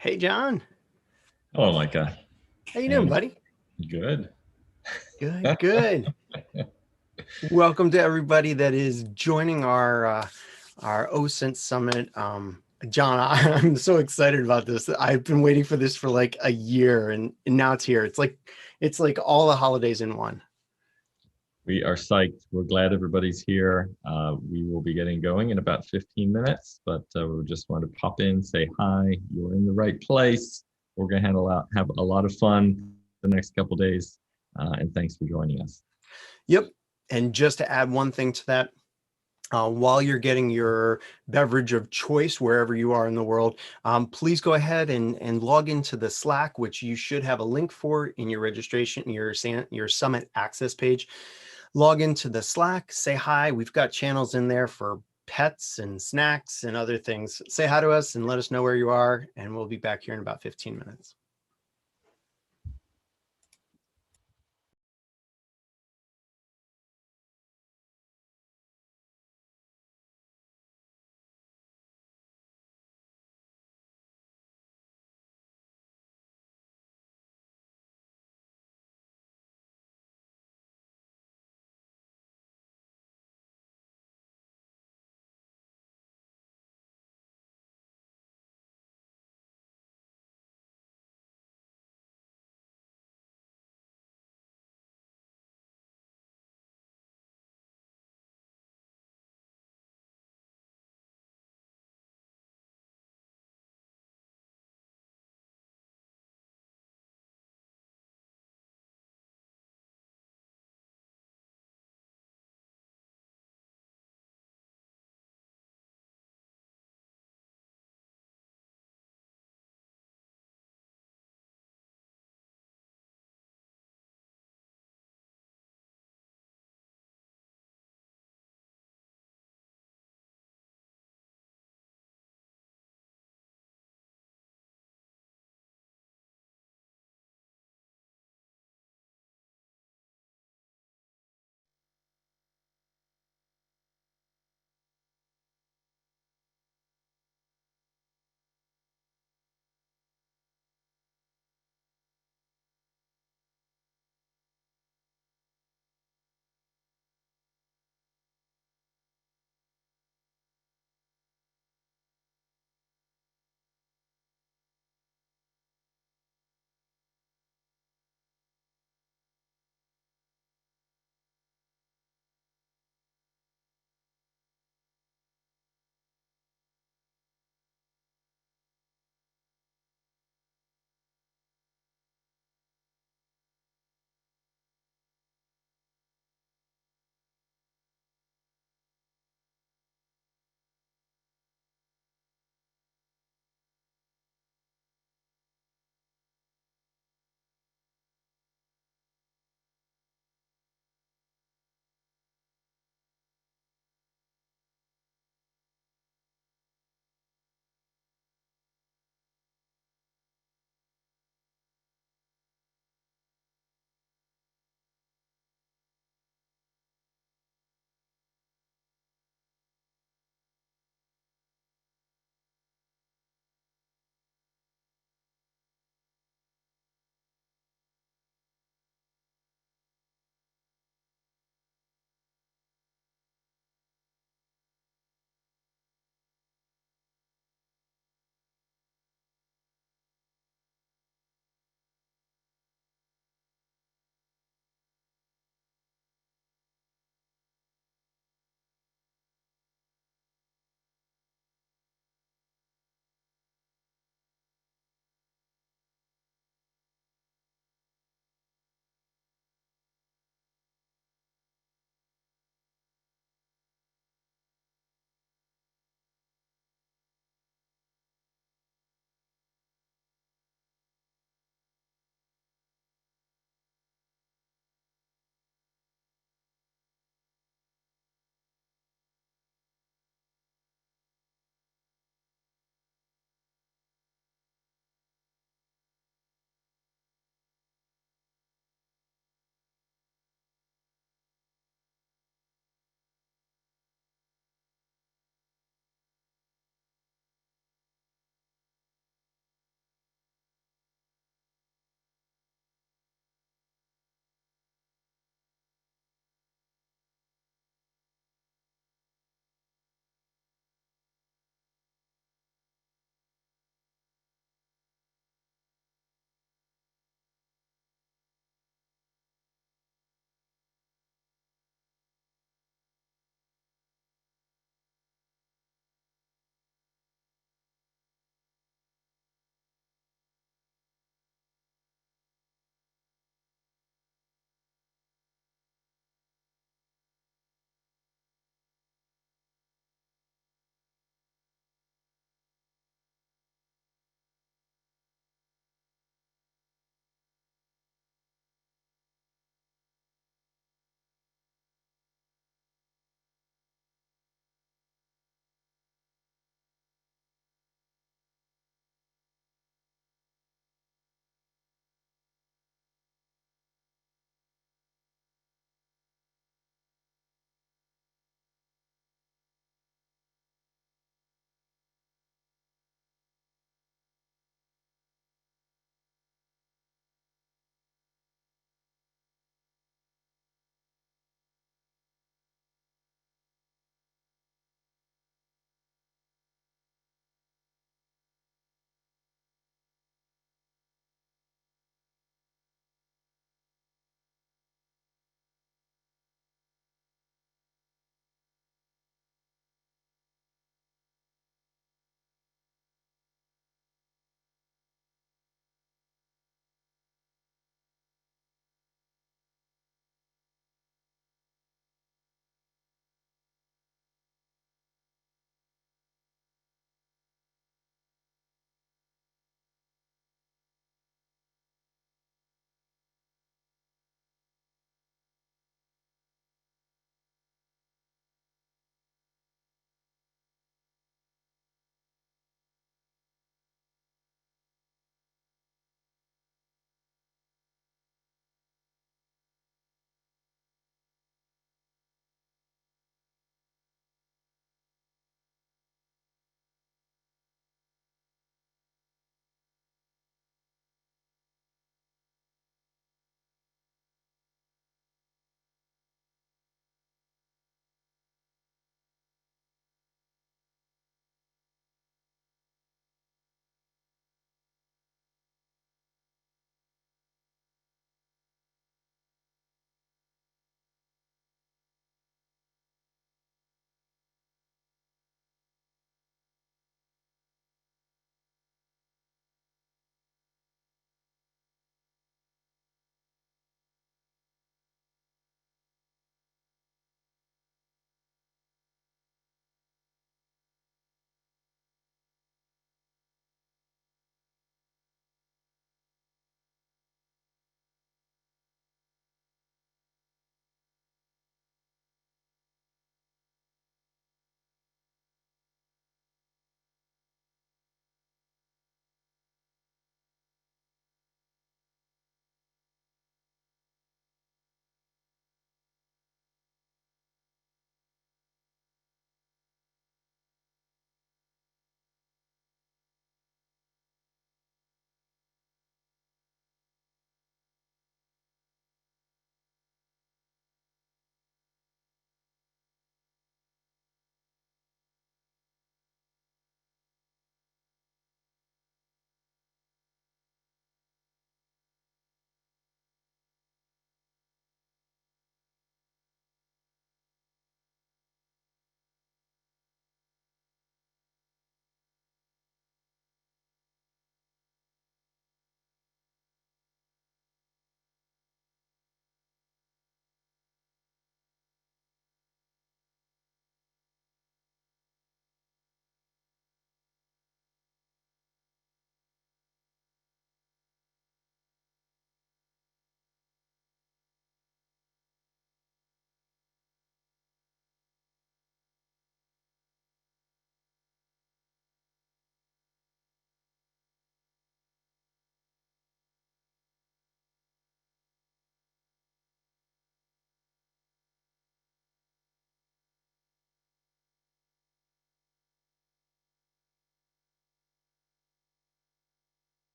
Hey John, Oh my God. how you doing, And buddy? good. Good, good. Welcome to everybody that is joining our OSINT Summit. John, I'm so excited about this. I've been waiting for this for like a year, and now it's here. It's like all the holidays in one. We are psyched. We're glad everybody's here. We will be getting going in about 15 minutes, but we just want to pop in, say hi. You're in the right place. We're going to have a lot of fun the next couple days. And thanks for joining us. Yep. And just to add one thing to that, while you're getting your beverage of choice wherever you are in the world, please go ahead and log into the Slack, which you should have a link for in your registration, your Summit access page. Log into the Slack, say hi. We've got channels in there for pets and snacks and other things. Say hi to us and let us know where you are, and we'll be back here in about 15 minutes.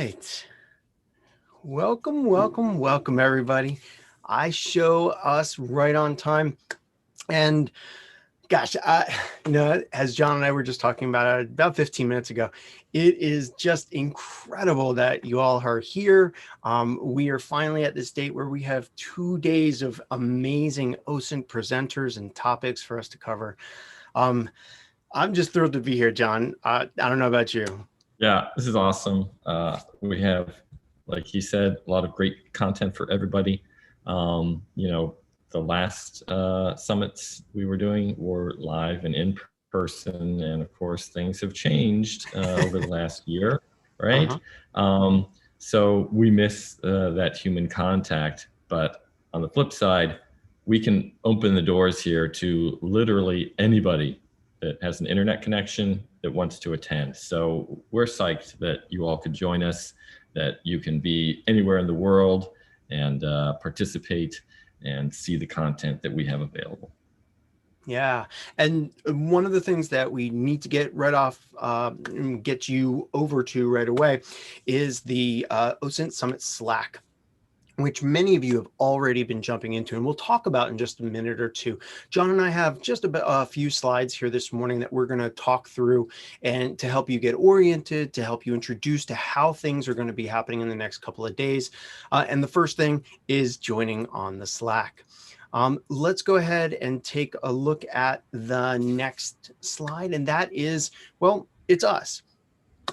right. Welcome, welcome, welcome, everybody. I show us right on time. And gosh, as John and I were just talking about 15 minutes ago, it is just incredible that you all are here. We are finally at this date where we have 2 days of amazing OSINT presenters and topics for us to cover. I'm just thrilled to be here, John. I don't know about you. Yeah, this is awesome. We have, like you said, a lot of great content for everybody. The last summits we were doing were live and in person, and of course, things have changed over the last year, right? So we miss that human contact. But on the flip side, we can open the doors here to literally anybody that has an internet connection that wants to attend. So we're psyched that you all could join us, that you can be anywhere in the world and participate and see the content that we have available. Yeah. And one of the things that we need to get right off, get you over to right away is the OSINT Summit Slack, which many of you have already been jumping into, and we'll talk about in just a minute or two. John and I have just a few slides here this morning that we're going to talk through and to help you get oriented, to help you introduce to how things are going to be happening in the next couple of days. And the first thing is joining on the Slack. Let's go ahead and take a look at the next slide, and that is, well, it's us.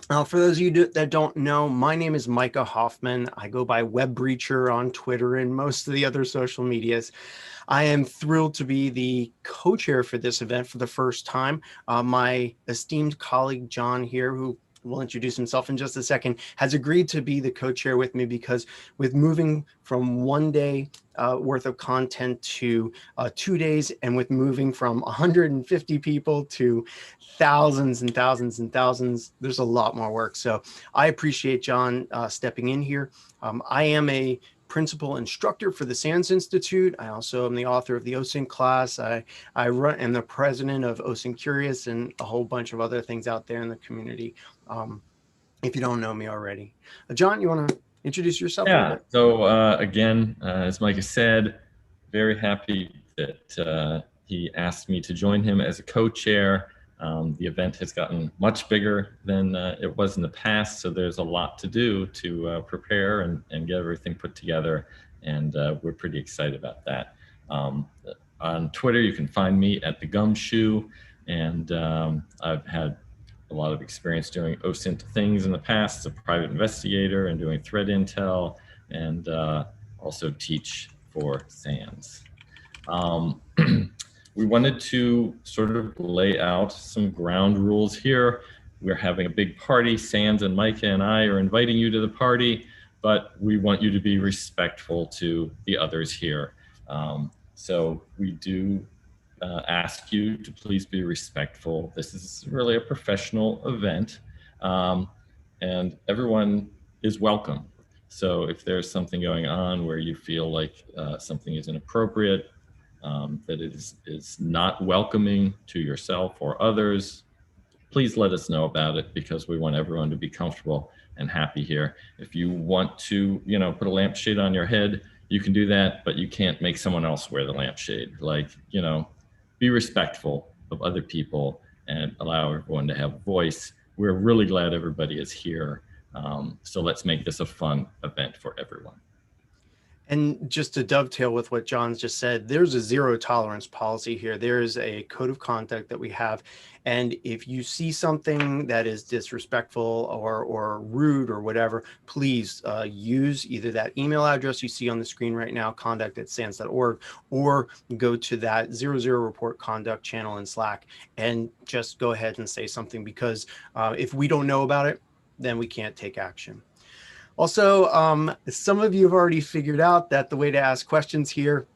For those of you that don't know, my name is Micah Hoffman. I go by Web Breacher on Twitter and most of the other social medias. I am thrilled to be the co-chair for this event for the first time. My esteemed colleague, John here, who will introduce himself in just a second, has agreed to be the co-chair with me because with moving from 1 day worth of content to 2 days, and with moving from 150 people to thousands and thousands and thousands, there's a lot more work. So I appreciate John stepping in here. I am a principal instructor for the SANS Institute. I also am the author of the OSINT class. I am the president of OSINT Curious and a whole bunch of other things out there in the community. If you don't know me already, John, you want to introduce yourself a little bit? So again, as Micah said, very happy that he asked me to join him as a co-chair. The event has gotten much bigger than it was in the past, so there's a lot to do to prepare and get everything put together, and we're pretty excited about that. On Twitter, you can find me at the Gumshoe, and I've had a lot of experience doing OSINT things in the past as a private investigator and doing threat intel, and also teach for SANS. We wanted to sort of lay out some ground rules here. We're having a big party. SANS and Micah and I are inviting you to the party, but we want you to be respectful to the others here. So we do ask you to please be respectful. This is really a professional event, and everyone is welcome. So if there's something going on where you feel like something is inappropriate, that it is not welcoming to yourself or others, please let us know about it, because we want everyone to be comfortable and happy here. If you want to, put a lampshade on your head, you can do that, but you can't make someone else wear the lampshade. Be respectful of other people and allow everyone to have a voice. We're really glad everybody is here. So let's make this a fun event for everyone. And just to dovetail with what John's just said, there's a zero tolerance policy here. There is a code of conduct that we have. And if you see something that is disrespectful or rude or whatever, please use either that email address you see on the screen right now, conduct@sans.org, or go to that 00 report conduct channel in Slack and just go ahead and say something, because if we don't know about it, then we can't take action. Also, some of you have already figured out that the way to ask questions here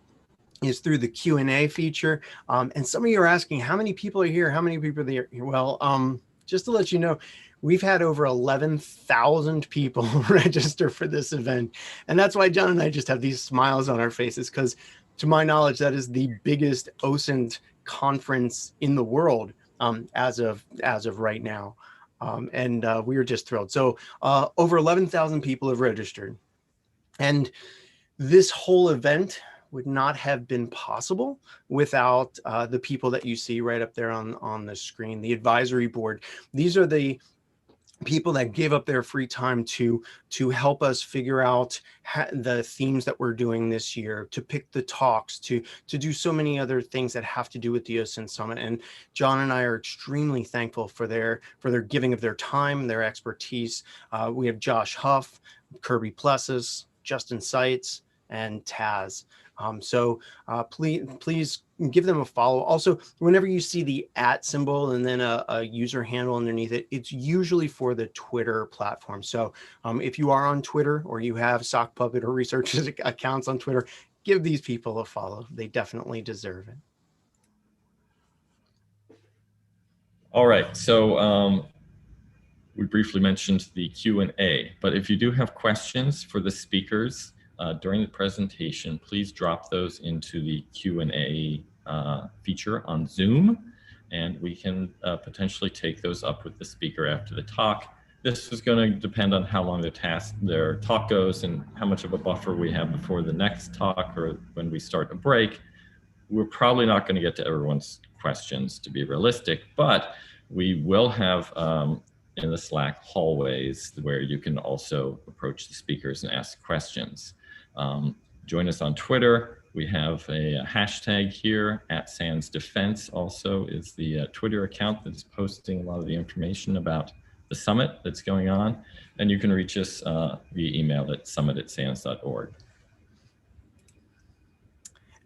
is through the Q&A feature. And some of you are asking, how many people are here? How many people are here? Well, just to let you know, we've had over 11,000 people register for this event. And that's why John and I just have these smiles on our faces, because to my knowledge, that is the biggest OSINT conference in the world as of right now. And we were just thrilled. So over 11,000 people have registered. And this whole event would not have been possible without the people that you see right up there on the screen, the advisory board. These are the people that gave up their free time to help us figure out the themes that we're doing this year, to pick the talks, to do so many other things that have to do with the OSINT Summit. And John and I are extremely thankful for their giving of their time, their expertise. We have Josh Huff, Kirby Plessis, Justin Seitz, and Taz. So please give them a follow. Also, whenever you see the @ symbol and then a user handle underneath it, it's usually for the Twitter platform. So if you are on Twitter or you have Sock Puppet or researchers accounts on Twitter, give these people a follow. They definitely deserve it. All right, so we briefly mentioned the Q&A, but if you do have questions for the speakers during the presentation, please drop those into the Q&A feature on Zoom, and we can potentially take those up with the speaker after the talk. This is going to depend on how long their talk goes and how much of a buffer we have before the next talk or when we start a break. We're probably not going to get to everyone's questions, to be realistic, but we will have in the Slack hallways where you can also approach the speakers and ask questions. Join us on Twitter. We have a hashtag here, @SansDefense also is the Twitter account that's posting a lot of the information about the summit that's going on. And you can reach us via email at summit@sans.org.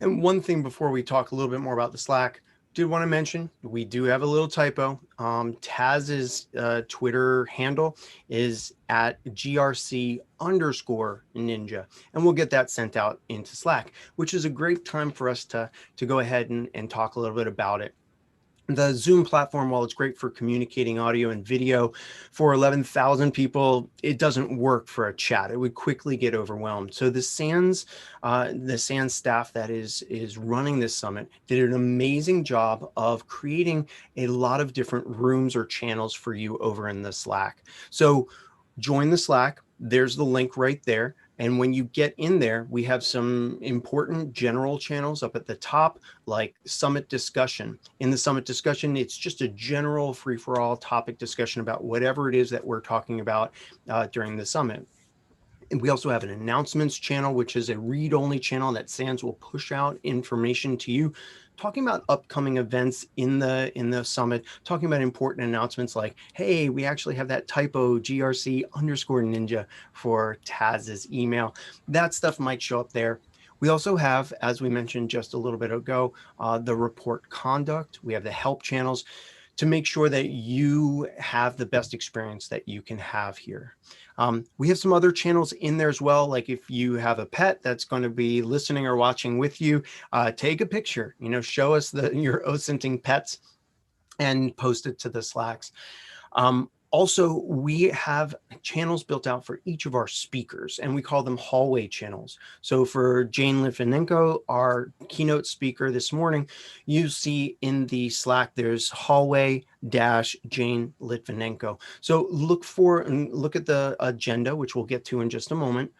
And one thing before we talk a little bit more about the Slack, did want to mention we do have a little typo. Taz's Twitter handle is @GRC_ninja, and we'll get that sent out into Slack, which is a great time for us to go ahead and talk a little bit about it. The Zoom platform, while it's great for communicating audio and video, for 11,000 people, it doesn't work for a chat. It would quickly get overwhelmed. So the SANS staff that is running this summit did an amazing job of creating a lot of different rooms or channels for you over in the Slack. So join the Slack. There's the link right there. And when you get in there, we have some important general channels up at the top, like Summit Discussion. In the Summit Discussion, it's just a general free-for-all topic discussion about whatever it is that we're talking about during the summit. And we also have an announcements channel, which is a read-only channel that SANS will push out information to you, talking about upcoming events in the summit, talking about important announcements like, hey, we actually have that typo GRC_ninja for Taz's email. That stuff might show up there. We also have, as we mentioned just a little bit ago, the report conduct. We have the help channels to make sure that you have the best experience that you can have here. We have some other channels in there as well. Like if you have a pet that's going to be listening or watching with you, take a picture, show us your OSINTing pets and post it to the Slacks. Also, we have channels built out for each of our speakers, and we call them hallway channels. So for Jane Litvinenko, our keynote speaker this morning, you see in the Slack, there's hallway Jane Litvinenko. So look at the agenda, which we'll get to in just a moment.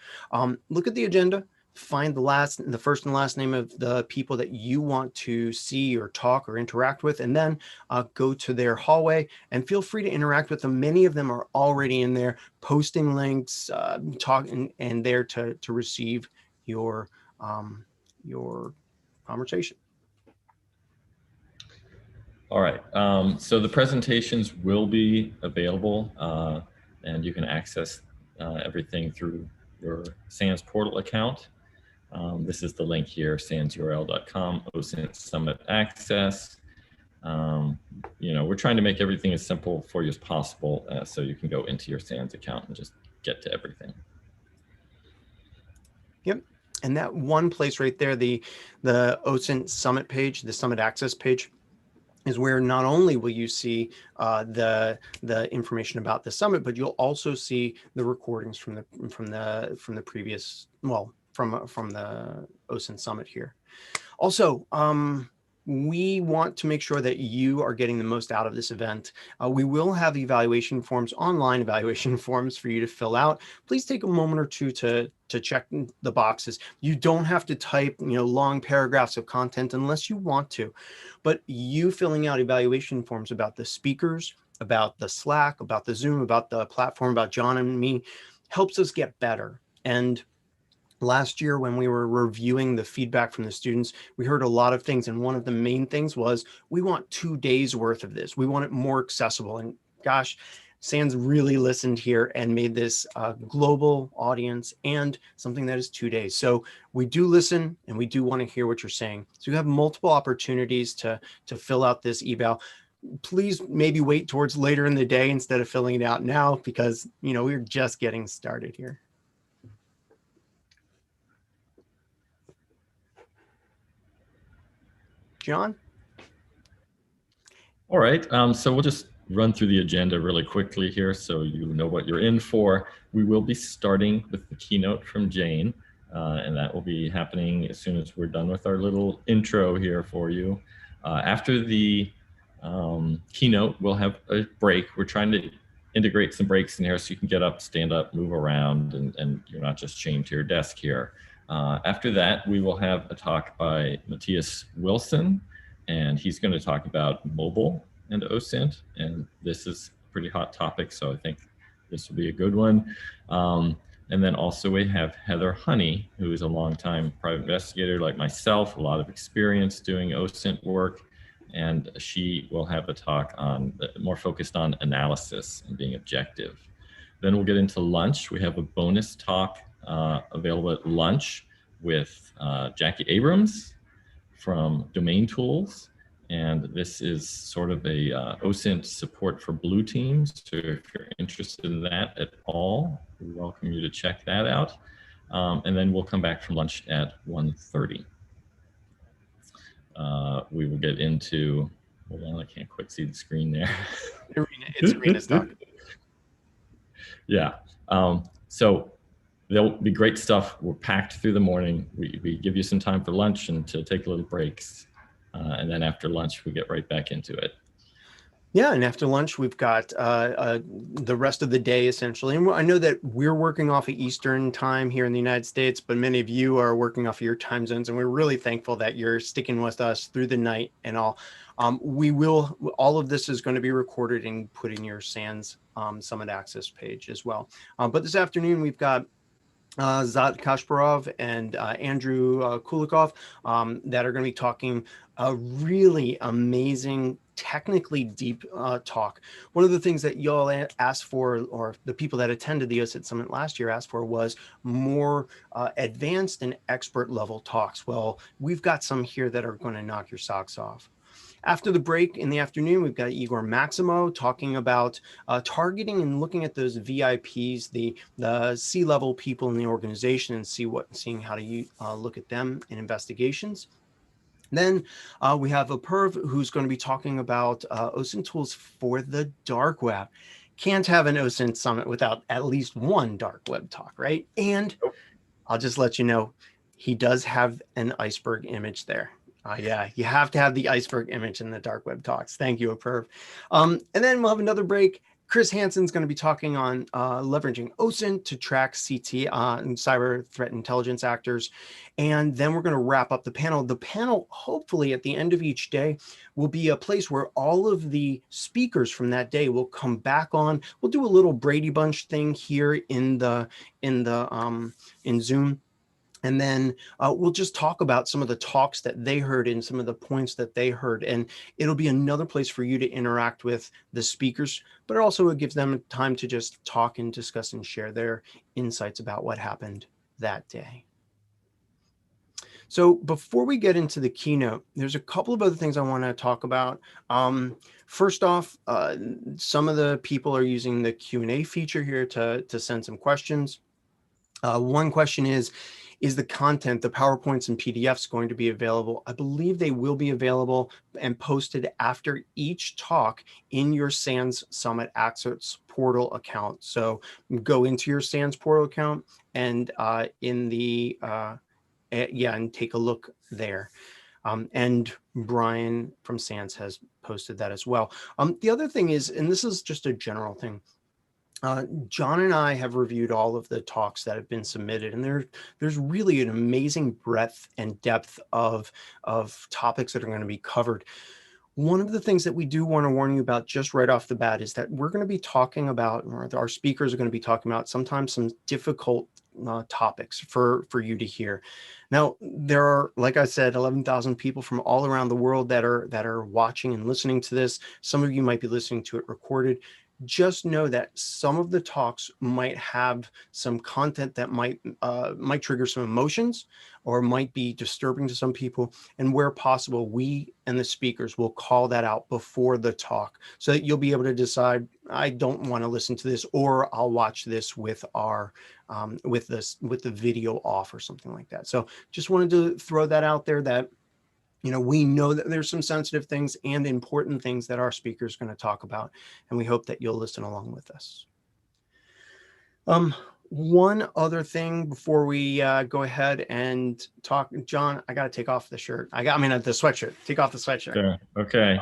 Look at the agenda. Find the first and last name of the people that you want to see or talk or interact with, and then go to their hallway and feel free to interact with them. Many of them are already in there posting links, talking, and there to receive your conversation. All right, so the presentations will be available and you can access everything through your SANS portal account. This is the link here, sansurl.com, OSINT Summit Access. We're trying to make everything as simple for you as possible so you can go into your SANS account and just get to everything. Yep. And that one place right there, the OSINT Summit page, the Summit Access page, is where not only will you see the information about the summit, but you'll also see the recordings from the previous, well, from the OSINT Summit here. Also, we want to make sure that you are getting the most out of this event. We will have evaluation forms, online evaluation forms for you to fill out. Please take a moment or two to check the boxes. You don't have to type, long paragraphs of content unless you want to, but you filling out evaluation forms about the speakers, about the Slack, about the Zoom, about the platform, about John and me helps us get better. And last year, when we were reviewing the feedback from the students, we heard a lot of things. And one of the main things was, we want 2 days worth of this. We want it more accessible. And gosh, SANS really listened here and made this a global audience and something that is 2 days. So we do listen and we do want to hear what you're saying. So you have multiple opportunities to fill out this eval. Please maybe wait towards later in the day instead of filling it out now, because we're just getting started here. John? All right, so we'll just run through the agenda really quickly here so you know what you're in for. We will be starting with the keynote from Jane, and that will be happening as soon as we're done with our little intro here for you. After the keynote, we'll have a break. We're trying to integrate some breaks in here so you can get up, stand up, move around, and you're not just chained to your desk here. After that, we will have a talk by Matthias Wilson, and he's going to talk about mobile and OSINT, and this is a pretty hot topic, so I think this will be a good one. And then also we have Heather Honey, who is a longtime private investigator like myself, a lot of experience doing OSINT work, and she will have a talk on more focused on analysis and being objective. Then we'll get into lunch. We have a bonus talk available at lunch with Jackie Abrams from Domain Tools, and this is sort of a OSINT support for blue teams. So if you're interested in that at all, we welcome you to check that out. And then we'll come back from lunch at 1:30. We will get into, hold on, I can't quite see the screen there. It's Arena's talk. Yeah, so there'll be great stuff. We're packed through the morning. We give you some time for lunch and to take little breaks. And then after lunch, we get right back into it. Yeah, and after lunch, we've got the rest of the day, essentially. And I know that we're working off of Eastern time here in the United States, but many of you are working off of your time zones, and we're really thankful that you're sticking with us through the night and all. All of this is going to be recorded and put in your SANS Summit Access page as well. But this afternoon, we've got Zad Kashparov and Andrew Kulikov that are going to be talking a really amazing, technically deep talk. One of the things that y'all asked for, or the people that attended the OSINT Summit last year asked for, was more advanced and expert level talks. Well, we've got some here that are going to knock your socks off. After the break in the afternoon, we've got Igor Maximo talking about targeting and looking at those VIPs, the C-level people in the organization, and seeing how to look at them in investigations. Then we have a Perv who's going to be talking about OSINT tools for the dark web. Can't have an OSINT Summit without at least one dark web talk, right? And I'll just let you know, he does have an iceberg image there. Yeah, you have to have the iceberg image in the dark web talks. Thank you, Perv. And then we'll have another break. Chris Hansen's going to be talking on leveraging OSINT to track CT and cyber threat intelligence actors. And then we're going to wrap up the panel. The panel, hopefully at the end of each day, will be a place where all of the speakers from that day will come back on. We'll do a little Brady Bunch thing here in Zoom. And then we'll just talk about some of the talks that they heard and some of the points that they heard. And it'll be another place for you to interact with the speakers, but also it gives them time to just talk and discuss and share their insights about what happened that day. So before we get into the keynote, there's a couple of other things I want to talk about. First off, some of the people are using the Q&A feature here to send some questions. One question is the content, the PowerPoints and PDFs, going to be available? I believe they will be available and posted after each talk in your SANS Summit Access portal account. So go into your SANS portal account and and take a look there. And Brian from SANS has posted that as well. The other thing is, and this is just a general thing, John and I have reviewed all of the talks that have been submitted, and there's really an amazing breadth and depth of topics that are going to be covered. One of the things that we do want to warn you about just right off the bat is that we're going to be talking about, or our speakers are going to be talking about, sometimes some difficult topics for you to hear. Now, there are, like I said, 11,000 people from all around the world that are watching and listening to this. Some of you might be listening to it recorded. Just know that some of the talks might have some content that might trigger some emotions or might be disturbing to some people. And where possible, we and the speakers will call that out before the talk so that you'll be able to decide, I don't want to listen to this, or I'll watch this with our with the video off or something like that. So just wanted to throw that out there, that we know that there's some sensitive things and important things that our speaker is going to talk about, and we hope that you'll listen along with us. One other thing before we go ahead and talk, John, I got to take off the shirt. The sweatshirt. Take off the sweatshirt. Sure. Okay.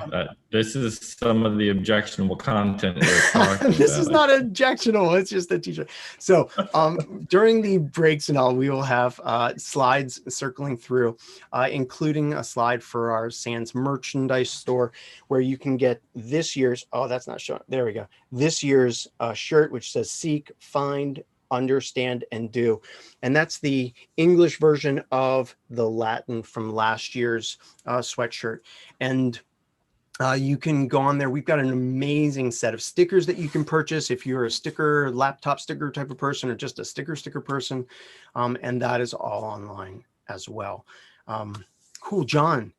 This is some of the objectionable content we're talking This about. is not objectionable. It's just a t-shirt. So during the breaks and all, we will have slides circling through, including a slide for our SANS merchandise store, where you can get this year's, oh, that's not showing. There we go. This year's shirt, which says seek, find, understand, and do. And that's the English version of the Latin from last year's sweatshirt. And you can go on there. We've got an amazing set of stickers that you can purchase if you're a laptop sticker type of person, or just a sticker person. And that is all online as well. Cool. John,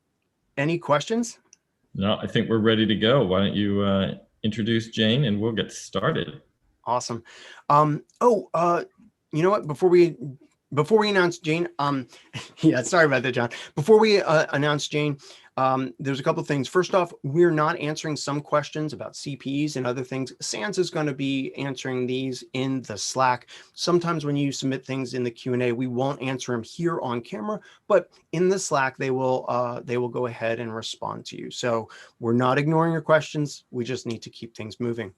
any questions? No, I think we're ready to go. Why don't you introduce Jane and we'll get started. Awesome. You know what? Before we announce Jane, yeah, sorry about that, John. Before we announce Jane, there's a couple of things. First off, we're not answering some questions about CPEs and other things. SANS is going to be answering these in the Slack. Sometimes when you submit things in the Q&A, we won't answer them here on camera, but in the Slack, they will go ahead and respond to you. So we're not ignoring your questions. We just need to keep things moving.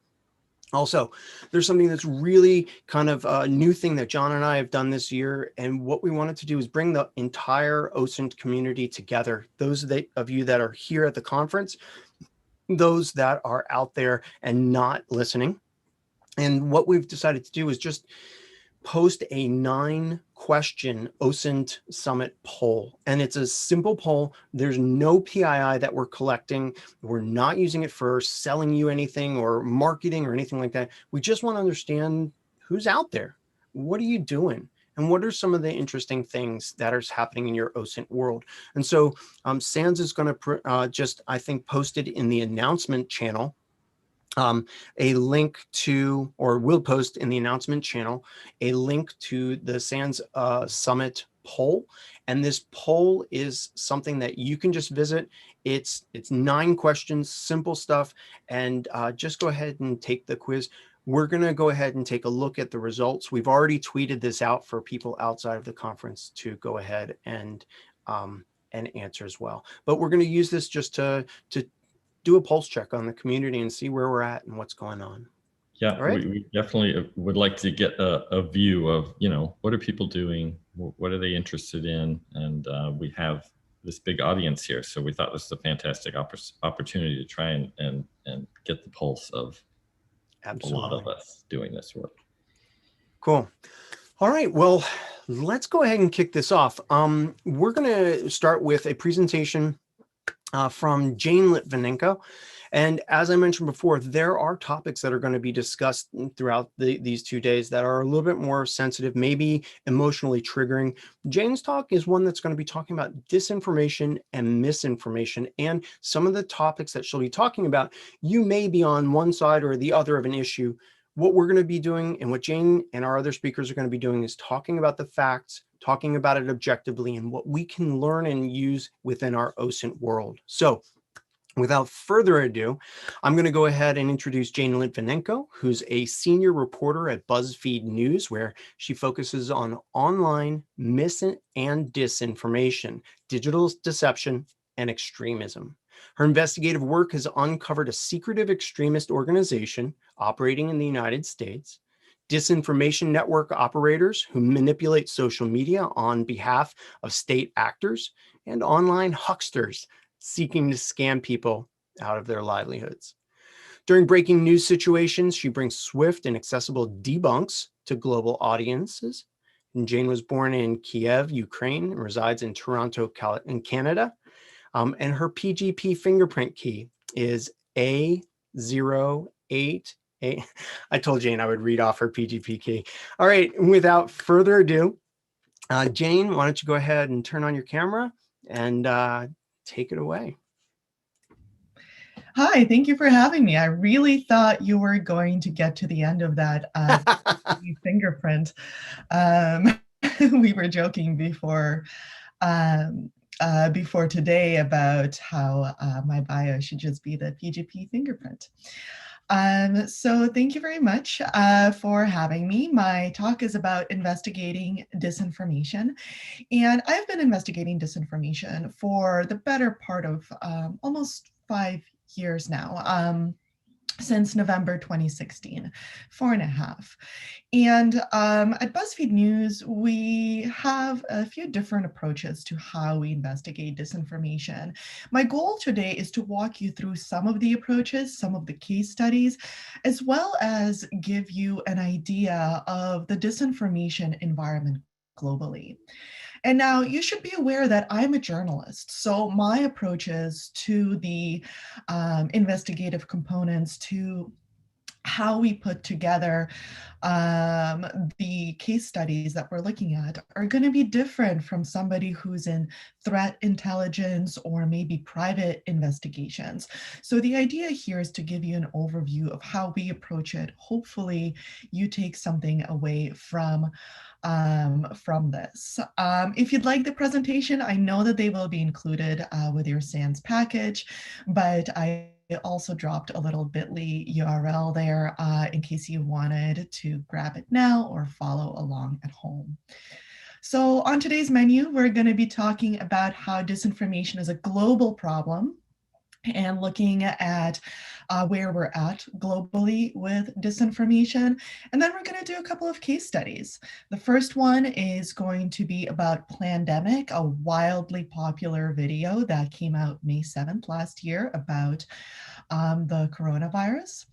Also, there's something that's really kind of a new thing that John and I have done this year. And what we wanted to do is bring the entire OSINT community together. Those of you that are here at the conference, those that are out there and not listening. And what we've decided to do is just post a 9-question OSINT Summit poll. And it's a simple poll. There's no PII that we're collecting. We're not using it for selling you anything or marketing or anything like that. We just want to understand who's out there. What are you doing? And what are some of the interesting things that are happening in your OSINT world? And so SANS is going to just, I think, post it in the announcement channel. A link to, or will post in the announcement channel, a link to the SANS Summit poll. And this poll is something that you can just visit. It's 9 questions, simple stuff, and just go ahead and take the quiz. We're going to go ahead and take a look at the results. We've already tweeted this out for people outside of the conference to go ahead and answer as well. But we're going to use this just to do a pulse check on the community and see where we're at and what's going on. Yeah, right? we definitely would like to get a view of, what are people doing? What are they interested in? And we have this big audience here. So we thought this was a fantastic opportunity to try and get the pulse of Absolutely. A lot of us doing this work. Cool. All right, well, let's go ahead and kick this off. We're going to start with a presentation from Jane Litvinenko. And as I mentioned before, there are topics that are going to be discussed throughout these 2 days that are a little bit more sensitive, maybe emotionally triggering. Jane's talk is one that's going to be talking about disinformation and misinformation, and some of the topics that she'll be talking about, you may be on one side or the other of an issue. What we're going to be doing, and what Jane and our other speakers are going to be doing, is talking about the facts, talking about it objectively, and what we can learn and use within our OSINT world. So without further ado, I'm going to go ahead and introduce Jane Litvinenko, who's a senior reporter at BuzzFeed News, where she focuses on online mis and disinformation, digital deception, and extremism. Her investigative work has uncovered a secretive extremist organization operating in the United States, disinformation network operators who manipulate social media on behalf of state actors, and online hucksters seeking to scam people out of their livelihoods. During breaking news situations, she brings swift and accessible debunks to global audiences. And Jane was born in Kiev, Ukraine, and resides in Toronto, in Canada. And her PGP fingerprint key is A08. I told Jane I would read off her PGP key. All right, without further ado, Jane, why don't you go ahead and turn on your camera and take it away. Hi, thank you for having me. I really thought you were going to get to the end of that fingerprint. We were joking before today about how my bio should just be the PGP fingerprint. So thank you very much for having me. My talk is about investigating disinformation. And I've been investigating disinformation for the better part of almost 5 years now, since November 2016, 4.5. And at BuzzFeed News, we have a few different approaches to how we investigate disinformation. My goal today is to walk you through some of the approaches, some of the case studies, as well as give you an idea of the disinformation environment globally. And now you should be aware that I'm a journalist. So my approaches to the investigative components, to how we put together the case studies that we're looking at are going to be different from somebody who's in threat intelligence or maybe private investigations. So the idea here is to give you an overview of how we approach it. Hopefully you take something away from this. If you'd like the presentation, I know that they will be included with your SANS package, but I also dropped a little bit.ly URL there in case you wanted to grab it now or follow along at home. So on today's menu, we're going to be talking about how disinformation is a global problem and looking at where we're at globally with disinformation. And then we're going to do a couple of case studies. The first one is going to be about Plandemic, a wildly popular video that came out May 7th last year about the coronavirus.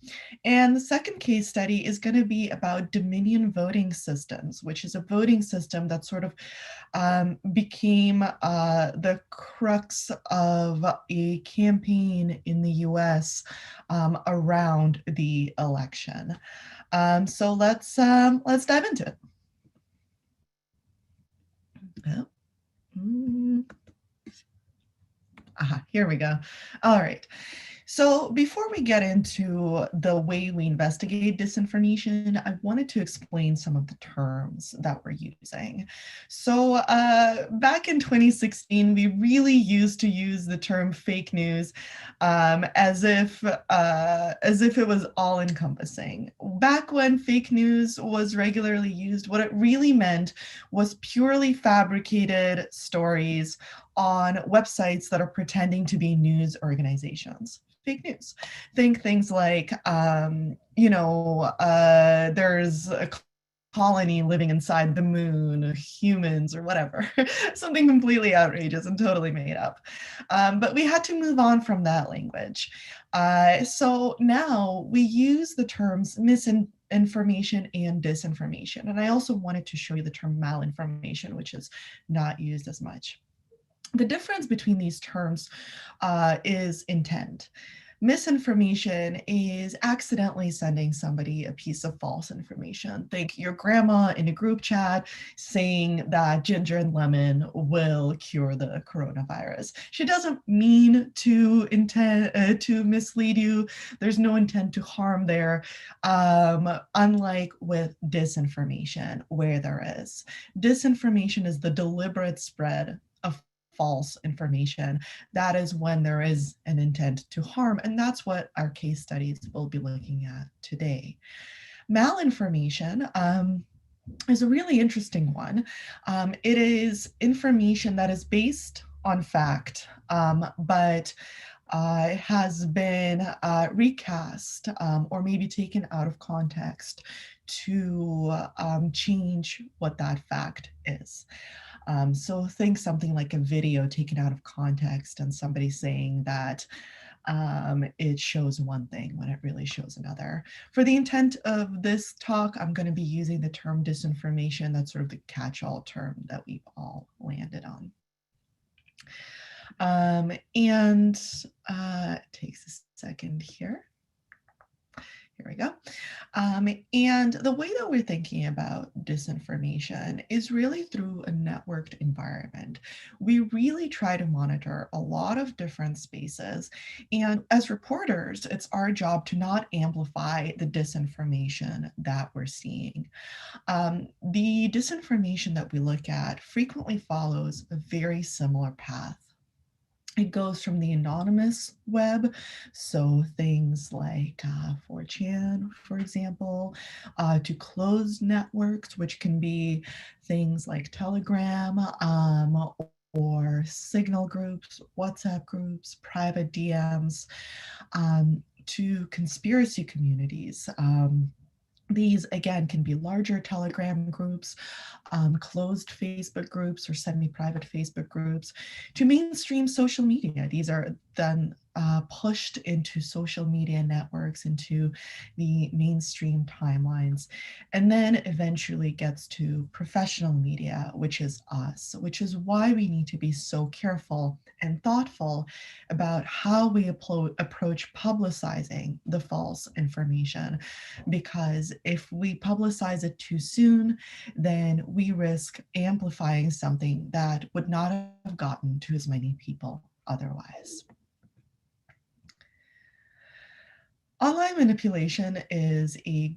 And the second case study is going to be about Dominion voting systems, which is a voting system that sort of became the crux of a campaign in the US around the election. So let's dive into it. Here we go. All right. So before we get into the way we investigate disinformation, I wanted to explain some of the terms that we're using. So back in 2016, we really used to use the term fake news as if it was all encompassing. Back when fake news was regularly used, what it really meant was purely fabricated stories on websites that are pretending to be news organizations. Fake news. Think things like, there's a colony living inside the moon, humans or whatever, something completely outrageous and totally made up. But we had to move on from that language. So now we use the terms misinformation and disinformation. And I also wanted to show you the term malinformation, which is not used as much. The difference between these terms is intent. Misinformation is accidentally sending somebody a piece of false information. Think your grandma in a group chat saying that ginger and lemon will cure the coronavirus. She doesn't mean to mislead you. There's no intent to harm there, unlike with disinformation, where there is. Disinformation is the deliberate spread of false information. That is when there is an intent to harm, and that's what our case studies will be looking at today. Malinformation is a really interesting one. It is information that is based on fact, but has been recast or maybe taken out of context to change what that fact is. So think something like a video taken out of context and somebody saying that it shows one thing when it really shows another. For the intent of this talk, I'm going to be using the term disinformation. That's sort of the catch-all term that we've all landed on. It takes a second here. Here we go. And the way that we're thinking about disinformation is really through a networked environment. We really try to monitor a lot of different spaces. And as reporters, it's our job to not amplify the disinformation that we're seeing. The disinformation that we look at frequently follows a very similar path. It goes from the anonymous web, so things like 4chan, for example, to closed networks, which can be things like Telegram or Signal groups, WhatsApp groups, private DMs, to conspiracy communities. These, again, can be larger Telegram groups, closed Facebook groups or semi-private Facebook groups, to mainstream social media. These are then pushed into social media networks, into the mainstream timelines, and then eventually gets to professional media, which is us, which is why we need to be so careful and thoughtful about how we approach publicizing the false information. Because if we publicize it too soon, then we risk amplifying something that would not have gotten to as many people otherwise. Online manipulation is a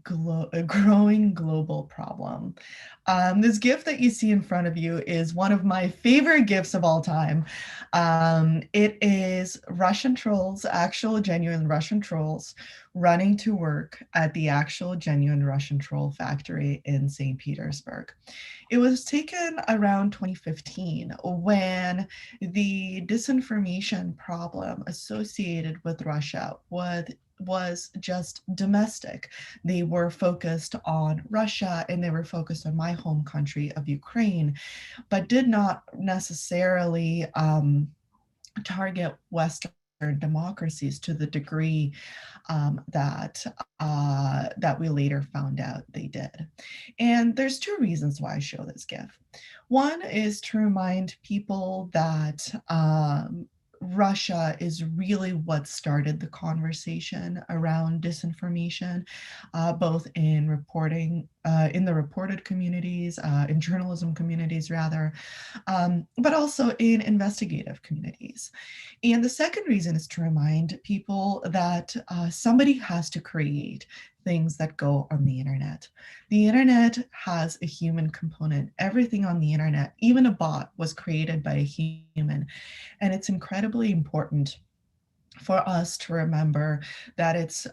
growing global problem. This GIF that you see in front of you is one of my favorite GIFs of all time. It is Russian trolls, actual genuine Russian trolls, running to work at the actual genuine Russian troll factory in St. Petersburg. It was taken around 2015 when the disinformation problem associated with Russia was just domestic. They were focused on Russia and they were focused on my home country of Ukraine, but did not necessarily target Western democracies to the degree that we later found out they did. And there's two reasons why I show this GIF. One is to remind people that Russia is really what started the conversation around disinformation, both in reporting, in the reported communities, in journalism communities rather, but also in investigative communities. And the second reason is to remind people that somebody has to create things that go on the internet. The internet has a human component. Everything on the internet, even a bot, was created by a human. And it's incredibly important for us to remember that it's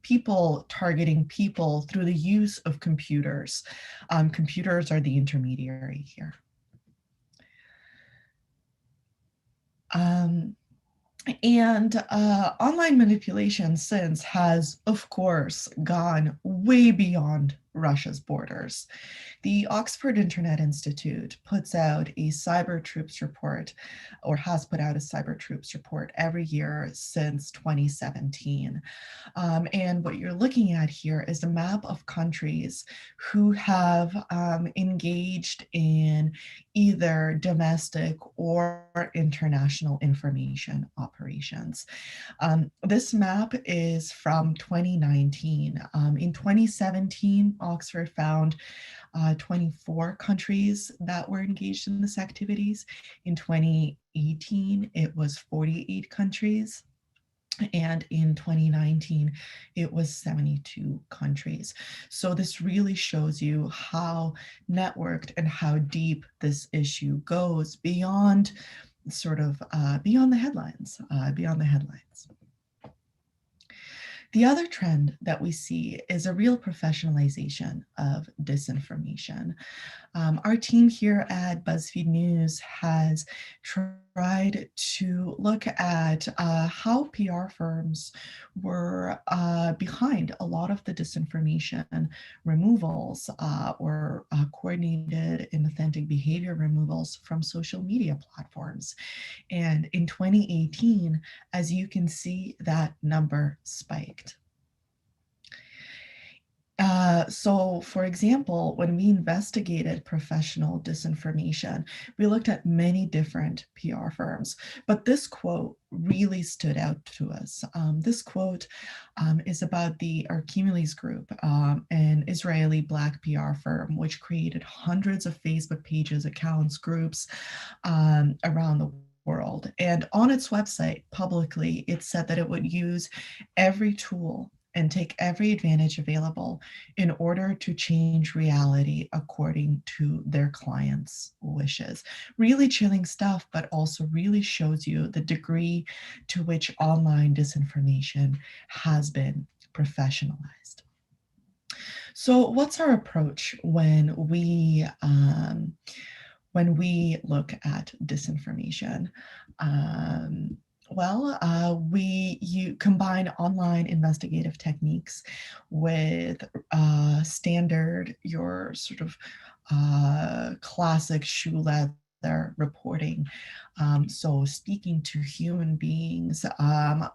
people targeting people through the use of computers. Computers are the intermediary here. And online manipulation since has, of course, gone way beyond Russia's borders. The Oxford Internet Institute puts out a cyber troops report, or has put out a cyber troops report every year since 2017. And what you're looking at here is a map of countries who have engaged in either domestic or international information operations. This map is from 2019. In 2017, Oxford found 24 countries that were engaged in this activities. In 2018, it was 48 countries. And in 2019, it was 72 countries. So this really shows you how networked and how deep this issue goes beyond beyond the headlines, The other trend that we see is a real professionalization of disinformation. Our team here at BuzzFeed News has tried to look at how PR firms were behind a lot of the disinformation removals or coordinated inauthentic behavior removals from social media platforms. And in 2018, as you can see, that number spiked. So, for example, when we investigated professional disinformation, we looked at many different PR firms, but this quote really stood out to us. This quote is about the Archimedes Group, an Israeli Black PR firm, which created hundreds of Facebook pages, accounts, groups around the world. And on its website, publicly, it said that it would use every tool and take every advantage available in order to change reality according to their clients' wishes. Really chilling stuff, but also really shows you the degree to which online disinformation has been professionalized. So what's our approach when we look at disinformation? You combine online investigative techniques with your sort of classic shoe leather reporting. So speaking to human beings,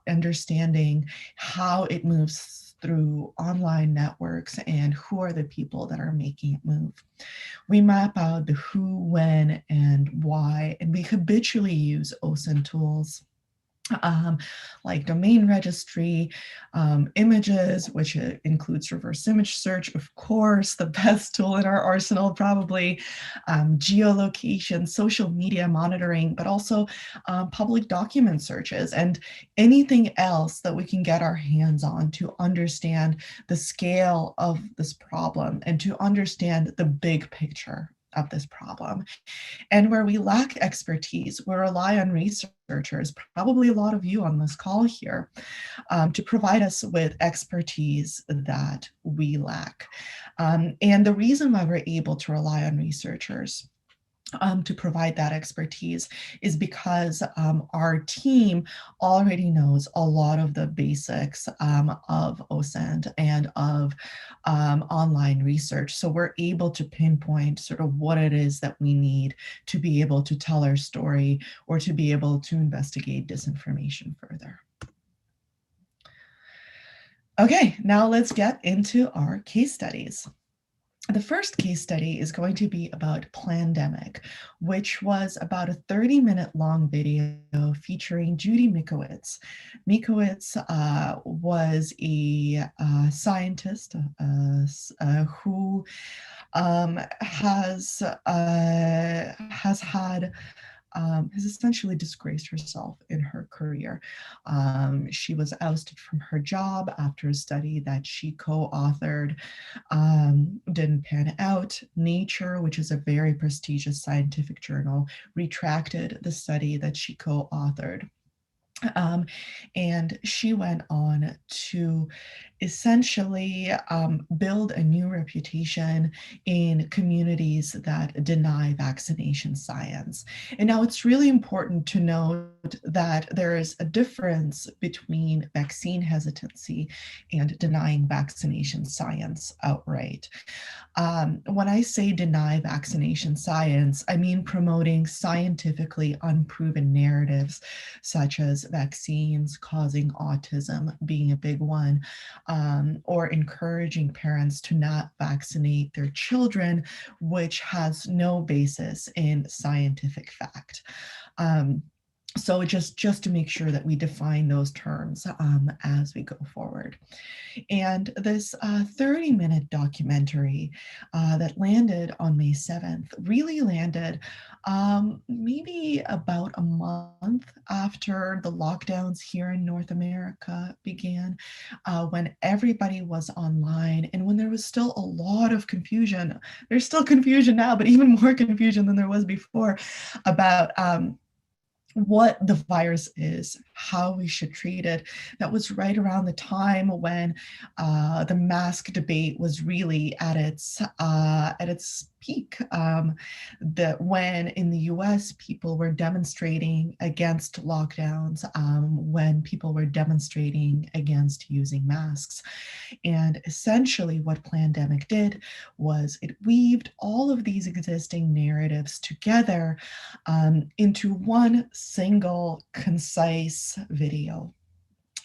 understanding how it moves through online networks and who are the people that are making it move. We map out the who, when, and why, and we habitually use OSINT tools like domain registry, images, which includes reverse image search, of course, the best tool in our arsenal probably, geolocation, social media monitoring, but also public document searches and anything else that we can get our hands on to understand the scale of this problem and to understand the big picture of this problem. And where we lack expertise, we rely on researchers, probably a lot of you on this call here, to provide us with expertise that we lack. And the reason why we're able to rely on researchers to provide that expertise is because our team already knows a lot of the basics of OSINT and of online research. So we're able to pinpoint sort of what it is that we need to be able to tell our story or to be able to investigate disinformation further. Okay, now let's get into our case studies. The first case study is going to be about Plandemic, which was about a 30-minute long video featuring Judy Mickowitz. Mickowitz was a scientist who has essentially disgraced herself in her career. She was ousted from her job after a study that she co-authored didn't pan out. Nature, which is a very prestigious scientific journal, retracted the study that she co-authored. And she went on to essentially build a new reputation in communities that deny vaccination science. And now it's really important to note that there is a difference between vaccine hesitancy and denying vaccination science outright. When I say deny vaccination science, I mean promoting scientifically unproven narratives, such as vaccines causing autism being a big one, or encouraging parents to not vaccinate their children, which has no basis in scientific fact. So just to make sure that we define those terms as we go forward. And this 30-minute documentary that landed on May 7th really landed maybe about a month after the lockdowns here in North America began, when everybody was online and when there was still a lot of confusion. There's still confusion now, but even more confusion than there was before about what the virus is, how we should treat it. That was right around the time when the mask debate was really at its peak. When in the U.S. people were demonstrating against lockdowns, when people were demonstrating against using masks. And essentially what Plandemic did was it weaved all of these existing narratives together into one single concise video.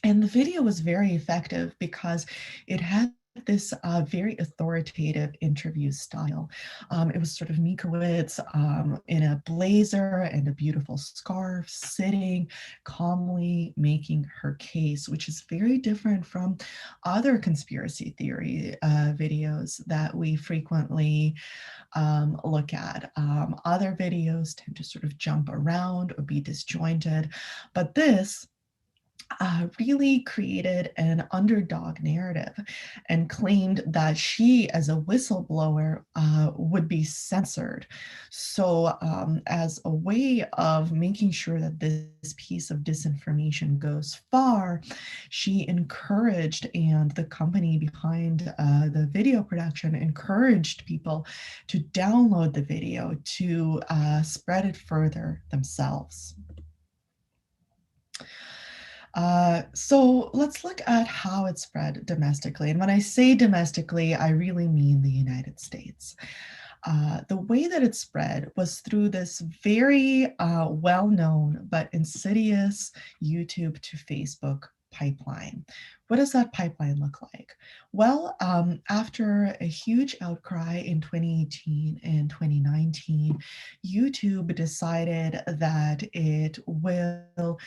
And the video was very effective because it had this very authoritative interview style. It was sort of Mikowitz in a blazer and a beautiful scarf, sitting calmly making her case, which is very different from other conspiracy theory videos that we frequently look at. Other videos tend to sort of jump around or be disjointed, but this really created an underdog narrative and claimed that she, as a whistleblower, would be censored. So, as a way of making sure that this piece of disinformation goes far, she encouraged, and the company behind the video production encouraged people to download the video to spread it further themselves. So let's look at how it spread domestically. And when I say domestically, I really mean the United States. The way that it spread was through this very well-known but insidious YouTube to Facebook pipeline. What does that pipeline look like? Well, after a huge outcry in 2018 and 2019, YouTube decided that it will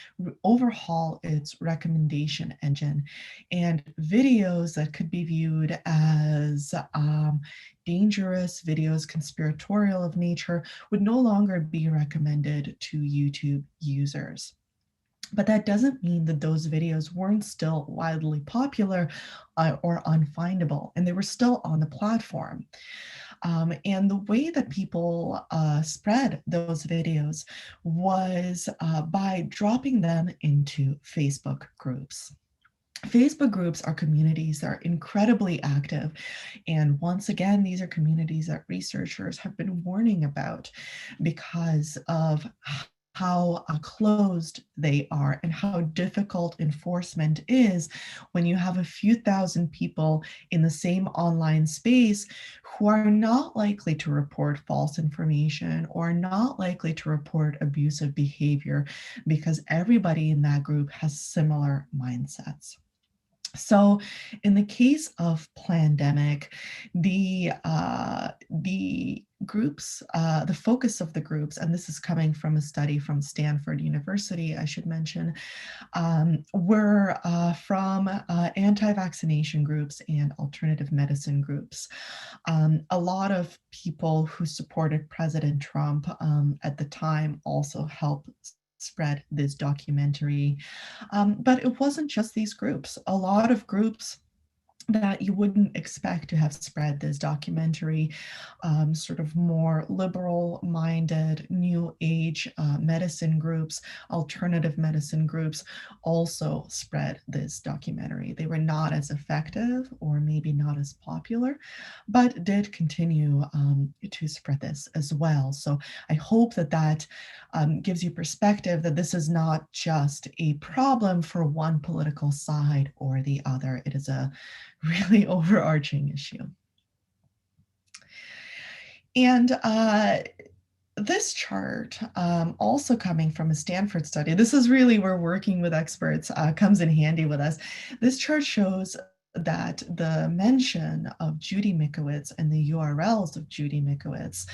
overhaul its recommendation engine, and videos that could be viewed as dangerous videos, conspiratorial of nature, would no longer be recommended to YouTube users. But that doesn't mean that those videos weren't still widely popular or unfindable, and they were still on the platform. And the way that people spread those videos was by dropping them into Facebook groups. Facebook groups are communities that are incredibly active. And once again, these are communities that researchers have been warning about because of how closed they are and how difficult enforcement is when you have a few thousand people in the same online space who are not likely to report false information or not likely to report abusive behavior because everybody in that group has similar mindsets. So in the case of Plandemic, the groups, the focus of the groups, and this is coming from a study from Stanford University, I should mention, were from anti-vaccination groups and alternative medicine groups. A lot of people who supported President Trump at the time also helped spread this documentary. But it wasn't just these groups. A lot of groups that you wouldn't expect to have spread this documentary, sort of more liberal-minded, new age medicine groups, alternative medicine groups also spread this documentary. They were not as effective or maybe not as popular, but did continue to spread this as well. So I hope that that gives you perspective that this is not just a problem for one political side or the other. It is a really overarching issue. And this chart, also coming from a Stanford study, this is really where working with experts comes in handy with us. This chart shows that the mention of Judy Mikowitz and the URLs of Judy Mikowitz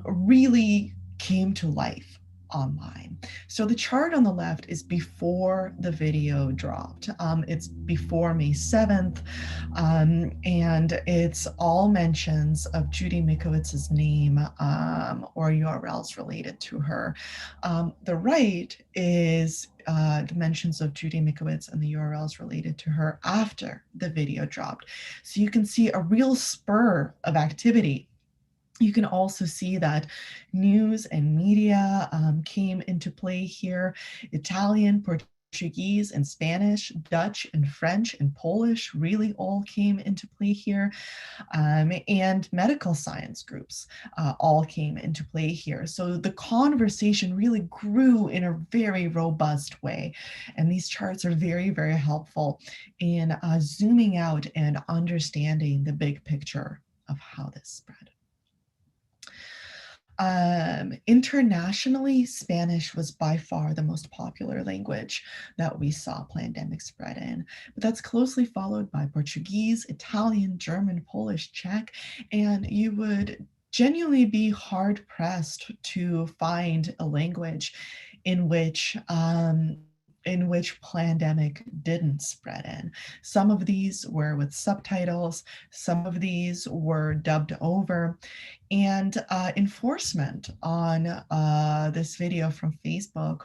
really came to life online. So the chart on the left is before the video dropped. It's before May 7th, and it's all mentions of Judy Mikowitz's name or URLs related to her. The right is dimensions of Judy Mikowitz and the URLs related to her after the video dropped. So you can see a real spur of activity You can also see that news and media came into play here. Italian, Portuguese, and Spanish, Dutch, and French, and Polish really all came into play here. And medical science groups all came into play here. So the conversation really grew in a very robust way. And these charts are very, very helpful in zooming out and understanding the big picture of how this spread. Internationally, Spanish was by far the most popular language that we saw pandemic spread in, but that's closely followed by Portuguese, Italian, German, Polish, Czech, and you would genuinely be hard pressed to find a language in which pandemic didn't spread in. Some of these were with subtitles, some of these were dubbed over, and enforcement on this video from Facebook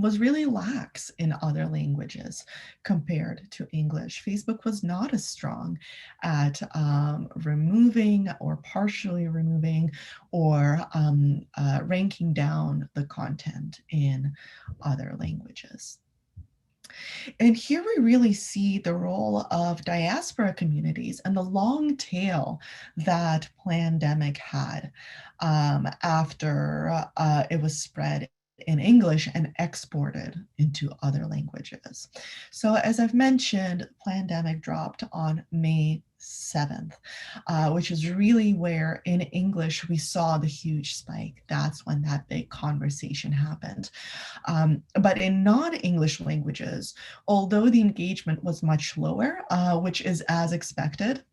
was really lax in other languages compared to English. Facebook was not as strong at removing or partially removing or ranking down the content in other languages. And here we really see the role of diaspora communities and the long tail that pandemic had after it was spread in English and exported into other languages. So as I've mentioned, pandemic dropped on May 7th, which is really where in English we saw the huge spike. That's when that big conversation happened. But in non-English languages, although the engagement was much lower, which is as expected,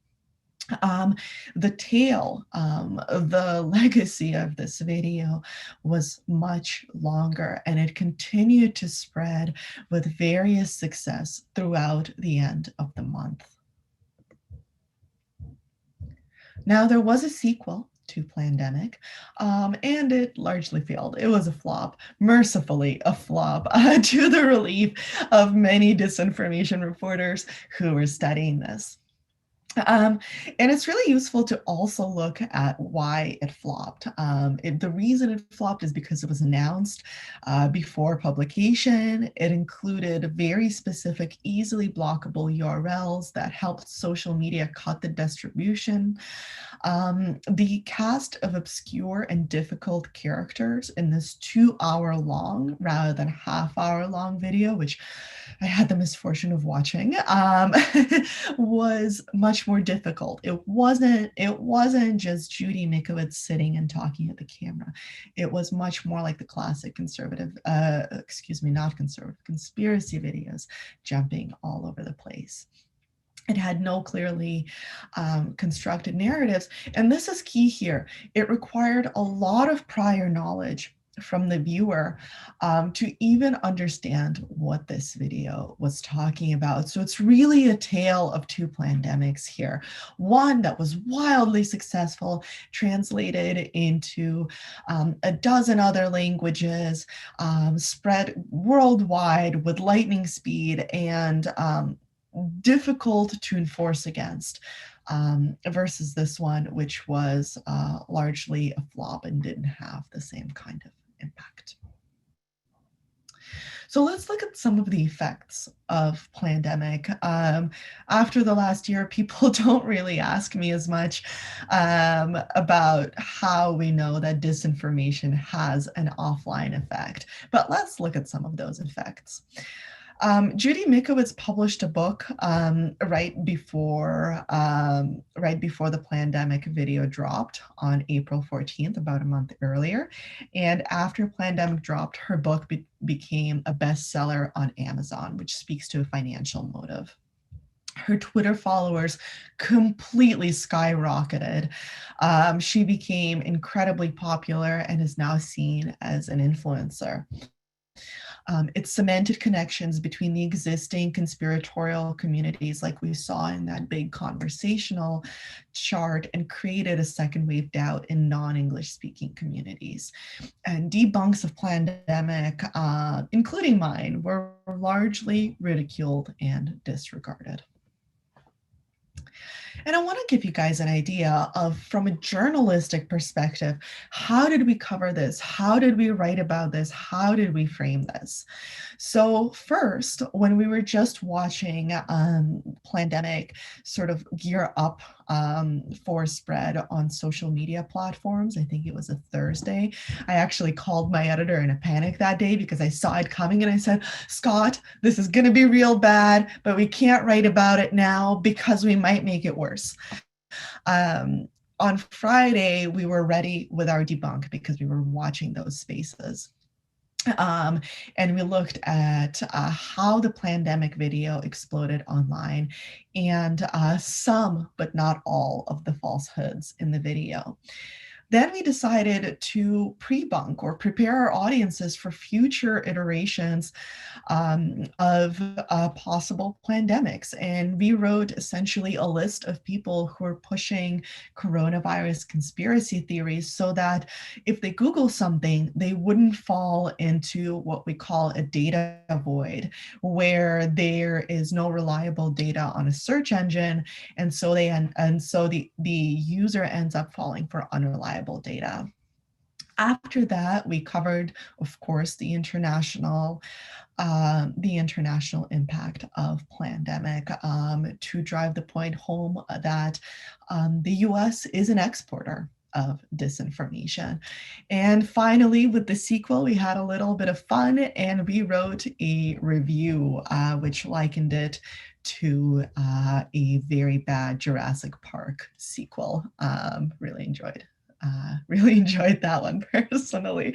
the tail, the legacy of this video was much longer, and it continued to spread with various success throughout the end of the month. Now, there was a sequel to Plandemic, and it largely failed. It was a flop, mercifully a flop, to the relief of many disinformation reporters who were studying this. And it's really useful to also look at why it flopped. The reason it flopped is because it was announced before publication. It included very specific, easily blockable URLs that helped social media cut the distribution. The cast of obscure and difficult characters in this 2-hour long rather than half-hour long video, which I had the misfortune of watching, was much more difficult. It wasn't just Judy Mikovits sitting and talking at the camera. It was much more like the classic conspiracy videos, jumping all over the place. It had no clearly constructed narratives. And this is key here. It required a lot of prior knowledge from the viewer to even understand what this video was talking about. So it's really a tale of two pandemics here. One that was wildly successful, translated into a dozen other languages, spread worldwide with lightning speed and difficult to enforce against, versus this one, which was largely a flop and didn't have the same kind of impact. So let's look at some of the effects of Plandemic. After the last year, people don't really ask me as much about how we know that disinformation has an offline effect, but let's look at some of those effects. Judy Mikovits published a book right before the Plandemic video dropped on April 14th, about a month earlier. And after Plandemic dropped, her book became a bestseller on Amazon, which speaks to a financial motive. Her Twitter followers completely skyrocketed. She became incredibly popular and is now seen as an influencer. It cemented connections between the existing conspiratorial communities like we saw in that big conversational chart and created a second wave doubt in non-English speaking communities. And debunks of Plandemic, including mine, were largely ridiculed and disregarded. And I want to give you guys an idea of, from a journalistic perspective, how did we cover this? How did we write about this? How did we frame this? So first, when we were just watching pandemic sort of gear up for spread on social media platforms, I think it was a Thursday, I actually called my editor in a panic that day because I saw it coming and I said, Scott, this is going to be real bad, but we can't write about it now because we might make it worse. On Friday, we were ready with our debunk because we were watching those spaces. And we looked at how the pandemic video exploded online and some, but not all, of the falsehoods in the video. Then we decided to pre-bunk or prepare our audiences for future iterations of possible pandemics. And we wrote essentially a list of people who are pushing coronavirus conspiracy theories so that if they Google something, they wouldn't fall into what we call a data void, where there is no reliable data on a search engine. And so the user ends up falling for unreliable data. After that, we covered, of course, the international impact of pandemic to drive the point home that the US is an exporter of disinformation. And finally, with the sequel, we had a little bit of fun and we wrote a review which likened it to a very bad Jurassic Park sequel. Really enjoyed that one personally.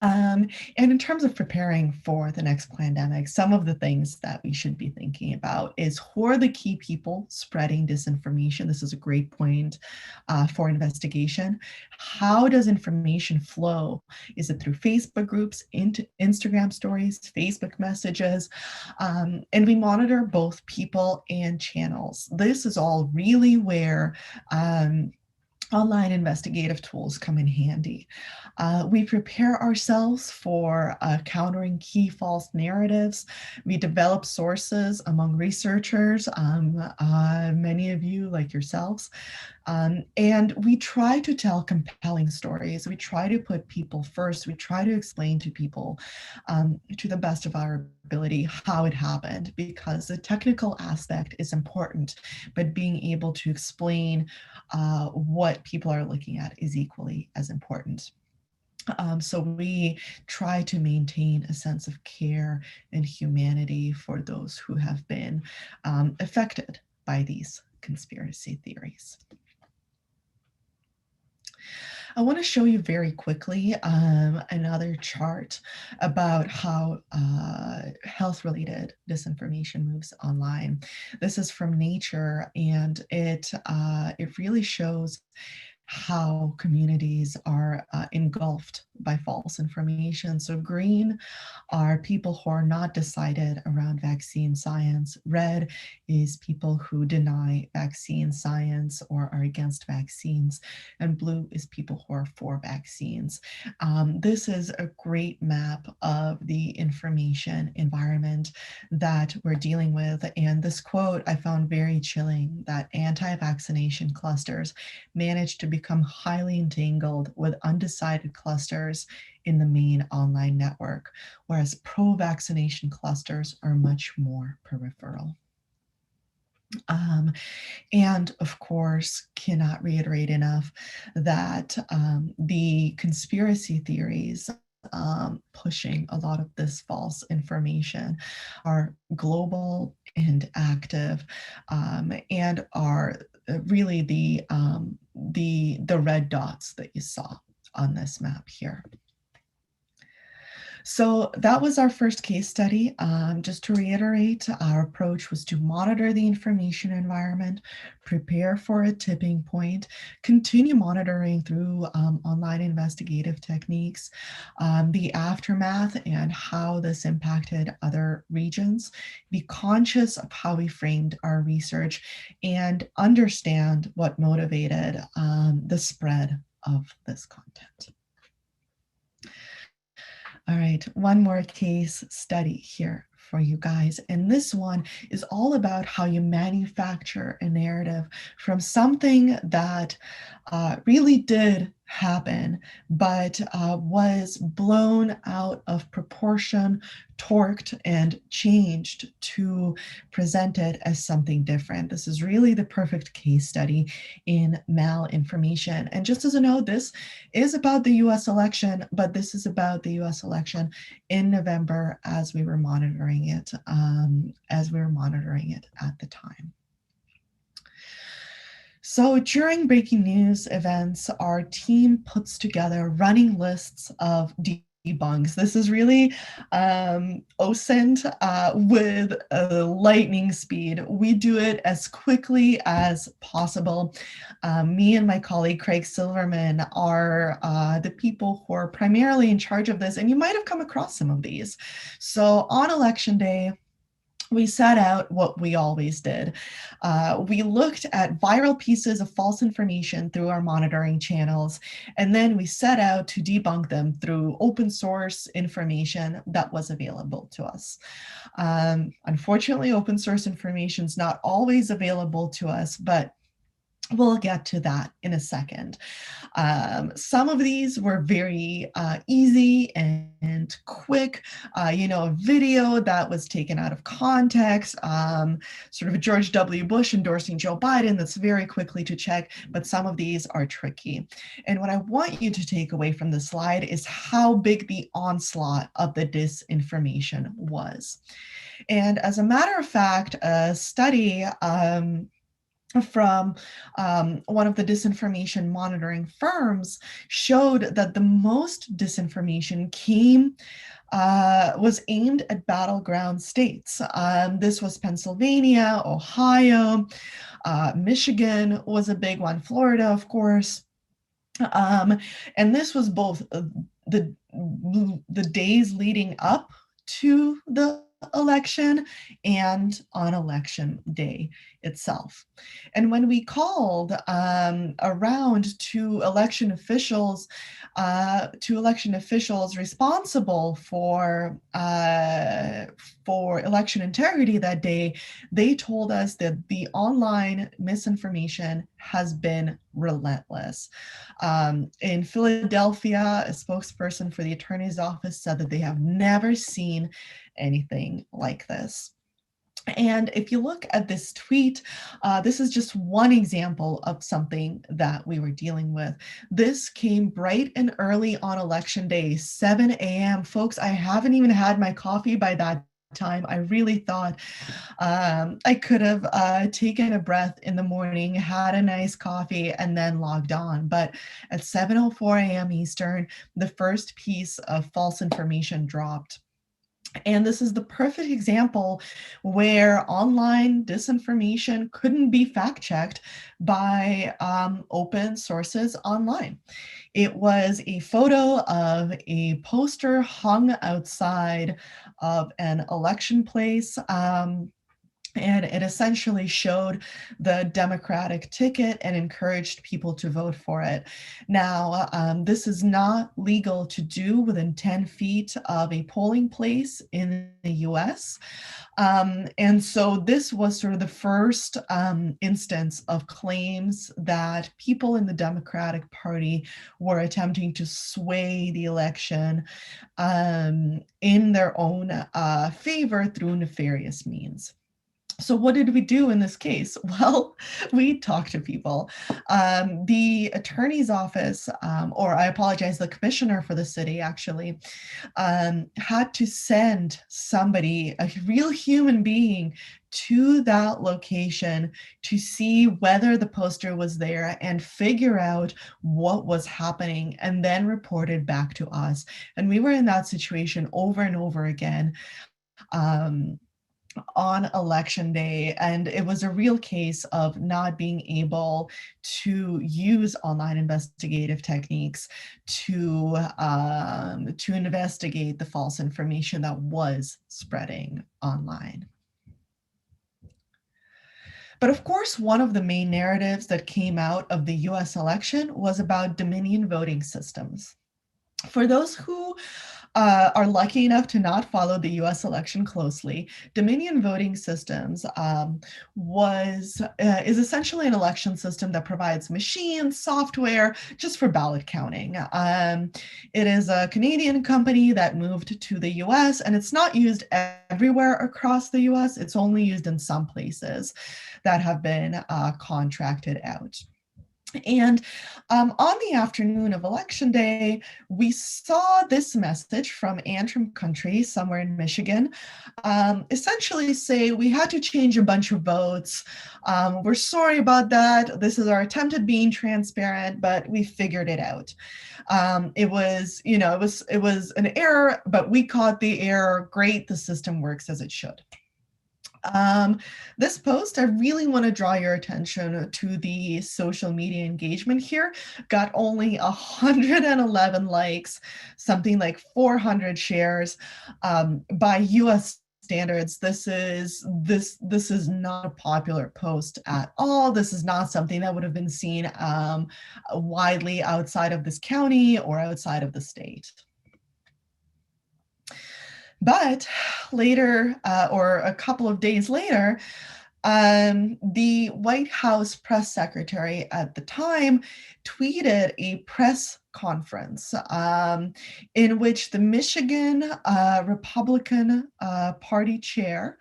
And in terms of preparing for the next pandemic, some of the things that we should be thinking about is who are the key people spreading disinformation? This is a great point for investigation. How does information flow? Is it through Facebook groups, into Instagram stories, Facebook messages? And we monitor both people and channels. This is all really where online investigative tools come in handy. We prepare ourselves for countering key false narratives. We develop sources among researchers, many of you like yourselves, and we try to tell compelling stories. We try to put people first. We try to explain to people to the best of our ability how it happened, because the technical aspect is important, but being able to explain what people are looking at is equally as important. So we try to maintain a sense of care and humanity for those who have been affected by these conspiracy theories. I want to show you very quickly another chart about how health-related disinformation moves online. This is from Nature, and it really shows how communities are engulfed by false information. So green are people who are not decided around vaccine science. Red is people who deny vaccine science or are against vaccines. And blue is people who are for vaccines. This is a great map of the information environment that we're dealing with. And this quote I found very chilling, that anti-vaccination clusters managed to become highly entangled with undecided clusters in the main online network, whereas pro-vaccination clusters are much more peripheral. And of course, cannot reiterate enough that the conspiracy theories pushing a lot of this false information are global and active, and are really the red dots that you saw on this map here. So that was our first case study. Just to reiterate, our approach was to monitor the information environment, prepare for a tipping point, continue monitoring through online investigative techniques, the aftermath and how this impacted other regions, be conscious of how we framed our research, and understand what motivated the spread of this content. All right, one more case study here for you guys. And this one is all about how you manufacture a narrative from something that really did happen, but was blown out of proportion, torqued, and changed to present it as something different. This is really the perfect case study in malinformation. And just as a note, this is about the US election, but this is about the US election in November as we were monitoring it, at the time. So during breaking news events, our team puts together running lists of debunks. This is really OSINT with lightning speed. We do it as quickly as possible. Me and my colleague Craig Silverman are the people who are primarily in charge of this, and you might have come across some of these. So on election day, we set out what we always did. We looked at viral pieces of false information through our monitoring channels, and then we set out to debunk them through open source information that was available to us. Unfortunately, open source information is not always available to us, but we'll get to that in a second. Some of these were very easy and quick. A video that was taken out of context, sort of a George W. Bush endorsing Joe Biden, that's very quickly to check, but some of these are tricky. And what I want you to take away from this slide is how big the onslaught of the disinformation was. And as a matter of fact, a study from one of the disinformation monitoring firms showed that the most disinformation was aimed at battleground states. This was Pennsylvania, Ohio, Michigan was a big one, Florida, of course. And this was both the days leading up to the election and on election day itself. And when we called around to election officials responsible for election integrity that day, they told us that the online misinformation has been relentless. In Philadelphia, a spokesperson for the attorney's office said that they have never seen anything like this. And if you look at this tweet, this is just one example of something that we were dealing with. This came bright and early on election day, 7 a.m. Folks, I haven't even had my coffee by that time. I really thought I could have taken a breath in the morning, had a nice coffee, and then logged on. But at 7:04 a.m. Eastern, the first piece of false information dropped. And this is the perfect example where online disinformation couldn't be fact-checked by open sources online. It was a photo of a poster hung outside of an election place. And it essentially showed the Democratic ticket and encouraged people to vote for it. Now, this is not legal to do within 10 feet of a polling place in the US. And so this was sort of the first instance of claims that people in the Democratic Party were attempting to sway the election in their own favor through nefarious means. So what did we do in this case? Well, we talked to people. The attorney's office, or I apologize, the commissioner for the city actually, had to send somebody, a real human being, to that location to see whether the poster was there and figure out what was happening, and then report it back to us. And we were in that situation over and over again. On election day, and it was a real case of not being able to use online investigative techniques to investigate the false information that was spreading online. But of course, one of the main narratives that came out of the US election was about Dominion voting systems. For those who are lucky enough to not follow the US election closely, Dominion voting systems is essentially an election system that provides machines, software, just for ballot counting. It is a Canadian company that moved to the US, and it's not used everywhere across the US. It's only used in some places that have been contracted out. And on the afternoon of election day, we saw this message from Antrim Country, somewhere in Michigan, essentially say we had to change a bunch of votes. We're sorry about that. This is our attempt at being transparent, but we figured it out. It was an error, but we caught the error. Great, the system works as it should. This post, I really want to draw your attention to the social media engagement here. Got only 111 likes, something like 400 shares. By US standards, this is not a popular post at all. This is not something that would have been seen widely outside of this county or outside of the state. But later, or a couple of days later, the White House press secretary at the time tweeted a press conference in which the Michigan Republican Party chair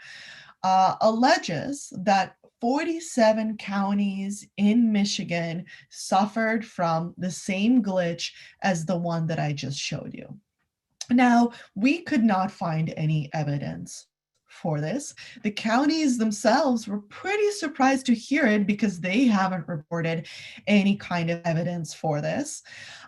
alleges that 47 counties in Michigan suffered from the same glitch as the one that I just showed you. Now, we could not find any evidence for this. The counties themselves were pretty surprised to hear it because they haven't reported any kind of evidence for this.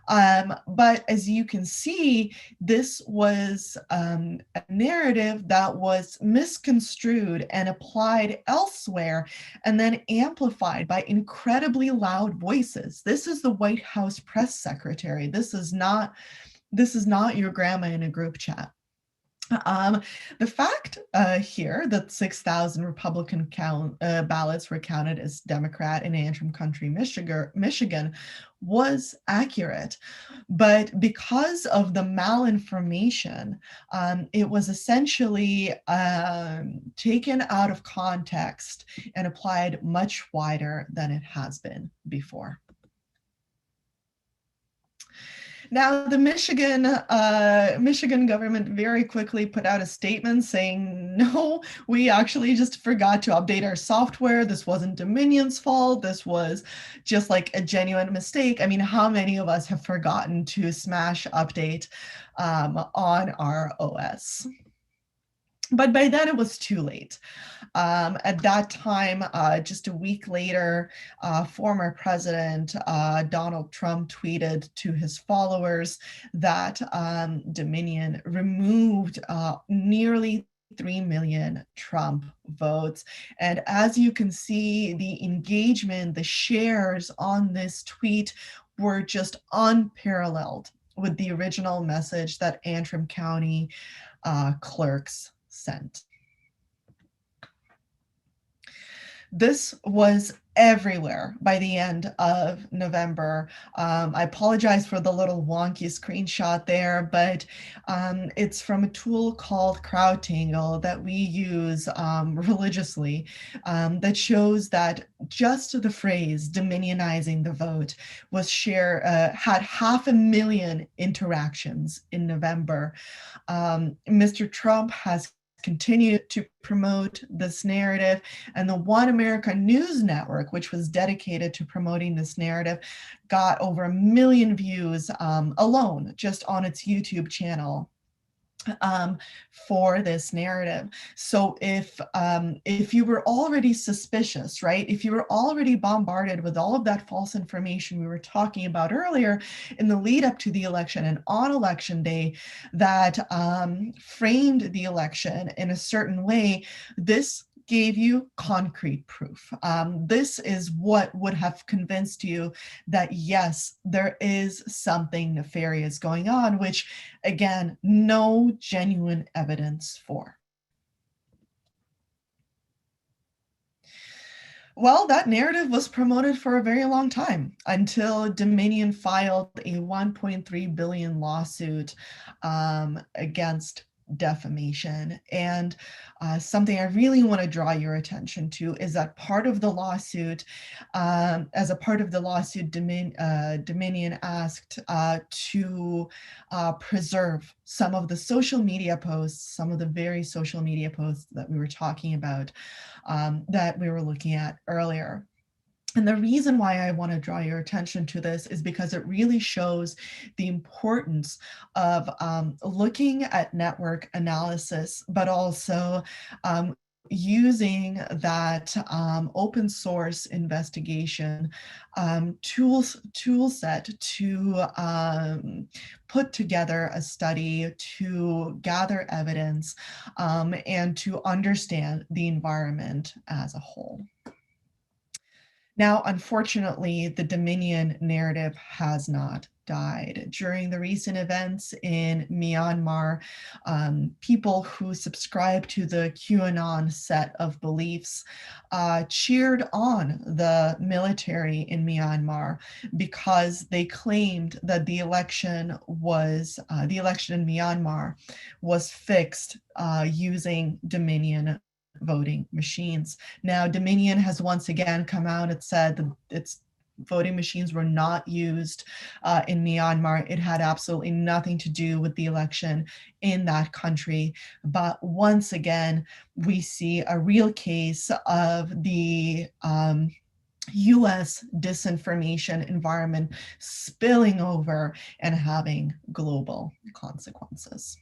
But as you can see, this was a narrative that was misconstrued and applied elsewhere and then amplified by incredibly loud voices. This is the White House press secretary. This is not your grandma in a group chat. The fact here that 6,000 Republican ballots were counted as Democrat in Antrim Country, Michigan was accurate, but because of the malinformation, it was essentially taken out of context and applied much wider than it has been before. Now, the Michigan government very quickly put out a statement saying, no, we actually just forgot to update our software. This wasn't Dominion's fault. This was just like a genuine mistake. I mean, how many of us have forgotten to smash update on our OS? But by then it was too late. At that time, just a week later, former President Donald Trump tweeted to his followers that Dominion removed nearly 3 million Trump votes. And as you can see, the engagement, the shares on this tweet were just unparalleled with the original message that Antrim County clerks sent. This was everywhere by the end of November. I apologize for the little wonky screenshot there, but it's from a tool called CrowdTangle that we use religiously that shows that just the phrase "Dominionizing the vote" was had 500,000 interactions in November. Mr. Trump has continued to promote this narrative, and the One America News Network, which was dedicated to promoting this narrative, got over 1 million views alone just on its YouTube channel for this narrative. So if you were already suspicious, right, if you were already bombarded with all of that false information we were talking about earlier in the lead up to the election and on election day that framed the election in a certain way, this gave you concrete proof. This is what would have convinced you that, yes, there is something nefarious going on, which, again, no genuine evidence for. Well, that narrative was promoted for a very long time until Dominion filed a 1.3 billion lawsuit against defamation. And something I really want to draw your attention to is that part of the lawsuit, as a part of the lawsuit, Dominion asked to preserve some of the social media posts, some of the very social media posts that we were talking about, that we were looking at earlier. And the reason why I want to draw your attention to this is because it really shows the importance of looking at network analysis, but also using that open source investigation tool set to put together a study to gather evidence and to understand the environment as a whole. Now, unfortunately, the Dominion narrative has not died. During the recent events in Myanmar, people who subscribe to the QAnon set of beliefs cheered on the military in Myanmar because they claimed that the election in Myanmar was fixed using Dominion voting machines. Now, Dominion has once again come out and said that its voting machines were not used in Myanmar. It had absolutely nothing to do with the election in that country. But once again, we see a real case of the US disinformation environment spilling over and having global consequences.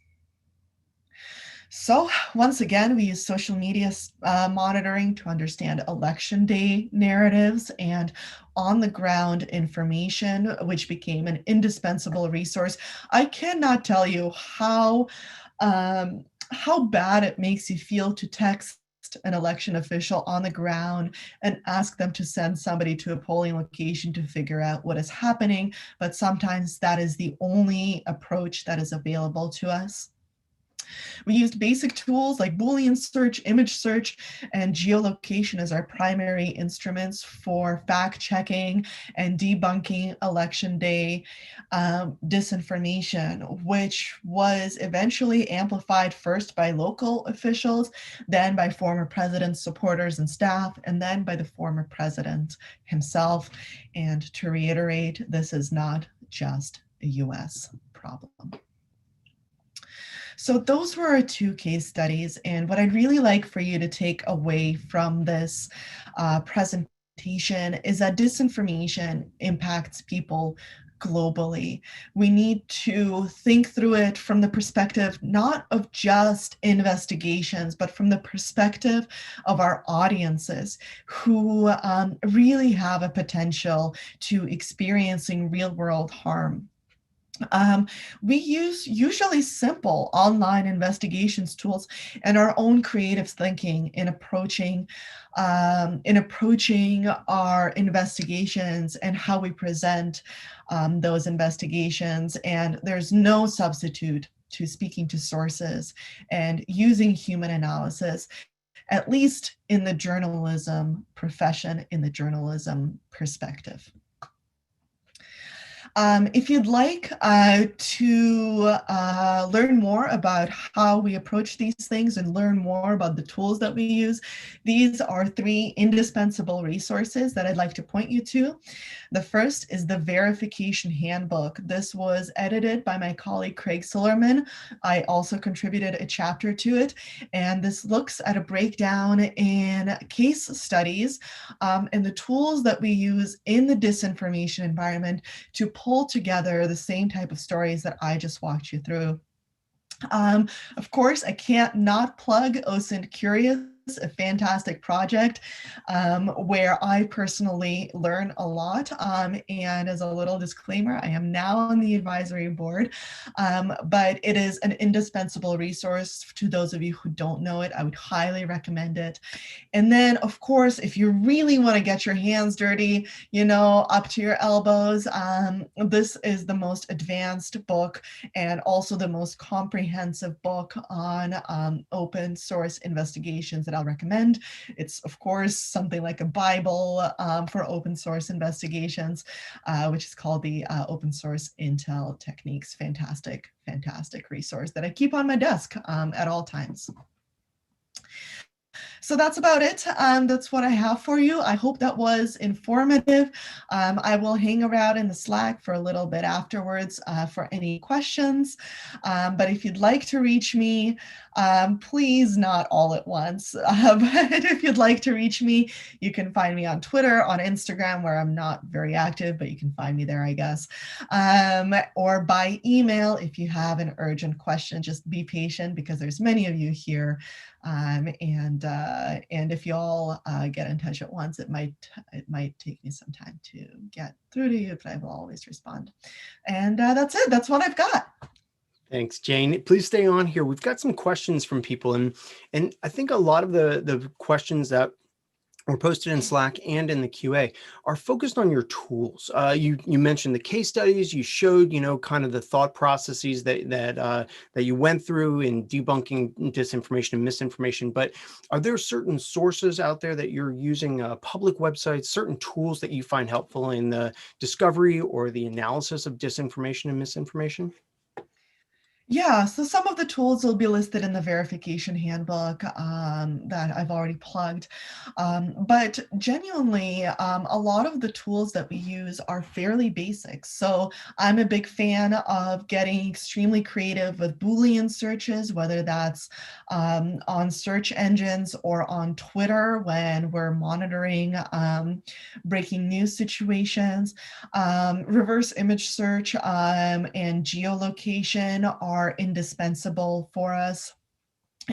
So once again, we use social media monitoring to understand election day narratives and on the ground information, which became an indispensable resource. I cannot tell you how bad it makes you feel to text an election official on the ground and ask them to send somebody to a polling location to figure out what is happening. But sometimes that is the only approach that is available to us. We used basic tools like Boolean search, image search, and geolocation as our primary instruments for fact checking and debunking election day disinformation, which was eventually amplified first by local officials, then by former president's supporters and staff, and then by the former president himself. And to reiterate, this is not just a US problem. So those were our two case studies. And what I'd really like for you to take away from this presentation is that disinformation impacts people globally. We need to think through it from the perspective not of just investigations, but from the perspective of our audiences who really have a potential to experiencing real-world harm. We use usually simple online investigations tools and our own creative thinking in approaching our investigations and how we present those investigations. And there's no substitute to speaking to sources and using human analysis, at least in the journalism profession, in the journalism perspective. If you'd like to learn more about how we approach these things and learn more about the tools that we use, these are three indispensable resources that I'd like to point you to. The first is the Verification Handbook. This was edited by my colleague Craig Sillerman. I also contributed a chapter to it, and this looks at a breakdown in case studies and the tools that we use in the disinformation environment to pull together the same type of stories that I just walked you through. Of course, I can't not plug OSINT Curious, a fantastic project where I personally learn a lot. And as a little disclaimer, I am now on the advisory board, but it is an indispensable resource to those of you who don't know it. I would highly recommend it. And then, of course, if you really want to get your hands dirty, you know, up to your elbows, this is the most advanced book and also the most comprehensive book on open source investigations that that I'll recommend. It's, of course, something like a Bible for open source investigations, which is called the Open Source Intel Techniques. Fantastic, fantastic resource that I keep on my desk at all times. So that's about it. That's what I have for you. I hope that was informative. I will hang around in the Slack for a little bit afterwards for any questions. But if you'd like to reach me, please not all at once. But if you'd like to reach me, you can find me on Twitter, on Instagram, where I'm not very active, but you can find me there, I guess. Or by email if you have an urgent question. Just be patient because there's many of you here. And if you all get in touch at once, it might take me some time to get through to you, but I will always respond. And that's it. That's what I've got. Thanks, Jane. Please stay on here. We've got some questions from people, and I think a lot of the questions that were posted in Slack and in the QA are focused on your tools. You mentioned the case studies. You showed, kind of the thought processes that you went through in debunking disinformation and misinformation. But are there certain sources out there that you're using, public websites, certain tools that you find helpful in the discovery or the analysis of disinformation and misinformation? Yeah, so some of the tools will be listed in the verification handbook that I've already plugged. But genuinely, a lot of the tools that we use are fairly basic. So I'm a big fan of getting extremely creative with Boolean searches, whether that's on search engines or on Twitter when we're monitoring breaking news situations. Reverse image search and geolocation are indispensable for us.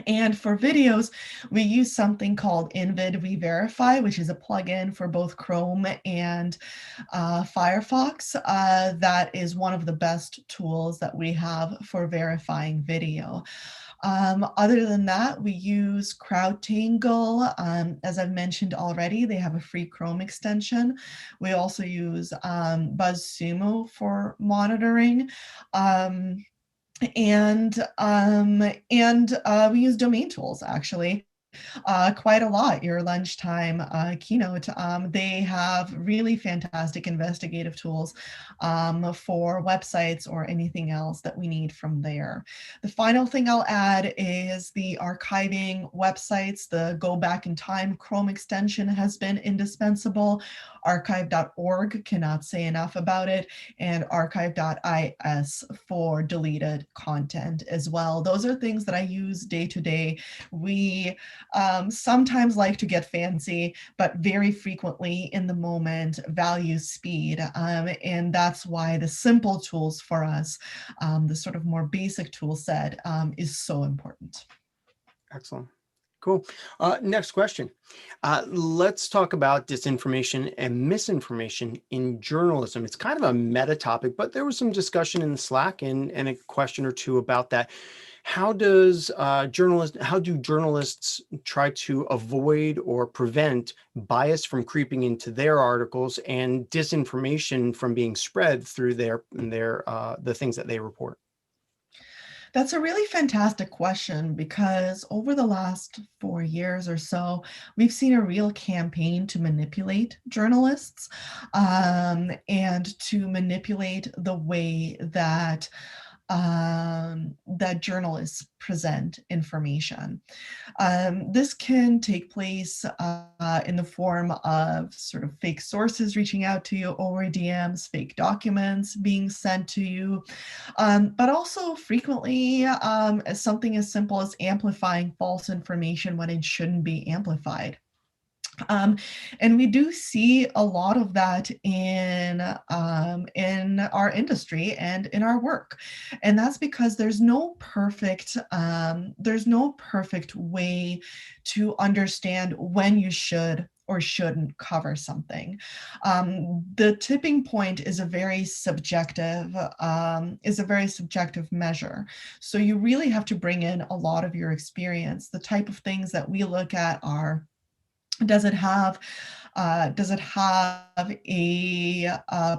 And for videos, we use something called InVid Verify, which is a plugin for both Chrome and Firefox. That is one of the best tools that we have for verifying video. Other than that, we use CrowdTangle. As I've mentioned already, they have a free Chrome extension. We also use BuzzSumo for monitoring. And we use domain tools, actually. Quite a lot. Your lunchtime keynote, they have really fantastic investigative tools for websites or anything else that we need from there. The final thing I'll add is the archiving websites. The Go Back in Time Chrome extension has been indispensable. Archive.org, cannot say enough about it, and archive.is for deleted content as well. Those are things that I use day to day. We sometimes like to get fancy, but very frequently in the moment value speed. And that's why the simple tools for us, the sort of more basic tool set is so important. Excellent. Cool. Next question. Let's talk about disinformation and misinformation in journalism. It's kind of a meta topic, but there was some discussion in the Slack and a question or two about that. How do journalists try to avoid or prevent bias from creeping into their articles and disinformation from being spread through the things that they report? That's a really fantastic question because over the last 4 years or so, we've seen a real campaign to manipulate journalists and to manipulate the way that that journalists present information. This can take place in the form of sort of fake sources reaching out to you over DMs, fake documents being sent to you, but also frequently as something as simple as amplifying false information when it shouldn't be amplified. And we do see a lot of that in our industry and in our work, and that's because there's no perfect way to understand when you should or shouldn't cover something. The tipping point is a very subjective measure. So you really have to bring in a lot of your experience. The type of things that we look at are, does it have Does it have a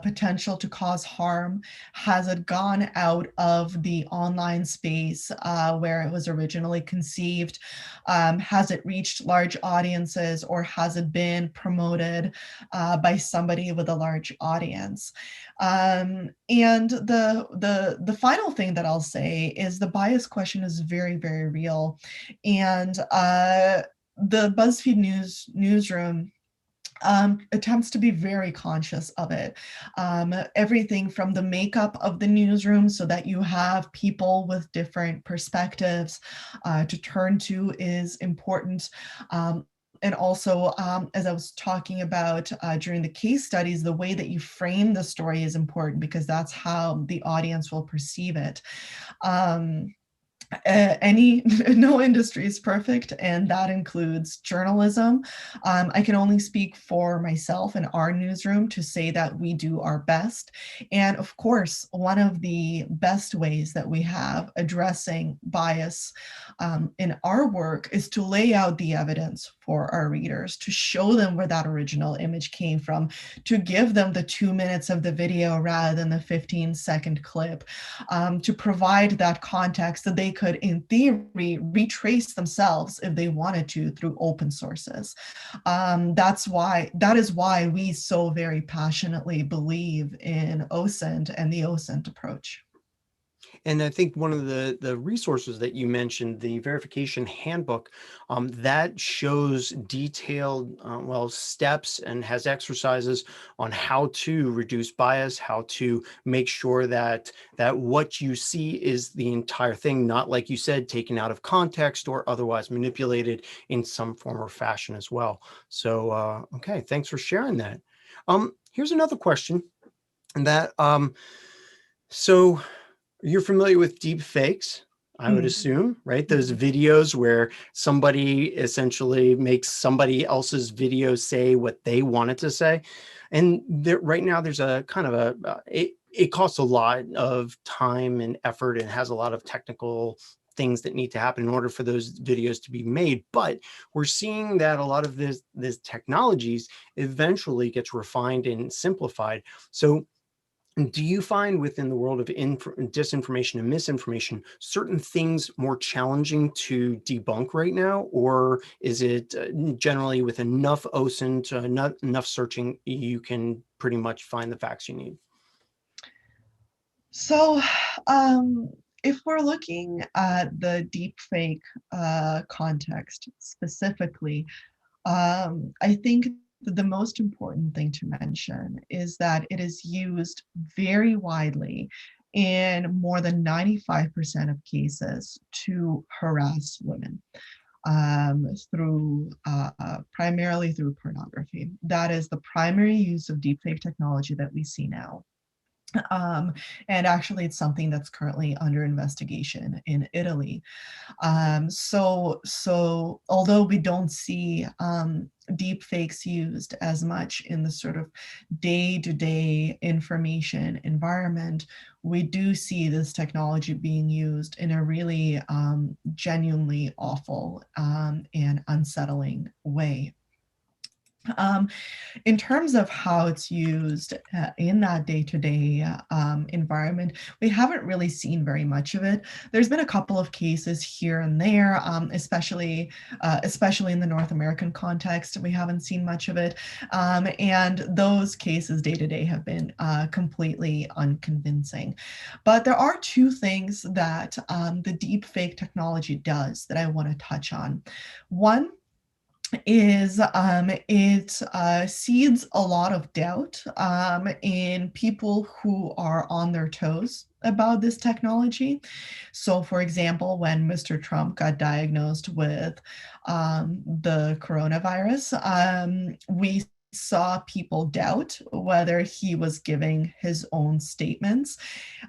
potential to cause harm? Has it gone out of the online space where it was originally conceived? Has it reached large audiences, or has it been promoted by somebody with a large audience? And the final thing that I'll say is the bias question is very, very real. And the BuzzFeed newsroom attempts to be very conscious of it. Everything from the makeup of the newsroom, so that you have people with different perspectives to turn to, is important. And also, as I was talking about during the case studies, the way that you frame the story is important, because that's how the audience will perceive it. No industry is perfect, and that includes journalism. I can only speak for myself and our newsroom to say that we do our best. And of course, one of the best ways that we have addressing bias in our work is to lay out the evidence for our readers, to show them where that original image came from, to give them the 2 minutes of the video rather than the 15-second clip, to provide that context that they could, in theory, retrace themselves if they wanted to through open sources. That is why we so very passionately believe in OSINT and the OSINT approach. And I think one of the resources that you mentioned, the verification handbook, that shows detailed, steps and has exercises on how to reduce bias, how to make sure that what you see is the entire thing, not, like you said, taken out of context or otherwise manipulated in some form or fashion as well. So, okay, thanks for sharing that. Here's another question that, so you're familiar with deep fakes, I would assume, right? Those videos where somebody essentially makes somebody else's video say what they wanted to say. And right now there's a kind of it costs a lot of time and effort and has a lot of technical things that need to happen in order for those videos to be made. But we're seeing that a lot of this technologies eventually gets refined and simplified. So do you find within the world of disinformation and misinformation certain things more challenging to debunk right now, or is it generally with enough OSINT, enough searching, you can pretty much find the facts you need? So, if we're looking at the deepfake context specifically, I think the most important thing to mention is that it is used very widely in more than 95% of cases to harass women through primarily through pornography. That is the primary use of deepfake technology that we see now. And actually, it's something that's currently under investigation in Italy. So although we don't see deep fakes used as much in the sort of day-to-day information environment, we do see this technology being used in a really genuinely awful and unsettling way. In terms of how it's used in that day-to-day environment, we haven't really seen very much of it. There's been a couple of cases here and there, especially in the North American context. We haven't seen much of it. And those cases day-to-day have been completely unconvincing. But there are two things that the deepfake technology does that I want to touch on. One is it seeds a lot of doubt in people who are on their toes about this technology. So, for example, when Mr. Trump got diagnosed with the coronavirus, we saw people doubt whether he was giving his own statements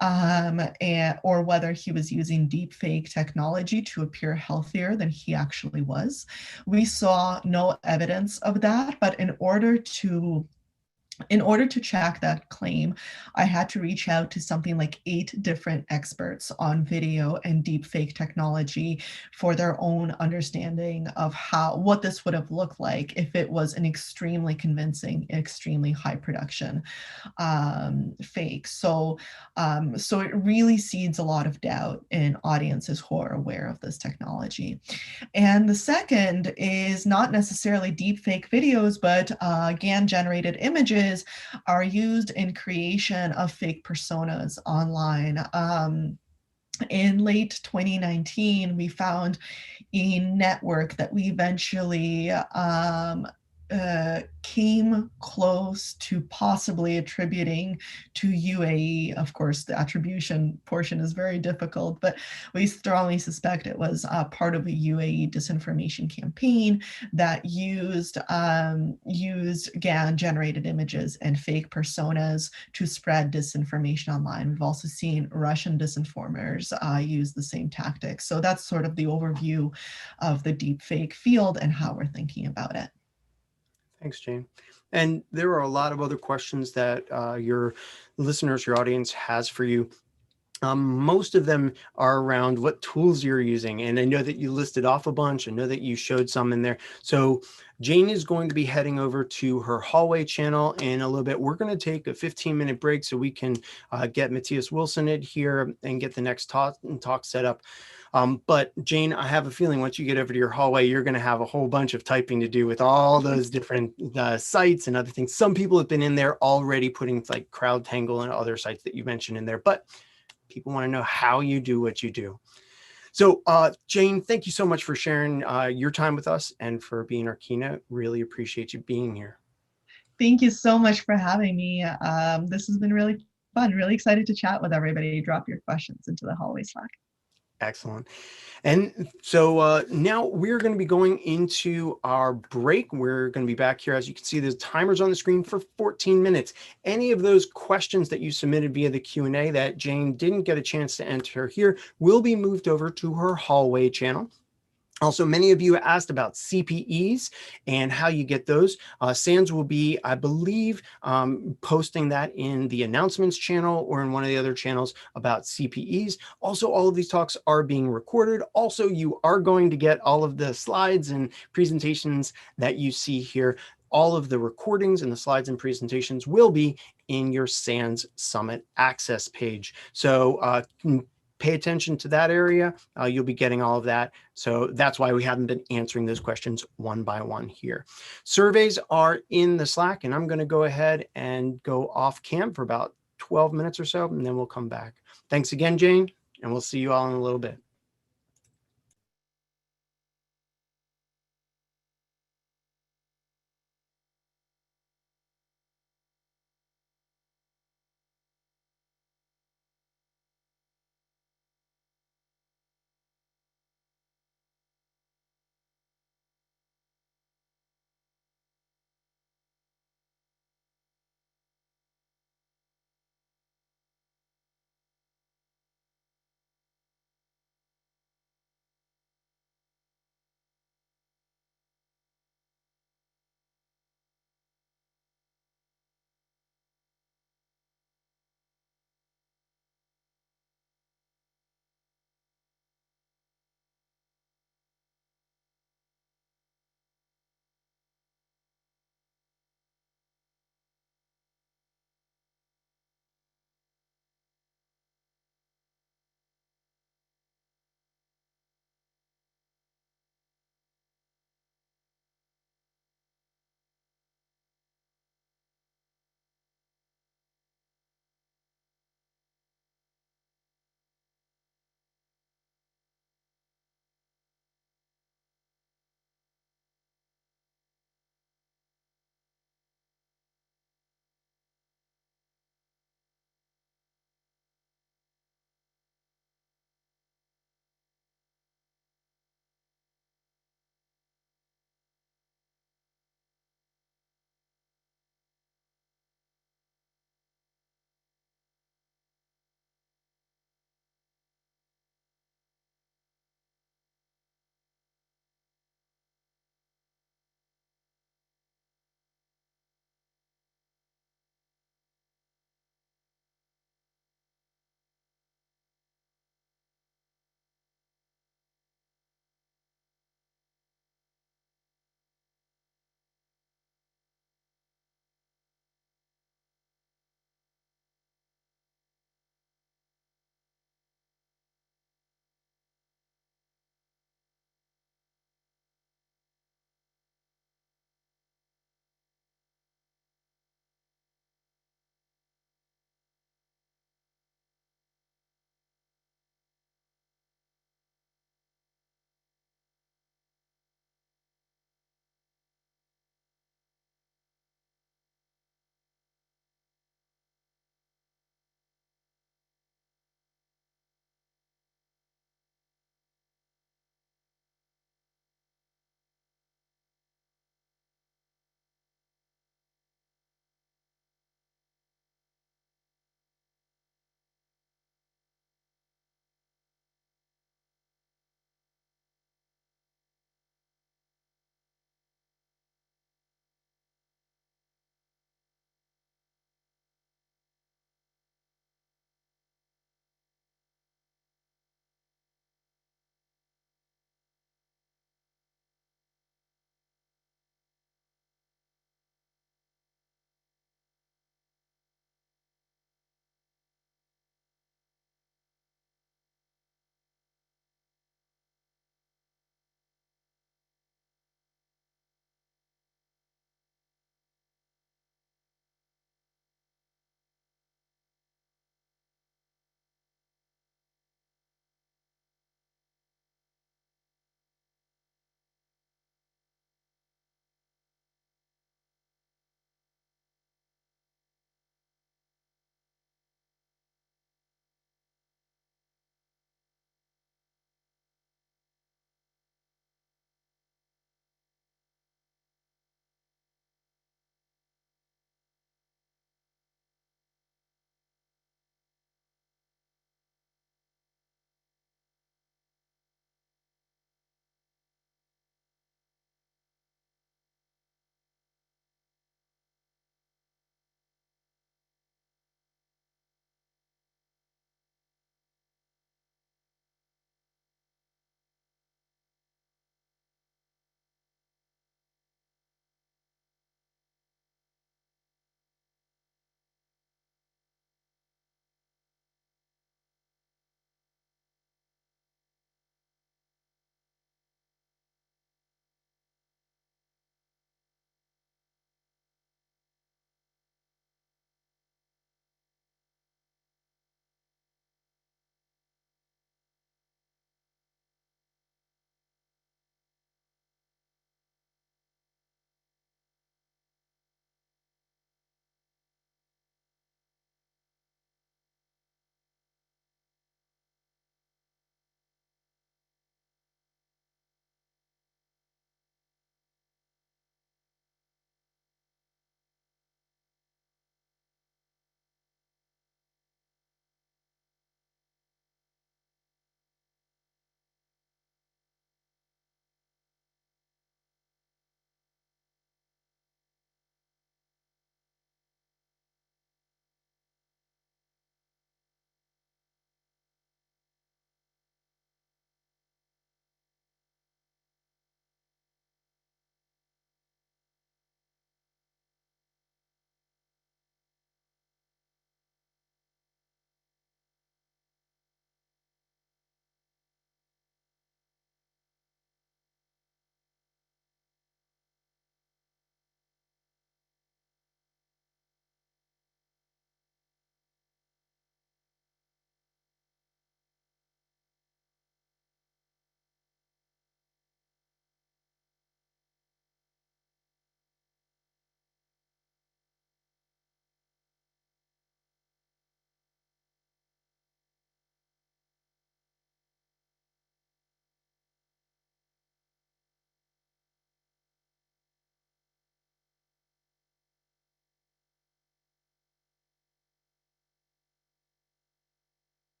or whether he was using deepfake technology to appear healthier than he actually was. We saw no evidence of that, but in order to In order to check that claim, I had to reach out to something like 8 different experts on video and deepfake technology for their own understanding of what this would have looked like if it was an extremely convincing, extremely high production fake. So it really seeds a lot of doubt in audiences who are aware of this technology. And the second is not necessarily deep fake videos, but GAN-generated images are used in creation of fake personas online. In late 2019, we found a network that we eventually came close to possibly attributing to UAE. Of course, the attribution portion is very difficult, but we strongly suspect it was part of a UAE disinformation campaign that used GAN-generated images and fake personas to spread disinformation online. We've also seen Russian disinformers use the same tactics. So that's sort of the overview of the deepfake field and how we're thinking about it. Thanks, Jane. And there are a lot of other questions that your listeners, your audience has for you. Most of them are around what tools you're using. And I know that you listed off a bunch. I know that you showed some in there. So Jane is going to be heading over to her hallway channel in a little bit. We're going to take a 15-minute break so we can get Matthias Wilson in here and get the next talk set up. But Jane, I have a feeling once you get over to your hallway, you're going to have a whole bunch of typing to do with all those different sites and other things. Some people have been in there already putting like CrowdTangle and other sites that you mentioned in there, but people want to know how you do what you do. So Jane, thank you so much for sharing your time with us and for being our keynote. Really appreciate you being here. Thank you so much for having me. This has been really fun. Really excited to chat with everybody. Drop your questions into the hallway Slack. Excellent. And so now we're going to be going into our break. We're going to be back here. As you can see, there's timers on the screen for 14 minutes. Any of those questions that you submitted via the Q&A that Jane didn't get a chance to enter here will be moved over to her hallway channel. Also, many of you asked about CPEs and how you get those. SANS will be, I believe, posting that in the announcements channel or in one of the other channels about CPEs. Also, all of these talks are being recorded. Also, you are going to get all of the slides and presentations that you see here. All of the recordings and the slides and presentations will be in your SANS Summit access page. So pay attention to that area. You'll be getting all of that. So that's why we haven't been answering those questions one by one here. Surveys are in the Slack, and I'm going to go ahead and go off cam for about 12 minutes or so, and then we'll come back. Thanks again, Jane, and we'll see you all in a little bit.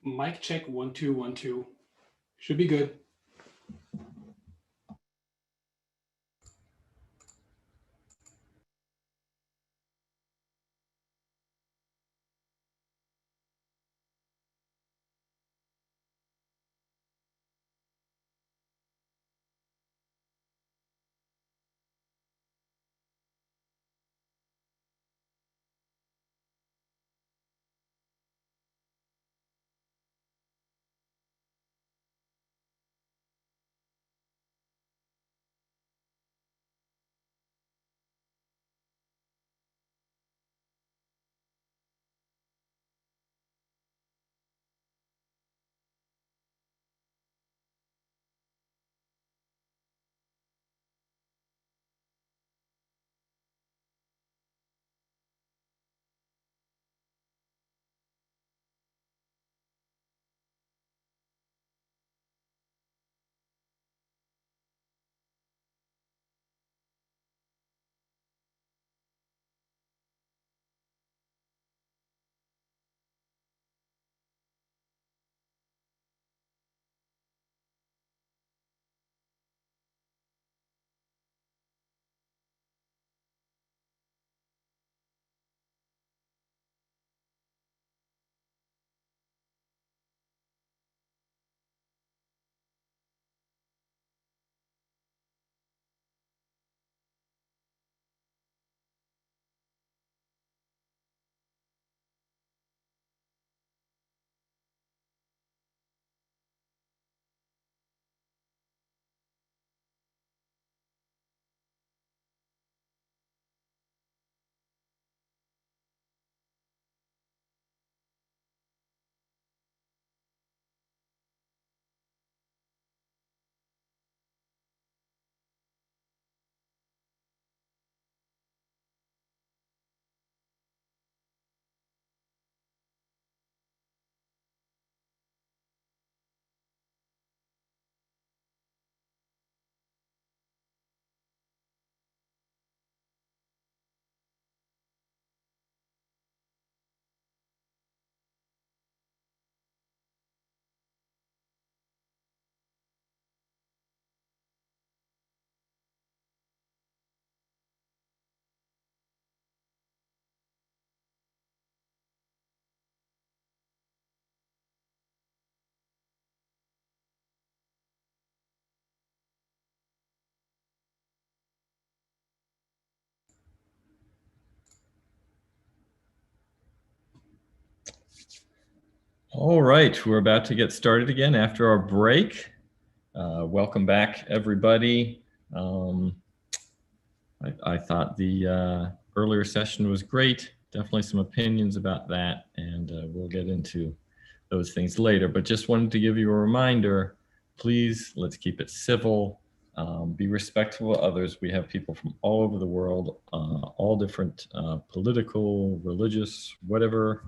Mic check 1 2 1 2. Should be good. All right, we're about to get started again after our break. Welcome back, everybody. I thought the earlier session was great. Definitely some opinions about that, and we'll get into those things later. But just wanted to give you a reminder, please, let's keep it civil. Be respectful of others. We have people from all over the world, all different political, religious, whatever.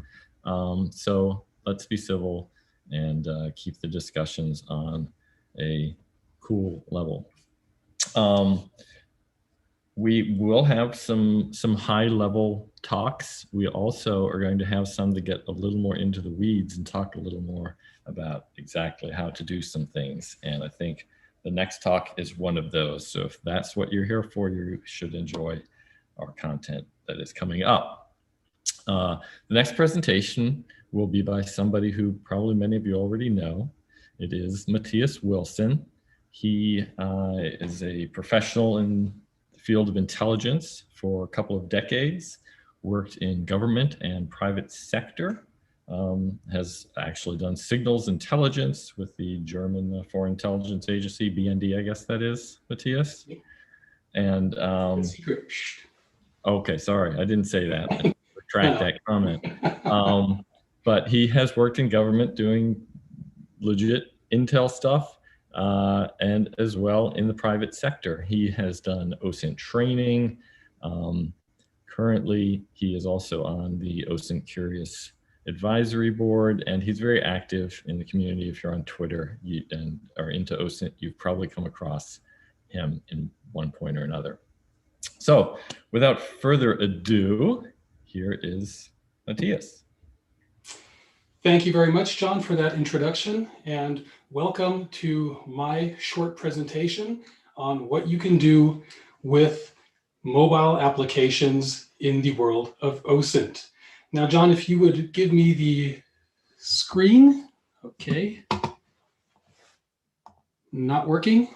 So let's be civil and keep the discussions on a cool level. We will have some high level talks. We also are going to have some to get a little more into the weeds and talk a little more about exactly how to do some things. And I think the next talk is one of those. So if that's what you're here for, you should enjoy our content that is coming up. The next presentation will be by somebody who probably many of you already know. It is Matthias Wilson. He is a professional in field of intelligence for a couple of decades, worked in government and private sector, has actually done signals intelligence with the German Foreign Intelligence Agency, BND, I guess that is, Matthias. And Secret. okay, sorry, I didn't say that. I retract that comment. But he has worked in government doing legit intel stuff, and as well in the private sector. He has done OSINT training. Currently, he is also on the OSINT Curious Advisory Board, and he's very active in the community. If you're on Twitter and are into OSINT, you've probably come across him in one point or another. So without further ado, here is Matthias. Thank you very much, John, for that introduction, and welcome to my short presentation on what you can do with mobile applications in the world of OSINT. Now, John, if you would give me the screen. Okay. Not working.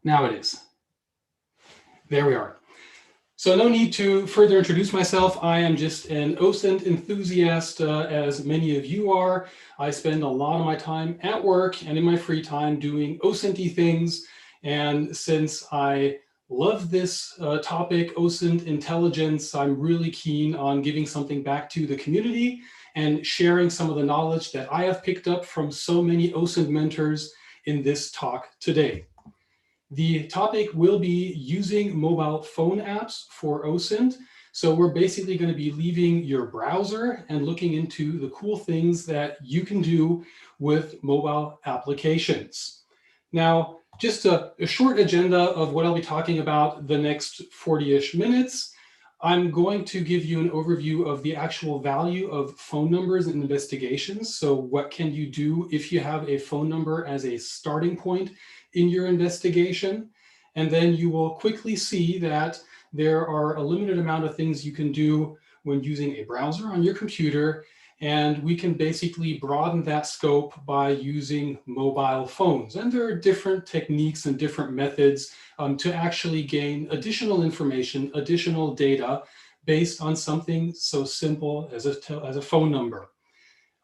Now it is. There we are. So no need to further introduce myself. I am just an OSINT enthusiast, as many of you are. I spend a lot of my time at work and in my free time doing OSINT-y things. And since I love this topic, OSINT intelligence, I'm really keen on giving something back to the community and sharing some of the knowledge that I have picked up from so many OSINT mentors in this talk today. The topic will be using mobile phone apps for OSINT. So we're basically going to be leaving your browser and looking into the cool things that you can do with mobile applications. Now, just a short agenda of what I'll be talking about the next 40-ish minutes. I'm going to give you an overview of the actual value of phone numbers in investigations. So what can you do if you have a phone number as a starting point in your investigation? And then you will quickly see that there are a limited amount of things you can do when using a browser on your computer. And we can basically broaden that scope by using mobile phones. And there are different techniques and different methods to actually gain additional information, additional data based on something so simple as a phone number.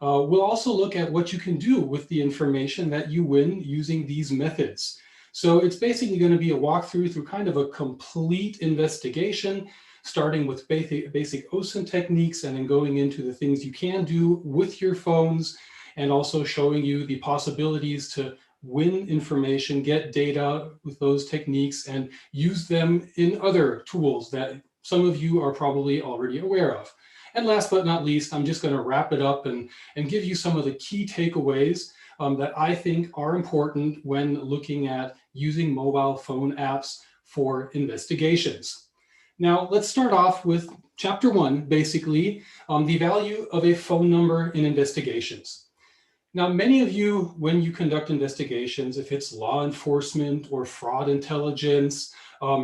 We'll also look at what you can do with the information that you win using these methods. So it's basically going to be a walkthrough through kind of a complete investigation, starting with basic OSINT techniques and then going into the things you can do with your phones, and also showing you the possibilities to win information, get data with those techniques, and use them in other tools that some of you are probably already aware of. And last but not least, I'm just going to wrap it up and give you some of the key takeaways that I think are important when looking at using mobile phone apps for investigations. Now, let's start off with chapter 1, basically, the value of a phone number in investigations. Now, many of you, when you conduct investigations, if it's law enforcement or fraud intelligence,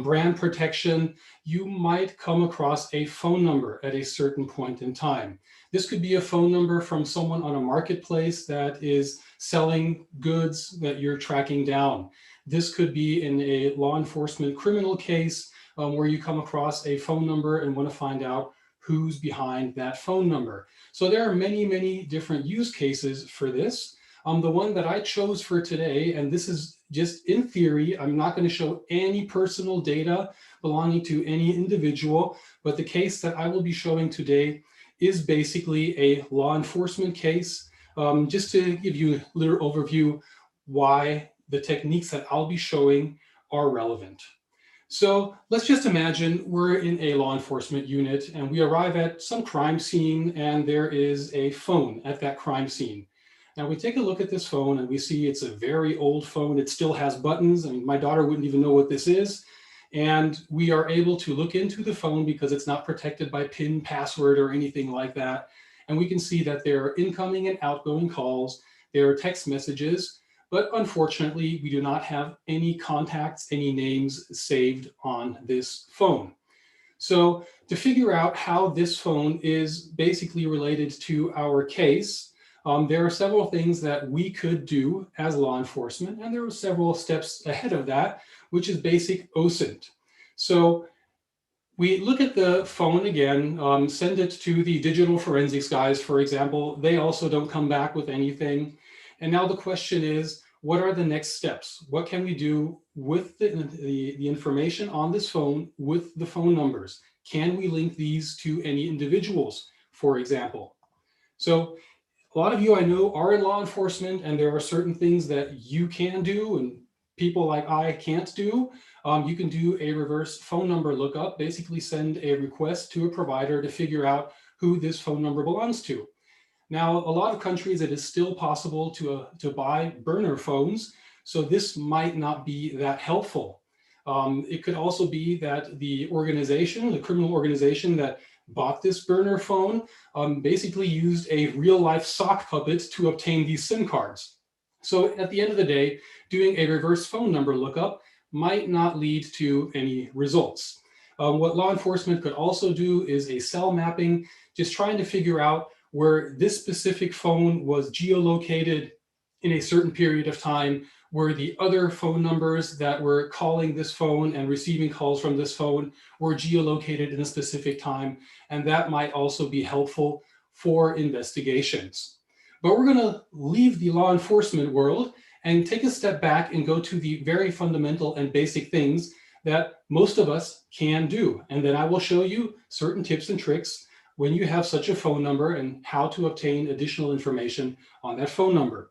brand protection, you might come across a phone number at a certain point in time. This could be a phone number from someone on a marketplace that is selling goods that you're tracking down. This could be in a law enforcement criminal case where you come across a phone number and want to find out who's behind that phone number. So there are many, many different use cases for this. The one that I chose for today, and this is just in theory, I'm not going to show any personal data belonging to any individual, but the case that I will be showing today is basically a law enforcement case. Just to give you a little overview why the techniques that I'll be showing are relevant. So let's just imagine we're in a law enforcement unit and we arrive at some crime scene and there is a phone at that crime scene. Now we take a look at this phone and we see it's a very old phone. It still has buttons. I mean, my daughter wouldn't even know what this is. And we are able to look into the phone because it's not protected by PIN, password, or anything like that. And we can see that there are incoming and outgoing calls. There are text messages. But unfortunately, we do not have any contacts, any names saved on this phone. So to figure out how this phone is basically related to our case, there are several things that we could do as law enforcement, and there are several steps ahead of that, which is basic OSINT. So we look at the phone again, send it to the digital forensics guys, for example. They also don't come back with anything. And now the question is, what are the next steps? What can we do with the information on this phone with the phone numbers? Can we link these to any individuals, for example? So a lot of you I know are in law enforcement, and there are certain things that you can do and people like I can't do. You can do a reverse phone number lookup, basically send a request to a provider to figure out who this phone number belongs to. Now, a lot of countries, it is still possible to buy burner phones, so this might not be that helpful. It could also be that the organization, the criminal organization that bought this burner phone basically used a real-life sock puppet to obtain these SIM cards. So at the end of the day, doing a reverse phone number lookup might not lead to any results. What law enforcement could also do is a cell mapping, just trying to figure out where this specific phone was geolocated in a certain period of time, where the other phone numbers that were calling this phone and receiving calls from this phone were geolocated in a specific time. And that might also be helpful for investigations. But we're going to leave the law enforcement world and take a step back and go to the very fundamental and basic things that most of us can do. And then I will show you certain tips and tricks when you have such a phone number and how to obtain additional information on that phone number.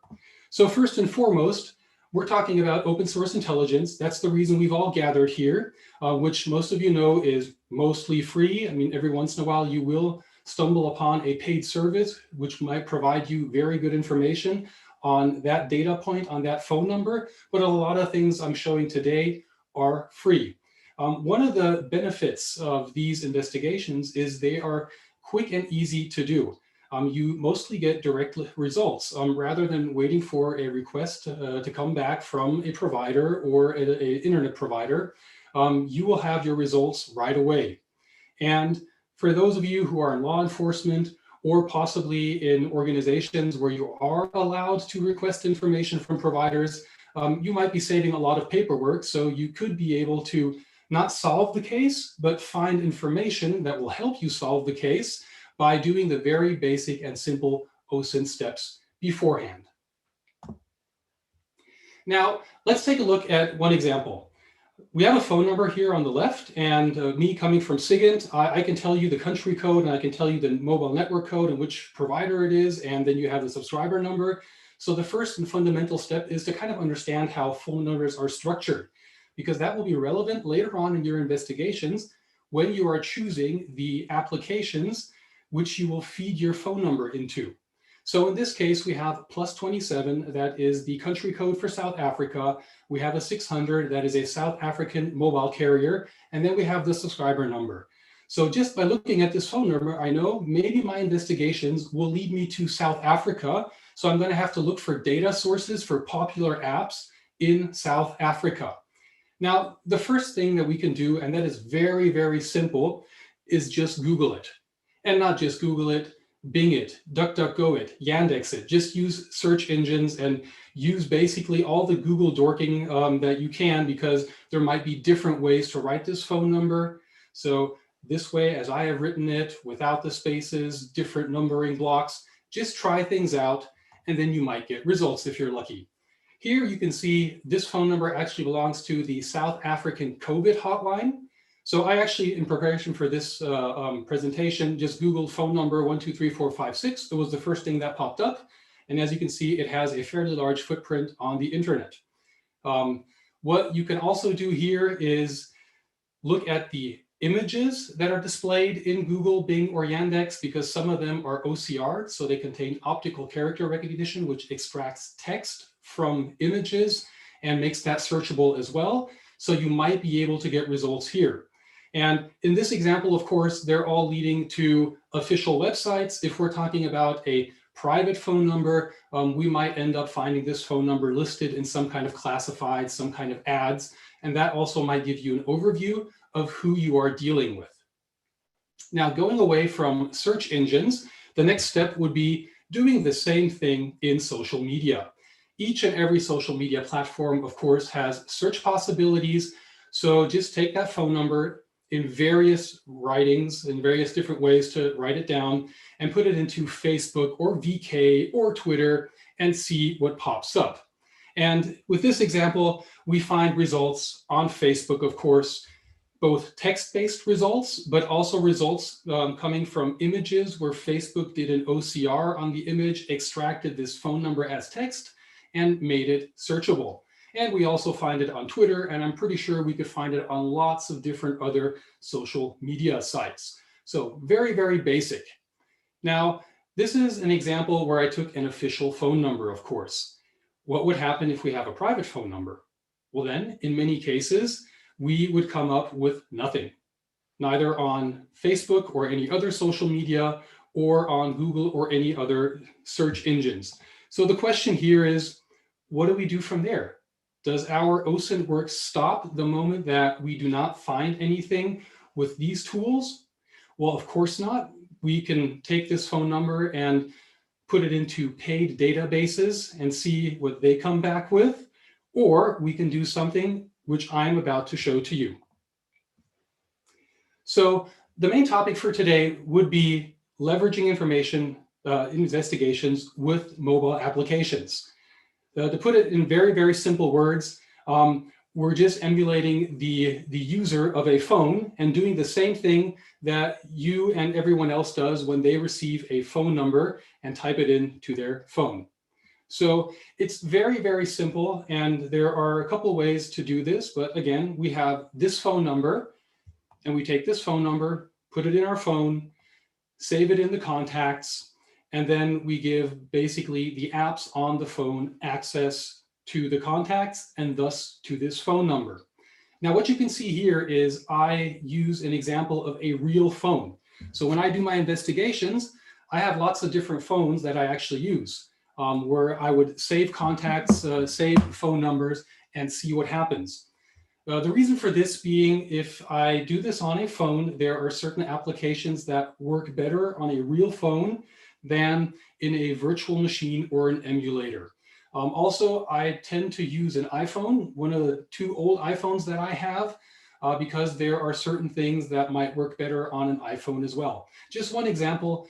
So first and foremost, we're talking about open source intelligence. That's the reason we've all gathered here, which most of you know is mostly free. I mean, every once in a while you will stumble upon a paid service, which might provide you very good information on that data point, on that phone number. But a lot of things I'm showing today are free. One of the benefits of these investigations is they are quick and easy to do. You mostly get direct results rather than waiting for a request to come back from a provider or an internet provider. You will have your results right away. And for those of you who are in law enforcement or possibly in organizations where you are allowed to request information from providers, you might be saving a lot of paperwork. So you could be able to not solve the case, but find information that will help you solve the case by doing the very basic and simple OSINT steps beforehand. Now, let's take a look at one example. We have a phone number here on the left, and me coming from SIGINT, I can tell you the country code, and I can tell you the mobile network code and which provider it is, and then you have the subscriber number. So the first and fundamental step is to kind of understand how phone numbers are structured, because that will be relevant later on in your investigations when you are choosing the applications which you will feed your phone number into. So in this case, we have +27, that is the country code for South Africa. We have a 600, that is a South African mobile carrier. And then we have the subscriber number. So just by looking at this phone number, I know maybe my investigations will lead me to South Africa. So I'm going to have to look for data sources for popular apps in South Africa. Now, the first thing that we can do, and that is very, very simple, is just Google it. And not just Google it, Bing it, DuckDuckGo it, Yandex it. Just use search engines and use basically all the Google dorking that you can, because there might be different ways to write this phone number. So this way, as I have written it, without the spaces, different numbering blocks, just try things out, and then you might get results if you're lucky. Here you can see this phone number actually belongs to the South African COVID hotline. So I actually, in preparation for this presentation, just Googled phone number 123456. It was the first thing that popped up. And as you can see, it has a fairly large footprint on the internet. What you can also do here is look at the images that are displayed in Google, Bing, or Yandex, because some of them are OCR, so they contain optical character recognition, which extracts text from images and makes that searchable as well. So you might be able to get results here. And in this example, of course, they're all leading to official websites. If we're talking about a private phone number, we might end up finding this phone number listed in some kind of classified, some kind of ads. And that also might give you an overview of who you are dealing with. Now, going away from search engines, the next step would be doing the same thing in social media. Each and every social media platform, of course, has search possibilities. So just take that phone number in various writings, in various different ways to write it down, and put it into Facebook or VK or Twitter and see what pops up. And with this example, we find results on Facebook, of course, both text-based results, but also results coming from images where Facebook did an OCR on the image, extracted this phone number as text, and made it searchable. And we also find it on Twitter, and I'm pretty sure we could find it on lots of different other social media sites. So very, very basic. Now, this is an example where I took an official phone number, of course. What would happen if we have a private phone number? Well then, in many cases, we would come up with nothing. neither on Facebook or any other social media or on Google or any other search engines. So the question here is, what do we do from there? Does our OSINT work stop the moment that we do not find anything with these tools? Well, of course not. We can take this phone number and put it into paid databases and see what they come back with, or we can do something which I'm about to show to you. So the main topic for today would be leveraging information investigations with mobile applications. To put it in very, very simple words, we're just emulating the user of a phone and doing the same thing that you and everyone else does when they receive a phone number and type it into their phone. So it's very, very simple, and there are a couple of ways to do this. But again, we have this phone number, and we take this phone number, put it in our phone, save it in the contacts, and then we give basically the apps on the phone access to the contacts and thus to this phone number. Now, what you can see here is I use an example of a real phone. So when I do my investigations, I have lots of different phones that I actually use, where I would save contacts, save phone numbers, and see what happens. The reason for this being, if I do this on a phone, there are certain applications that work better on a real phone than in a virtual machine or an emulator. Also, I tend to use an iPhone, one of the 2 old iPhones that I have, because there are certain things that might work better on an iPhone as well. Just one example,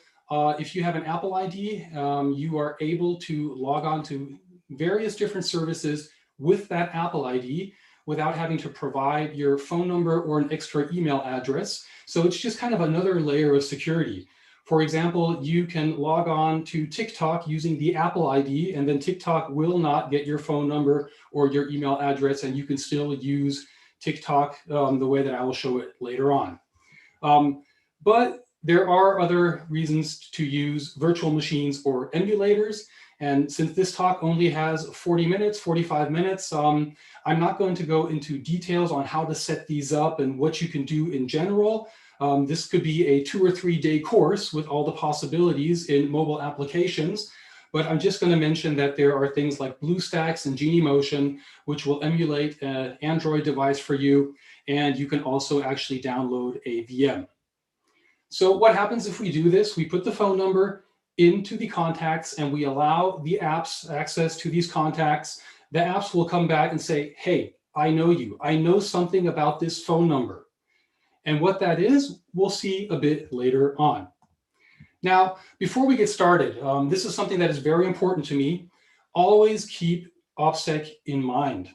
if you have an Apple ID, you are able to log on to various different services with that Apple ID without having to provide your phone number or an extra email address. So it's just kind of another layer of security. For example, you can log on to TikTok using the Apple ID, and then TikTok will not get your phone number or your email address, and you can still use TikTok the way that I will show it later on. But there are other reasons to use virtual machines or emulators. And since this talk only has 40 minutes, 45 minutes, I'm not going to go into details on how to set these up and what you can do in general. This could be a 2 or 3 day course with all the possibilities in mobile applications, but I'm just going to mention that there are things like BlueStacks and Genymotion, which will emulate an Android device for you, and you can also actually download a VM. So what happens if we do this? We put the phone number into the contacts and we allow the apps access to these contacts. The apps will come back and say, hey, I know you. I know something about this phone number. And what that is, we'll see a bit later on. Now, before we get started, this is something that is very important to me. Always keep OPSEC in mind.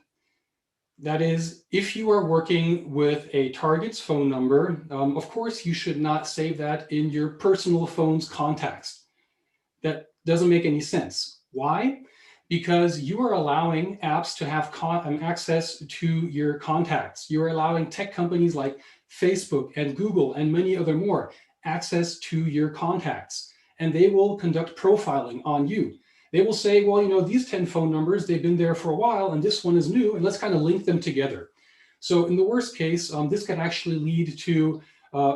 That is, if you are working with a target's phone number, of course, you should not save that in your personal phone's contacts. That doesn't make any sense. Why? Because you are allowing apps to have access to your contacts. You're allowing tech companies like Facebook and Google and many other more access to your contacts, and they will conduct profiling on you. They will say, well, you know, these 10 phone numbers, they've been there for a while, and this one is new, and let's kind of link them together. So in the worst case, this can actually lead to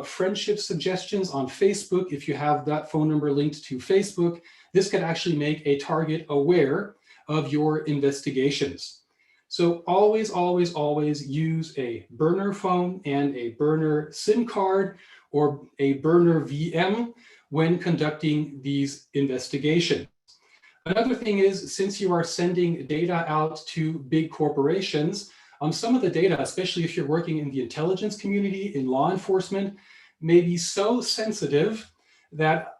friendship suggestions on Facebook. If you have that phone number linked to Facebook, this could actually make a target aware of your investigations. So always, always, always use a burner phone and a burner SIM card or a burner VM when conducting these investigations. Another thing is, since you are sending data out to big corporations, some of the data, especially if you're working in the intelligence community, in law enforcement, may be so sensitive that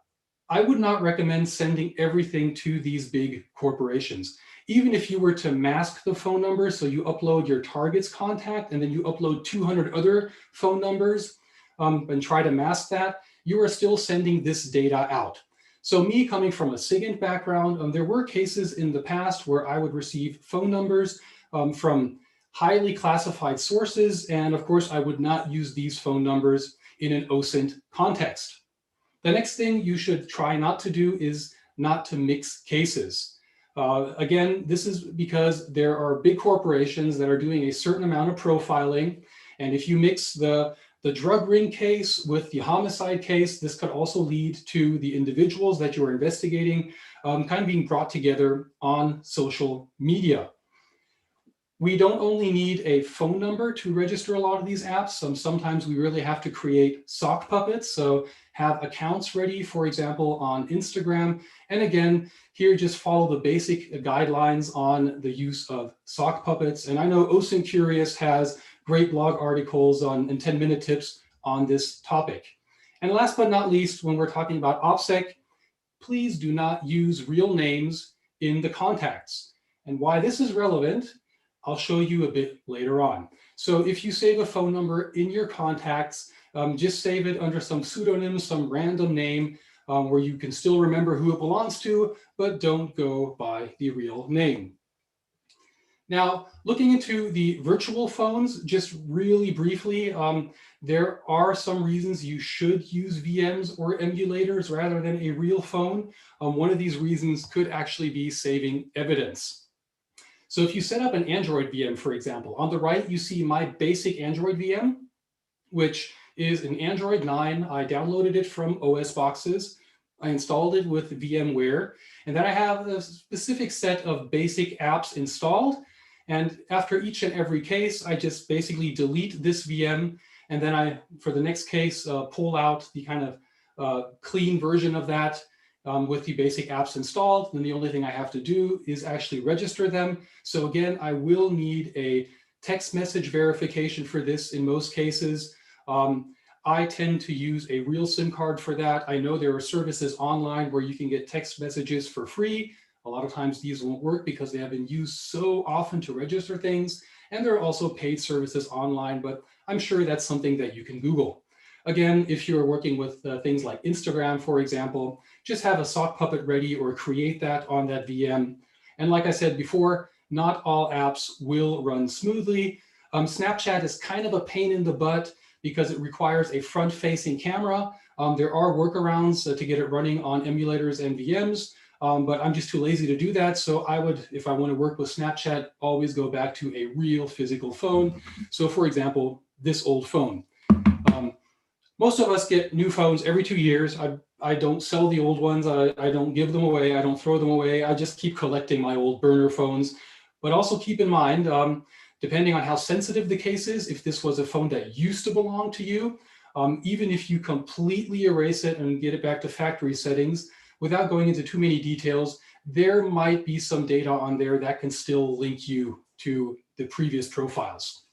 I would not recommend sending everything to these big corporations. Even if you were to mask the phone number, so you upload your target's contact and then you upload 200 other phone numbers and try to mask that, you are still sending this data out. So me coming from a SIGINT background, there were cases in the past where I would receive phone numbers from highly classified sources, and of course I would not use these phone numbers in an OSINT context. The next thing you should try not to do is not to mix cases. Again, this is because there are big corporations that are doing a certain amount of profiling, and if you mix the the drug ring case with the homicide case, this could also lead to the individuals that you are investigating kind of being brought together on social media. We don't only need a phone number to register a lot of these apps. Sometimes we really have to create sock puppets. So have accounts ready, for example, on Instagram. And again, here just follow the basic guidelines on the use of sock puppets. And I know OSINT Curious has great blog articles on and 10-minute tips on this topic. And last but not least, when we're talking about OPSEC, please do not use real names in the contacts. And why this is relevant, I'll show you a bit later on. So if you save a phone number in your contacts, just save it under some pseudonym, some random name where you can still remember who it belongs to, but don't go by the real name. Now, looking into the virtual phones, just really briefly, there are some reasons you should use VMs or emulators rather than a real phone. One of these reasons could actually be saving evidence. So if you set up an Android VM, for example, on the right, you see my basic Android VM, which is an Android 9. I downloaded it from OS boxes. I installed it with VMware, and then I have a specific set of basic apps installed. And after each and every case, I just basically delete this VM. And then I, for the next case, pull out the kind of clean version of that with the basic apps installed. Then the only thing I have to do is actually register them. So again, I will need a text message verification for this in most cases. I tend to use a real SIM card for that. I know there are services online where you can get text messages for free. A lot of times these won't work because they have been used so often to register things. And there are also paid services online, but I'm sure that's something that you can Google. Again, if you're working with things like Instagram, for example, just have a sock puppet ready or create that on that VM. And like I said before, not all apps will run smoothly. Snapchat is kind of a pain in the butt because it requires a front-facing camera. There are workarounds to get it running on emulators and VMs, but I'm just too lazy to do that. So I would, if I want to work with Snapchat, always go back to a real physical phone. So for example, this old phone. Most of us get new phones every 2 years. I don't sell the old ones. I don't give them away. I don't throw them away. I just keep collecting my old burner phones. But also keep in mind, depending on how sensitive the case is, if this was a phone that used to belong to you, even if you completely erase it and get it back to factory settings, without going into too many details, there might be some data on there that can still link you to the previous profiles.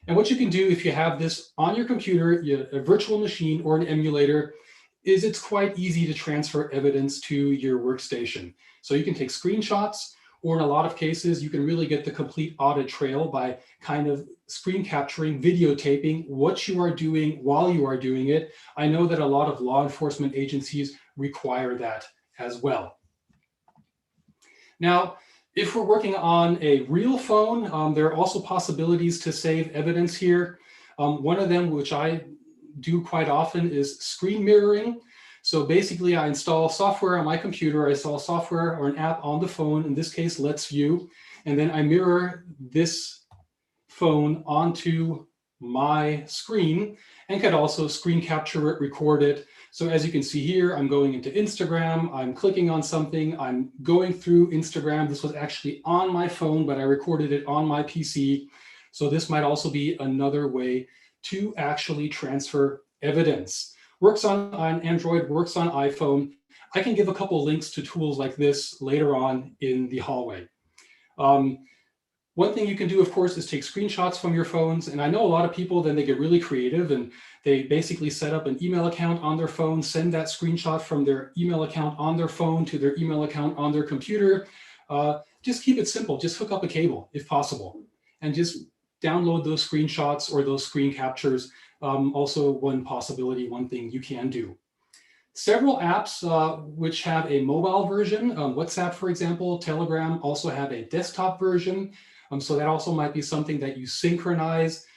And what you can do if you have this on your computer, a virtual machine or an emulator, is it's quite easy to transfer evidence to your workstation. So you can take screenshots, or in a lot of cases, you can really get the complete audit trail by kind of screen capturing, videotaping what you are doing while you are doing it. I know that a lot of law enforcement agencies require that as well. Now, if we're working on a real phone, there are also possibilities to save evidence here. One of them, which I do quite often, is screen mirroring. So basically, I install software on my computer. I install software or an app on the phone, in this case, Let's View, and then I mirror this phone onto my screen and could also screen capture it, record it. So as you can see here, I'm going into Instagram, I'm clicking on something, I'm going through Instagram. This was actually on my phone, but I recorded it on my PC. So this might also be another way to actually transfer evidence. Works on Android, works on iPhone. I can give a couple of links to tools like this later on in the hallway. One thing you can do, of course, is take screenshots from your phones. And I know a lot of people, then they get really creative and they basically set up an email account on their phone, send that screenshot from their email account on their phone to their email account on their computer. Just keep it simple. Just hook up a cable if possible and just download those screenshots or those screen captures. Also one possibility, one thing you can do. Several apps which have a mobile version, WhatsApp, for example, Telegram also have a desktop version. So that also might be something that you synchronize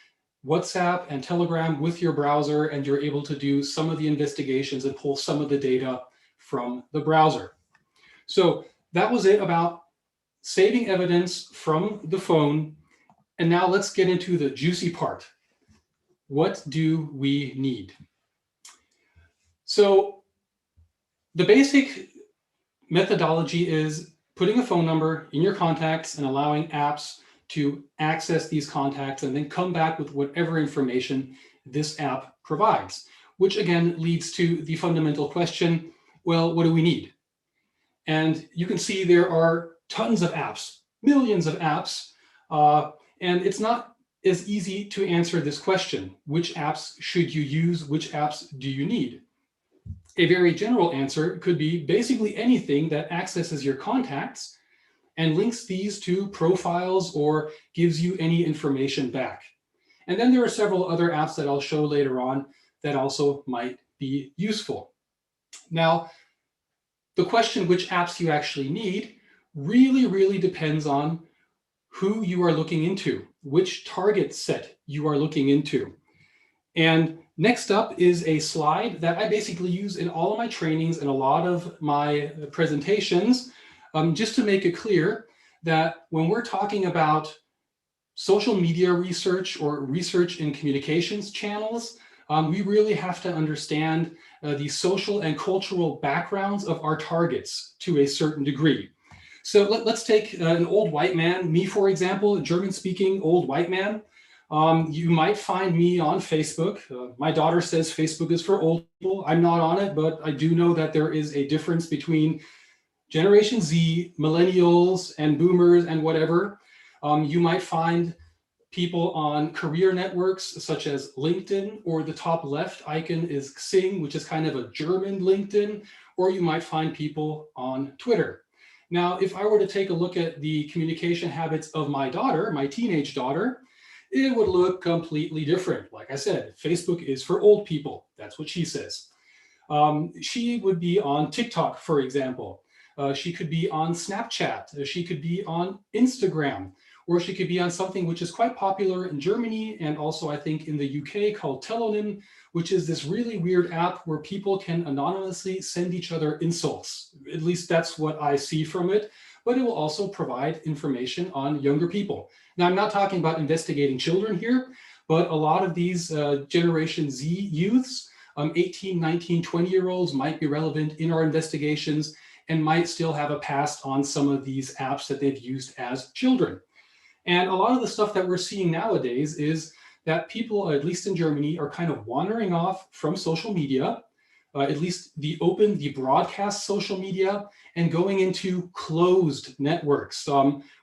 WhatsApp and Telegram with your browser, and you're able to do some of the investigations and pull some of the data from the browser. So that was it about saving evidence from the phone. And now let's get into the juicy part. what do we need? So the basic methodology is putting a phone number in your contacts and allowing apps to access these contacts and then come back with whatever information this app provides, which again leads to the fundamental question, well, what do we need? And you can see there are tons of apps, millions of apps, and it's not as easy to answer this question. Which apps should you use? Which apps do you need? A very general answer could be basically anything that accesses your contacts and links these to profiles or gives you any information back. And then there are several other apps that I'll show later on that also might be useful. Now, the question which apps you actually need really depends on who you are looking into, which target set you are looking into. And next up is a slide that I basically use in all of my trainings and a lot of my presentations, just to make it clear that when we're talking about social media research or research in communications channels, we really have to understand the social and cultural backgrounds of our targets to a certain degree. So let's take an old white man, me for example, a German-speaking old white man. You might find me on Facebook. My daughter says Facebook is for old people. I'm not on it, but I do know that there is a difference between Generation Z, millennials, and boomers, and whatever. You might find people on career networks such as LinkedIn, or the top left icon is Xing, which is kind of a German LinkedIn, or you might find people on Twitter. Now, if I were to take a look at the communication habits of my daughter, my teenage daughter, it would look completely different. Like I said, Facebook is for old people. That's what she says. She would be on TikTok, for example. She could be on Snapchat. She could be on Instagram, or she could be on something which is quite popular in Germany and also I think in the UK called Telonym, which is this really weird app where people can anonymously send each other insults. At least that's what I see from it, but it will also provide information on younger people. Now, I'm not talking about investigating children here, but a lot of these Generation Z youths, 18, 19, 20-year-olds might be relevant in our investigations and might still have a past on some of these apps that they've used as children. And a lot of the stuff that we're seeing nowadays is that people, at least in Germany, are kind of wandering off from social media, at least the open, the broadcast social media, and going into closed networks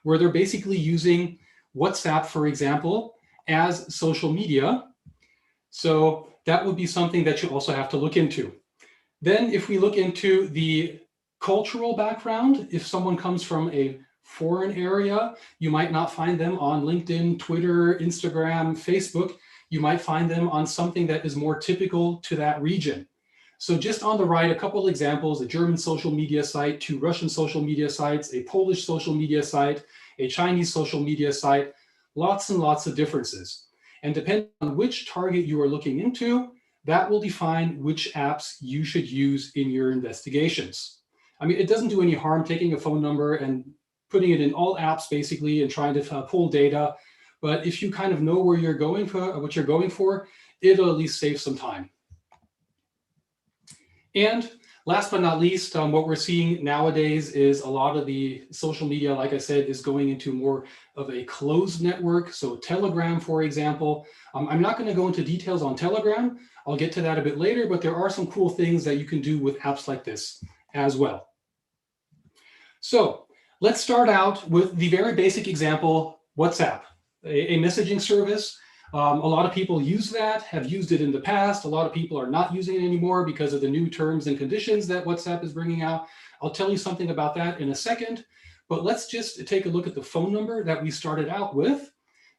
where they're basically using WhatsApp, for example, as social media. So that would be something that you also have to look into. Then if we look into the cultural background, if someone comes from a foreign area, you might not find them on LinkedIn, Twitter, Instagram, Facebook. You might find them on something that is more typical to that region. So just on the right, a couple examples: a German social media site, 2 Russian social media sites, a Polish social media site, a Chinese social media site, lots and lots of differences. And depending on which target you are looking into, that will define which apps you should use in your investigations. I mean, it doesn't do any harm taking a phone number and putting it in all apps basically and trying to pull data. But if you kind of know where you're going for, what you're going for, it'll at least save some time. And last but not least, what we're seeing nowadays is a lot of the social media, like I said, is going into more of a closed network. So Telegram, for example. I'm not going to go into details on Telegram. I'll get to that a bit later, but there are some cool things that you can do with apps like this as well. So let's start out with the very basic example, WhatsApp, a messaging service. A lot of people use that, have used it in the past. A lot of people are not using it anymore because of the new terms and conditions that WhatsApp is bringing out. I'll tell you something about that in a second, but let's just take a look at the phone number that we started out with,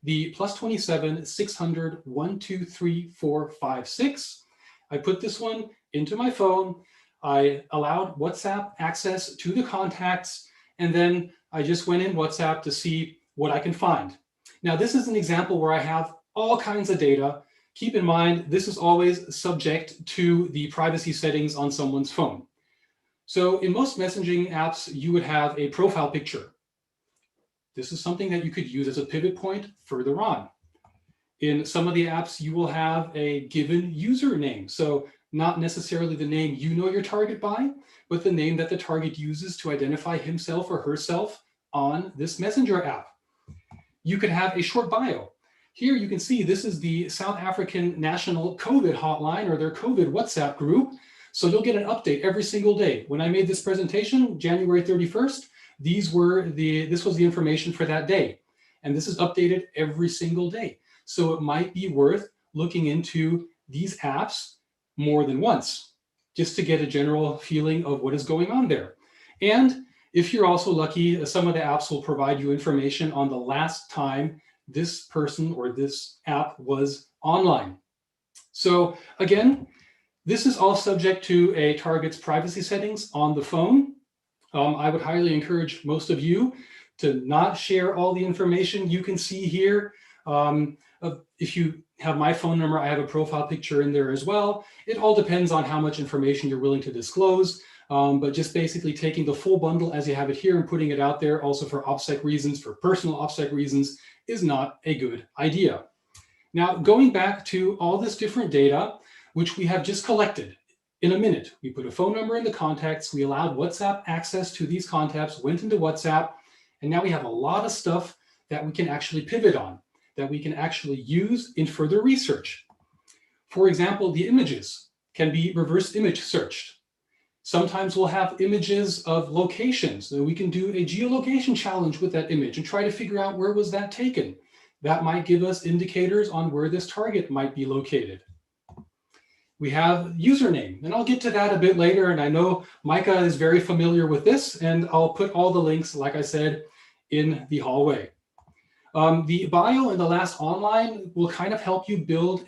the +27 600 123 456. I put this one into my phone. I allowed WhatsApp access to the contacts, and then I just went in WhatsApp to see what I can find. Now, this is an example where I have all kinds of data. Keep in mind, this is always subject to the privacy settings on someone's phone. So in most messaging apps, you would have a profile picture. This is something that you could use as a pivot point further on. In some of the apps, you will have a given username. So not necessarily the name you know your target by, but the name that the target uses to identify himself or herself on this messenger app. You could have a short bio. Here you can see this is the South African National COVID Hotline, or their COVID WhatsApp group. So you'll get an update every single day. When I made this presentation, January 31st, this was the information for that day. And this is updated every single day. So it might be worth looking into these apps more than once, just to get a general feeling of what is going on there. And if you're also lucky, some of the apps will provide you information on the last time this person or this app was online. So again, this is all subject to a target's privacy settings on the phone. I would highly encourage most of you to not share all the information you can see here. If you have my phone number, I have a profile picture in there as well. It all depends on how much information you're willing to disclose. But just basically taking the full bundle as you have it here and putting it out there also for OPSEC reasons, for personal OPSEC reasons, is not a good idea. Now, going back to all this different data, which we have just collected in a minute, we put a phone number in the contacts, we allowed WhatsApp access to these contacts, went into WhatsApp, and now we have a lot of stuff that we can actually pivot on, that we can actually use in further research. For example, the images can be reverse image searched. Sometimes we'll have images of locations. So we can do a geolocation challenge with that image and try to figure out where was that taken. That might give us indicators on where this target might be located. We have username, and I'll get to that a bit later. And I know Micah is very familiar with this, and I'll put all the links, like I said, in the hallway. The bio and the last online will kind of help you build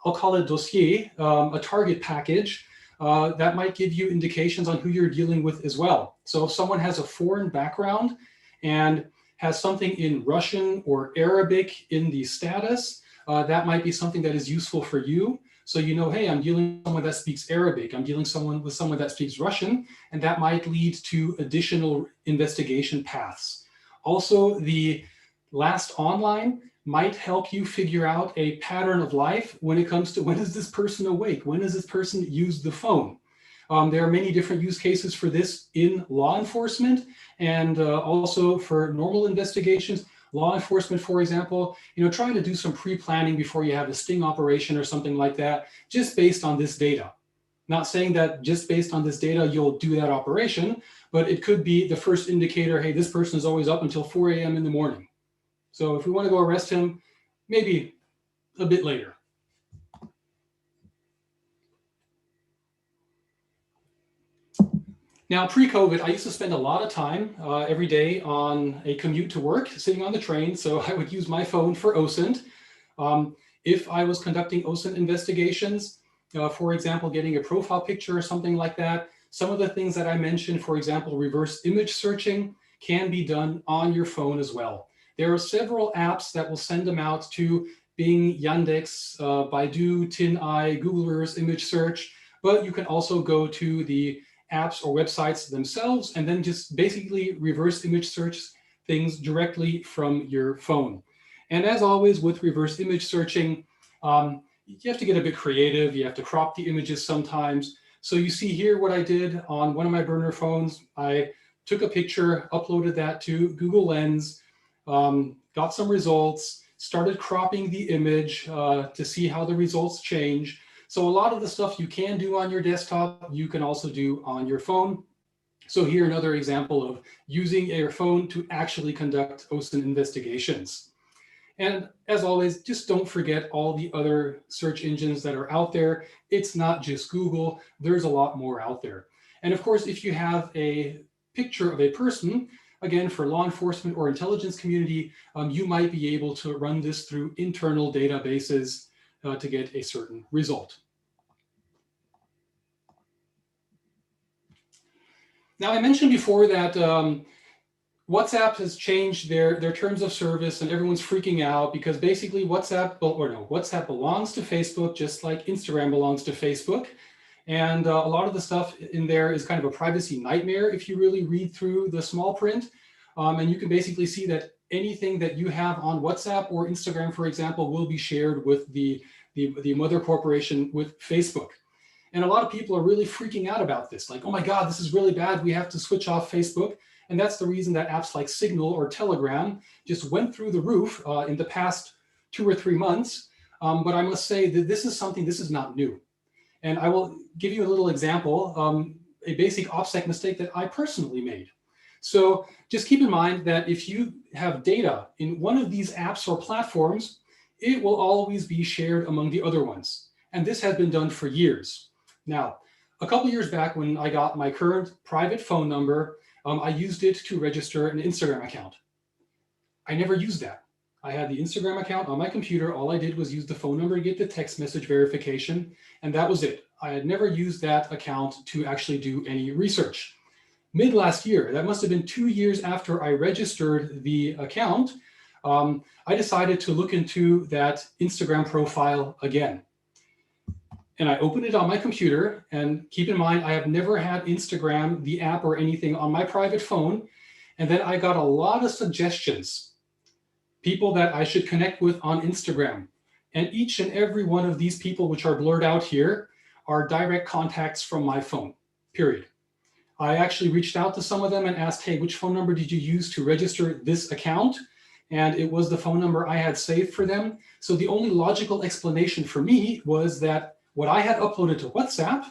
I'll call it dossier, a target package that might give you indications on who you're dealing with as well. So if someone has a foreign background and has something in Russian or Arabic in the status, that might be something that is useful for you. So you know, hey, I'm dealing with someone that speaks Arabic, I'm dealing with someone that speaks Russian, and that might lead to additional investigation paths. Also, the last online might help you figure out a pattern of life when it comes to when is this person awake? When does this person use the phone? There are many different use cases for this in law enforcement and also for normal investigations. Law enforcement, for example, trying to do some pre-planning before you have a sting operation or something like that, just based on this data. Not saying that just based on this data, you'll do that operation, but it could be the first indicator, hey, this person is always up until 4 a.m. in the morning. So if we want to go arrest him, maybe a bit later. Now, pre-COVID, I used to spend a lot of time every day on a commute to work, sitting on the train. So I would use my phone for OSINT. If I was conducting OSINT investigations, for example, getting a profile picture or something like that, some of the things that I mentioned, for example, reverse image searching, can be done on your phone as well. There are several apps that will send them out to Bing, Yandex, Baidu, TinEye, Google Earth image search, but you can also go to the apps or websites themselves and then just basically reverse image search things directly from your phone. And as always with reverse image searching, you have to get a bit creative. You have to crop the images sometimes. So you see here what I did on one of my burner phones. I took a picture, uploaded that to Google Lens, got some results, started cropping the image to see how the results change. So a lot of the stuff you can do on your desktop, you can also do on your phone. So here another example of using your phone to actually conduct OSINT investigations. And as always, just don't forget all the other search engines that are out there. It's not just Google, there's a lot more out there. And of course, if you have a picture of a person, again, for law enforcement or intelligence community, you might be able to run this through internal databases to get a certain result. Now, I mentioned before that WhatsApp has changed their terms of service and everyone's freaking out because basically WhatsApp belongs to Facebook just like Instagram belongs to Facebook. And a lot of the stuff in there is kind of a privacy nightmare if you really read through the small print. And you can basically see that anything that you have on WhatsApp or Instagram, for example, will be shared with the mother corporation, with Facebook. And a lot of people are really freaking out about this. Like, oh my God, this is really bad. We have to switch off Facebook. And that's the reason that apps like Signal or Telegram just went through the roof in the past 2 or 3 months. But I must say that this is not new. And I will give you a little example, a basic OPSEC mistake that I personally made. So just keep in mind that if you have data in one of these apps or platforms, it will always be shared among the other ones. And this has been done for years. Now, a couple years back when I got my current private phone number, I used it to register an Instagram account. I never used that. I had the Instagram account on my computer. All I did was use the phone number to get the text message verification, and that was it. I had never used that account to actually do any research. Mid last year, that must have been 2 years after I registered the account, I decided to look into that Instagram profile again. And I opened it on my computer, and keep in mind, I have never had Instagram, the app or anything on my private phone. And then I got a lot of suggestions, people that I should connect with on Instagram. And each and every one of these people, which are blurred out here, are direct contacts from my phone, period. I actually reached out to some of them and asked, hey, which phone number did you use to register this account? And it was the phone number I had saved for them. So the only logical explanation for me was that what I had uploaded to WhatsApp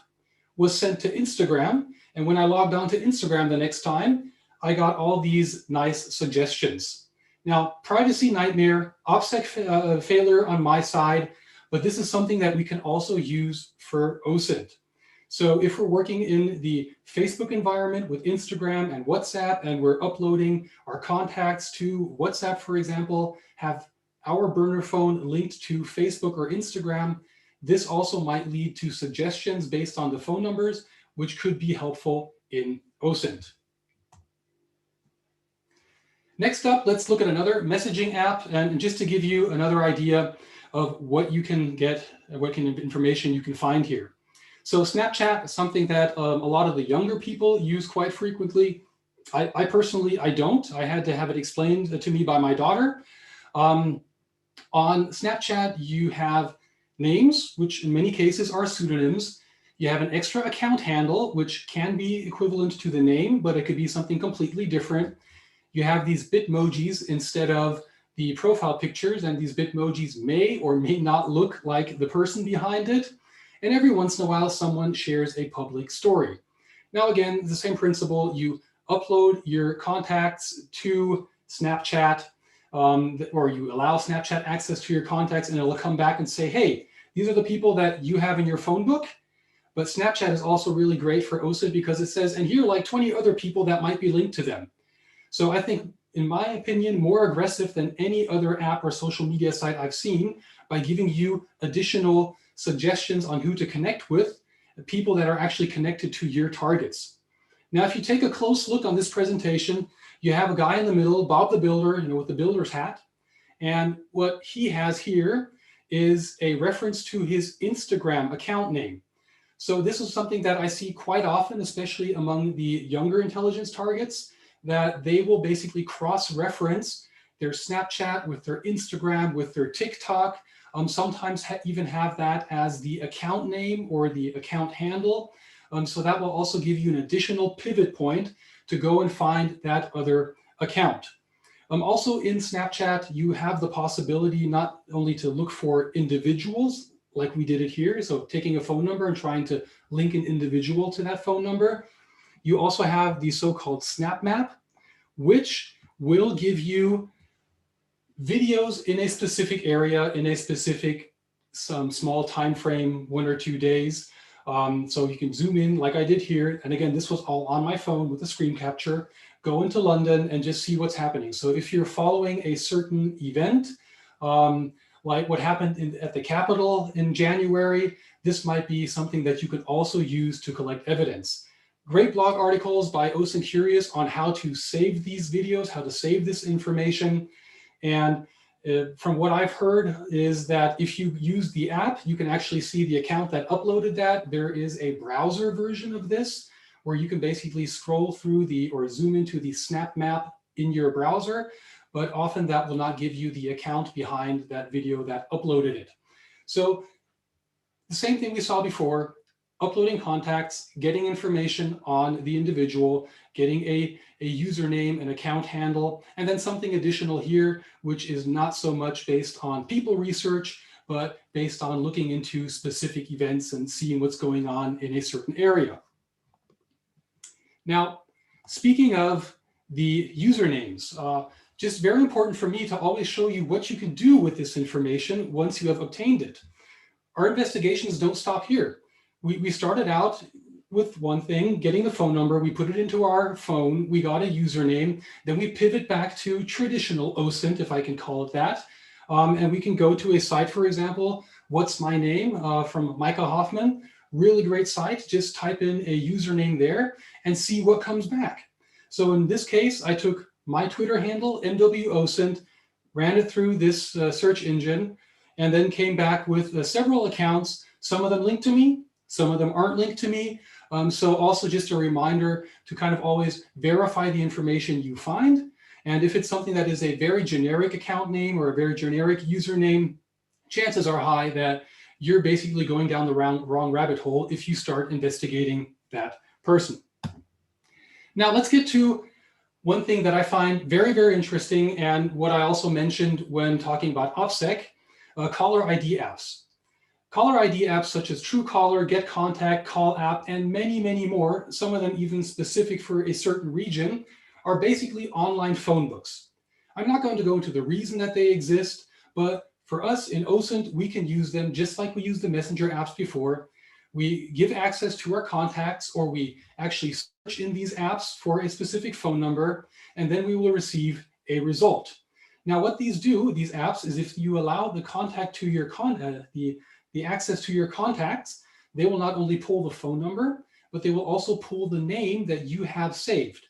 was sent to Instagram. And when I logged on to Instagram the next time, I got all these nice suggestions. Now, privacy nightmare, OPSEC failure on my side, but this is something that we can also use for OSINT. So if we're working in the Facebook environment with Instagram and WhatsApp, and we're uploading our contacts to WhatsApp, for example, have our burner phone linked to Facebook or Instagram, this also might lead to suggestions based on the phone numbers, which could be helpful in OSINT. Next up, let's look at another messaging app, and just to give you another idea of what you can get, what kind of information you can find here. So Snapchat is something that a lot of the younger people use quite frequently. I personally, I don't. I had to have it explained to me by my daughter. On Snapchat, you have names, which in many cases are pseudonyms. You have an extra account handle, which can be equivalent to the name, but it could be something completely different. You have these Bitmojis instead of the profile pictures, and these Bitmojis may or may not look like the person behind it. And every once in a while, someone shares a public story. Now, again, the same principle, you upload your contacts to Snapchat, or you allow Snapchat access to your contacts, and it'll come back and say, hey, these are the people that you have in your phone book. But Snapchat is also really great for OSINT because it says, and here are like 20 other people that might be linked to them. So I think, in my opinion, more aggressive than any other app or social media site I've seen, by giving you additional suggestions on who to connect with, people that are actually connected to your targets. Now, if you take a close look on this presentation, you have a guy in the middle, Bob the Builder, with the builder's hat. And what he has here is a reference to his Instagram account name. So this is something that I see quite often, especially among the younger intelligence targets, that they will basically cross-reference their Snapchat with their Instagram, with their TikTok, sometimes even have that as the account name or the account handle. So that will also give you an additional pivot point to go and find that other account. Also in Snapchat, you have the possibility not only to look for individuals, like we did it here, so taking a phone number and trying to link an individual to that phone number. You also have the so-called Snap Map, which will give you videos in a specific area, in a specific some small time frame, 1 or 2 days. So you can zoom in like I did here. And again, this was all on my phone with a screen capture. Go into London and just see what's happening. So if you're following a certain event, like what happened at the Capitol in January, this might be something that you could also use to collect evidence. Great blog articles by OSINT Curious on how to save these videos, how to save this information. And from what I've heard is that if you use the app, you can actually see the account that uploaded that. There is a browser version of this where you can basically scroll through or zoom into the Snap Map in your browser. but often that will not give you the account behind that video that uploaded it. So the same thing we saw before, uploading contacts, getting information on the individual, getting a username, an account handle, and then something additional here, which is not so much based on people research, but based on looking into specific events and seeing what's going on in a certain area. Now, speaking of the usernames, just very important for me to always show you what you can do with this information once you have obtained it. Our investigations don't stop here. We started out with one thing, getting the phone number, we put it into our phone, we got a username, then we pivot back to traditional OSINT, if I can call it that. And we can go to a site, for example, What's My Name from Micah Hoffman. Really great site. Just type in a username there and see what comes back. So in this case, I took my Twitter handle, MWOSINT, ran it through this search engine, and then came back with several accounts. Some of them linked to me, some of them aren't linked to me. So also just a reminder to kind of always verify the information you find. And if it's something that is a very generic account name or a very generic username, chances are high that you're basically going down the wrong rabbit hole if you start investigating that person. Now let's get to one thing that I find very, very interesting, and what I also mentioned when talking about OPSEC, caller ID apps. Caller ID apps such as Truecaller, GetContact, Call App, and many, many more, some of them even specific for a certain region, are basically online phone books. I'm not going to go into the reason that they exist, but for us in OSINT, we can use them just like we used the messenger apps before. We give access to our contacts, or we actually search in these apps for a specific phone number, and then we will receive a result. Now, what these do, these apps, is if you allow the contact to your the access to your contacts, they will not only pull the phone number, but they will also pull the name that you have saved.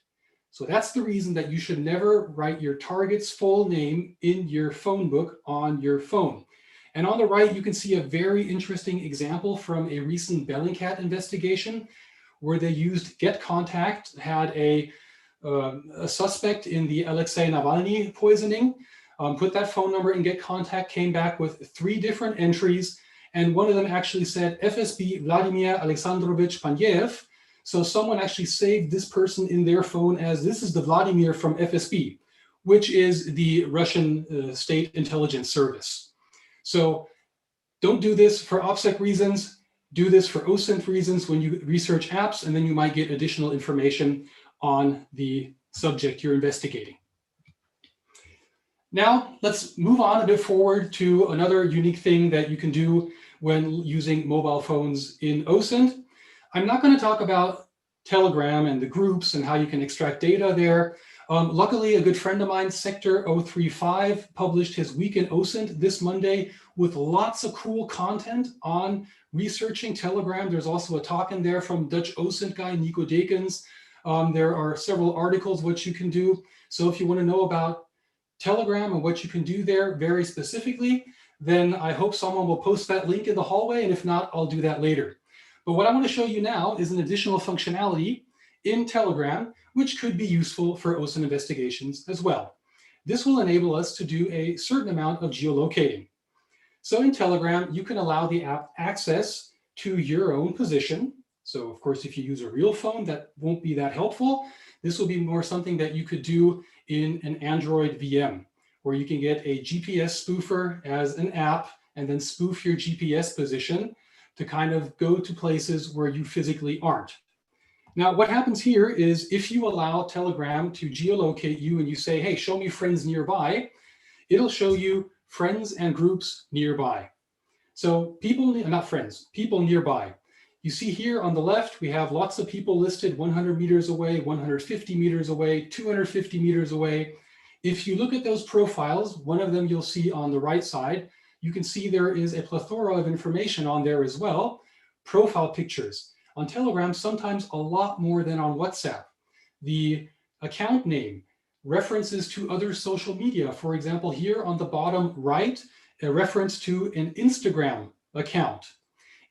So that's the reason that you should never write your target's full name in your phone book on your phone. And on the right, you can see a very interesting example from a recent Bellingcat investigation where they used GetContact, had a suspect in the Alexei Navalny poisoning, put that phone number in GetContact, came back with 3 different entries. And one of them actually said FSB Vladimir Alexandrovich Panyev. So someone actually saved this person in their phone as this is the Vladimir from FSB, which is the Russian state intelligence service. So don't do this for OPSEC reasons. Do this for OSINT reasons when you research apps, and then you might get additional information on the subject you're investigating. Now, let's move on a bit forward to another unique thing that you can do when using mobile phones in OSINT. I'm not going to talk about Telegram and the groups and how you can extract data there. Luckily, a good friend of mine, Sector 035, published his Week in OSINT this Monday with lots of cool content on researching Telegram. There's also a talk in there from Dutch OSINT guy, Nico Dekens. There are several articles what you can do. So if you want to know about Telegram and what you can do there very specifically, then I hope someone will post that link in the hallway, and if not, I'll do that later. But what I want to show you now is an additional functionality in Telegram, which could be useful for OSINT investigations as well. This will enable us to do a certain amount of geolocating. So in Telegram, you can allow the app access to your own position. So of course, if you use a real phone, that won't be that helpful. This will be more something that you could do in an Android VM, where you can get a GPS spoofer as an app and then spoof your GPS position to kind of go to places where you physically aren't. Now, what happens here is if you allow Telegram to geolocate you and you say, hey, show me friends nearby, it'll show you friends and groups nearby. So people, not friends, people nearby. You see here on the left, we have lots of people listed 100 meters away, 150 meters away, 250 meters away. If you look at those profiles, one of them you'll see on the right side, you can see there is a plethora of information on there as well. Profile pictures. On Telegram, sometimes a lot more than on WhatsApp. The account name, references to other social media. For example, here on the bottom right, a reference to an Instagram account.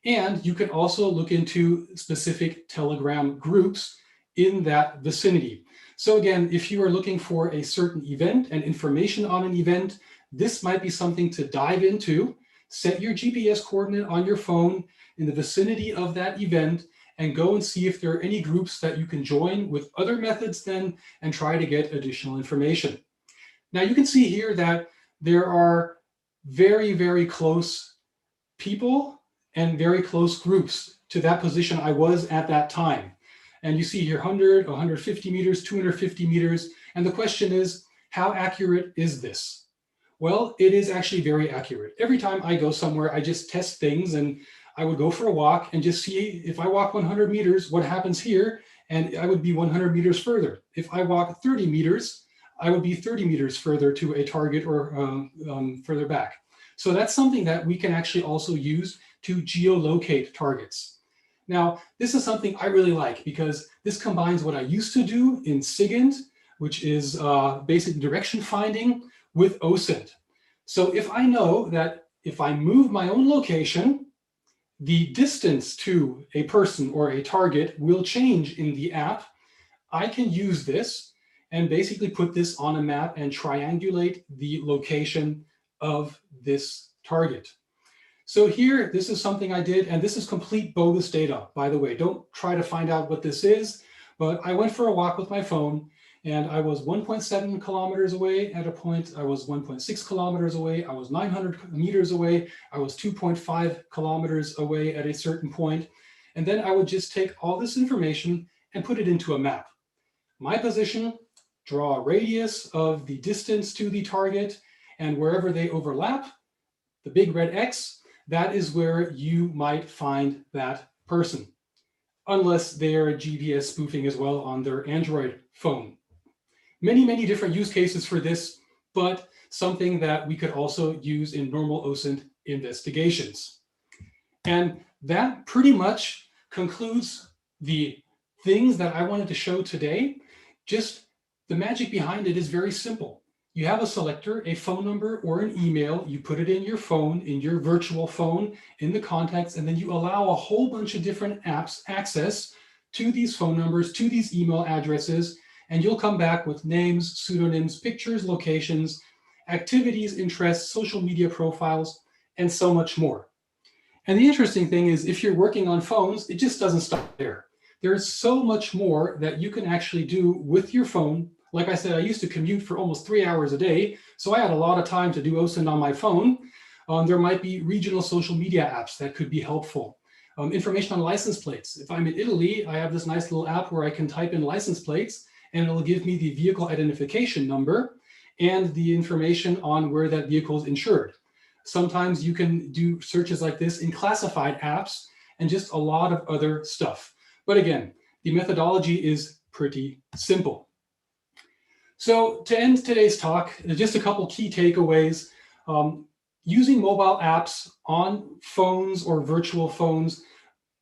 And you can also look into specific Telegram groups in that vicinity. So again, if you are looking for a certain event and information on an event, this might be something to dive into. Set your GPS coordinate on your phone in the vicinity of that event and go and see if there are any groups that you can join with other methods then and try to get additional information. Now you can see here that there are very, very close people and very close groups to that position I was at that time. And you see here 100, 150 meters, 250 meters. And the question is, how accurate is this? Well, it is actually very accurate. Every time I go somewhere, I just test things, and I would go for a walk and just see if I walk 100 meters, what happens here, and I would be 100 meters further. If I walk 30 meters, I would be 30 meters further to a target or further back. So that's something that we can actually also use to geolocate targets. Now, this is something I really like because this combines what I used to do in SIGINT, which is basic direction finding, with OSINT. So if I know that if I move my own location, the distance to a person or a target will change in the app, I can use this and basically put this on a map and triangulate the location of this target. So here, this is something I did, and this is complete bogus data, by the way. Don't try to find out what this is, but I went for a walk with my phone, and I was 1.7 kilometers away at a point. I was 1.6 kilometers away. I was 900 meters away. I was 2.5 kilometers away at a certain point. And then I would just take all this information and put it into a map. My position, draw a radius of the distance to the target, and wherever they overlap, the big red X, that is where you might find that person, unless they're GPS spoofing as well on their Android phone. Many, many different use cases for this, but something that we could also use in normal OSINT investigations. And that pretty much concludes the things that I wanted to show today. Just the magic behind it is very simple. You have a selector, a phone number, or an email. You put it in your phone, in your virtual phone, in the contacts, and then you allow a whole bunch of different apps access to these phone numbers, to these email addresses, and you'll come back with names, pseudonyms, pictures, locations, activities, interests, social media profiles, and so much more. And the interesting thing is, if you're working on phones, it just doesn't stop there. There's so much more that you can actually do with your phone. Like I said, I used to commute for almost 3 hours a day, so I had a lot of time to do OSINT on my phone. There might be regional social media apps that could be helpful. Information on license plates. If I'm in Italy, I have this nice little app where I can type in license plates, and it'll give me the vehicle identification number and the information on where that vehicle is insured. Sometimes you can do searches like this in classified apps and just a lot of other stuff. But again, the methodology is pretty simple. So to end today's talk, just a couple key takeaways. Using mobile apps on phones or virtual phones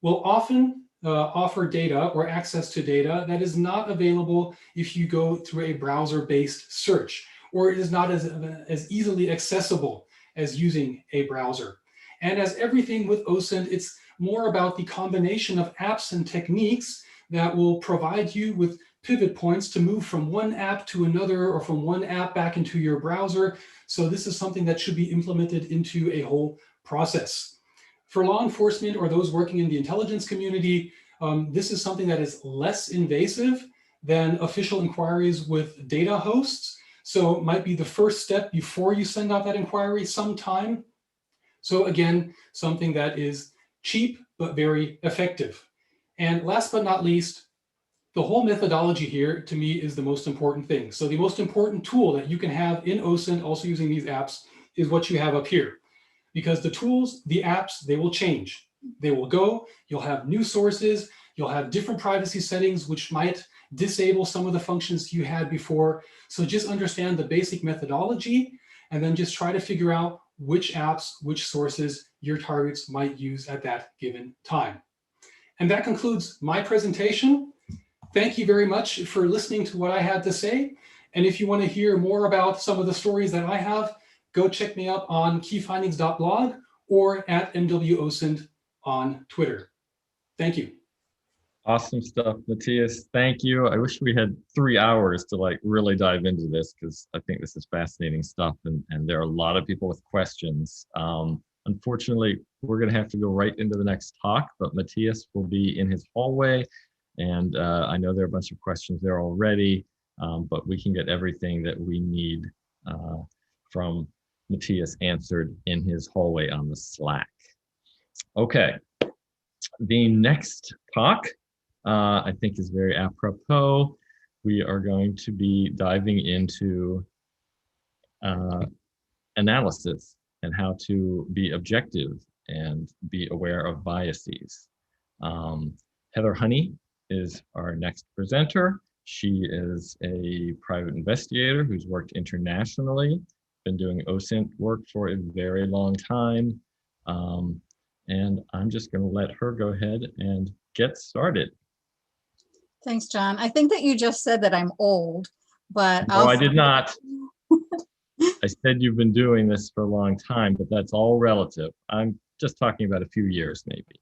will often offer data or access to data that is not available if you go through a browser-based search, or it is not as easily accessible as using a browser. And as everything with OSINT, it's more about the combination of apps and techniques that will provide you with pivot points to move from one app to another or from one app back into your browser. So this is something that should be implemented into a whole process. For law enforcement or those working in the intelligence community, this is something that is less invasive than official inquiries with data hosts. So it might be the first step before you send out that inquiry sometime. So again, something that is cheap but very effective. And last but not least, the whole methodology here to me is the most important thing. So the most important tool that you can have in OSINT, also using these apps, is what you have up here. Because the tools, the apps, they will change. They will go, you'll have new sources, you'll have different privacy settings, which might disable some of the functions you had before. So just understand the basic methodology, and then just try to figure out which apps, which sources your targets might use at that given time. And that concludes my presentation. Thank you very much for listening to what I had to say. And if you want to hear more about some of the stories that I have, go check me up on keyfindings.blog or at MWOSINT on Twitter. Thank you. Awesome stuff, Matthias. Thank you. I wish we had 3 hours to like really dive into this because I think this is fascinating stuff, and there are a lot of people with questions. Unfortunately, we're going to have to go right into the next talk, but Matthias will be in his hallway, and I know there are a bunch of questions there already, but we can get everything that we need from Matthias answered in his hallway on the Slack. Okay, the next talk I think is very apropos. We are going to be diving into analysis and how to be objective and be aware of biases. Heather Honey is our next presenter. She is a private investigator who's worked internationally, been doing OSINT work for a very long time. And I'm just going to let her go ahead and get started. Thanks, John. I think that you just said that I'm old, but No, I did not. I said you've been doing this for a long time, but that's all relative. I'm just talking about a few years, maybe.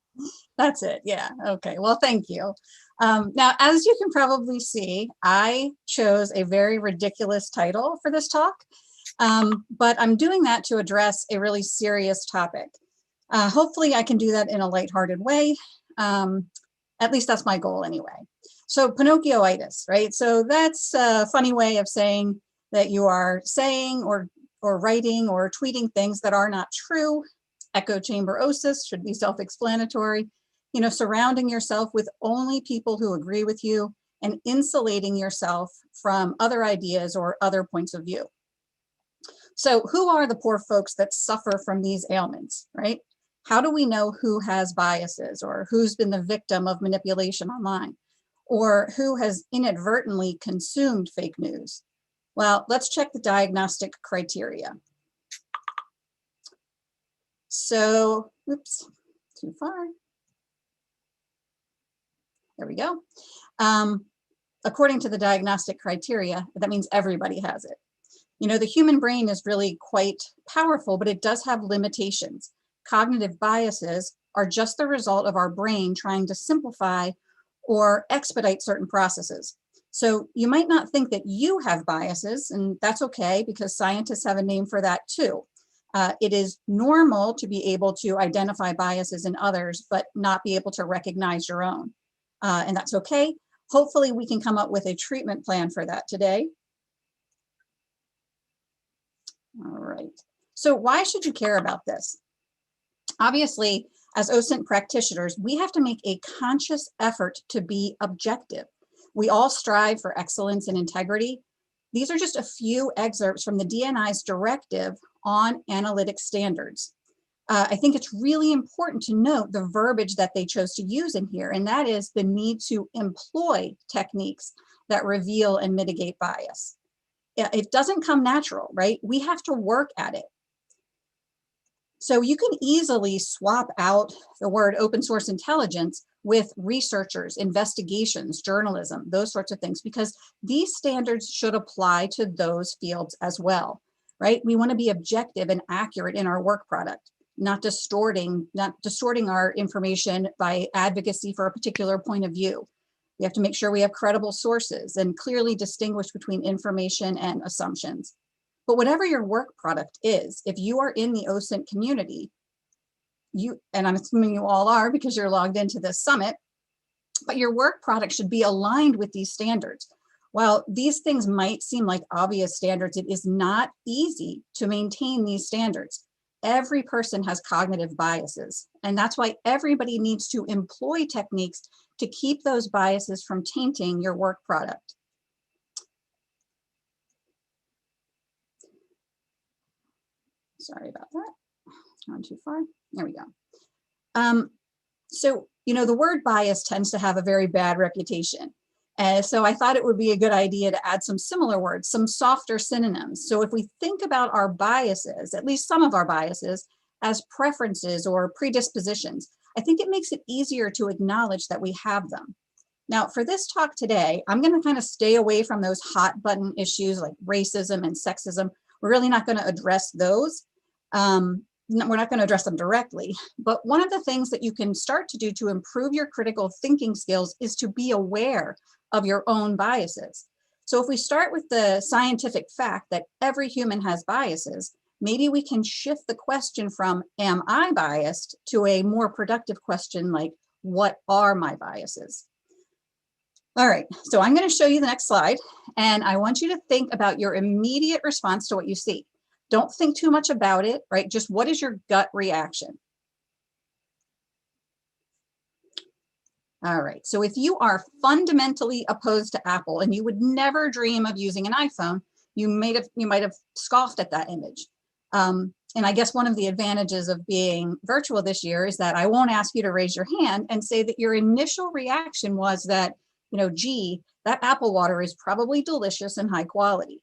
That's it. Yeah. Okay. Well, thank you. Now, as you can probably see, I chose a very ridiculous title for this talk, but I'm doing that to address a really serious topic. Hopefully, I can do that in a lighthearted way. At least that's my goal anyway. So Pinocchioitis, right? So that's a funny way of saying that you are saying or writing or tweeting things that are not true. Echo chamberosis should be self-explanatory. You know, surrounding yourself with only people who agree with you and insulating yourself from other ideas or other points of view. So who are the poor folks that suffer from these ailments, right? How do we know who has biases or who's been the victim of manipulation online or who has inadvertently consumed fake news? Well, let's check the diagnostic criteria. So, oops, too far. There we go. According to the diagnostic criteria, that means everybody has it. You know, the human brain is really quite powerful, but it does have limitations. Cognitive biases are just the result of our brain trying to simplify or expedite certain processes. So you might not think that you have biases, and that's okay because scientists have a name for that too. It is normal to be able to identify biases in others, but not be able to recognize your own. And that's okay. Hopefully we can come up with a treatment plan for that today. All right. So why should you care about this? Obviously, as OSINT practitioners, we have to make a conscious effort to be objective. We all strive for excellence and integrity. These are just a few excerpts from the DNI's directive on analytic standards. I think it's really important to note the verbiage that they chose to use in here, and that is the need to employ techniques that reveal and mitigate bias. It doesn't come natural, right? We have to work at it. So you can easily swap out the word open source intelligence with researchers, investigations, journalism, those sorts of things, because these standards should apply to those fields as well, right? We want to be objective and accurate in our work product, not distorting our information by advocacy for a particular point of view. We have to make sure we have credible sources and clearly distinguish between information and assumptions. But whatever your work product is, if you are in the OSINT community, and I'm assuming you all are because you're logged into this summit, but your work product should be aligned with these standards. While these things might seem like obvious standards, it is not easy to maintain these standards. Every person has cognitive biases, and that's why everybody needs to employ techniques to keep those biases from tainting your work product. Sorry about that. Gone too far. There we go. So, you know, the word bias tends to have a very bad reputation. So I thought it would be a good idea to add some similar words, some softer synonyms. So if we think about our biases, at least some of our biases, as preferences or predispositions, I think it makes it easier to acknowledge that we have them. Now, for this talk today, I'm going to kind of stay away from those hot button issues like racism and sexism. We're really not going to address those. we're not going to address them directly, but one of the things that you can start to do to improve your critical thinking skills is to be aware of your own biases. So if we start with the scientific fact that every human has biases, maybe we can shift the question from, am I biased, to a more productive question like, what are my biases? All right, so I'm going to show you the next slide, and I want you to think about your immediate response to what you see. Don't think too much about it, right? Just what is your gut reaction? All right, so if you are fundamentally opposed to Apple and you would never dream of using an iPhone, you might have scoffed at that image. And I guess one of the advantages of being virtual this year is that I won't ask you to raise your hand and say that your initial reaction was that, gee, that apple water is probably delicious and high quality.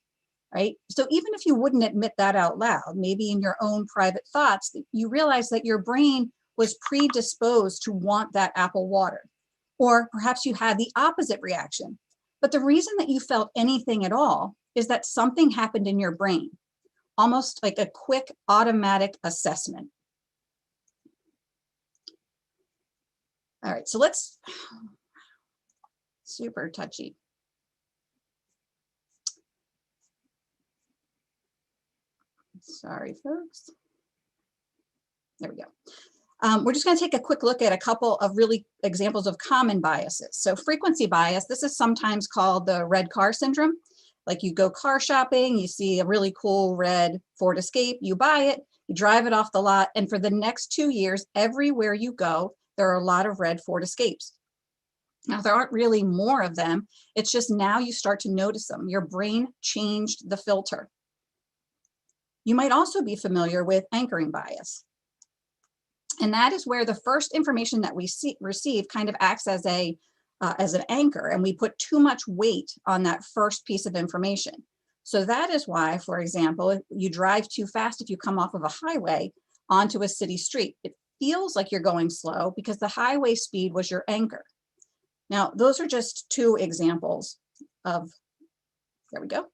Right? So even if you wouldn't admit that out loud, maybe in your own private thoughts, you realize that your brain was predisposed to want that apple water. Or perhaps you had the opposite reaction. But the reason that you felt anything at all is that something happened in your brain, almost like a quick automatic assessment. All right, so let's, super touchy. Sorry, folks. There we go. We're just going to take a quick look at a couple of really examples of common biases. So frequency bias, this is sometimes called the red car syndrome. Like you go car shopping, you see a really cool red Ford Escape, you buy it, you drive it off the lot, and for the next 2 years, everywhere you go, there are a lot of red Ford Escapes. Now, there aren't really more of them. It's just now you start to notice them. Your brain changed the filter. You might also be familiar with anchoring bias. And that is where the first information that we receive kind of acts as an anchor, and we put too much weight on that first piece of information. So that is why, for example, if you drive too fast, if you come off of a highway onto a city street, it feels like you're going slow because the highway speed was your anchor. Now, those are just two examples of, there we go.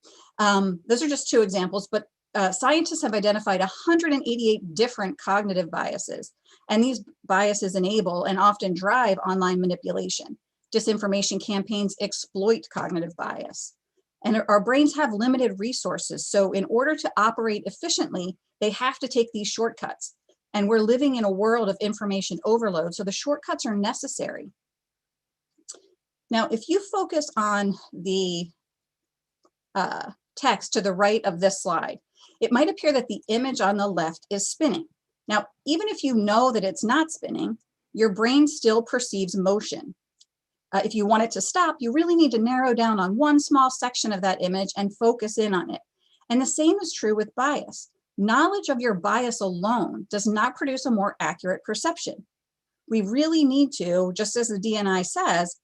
Those are just two examples, but scientists have identified 188 different cognitive biases, and these biases enable and often drive online manipulation. Disinformation campaigns exploit cognitive bias, and our brains have limited resources. So in order to operate efficiently, they have to take these shortcuts. And we're living in a world of information overload, so the shortcuts are necessary. Now, if you focus on the text to the right of this slide, it might appear that the image on the left is spinning. Now, even if you know that it's not spinning, your brain still perceives motion. If you want it to stop, you really need to narrow down on one small section of that image and focus in on it. And the same is true with bias. Knowledge of your bias alone does not produce a more accurate perception. We really need to, just as the DNI says,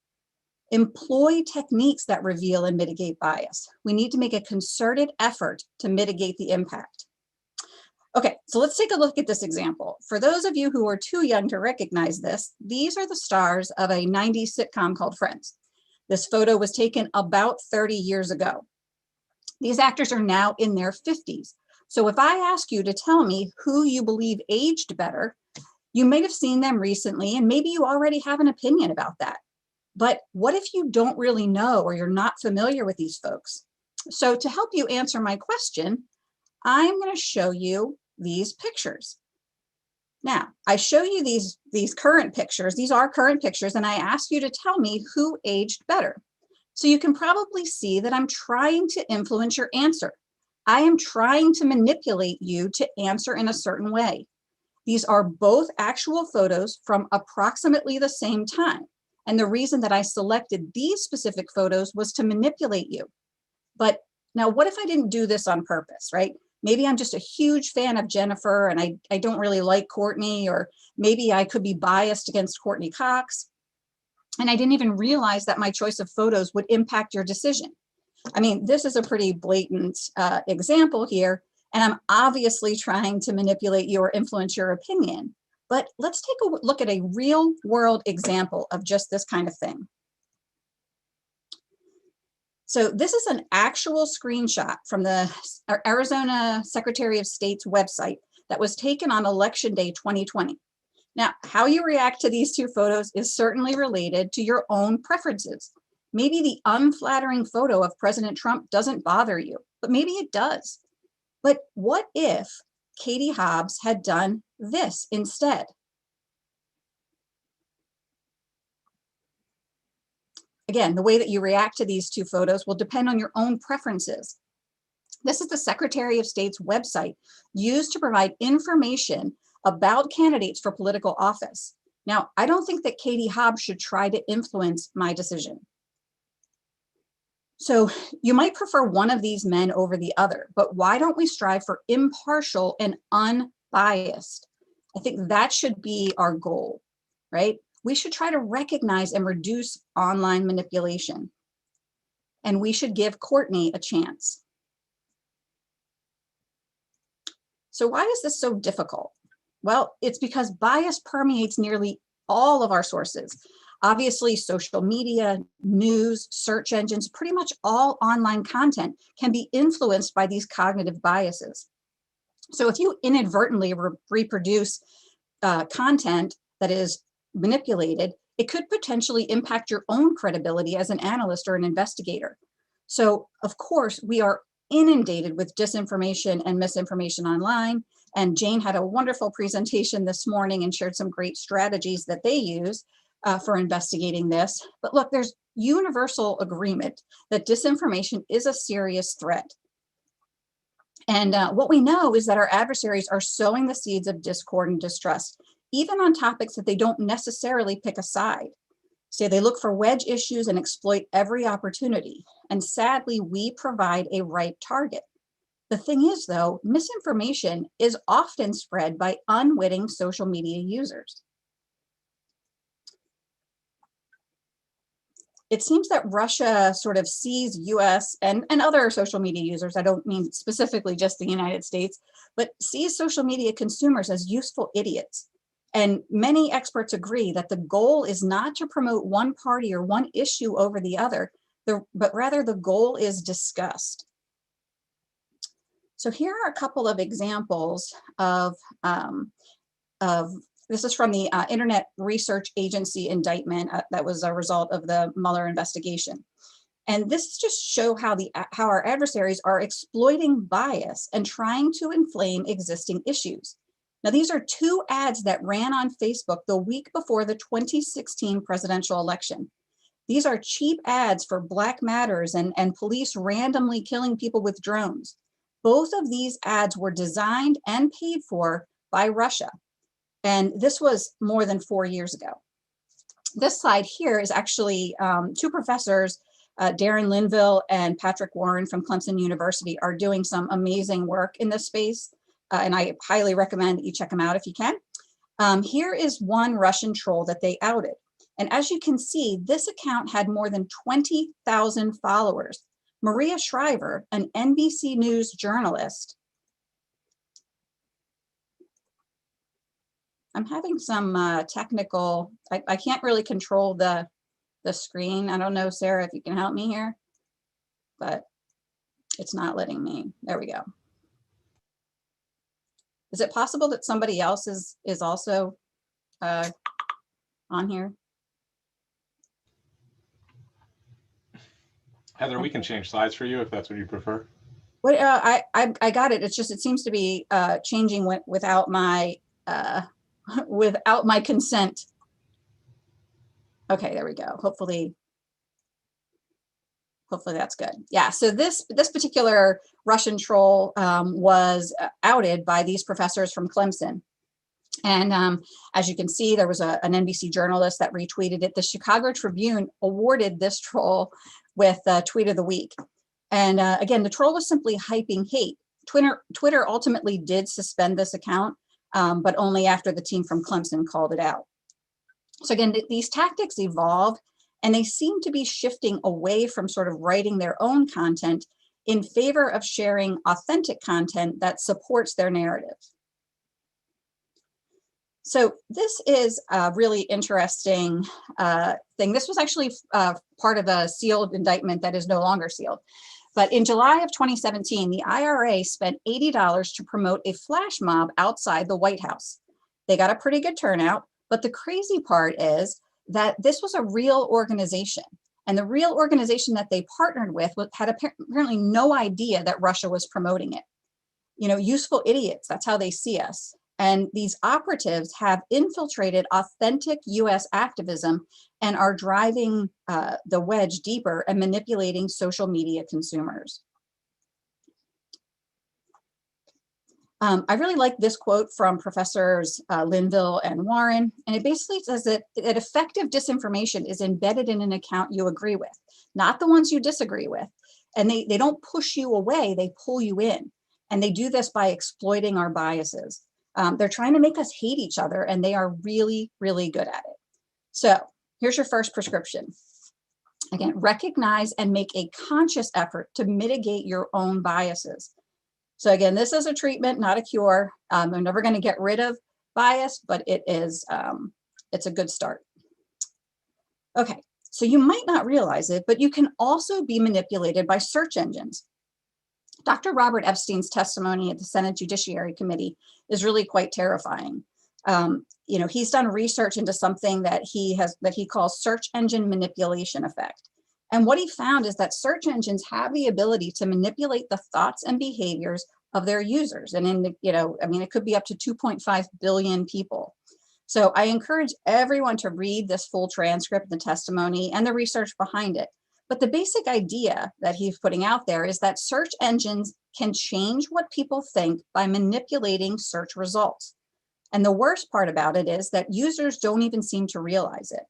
employ techniques that reveal and mitigate bias. We need to make a concerted effort to mitigate the impact. Okay, so let's take a look at this example. For those of you who are too young to recognize this, these are the stars of a 90s sitcom called Friends. This photo was taken about 30 years ago. These actors are now in their 50s. So if I ask you to tell me who you believe aged better, you may have seen them recently, and maybe you already have an opinion about that. But what if you don't really know, or you're not familiar with these folks? So to help you answer my question, I'm going to show you these pictures. Now, I show you these current pictures. These are current pictures, and I ask you to tell me who aged better. So you can probably see that I'm trying to influence your answer. I am trying to manipulate you to answer in a certain way. These are both actual photos from approximately the same time. And the reason that I selected these specific photos was to manipulate you. But now, what if I didn't do this on purpose, right? Maybe I'm just a huge fan of Jennifer and I don't really like Courtney, or maybe I could be biased against Courtney Cox. And I didn't even realize that my choice of photos would impact your decision. I mean, this is a pretty blatant example here, and I'm obviously trying to manipulate you or influence your opinion. But let's take a look at a real world example of just this kind of thing. So this is an actual screenshot from the Arizona Secretary of State's website that was taken on Election Day 2020. Now, how you react to these two photos is certainly related to your own preferences. Maybe the unflattering photo of President Trump doesn't bother you, but maybe it does. But what if Katie Hobbs had done this instead? Again, the way that you react to these two photos will depend on your own preferences. This is the Secretary of State's website used to provide information about candidates for political office. Now, I don't think that Katie Hobbs should try to influence my decision. So you might prefer one of these men over the other, but why don't we strive for impartial and unbiased? I think that should be our goal, right? We should try to recognize and reduce online manipulation. And we should give Courtney a chance. So why is this so difficult? Well, it's because bias permeates nearly all of our sources. Obviously, social media, news, search engines, pretty much all online content can be influenced by these cognitive biases. So if you inadvertently reproduce content that is manipulated, it could potentially impact your own credibility as an analyst or an investigator. So of course, we are inundated with disinformation and misinformation online. And Jane had a wonderful presentation this morning and shared some great strategies that they use for investigating this. But look, there's universal agreement that disinformation is a serious threat. And what we know is that our adversaries are sowing the seeds of discord and distrust, even on topics that they don't necessarily pick a side. So they look for wedge issues and exploit every opportunity. And sadly, we provide a ripe target. The thing is, though, misinformation is often spread by unwitting social media users. It seems that Russia sort of sees US and other social media users, I don't mean specifically just the United States, but sees social media consumers as useful idiots. And many experts agree that the goal is not to promote one party or one issue over the other, but rather the goal is disgust. So here are a couple of examples of this is from the Internet Research Agency indictment that was a result of the Mueller investigation. And this just show how our adversaries are exploiting bias and trying to inflame existing issues. Now, these are two ads that ran on Facebook the week before the 2016 presidential election. These are cheap ads for Black Matters and police randomly killing people with drones. Both of these ads were designed and paid for by Russia. And this was more than 4 years ago. This slide here is actually two professors, Darren Linville and Patrick Warren from Clemson University, are doing some amazing work in this space. And I highly recommend that you check them out if you can. Here is one Russian troll that they outed. And as you can see, this account had more than 20,000 followers. Maria Shriver, an NBC News journalist. I'm having some technical, I can't really control the screen. I don't know, Sarah, if you can help me here, but it's not letting me. There we go. Is it possible that somebody else is also on here? Heather, we can change slides for you if that's what you prefer. What I got it. It's just it seems to be changing without my without my consent. Okay, there we go. Hopefully that's good. Yeah. So this particular Russian troll was outed by these professors from Clemson. And as you can see, there was an NBC journalist that retweeted it. The Chicago Tribune awarded this troll with Tweet of the Week. And again, the troll was simply hyping hate. Twitter ultimately did suspend this account, but only after the team from Clemson called it out. So again, these tactics evolve, and they seem to be shifting away from sort of writing their own content in favor of sharing authentic content that supports their narrative. So this is a really interesting thing. This was actually part of a sealed indictment that is no longer sealed. But in July of 2017, the IRA spent $80 to promote a flash mob outside the White House. They got a pretty good turnout, but the crazy part is that this was a real organization. And the real organization that they partnered with had apparently no idea that Russia was promoting it. You know, useful idiots, that's how they see us. And these operatives have infiltrated authentic US activism and are driving the wedge deeper and manipulating social media consumers. I really like this quote from Professors Linville and Warren, and it basically says that effective disinformation is embedded in an account you agree with, not the ones you disagree with. And they don't push you away, they pull you in. And they do this by exploiting our biases. They're trying to make us hate each other, and they are really, really good at it. So here's your first prescription. Again, recognize and make a conscious effort to mitigate your own biases. So again, this is a treatment, not a cure. We're never going to get rid of bias, but it is, it's a good start. Okay, so you might not realize it, but you can also be manipulated by search engines. Dr. Robert Epstein's testimony at the Senate Judiciary Committee is really quite terrifying. You know, he's done research into something that he calls search engine manipulation effect. And what he found is that search engines have the ability to manipulate the thoughts and behaviors of their users. And in the, you know, I mean, it could be up to 2.5 billion people. So I encourage everyone to read this full transcript, the testimony, and the research behind it. But the basic idea that he's putting out there is that search engines can change what people think by manipulating search results. And the worst part about it is that users don't even seem to realize it.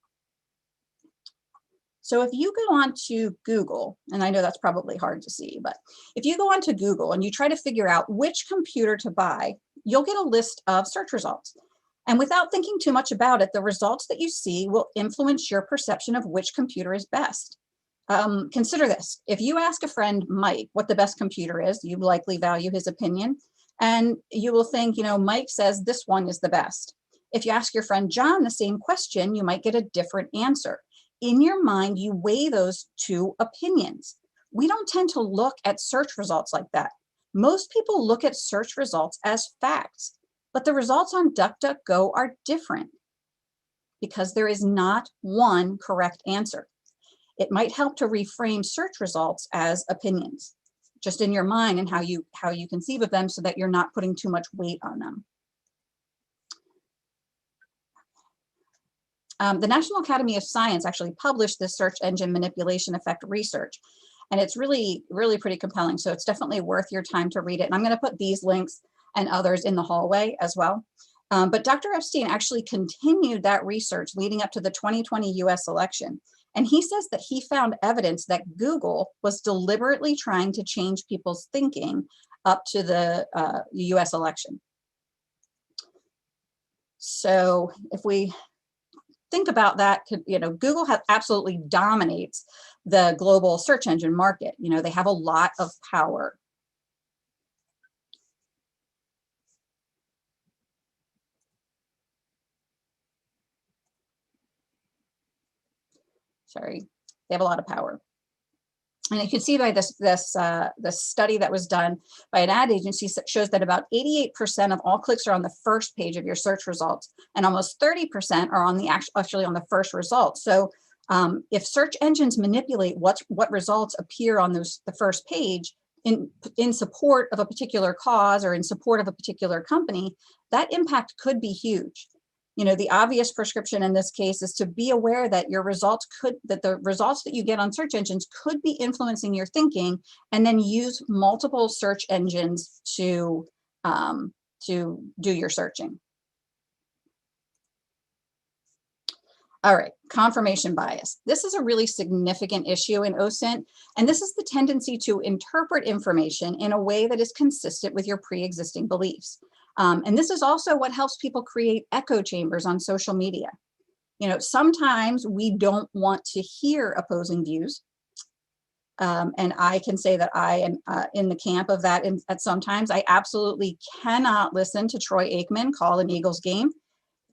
So if you go on to Google, and I know that's probably hard to see, but if you go on to Google and you try to figure out which computer to buy, you'll get a list of search results. And without thinking too much about it, the results that you see will influence your perception of which computer is best. Consider this. If you ask a friend, Mike, what the best computer is, you likely value his opinion. And you will think, you know, Mike says this one is the best. If you ask your friend John the same question, you might get a different answer. In your mind, you weigh those two opinions. We don't tend to look at search results like that. Most people look at search results as facts, but the results on DuckDuckGo are different because there is not one correct answer. It might help to reframe search results as opinions, just in your mind and how you conceive of them so that you're not putting too much weight on them. The National Academy of Science actually published this search engine manipulation effect research, and it's really, really pretty compelling. So it's definitely worth your time to read it. And I'm going to put these links and others in the hallway as well. But Dr. Epstein actually continued that research leading up to the 2020 US election. And he says that he found evidence that Google was deliberately trying to change people's thinking up to the US election. So if we think about that, you know, Google absolutely dominates the global search engine market. You know, they have a lot of power. Sorry, they have a lot of power. And you can see by this study that was done by an ad agency shows that about 88% of all clicks are on the first page of your search results, and almost 30% are on the actually on the first result. So if search engines manipulate what results appear on the first page in support of a particular cause or in support of a particular company, that impact could be huge. You know, the obvious prescription in this case is to be aware that your results that the results that you get on search engines could be influencing your thinking, and then use multiple search engines to do your searching. All right, confirmation bias. This is a really significant issue in OSINT, and this is the tendency to interpret information in a way that is consistent with your pre-existing beliefs. And this is also what helps people create echo chambers on social media. You know, sometimes we don't want to hear opposing views. And I can say that I am in the camp of that at sometimes. I absolutely cannot listen to Troy Aikman call an Eagles game.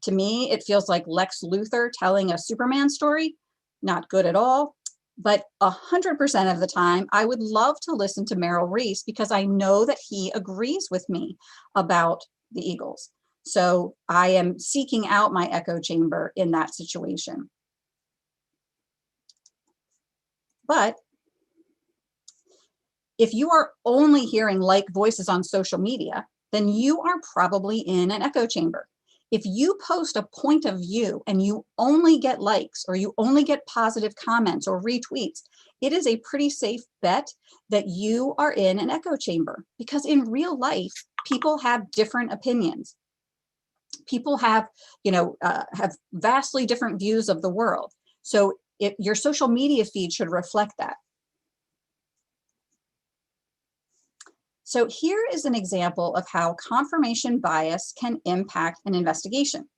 To me, it feels like Lex Luthor telling a Superman story. Not good at all. But 100% of the time, I would love to listen to Merrill Reese because I know that he agrees with me about the Eagles. So I am seeking out my echo chamber in that situation. But if you are only hearing like voices on social media, then you are probably in an echo chamber. If you post a point of view and you only get likes or you only get positive comments or retweets, it is a pretty safe bet that you are in an echo chamber, because in real life, people have different opinions. People have, have vastly different views of the world. So your social media feed should reflect that. So here is an example of how confirmation bias can impact an investigation.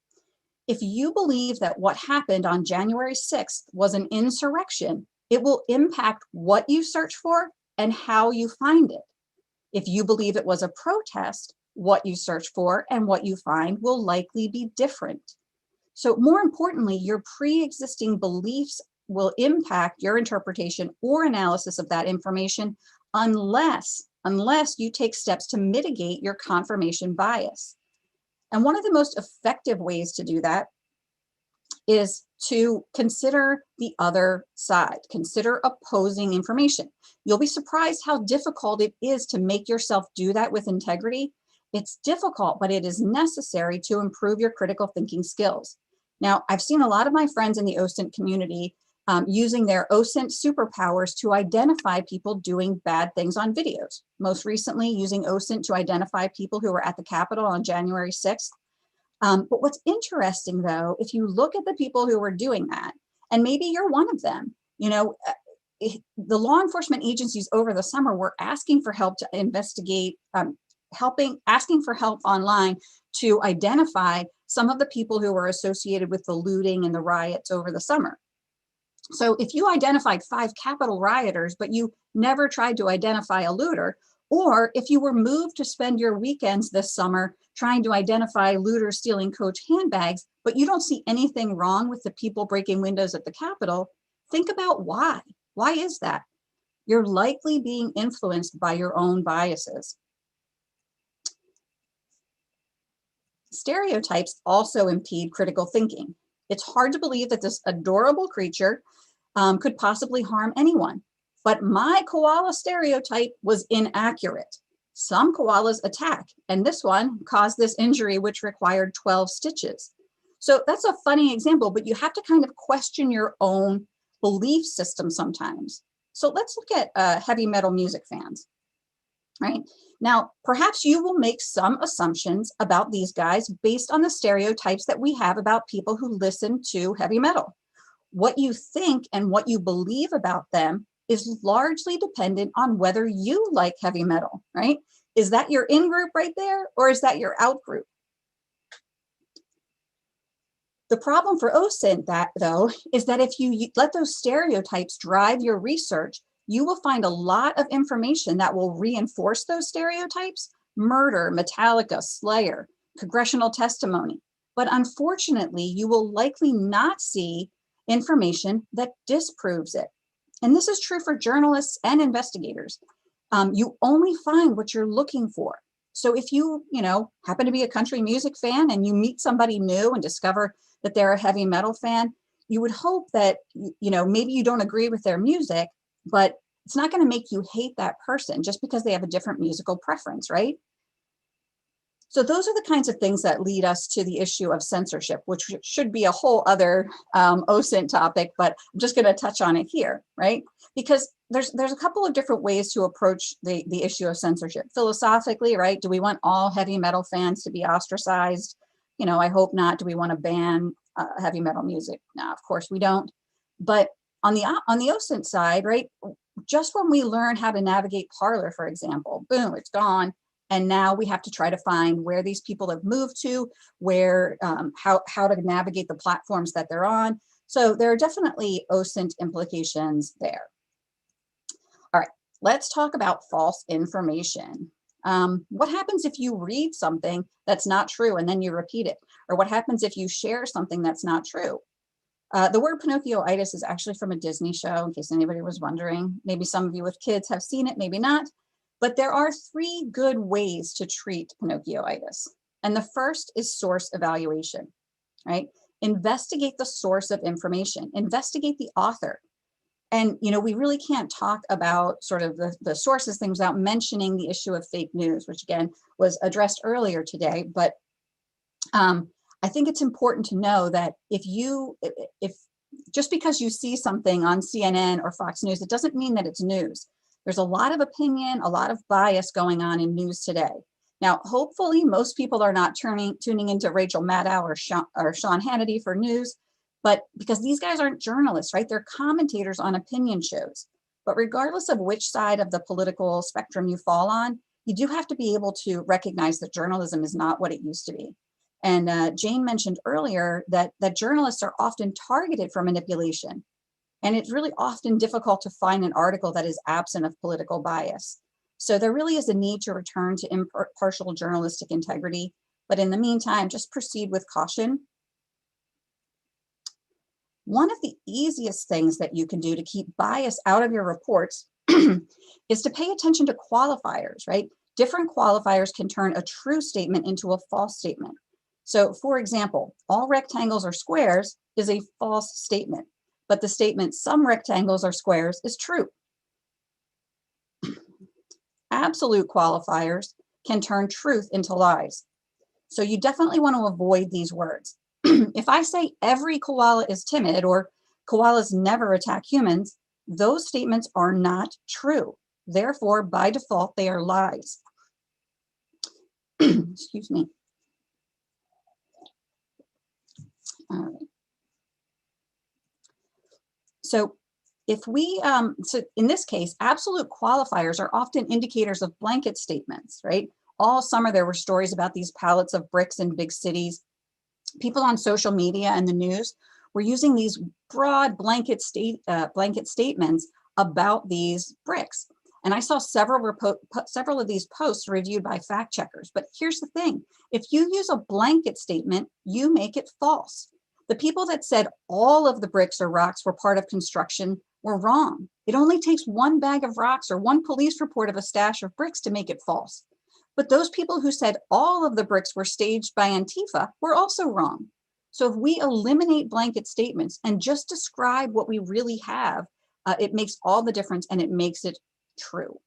If you believe that what happened on January 6th was an insurrection, it will impact what you search for and how you find it. If you believe it was a protest, what you search for and what you find will likely be different. So more importantly, your pre-existing beliefs will impact your interpretation or analysis of that information unless you take steps to mitigate your confirmation bias. And one of the most effective ways to do that is to consider the other side, consider opposing information. You'll be surprised how difficult it is to make yourself do that with integrity. It's difficult, but it is necessary to improve your critical thinking skills. Now, I've seen a lot of my friends in the OSINT community using their OSINT superpowers to identify people doing bad things on videos. Most recently, using OSINT to identify people who were at the Capitol on January 6th. But what's interesting, though, if you look at the people who were doing that, and maybe you're one of them, the law enforcement agencies over the summer were asking for help to investigate, asking for help online to identify some of the people who were associated with the looting and the riots over the summer. So if you identified 5 Capitol rioters, but you never tried to identify a looter, or if you were moved to spend your weekends this summer trying to identify looters stealing Coach handbags, but you don't see anything wrong with the people breaking windows at the Capitol, think about why. Why is that? You're likely being influenced by your own biases. Stereotypes also impede critical thinking. It's hard to believe that this adorable creature could possibly harm anyone. But my koala stereotype was inaccurate. Some koalas attack, and this one caused this injury, which required 12 stitches. So that's a funny example, but you have to kind of question your own belief system sometimes. So let's look at heavy metal music fans, right? Now, perhaps you will make some assumptions about these guys based on the stereotypes that we have about people who listen to heavy metal. What you think and what you believe about them is largely dependent on whether you like heavy metal, right? Is that your in-group right there, or is that your out-group? The problem for OSINT, though, is that if you let those stereotypes drive your research, you will find a lot of information that will reinforce those stereotypes: murder, Metallica, Slayer, congressional testimony. But unfortunately, you will likely not see information that disproves it. And this is true for journalists and investigators. You only find what you're looking for. So if you, happen to be a country music fan and you meet somebody new and discover that they're a heavy metal fan, you would hope that, maybe you don't agree with their music, but it's not going to make you hate that person just because they have a different musical preference, right? So those are the kinds of things that lead us to the issue of censorship, which should be a whole other OSINT topic, but I'm just going to touch on it here, right? Because there's a couple of different ways to approach the issue of censorship. Philosophically, right? Do we want all heavy metal fans to be ostracized? I hope not. Do we want to ban heavy metal music? No, of course we don't. But on the OSINT side, right? Just when we learn how to navigate Parler, for example, boom, it's gone. And now we have to try to find where these people have moved to, where, how to navigate the platforms that they're on. So there are definitely OSINT implications there. All right, let's talk about false information. What happens if you read something that's not true and then you repeat it? Or what happens if you share something that's not true? The word Pinocchio-itis is actually from a Disney show, in case anybody was wondering. Maybe some of you with kids have seen it, maybe not. But there are 3 good ways to treat Pinocchio-itis. And the first is source evaluation, right? Investigate the source of information, investigate the author. And, you know, we really can't talk about sort of the sources things without mentioning the issue of fake news, which again was addressed earlier today. But I think it's important to know that if just because you see something on CNN or Fox News, it doesn't mean that it's news. There's a lot of opinion, a lot of bias going on in news today. Now, hopefully most people are not tuning into Rachel Maddow or Sean Hannity for news, but because these guys aren't journalists, right? They're commentators on opinion shows. But regardless of which side of the political spectrum you fall on, you do have to be able to recognize that journalism is not what it used to be. And Jane mentioned earlier that journalists are often targeted for manipulation. And it's really often difficult to find an article that is absent of political bias. So there really is a need to return to impartial journalistic integrity. But in the meantime, just proceed with caution. One of the easiest things that you can do to keep bias out of your reports is to pay attention to qualifiers, right? Different qualifiers can turn a true statement into a false statement. So for example, all rectangles are squares is a false statement, but the statement some rectangles are squares is true. Absolute qualifiers can turn truth into lies. So you definitely want to avoid these words. If I say every koala is timid or koalas never attack humans, those statements are not true. Therefore, by default, they are lies. Excuse me. All right. So if we, so in this case, absolute qualifiers are often indicators of blanket statements, right? All summer there were stories about these pallets of bricks in big cities. People on social media and the news were using these broad blanket statements about these bricks. And I saw several of these posts reviewed by fact checkers. But here's the thing, if you use a blanket statement, you make it false. The people that said all of the bricks or rocks were part of construction were wrong. It only takes one bag of rocks or one police report of a stash of bricks to make it false. But those people who said all of the bricks were staged by Antifa were also wrong. So if we eliminate blanket statements and just describe what we really have, it makes all the difference and it makes it true.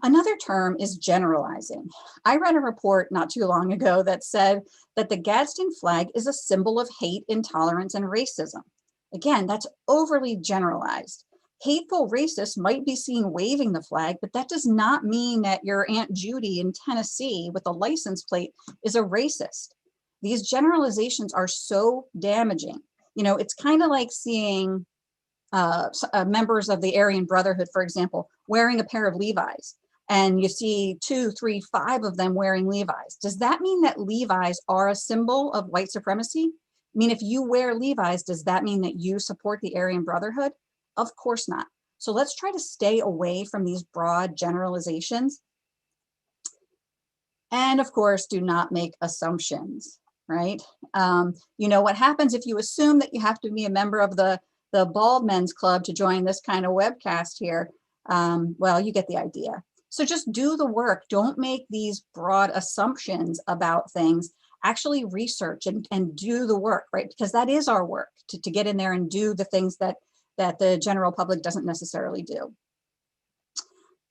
Another term is generalizing. I read a report not too long ago that said that the Gadsden flag is a symbol of hate, intolerance, and racism. Again, that's overly generalized. Hateful racists might be seen waving the flag, but that does not mean that your Aunt Judy in Tennessee with a license plate is a racist. These generalizations are so damaging. You know, it's kind of like seeing members of the Aryan Brotherhood, for example, wearing a pair of Levi's, and you see 2, 3, 5 of them wearing Levi's. Does that mean that Levi's are a symbol of white supremacy? I mean, if you wear Levi's, does that mean that you support the Aryan Brotherhood? Of course not. So let's try to stay away from these broad generalizations. And of course, do not make assumptions, right? You know what happens if you assume that you have to be a member of the Bald Men's Club to join this kind of webcast here? Well, you get the idea. So just do the work. Don't make these broad assumptions about things. Actually research and do the work, right? Because that is our work, to get in there and do the things that the general public doesn't necessarily do.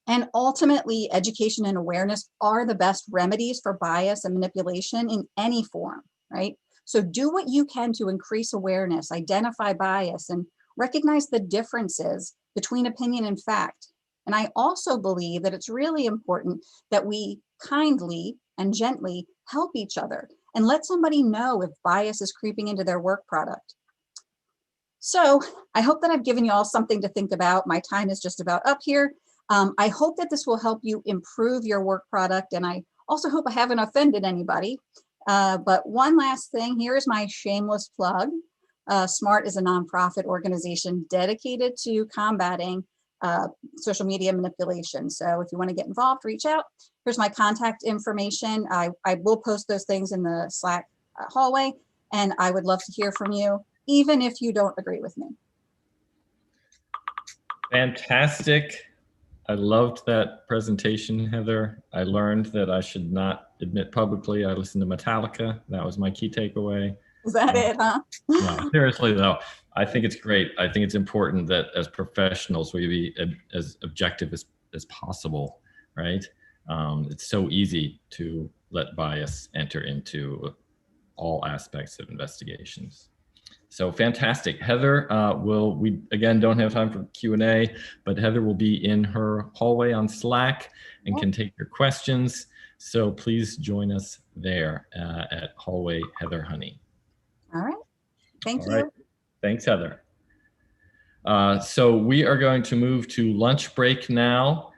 And ultimately, education and awareness are the best remedies for bias and manipulation in any form, right? So do what you can to increase awareness, identify bias, and recognize the differences between opinion and fact. And I also believe that it's really important that we kindly and gently help each other and let somebody know if bias is creeping into their work product. So I hope that I've given you all something to think about. My time is just about up here. I hope that this will help you improve your work product. And I also hope I haven't offended anybody. But one last thing, here is my shameless plug. SMART is a nonprofit organization dedicated to combating social media manipulation. So if you want to get involved, reach out. Here's my contact information. I will post those things in the Slack hallway, and I would love to hear from you, even if you don't agree with me. Fantastic. I loved that presentation, Heather. I learned that I should not admit publicly I listened to Metallica. That was my key takeaway. Is that it, huh? No, seriously though, I think it's great. I think it's important that as professionals, we be as objective as possible, right? It's so easy to let bias enter into all aspects of investigations. So fantastic. Heather, we again don't have time for Q&A, but Heather will be in her hallway on Slack and can take your questions. So please join us there at hallway Heather Honey. All right. Thank All you. right. Thanks, Heather. So we are going to move to lunch break now.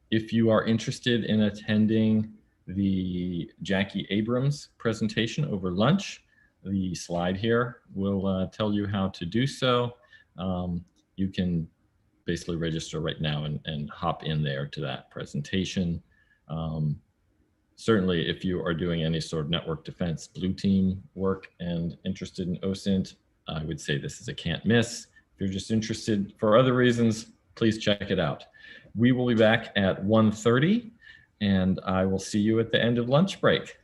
If you are interested in attending the Jackie Abrams presentation over lunch, the slide here will tell you how to do so. You can basically register right now and hop in there to that presentation. Certainly, if you are doing any sort of network defense blue team work and interested in OSINT, I would say this is a can't miss. If you're just interested for other reasons, please check it out. We will be back at 1:30, and I will see you at the end of lunch break.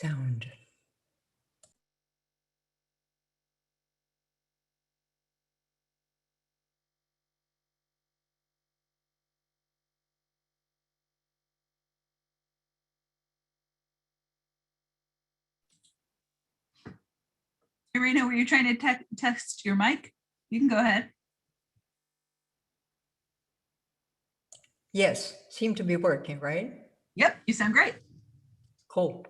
Sound. Irina, were you trying to test your mic? You can go ahead. Yes, seem to be working, right? Yep, you sound great. Cool.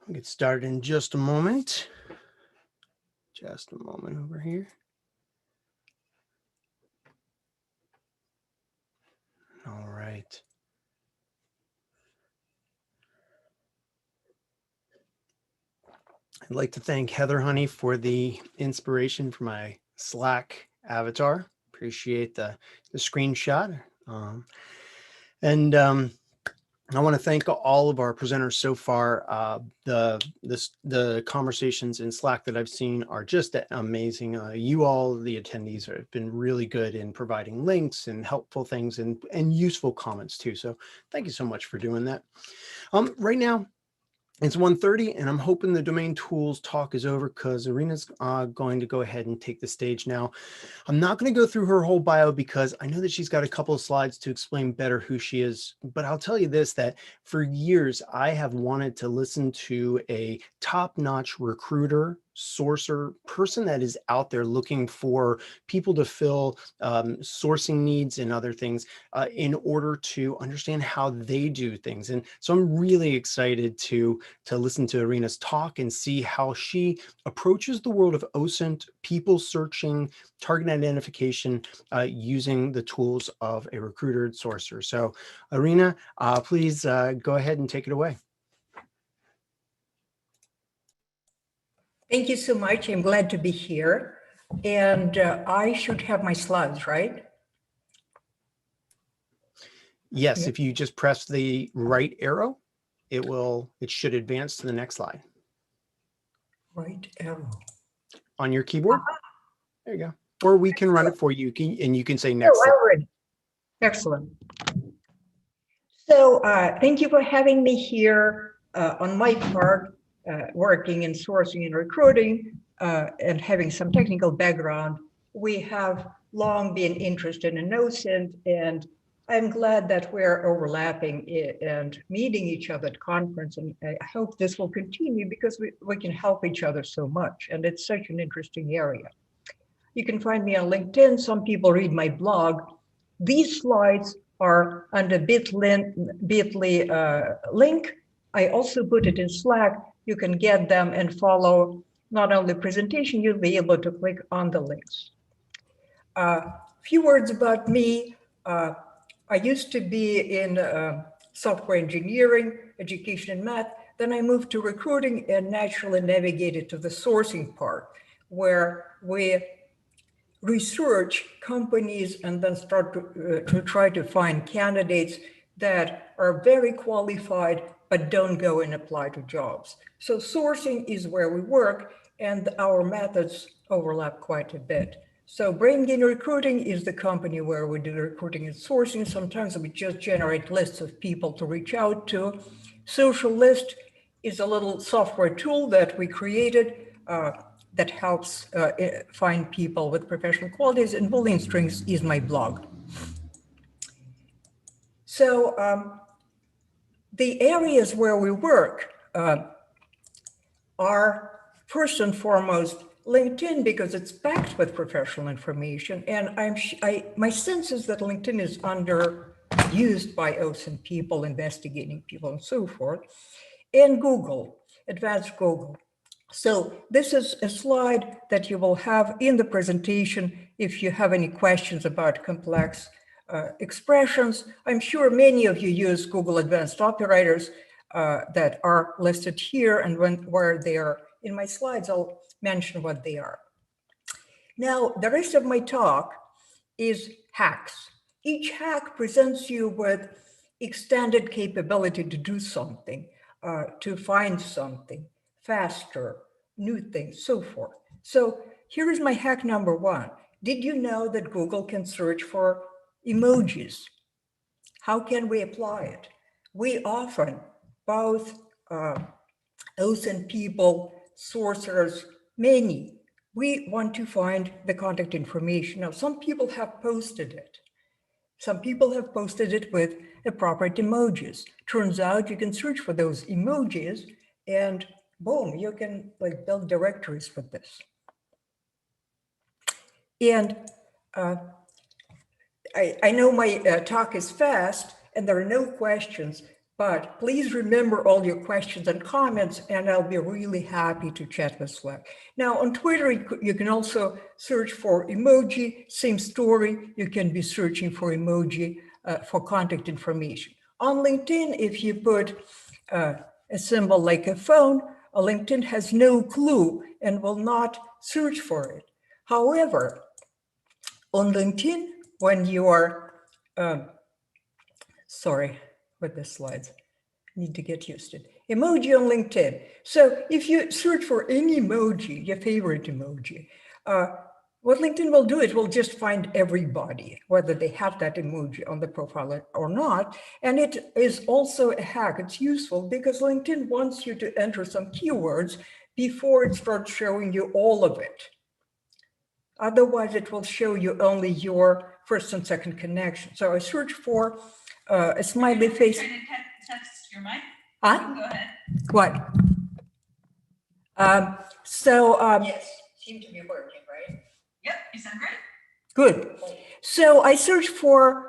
We'll get started in just a moment. Just a moment over here. All right. I'd like to thank Heather Honey for the inspiration for my Slack avatar. Appreciate the screenshot. And I want to thank all of our presenters so far. The conversations in Slack that I've seen are just amazing. You all, the attendees, have been really good in providing links and helpful things and useful comments too. So thank you so much for doing that. Right now, it's 1:30 and I'm hoping the domain tools talk is over because Irina's going to go ahead and take the stage now. I'm not going to go through her whole bio because I know that she's got a couple of slides to explain better who she is. But I'll tell you this, that for years, I have wanted to listen to a top-notch recruiter, sourcer, person that is out there looking for people to fill sourcing needs and other things in order to understand how they do things. And so I'm really excited to listen to Irina's talk and see how she approaches the world of OSINT, people searching, target identification using the tools of a recruiter and sourcer. So Irina, please go ahead and take it away. Thank you so much. I'm glad to be here. And I should have my slides, right? Yes, Yeah. if you just press the right arrow, it should advance to the next slide. Right arrow. On your keyboard. There you go. Or we can run it for you, and you can say next slide. Already. Excellent. So thank you for having me here. On my part, working in sourcing and recruiting and having some technical background, we have long been interested in OSINT, and I'm glad that we're overlapping and meeting each other at conference. And I hope this will continue because we can help each other so much. And it's such an interesting area. You can find me on LinkedIn. Some people read my blog. These slides are under bit.ly link. I also put it in Slack. You can get them and follow not only the presentation, you'll be able to click on the links. Few words about me. I used to be in software engineering, education and math. Then I moved to recruiting and naturally navigated to the sourcing part, where we research companies and then start to try to find candidates that are very qualified but don't go and apply to jobs. So sourcing is where we work, and our methods overlap quite a bit. So Brain Gain Recruiting is the company where we do recruiting and sourcing. Sometimes we just generate lists of people to reach out to. Social List is a little software tool that we created that helps find people with professional qualities, and Boolean Strings is my blog. So the areas where we work are first and foremost LinkedIn, because it's packed with professional information. And my sense is that LinkedIn is underused by OSINT people, investigating people, and so forth. And Google, advanced Google. So this is a slide that you will have in the presentation if you have any questions about complex expressions. I'm sure many of you use Google Advanced Operators that are listed here, and where they are in my slides, I'll mention what they are. Now, the rest of my talk is hacks. Each hack presents you with extended capability to do something, to find something faster, new things, so forth. So here is my hack number one. Did you know that Google can search for emojis? How can we apply it? We often, both OSINT people, sourcers, many, we want to find the contact information. Now, some people have posted it. Some people have posted it with appropriate emojis. Turns out you can search for those emojis and boom, you can like build directories with this. And I know my talk is fast and there are no questions, but please remember all your questions and comments, and I'll be really happy to chat with Slack. Now on Twitter, you can also search for emoji, same story. You can be searching for emoji for contact information. On LinkedIn, if you put a symbol like a phone, LinkedIn has no clue and will not search for it. However, on LinkedIn, when you are, sorry, with the slides, need to get used to it. Emoji on LinkedIn. So if you search for any emoji, your favorite emoji, what LinkedIn will do, it will just find everybody, whether they have that emoji on the profile or not. And it is also a hack. It's useful because LinkedIn wants you to enter some keywords before it starts showing you all of it. Otherwise, it will show you only your first and second connection. So I search for a smiley face. Trying to test your mic? Huh? Go ahead. What? Yes, seem to be working, right? Yep, you sound great. Good. So I search for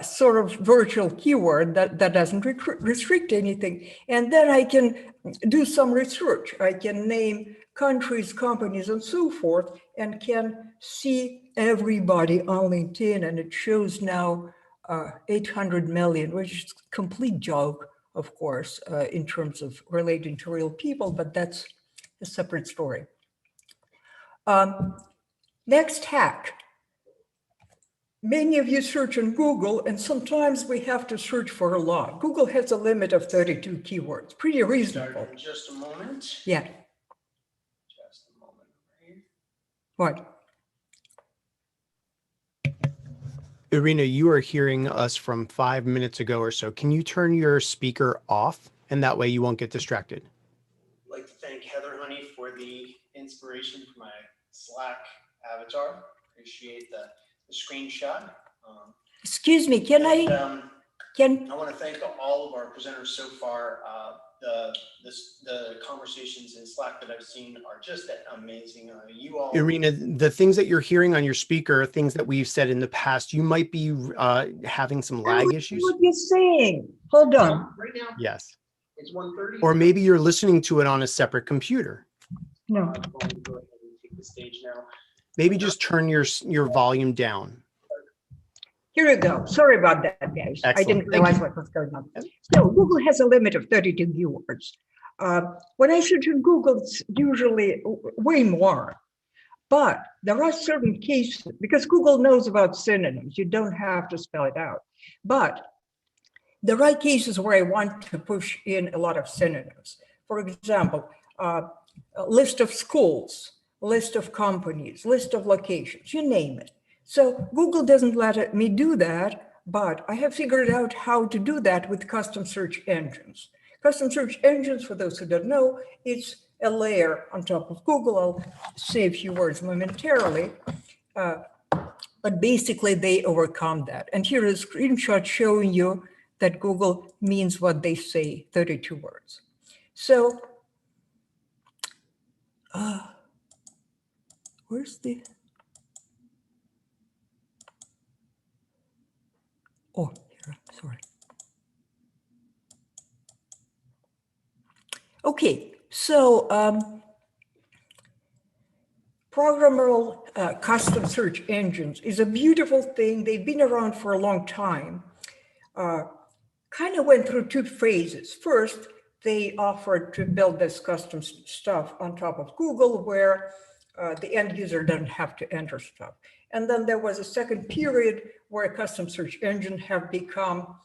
sort of virtual keyword that doesn't restrict anything. And then I can do some research. I can name countries, companies, and so forth, and can see everybody on LinkedIn. And it shows now 800 million, which is a complete joke, of course, in terms of relating to real people, but that's a separate story. Next hack. Many of you search on Google, and sometimes we have to search for a lot. Google has a limit of 32 keywords, pretty reasonable. In just a moment. Yeah. Just a moment. What? Irina, you are hearing us from 5 minutes ago or so. Can you turn your speaker off? And that way you won't get distracted. I'd like to thank Heather Honey for the inspiration for my Slack avatar. Appreciate the screenshot. Excuse me, can I want to thank all of our presenters so far. The conversations in Slack that I've seen are just amazing. You all, Irina, the things that you're hearing on your speaker are things that we've said in the past. You might be having some lag issues. What you're saying? Hold on. Right now. Yes. It's 1:30. Or maybe you're listening to it on a separate computer. No. Go ahead and take the stage now. Maybe just turn your volume down. Here we go. Sorry about that, guys. Excellent. I didn't realize what was going on. So Google has a limit of 32 keywords. When I search in Google, it's usually way more. But there are certain cases, because Google knows about synonyms, you don't have to spell it out. But there are cases where I want to push in a lot of synonyms. For example, a list of schools, list of companies, list of locations, you name it. So Google doesn't let me do that, but I have figured out how to do that with custom search engines. Custom search engines, for those who don't know, it's a layer on top of Google. I'll say a few words momentarily, but basically they overcome that. And here is a screenshot showing you that Google means what they say, 32 words. So, where's the, oh, here, sorry. Okay, so programmable custom search engines is a beautiful thing. They've been around for a long time. Kind of went through two phases. First, they offered to build this custom stuff on top of Google where the end user doesn't have to enter stuff. And then there was a second period where custom search engine have become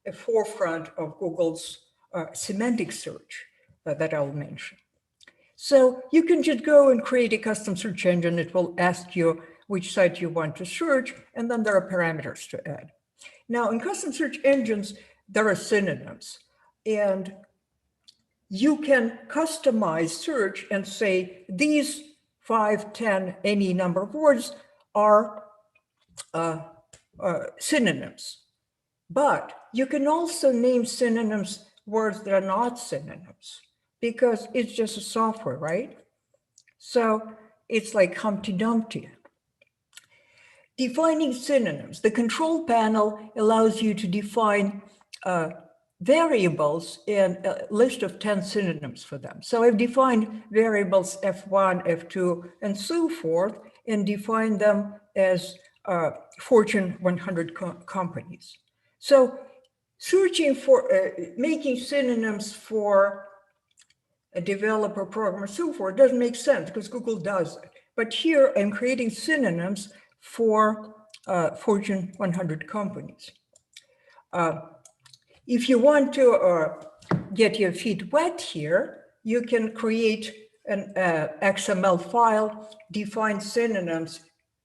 a forefront of Google's semantic search that I'll mention. So you can just go and create a custom search engine. It will ask you which site you want to search, and then there are parameters to add. Now, in custom search engines, there are synonyms, and you can customize search and say these 5, 10, any number of words are synonyms. But you can also name synonyms words that are not synonyms, because it's just a software, right? So it's like Humpty Dumpty. Defining synonyms. The control panel allows you to define variables and a list of 10 synonyms for them. So I've defined variables F1, F2, and so forth, and defined them as Fortune 100 companies. So searching for, making synonyms for a developer, programmer, so forth doesn't make sense because Google does it. But here I'm creating synonyms for Fortune 100 companies. If you want to get your feet wet here, you can create an XML file, define synonyms,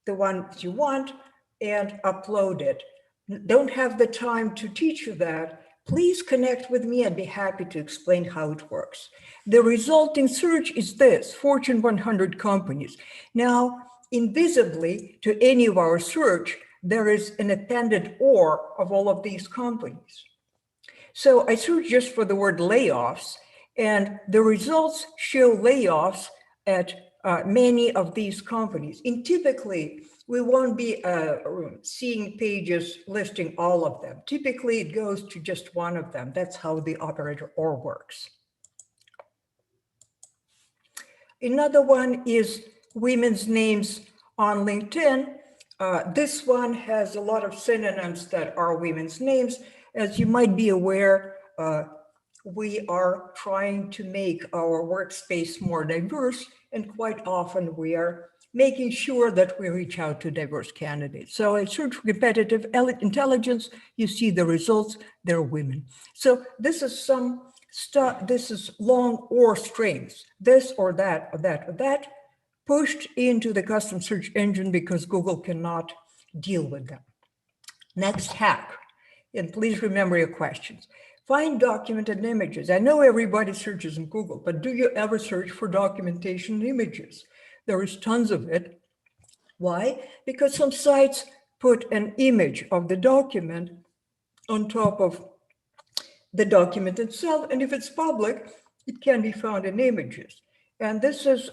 the ones you want, and upload it. Don't have the time to teach you that. Please connect with me. I'd be happy to explain how it works. The resulting search is this, Fortune 100 companies. Now, invisibly to any of our search, there is an appended OR of all of these companies. So I search just for the word layoffs, and the results show layoffs at many of these companies. And typically, we won't be seeing pages listing all of them. Typically, it goes to just one of them. That's how the operator OR works. Another one is women's names on LinkedIn. This one has a lot of synonyms that are women's names. As you might be aware, we are trying to make our workspace more diverse, and quite often we are making sure that we reach out to diverse candidates. So I search for competitive intelligence, you see the results, they're women. So this is some stuff, this is long OR strings, this or that, or that, or that, pushed into the custom search engine because Google cannot deal with them. Next hack, and please remember your questions. Find documented images. I know everybody searches in Google, but do you ever search for documentation images? There is tons of it. Why? Because some sites put an image of the document on top of the document itself, and if it's public, it can be found in images. And this is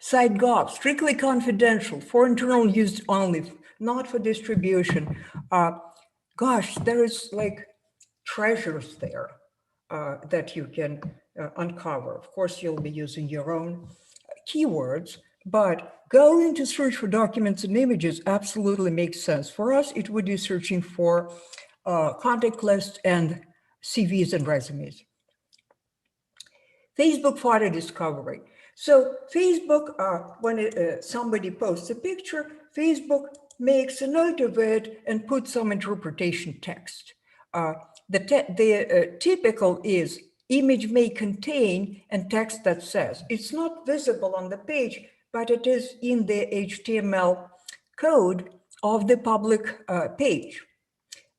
SiteGov, strictly confidential, for internal use only, not for distribution. Gosh, there is like treasures there that you can uncover. Of course, you'll be using your own keywords, but going to search for documents and images absolutely makes sense. For us, it would be searching for contact lists and CVs and resumes. Facebook photo discovery. So Facebook, when somebody posts a picture, Facebook makes a note of it and puts some interpretation text. The typical is image may contain and text that says. It's not visible on the page, but it is in the HTML code of the public page.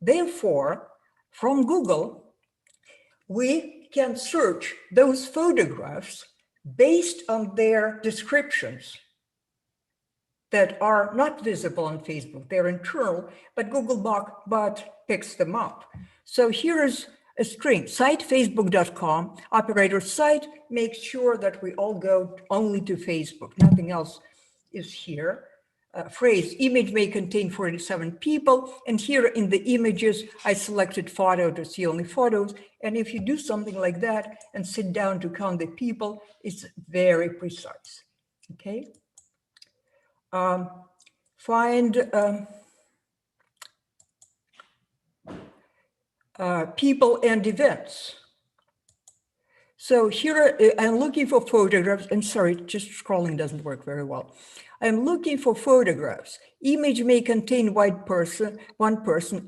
Therefore, from Google, we can search those photographs based on their descriptions that are not visible on Facebook. They're internal, but Googlebot picks them up. So here is a string, site facebook.com, operator site, makes sure that we all go only to Facebook. Nothing else is here. Phrase, image may contain 47 people. And here in the images, I selected photo to see only photos. And if you do something like that and sit down to count the people, it's very precise, okay? find people and events. So here I'm looking for photographs. I'm sorry, just scrolling doesn't work very well. I'm looking for photographs. Image may contain one person,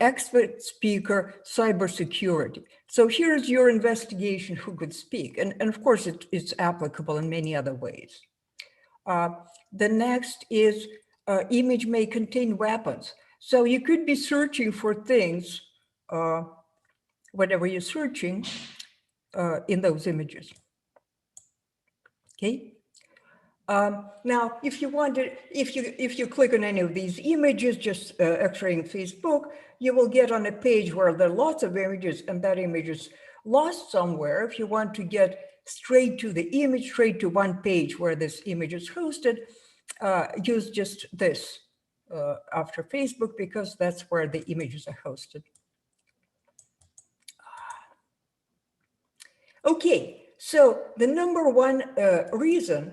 expert speaker, cybersecurity. So here's your investigation who could speak. And of course, it's applicable in many other ways. The next is image may contain weapons. So you could be searching for things, whatever you're searching, in those images. Okay. Now, if you wanted, if you click on any of these images, just X-raying Facebook, you will get on a page where there are lots of images, and that image is lost somewhere. If you want to get straight to the image, straight to one page where this image is hosted, use just this after Facebook, because that's where the images are hosted. Okay, so the number one reason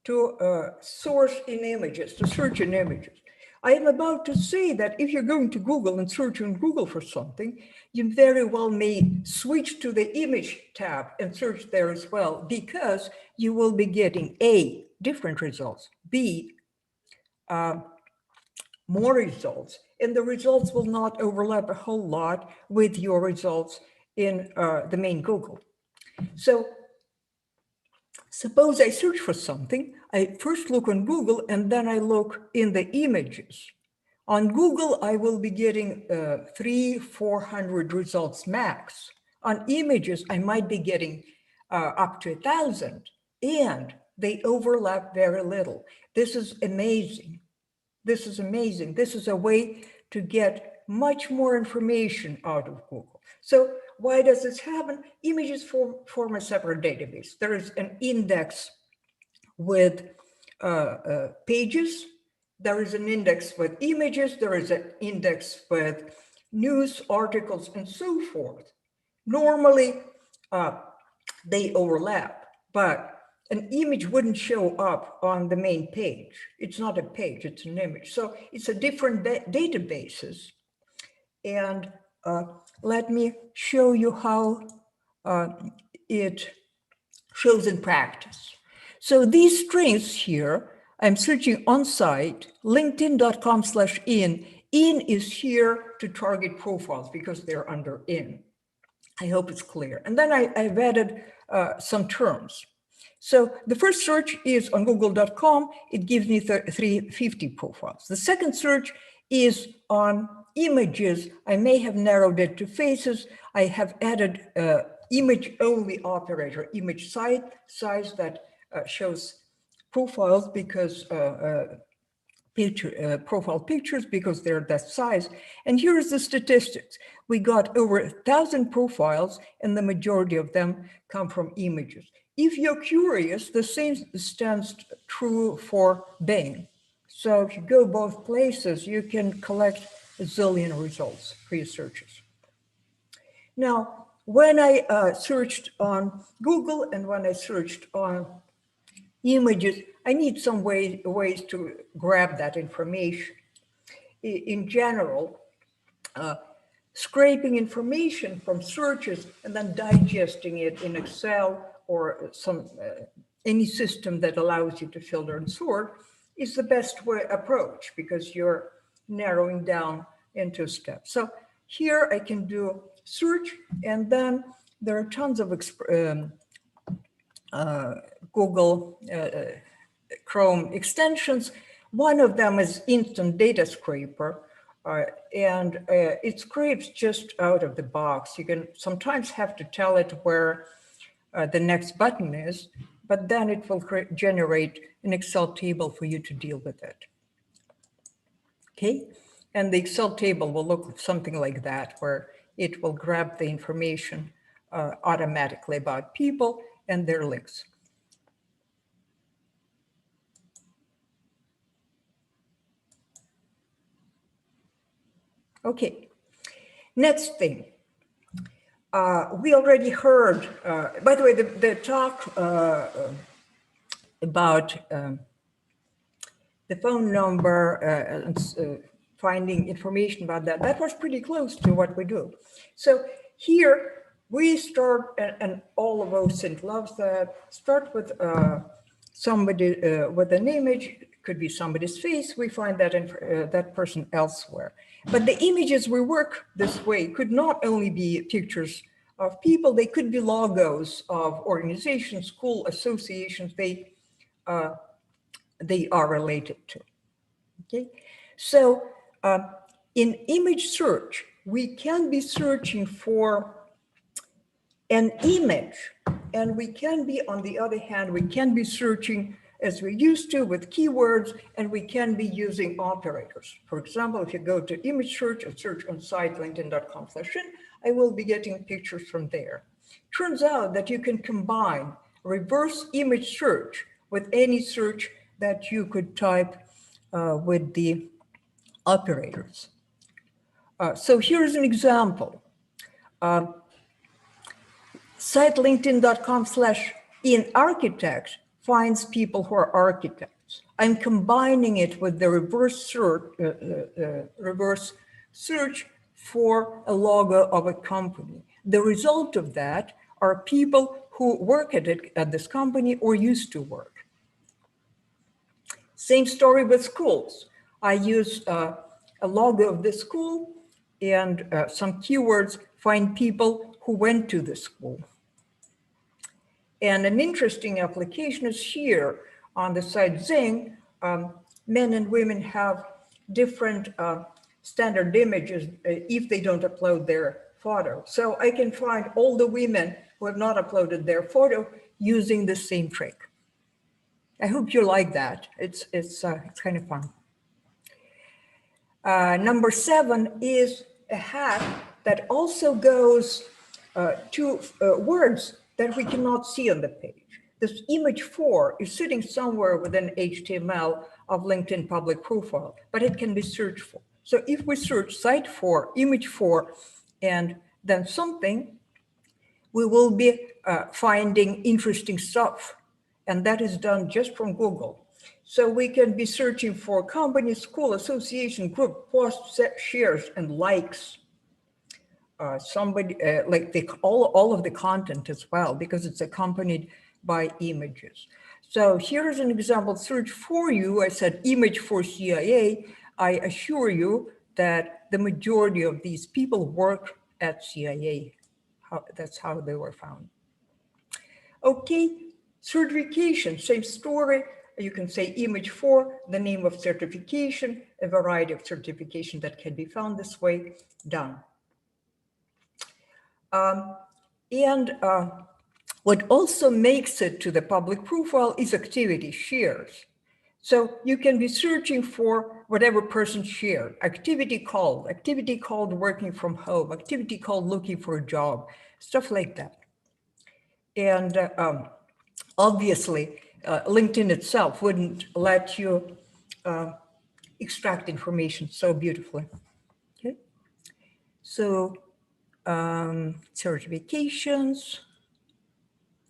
to source in images, to search in images. I am about to say that if you're going to Google and search in Google for something, you very well may switch to the image tab and search there as well, because you will be getting A, different results, B, more results, and the results will not overlap a whole lot with your results in the main Google. So suppose I search for something, I first look on Google and then I look in the images. On Google, I will be getting 300-400 results max. On images, I might be getting up to 1,000, and they overlap very little. This is amazing. This is amazing. This is a way to get much more information out of Google. So why does this happen? Images form a separate database. There is an index with pages. There is an index with images. There is an index with news, articles, and so forth. Normally, they overlap, but an image wouldn't show up on the main page. It's not a page, it's an image. So it's a different databases. And let me show you how it shows in practice. So these strings here, I'm searching on site, linkedin.com/in. In is here to target profiles because they're under in. I hope it's clear. And then I've added some terms. So the first search is on google.com. It gives me 350 profiles. The second search is on images. I may have narrowed it to faces. I have added image only operator, image size that shows profiles because profile pictures because they're that size. And here's the statistics. We got over 1,000 profiles, and the majority of them come from images. If you're curious, the same stands true for Bing. So if you go both places, you can collect a zillion results for your searches. Now, when I searched on Google and when I searched on images, I need some ways to grab that information. In general, scraping information from searches and then digesting it in Excel or any system that allows you to filter and sort is the best approach because you're narrowing down into steps. So here I can do search, and then there are tons of Google Chrome extensions. One of them is Instant Data Scraper, and it scrapes just out of the box. You can sometimes have to tell it where the next button is, but then it will generate an Excel table for you to deal with it. Okay, and the Excel table will look something like that, where it will grab the information automatically about people and their links. Okay, next thing. We already heard, by the way, the talk about the the phone number, and finding information about that. That was pretty close to what we do. So here we start, and all of OSINT loves that, start with somebody with an image, could be somebody's face, we find that that person elsewhere. But the images we work this way could not only be pictures of people, they could be logos of organizations, school associations they are related to. Okay, so in image search, we can be searching for an image, and we can be, on the other hand, we can be searching as we used to with keywords, and we can be using operators. For example, if you go to image search and search on site linkedin.com/in, I will be getting pictures from there. Turns out that you can combine reverse image search with any search that you could type with the operators. So here's an example. Site linkedin.com/in-architect finds people who are architects. I'm combining it with the reverse search for a logo of a company. The result of that are people who work at this company or used to work. Same story with schools. I use a logo of the school and some keywords, find people who went to the school. And an interesting application is here on the site Zing. Men and women have different standard images if they don't upload their photo. So I can find all the women who have not uploaded their photo using the same trick. I hope you like that. It's kind of fun. Number 7 is a hack that also goes to words that we cannot see on the page. This image 4 is sitting somewhere within HTML of LinkedIn public profile, but it can be searched for. So if we search site 4, image 4, and then something, we will be finding interesting stuff. And that is done just from Google. So we can be searching for company, school, association, group, posts, shares, and likes. All of the content as well, because it's accompanied by images. So here's an example search for you. I said image for CIA. I assure you that the majority of these people work at CIA. That's how they were found. Okay, certification, same story. You can say image 4, the name of certification, a variety of certification that can be found this way, done. What also makes it to the public profile is activity shares. So you can be searching for whatever person shared, activity called working from home, activity called looking for a job, stuff like that. And obviously, LinkedIn itself wouldn't let you extract information so beautifully. Okay, so certifications,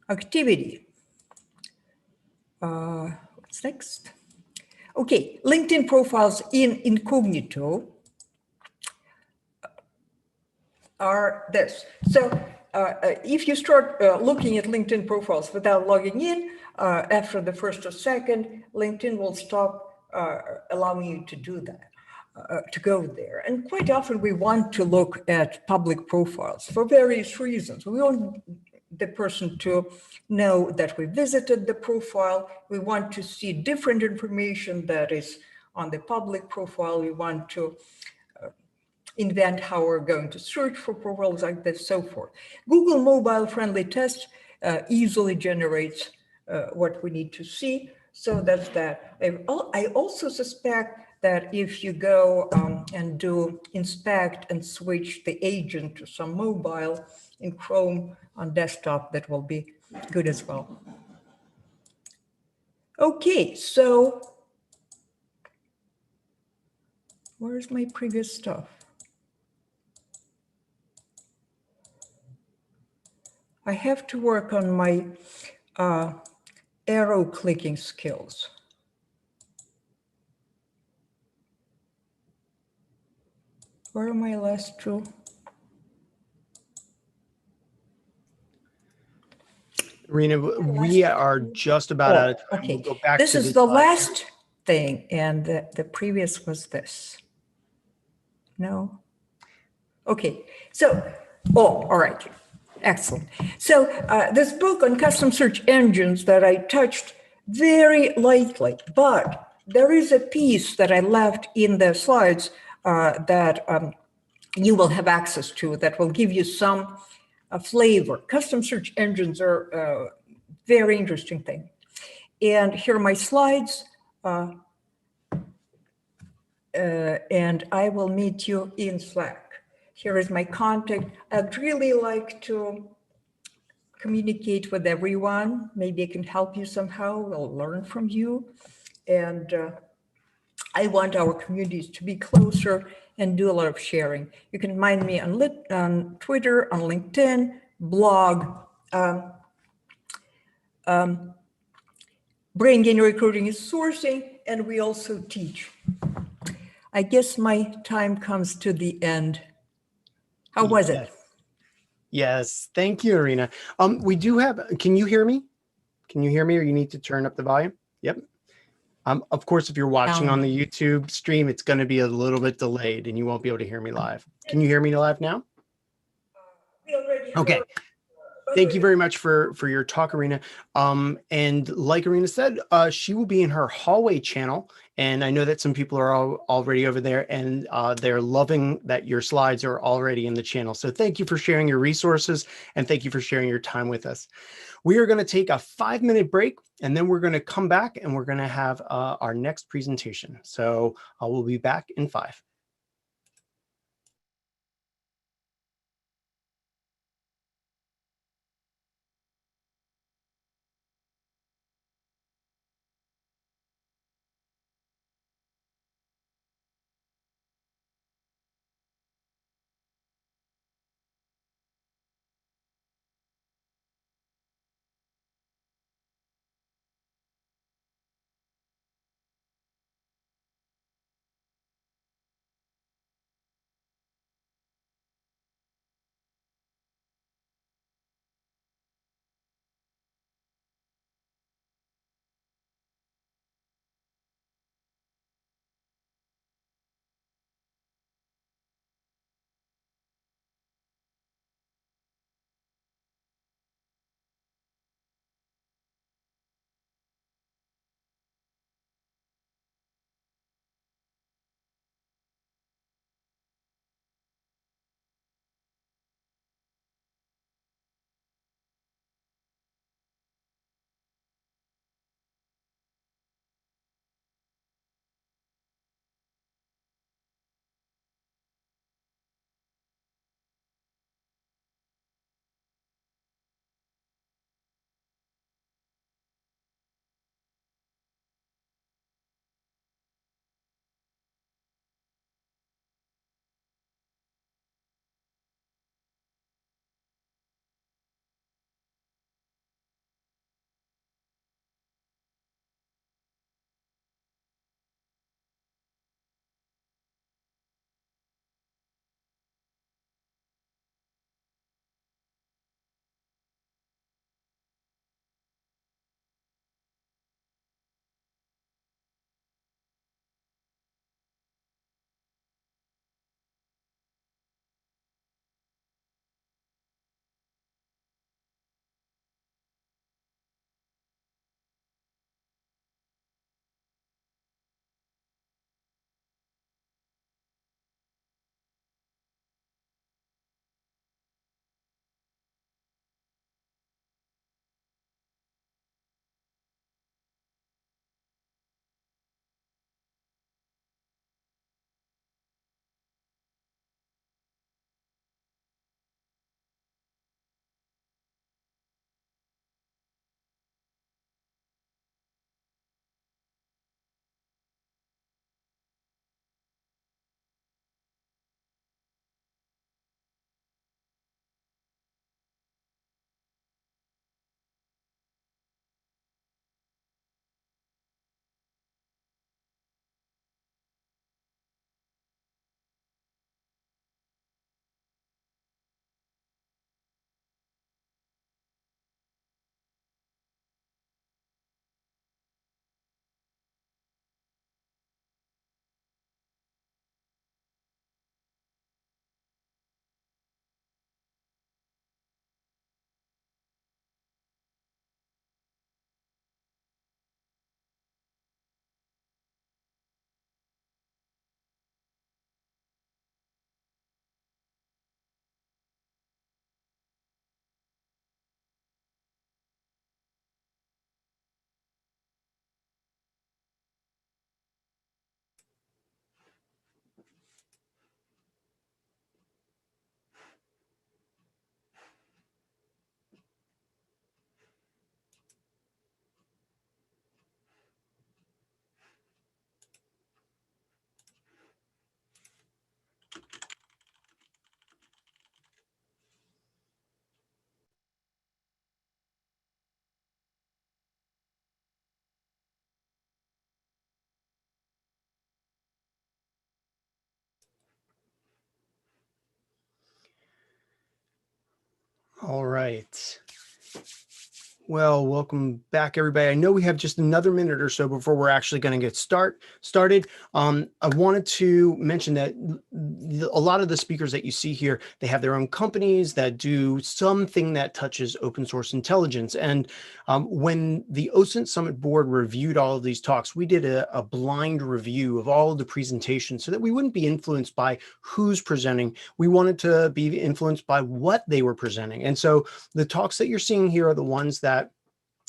activity. What's next? Okay, LinkedIn profiles in incognito are this. So if you start looking at LinkedIn profiles without logging in, after the first or second, LinkedIn will stop allowing you to do that, to go there. And quite often we want to look at public profiles for various reasons. We want the person to know that we visited the profile. We want to see different information that is on the public profile. We want to invent how we're going to search for profiles like this, so forth. Google mobile friendly test easily generates what we need to see. So that's that. I also suspect that if you go and do inspect and switch the agent to some mobile in Chrome on desktop, that will be good as well. Okay, so where's my previous stuff? I have to work on my arrow clicking skills. Where are my last two? Rena, we are just about out of time. Okay, We'll go back this to is the the slide. last thing, and the previous was this. No? Okay, so, oh, all right, excellent. So this book on custom search engines that I touched very lightly, but there is a piece that I left in the slides that you will have access to that will give you some flavor. Custom search engines are a very interesting thing. And here are my slides. And I will meet you in Slack. Here is my contact. I'd really like to communicate with everyone. Maybe I can help you somehow. I'll learn from you. And I want our communities to be closer and do a lot of sharing. You can find me on Twitter, on LinkedIn, blog. Brain gain recruiting is sourcing, and we also teach. I guess my time comes to the end. How was it? Yes, thank you, Irina. We do have, can you hear me? Can you hear me, or you need to turn up the volume? Yep. Of course, if you're watching on the YouTube stream, it's going to be a little bit delayed and you won't be able to hear me live. Can you hear me live now? Okay. Thank you very much for your talk, Irina. And like Irina said, she will be in her hallway channel. And I know that some people are already over there, and they're loving that your slides are already in the channel. So thank you for sharing your resources, and thank you for sharing your time with us. We are going to take a 5-minute break, and then we're going to come back and we're going to have our next presentation. So we'll be back in 5. All right. Well, welcome back, everybody. I know we have just another minute or so before we're actually going to get started. I wanted to mention that a lot of the speakers that you see here, they have their own companies that do something that touches open source intelligence. And when the OSINT Summit board reviewed all of these talks, we did a blind review of all of the presentations so that we wouldn't be influenced by who's presenting. We wanted to be influenced by what they were presenting. And so the talks that you're seeing here are the ones that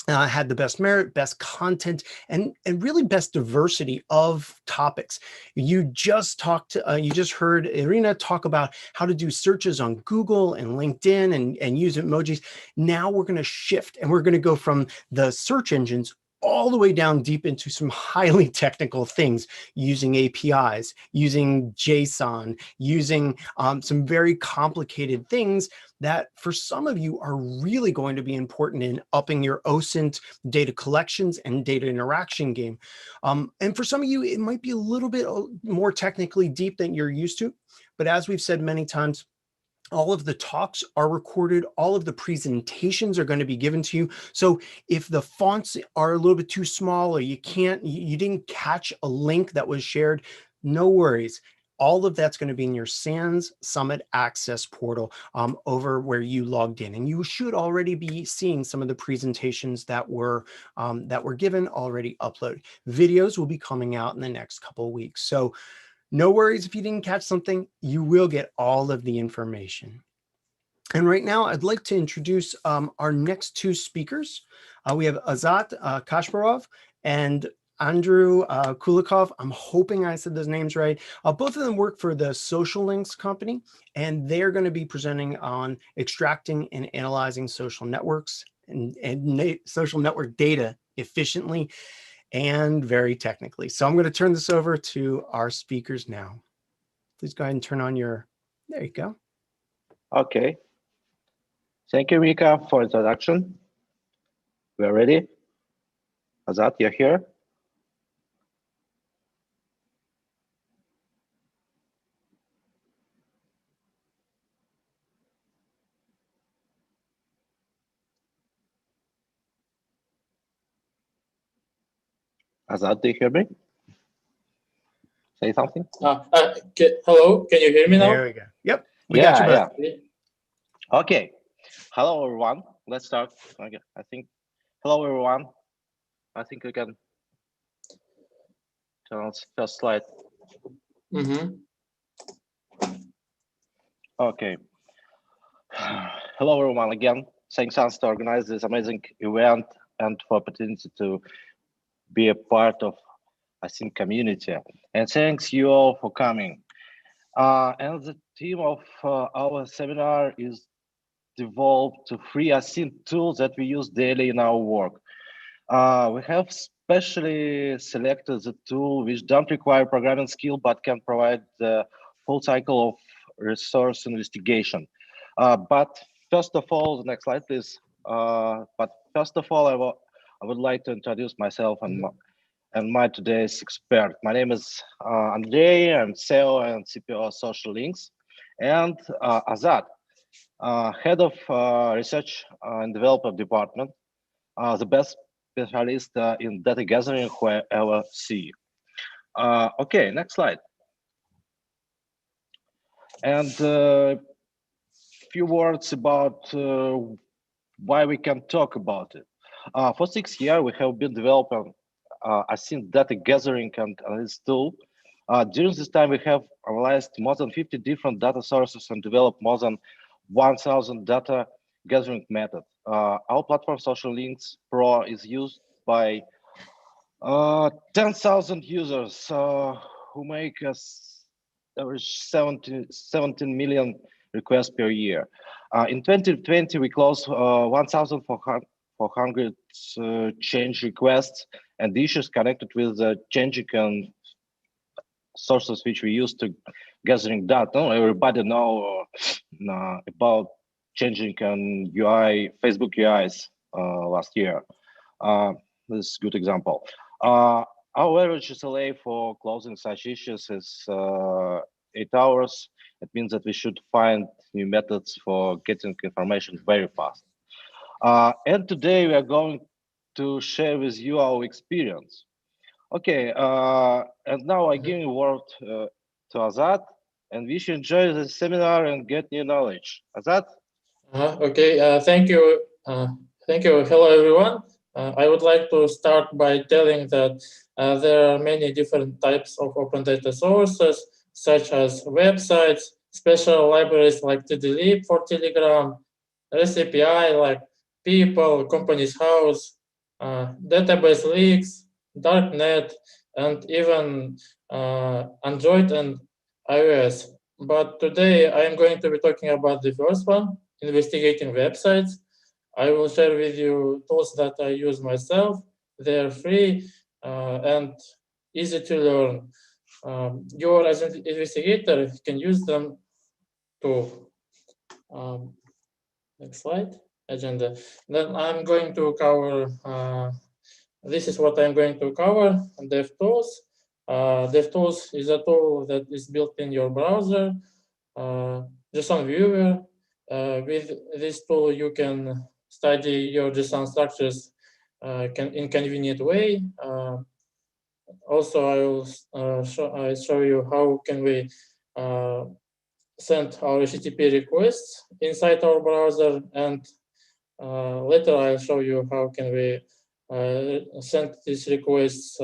had the best merit, best content, and really best diversity of topics. You just heard Irina talk about how to do searches on Google and LinkedIn and use emojis. Now we're going to shift and we're going to go from the search engines all the way down deep into some highly technical things using APIs, using JSON, using some very complicated things that for some of you are really going to be important in upping your OSINT data collections and data interaction game. And for some of you, it might be a little bit more technically deep than you're used to. But as we've said many times, all of the talks are recorded. All of the presentations are going to be given to you. So if the fonts are a little bit too small or you didn't catch a link that was shared, no worries. All of that's going to be in your SANS Summit Access portal over where you logged in. And you should already be seeing some of the presentations that were given already uploaded. Videos will be coming out in the next couple of weeks. So no worries if you didn't catch something, you will get all of the information. And right now, I'd like to introduce our next two speakers. We have Azat Kashparov and Andrew Kulikov. I'm hoping I said those names right. Both of them work for the Social Links company, and they're going to be presenting on extracting and analyzing social networks and social network data efficiently and very technically. So I'm going to turn this over to our speakers now. Please go ahead and turn on there you go. Okay. Thank you, Mika, for introduction. We're ready. Azat, you're here. Azat, do you hear me? Say something. Hello, can you hear me now? There we go. Yep, we got you both. Yeah. Okay. Hello, everyone. Let's start. Okay. Hello, everyone. I think we can turn on first slide. Okay. Hello, everyone. Again, thanks us to organize this amazing event and for opportunity to be a part of OSINT community. And thanks you all for coming. And the theme of our seminar is developed to free OSINT tools that we use daily in our work. We have specially selected the tool which don't require programming skill but can provide the full cycle of resource investigation. But first of all, the next slide, please. But first of all, I would like to introduce myself and my today's expert. My name is Andrei. I'm CEO and CPO of Social Links, and Azat, head of research and development department, the best specialist in data gathering who I ever see. Okay, next slide. And a few words about why we can talk about it. For 6 years, we have been developing OSINT data gathering and analysis tool. During this time, we have analyzed more than 50 different data sources and developed more than 1,000 data gathering methods. Our platform, Social Links Pro, is used by 10,000 users who make us average 17 million requests per year. In 2020, we closed 1,400 change requests and issues connected with the changing and sources which we use to gathering data. Everybody know about changing and UI, Facebook UIs last year. This is a good example. Our average SLA for closing such issues is 8 hours. It means that we should find new methods for getting information very fast. And today we are going to share with you our experience. Okay, and now I give you word to Azad, and we should enjoy the seminar and get new knowledge. Azad? Okay, thank you. Thank you. Hello, everyone. I would like to start by telling that there are many different types of open data sources, such as websites, special libraries like TDLib for Telegram, REST API like People, Companies House, database leaks, darknet, and even Android and iOS. But today I'm going to be talking about the first one, investigating websites. I will share with you tools that I use myself. They are free and easy to learn. You as an investigator can use them to, next slide, agenda. Then I'm going to cover, this is what I'm going to cover, DevTools. DevTools is a tool that is built in your browser, JSON viewer. With this tool, you can study your JSON structures in convenient way. Also, I will show you how can we send our HTTP requests inside our browser, and later I'll show you how can we send these requests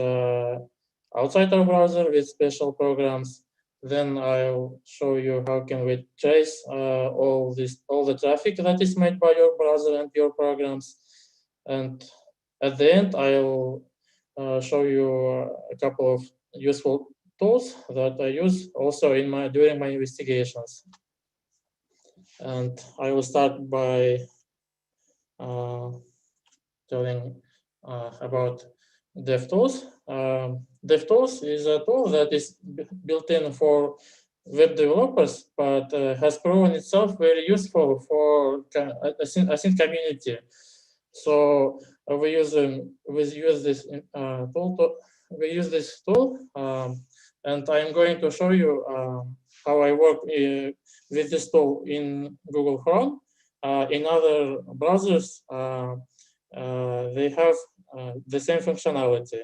outside our browser with special programs. Then I'll show you how can we trace all the traffic that is made by your browser and your programs. And at the end, I'll show you a couple of useful tools that I use also during my investigations. And I will start by telling about DevTools. DevTools is a tool that is built in for web developers, but has proven itself very useful for async community. So we use this tool, and I'm going to show you how I work with this tool in Google Chrome. In other browsers, they have the same functionality.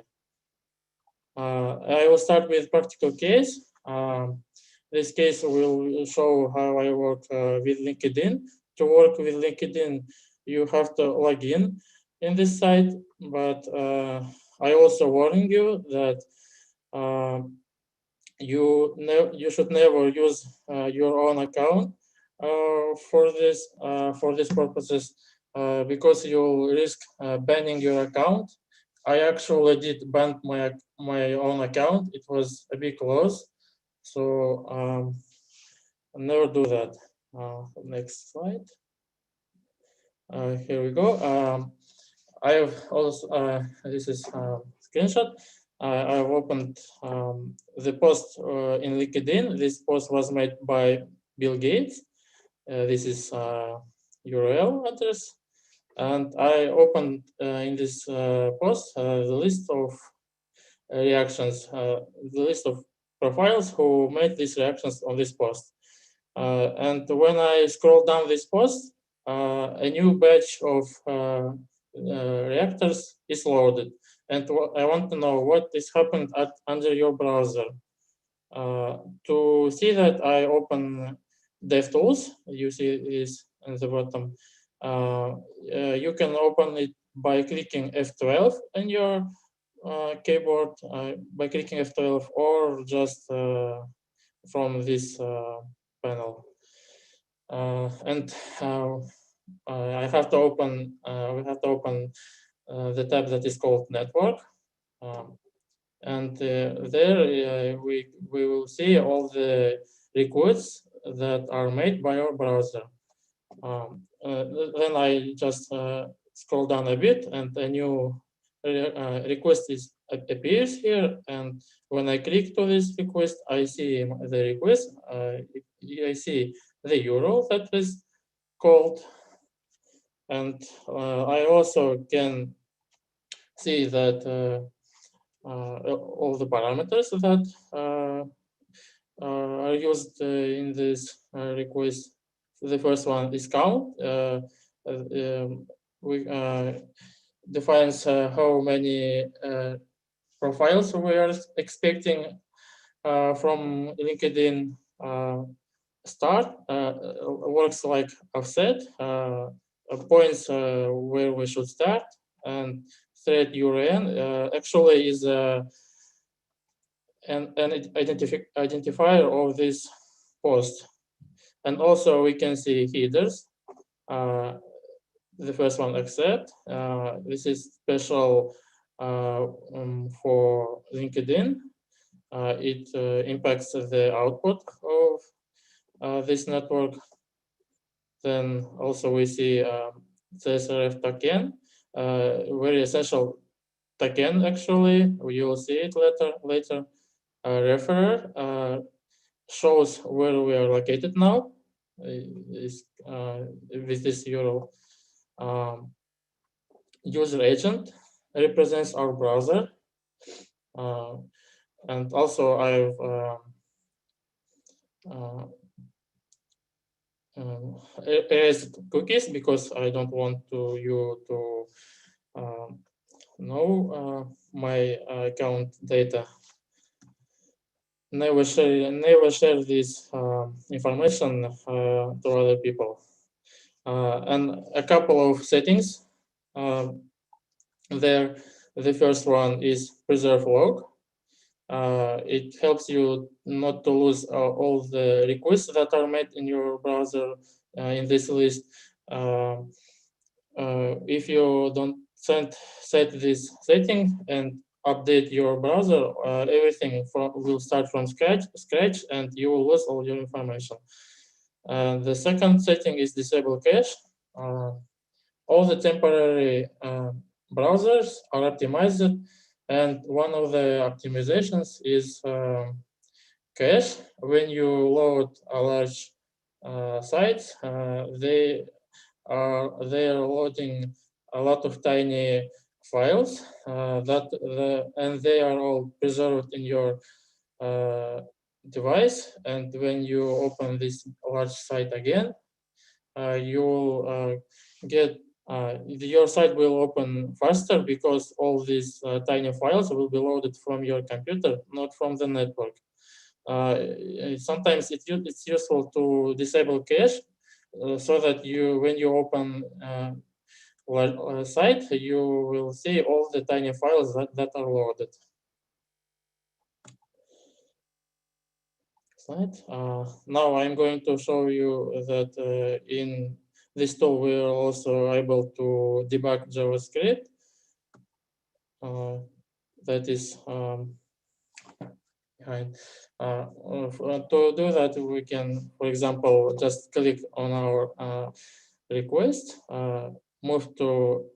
I will start with practical case. This case will show how I work with LinkedIn. To work with LinkedIn, you have to log in this site, but I also warn you that you should never use your own account for these purposes because you risk banning your account. I actually did ban my own account. It was a big loss, so never do that. Next slide. Here we go. I have also this is a screenshot. I've opened the post in LinkedIn. This post was made by Bill Gates. This is URL address. And I opened in this post the list of reactions, the list of profiles who made these reactions on this post. And when I scroll down this post, a new batch of reactors is loaded. And I want to know what is happened under your browser. To see that, I open DevTools. You see this at the bottom. You can open it by clicking F12 on your keyboard, by clicking F12, or just from this panel. And I have to open. We have to open the tab that is called Network, and there we will see all the requests that are made by our browser. Then I just scroll down a bit, and a new request appears here. And when I click to this request, I see the request. I see the URL that is called, and I also can see that all the parameters that are used in this request. The first one is count. We defines how many profiles we are expecting from LinkedIn start. Works like offset, points where we should start, and thread URN actually is an identifier of this post. And also we can see headers. The first one, accept. This is special for LinkedIn. It impacts the output of this network. Then also we see CSRF token, very essential token actually. You will see it later. Referrer shows where we are located now. With this URL. User agent represents our browser. And also I've erased cookies because I don't want you to know my account data. Never share this information to other people. And a couple of settings there. The first one is preserve log. It helps you not to lose all the requests that are made in your browser in this list. If you don't set this setting and update your browser, everything will start from scratch, and you will lose all your information. The second setting is disable cache. All the temporary browsers are optimized, and one of the optimizations is cache. When you load a large sites, they are loading a lot of tiny files and they are all preserved in your device. And when you open this large site again, you will get your site will open faster because all these tiny files will be loaded from your computer, not from the network. Sometimes it's useful to disable cache so that when you open a site, you will see all the tiny files that are loaded. Slide. Now I'm going to show you that in this tool we are also able to debug JavaScript. That is behind. To do that, we can, for example, just click on our request, move to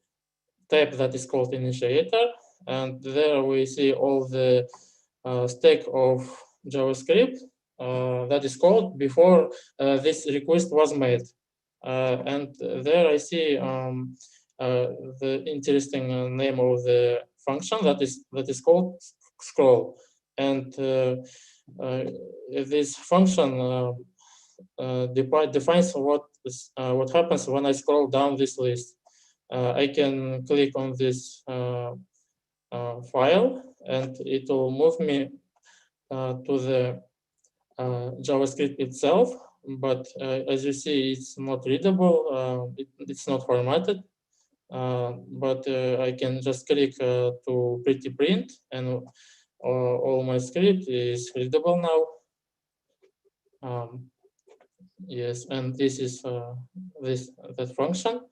tab that is called initiator, and there we see all the stack of JavaScript that is called before this request was made. And there I see the interesting name of the function that is called scroll. And this function defines what happens when I scroll down this list. I can click on this file, and it will move me to the JavaScript itself. But as you see, it's not readable. It's not formatted. But I can just click to pretty print, and all my script is readable now. Yes, and this is that function.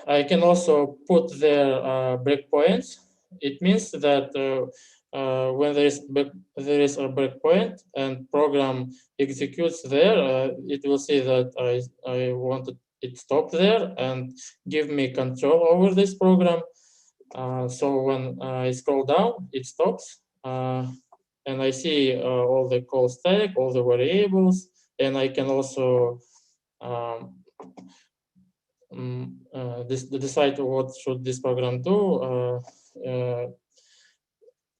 I can also put there breakpoints. It means that when there is a breakpoint and program executes there, it will see that I wanted it stop there and give me control over this program. So when I scroll down, it stops. And I see all the call stack, all the variables, and I can also decide what should this program do,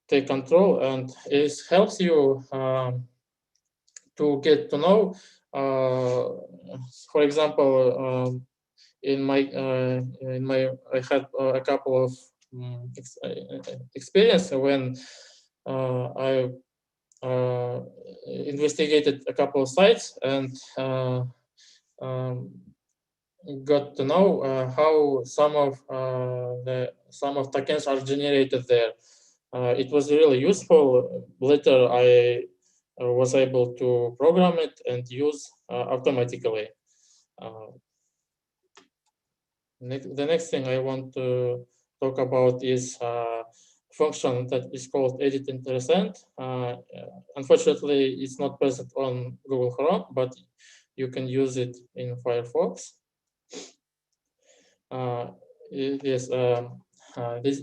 take control, and it helps you to get to know. For example, in my I had a couple of experience when I investigated a couple of sites and got to know how some of tokens are generated there. It was really useful. Later, I was able to program it and use automatically. The next thing I want to talk about is a function that is called edit intercent. Unfortunately, it's not present on Google Chrome, but you can use it in Firefox. Yes,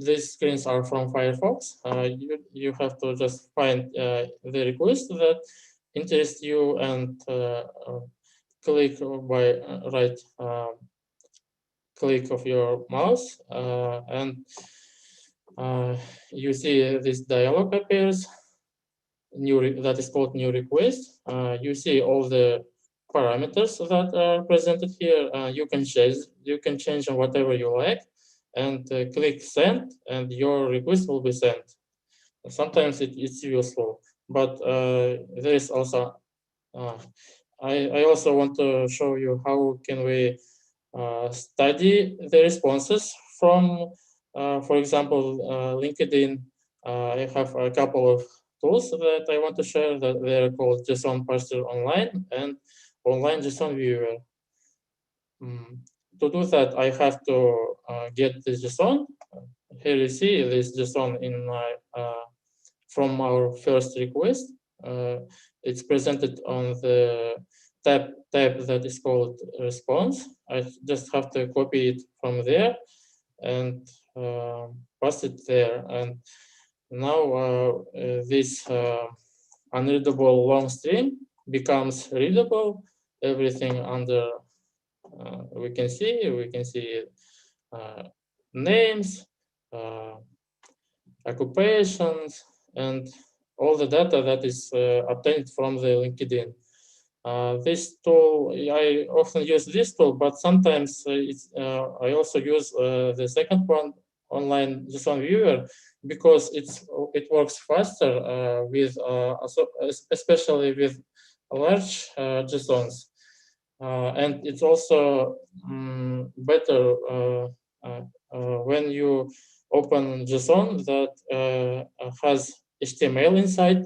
these screens are from Firefox. You have to just find the request that interests you and click by right click of your mouse, and you see this dialog appears. That is called new request. You see all the parameters that are presented here. You can change whatever you like, and click send, and your request will be sent. Sometimes it's useful, but there is also. I also want to show you how can we study the responses from, for example, LinkedIn. I have a couple of tools that I want to share that they're called JSON Parser Online and Online JSON Viewer. To do that, I have to get the JSON. Here you see this JSON in my from our first request. It's presented on the tab that is called response. I just have to copy it from there and paste it there. And now this unreadable long string becomes readable. Everything under we can see names, occupations, and all the data that is obtained from the LinkedIn. This tool, I often use this tool, but sometimes I also use the second one, Online JSON Viewer, because it works faster with especially with large JSONs, and it's also better when you open JSON that has HTML inside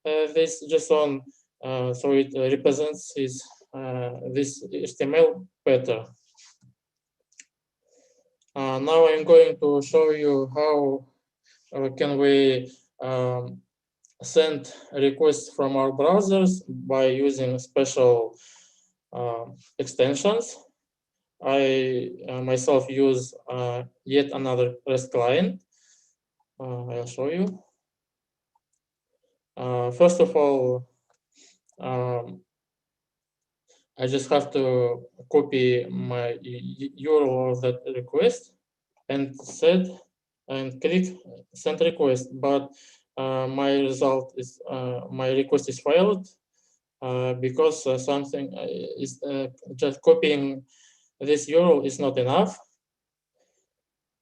this JSON, so it represents this HTML better. Now I'm going to show you how can we send requests from our browsers by using special extensions. I myself use yet another REST client. I'll show you. First of all, I just have to copy my URL of that request and set and click send request. But my result is my request is failed because something is just copying this URL is not enough.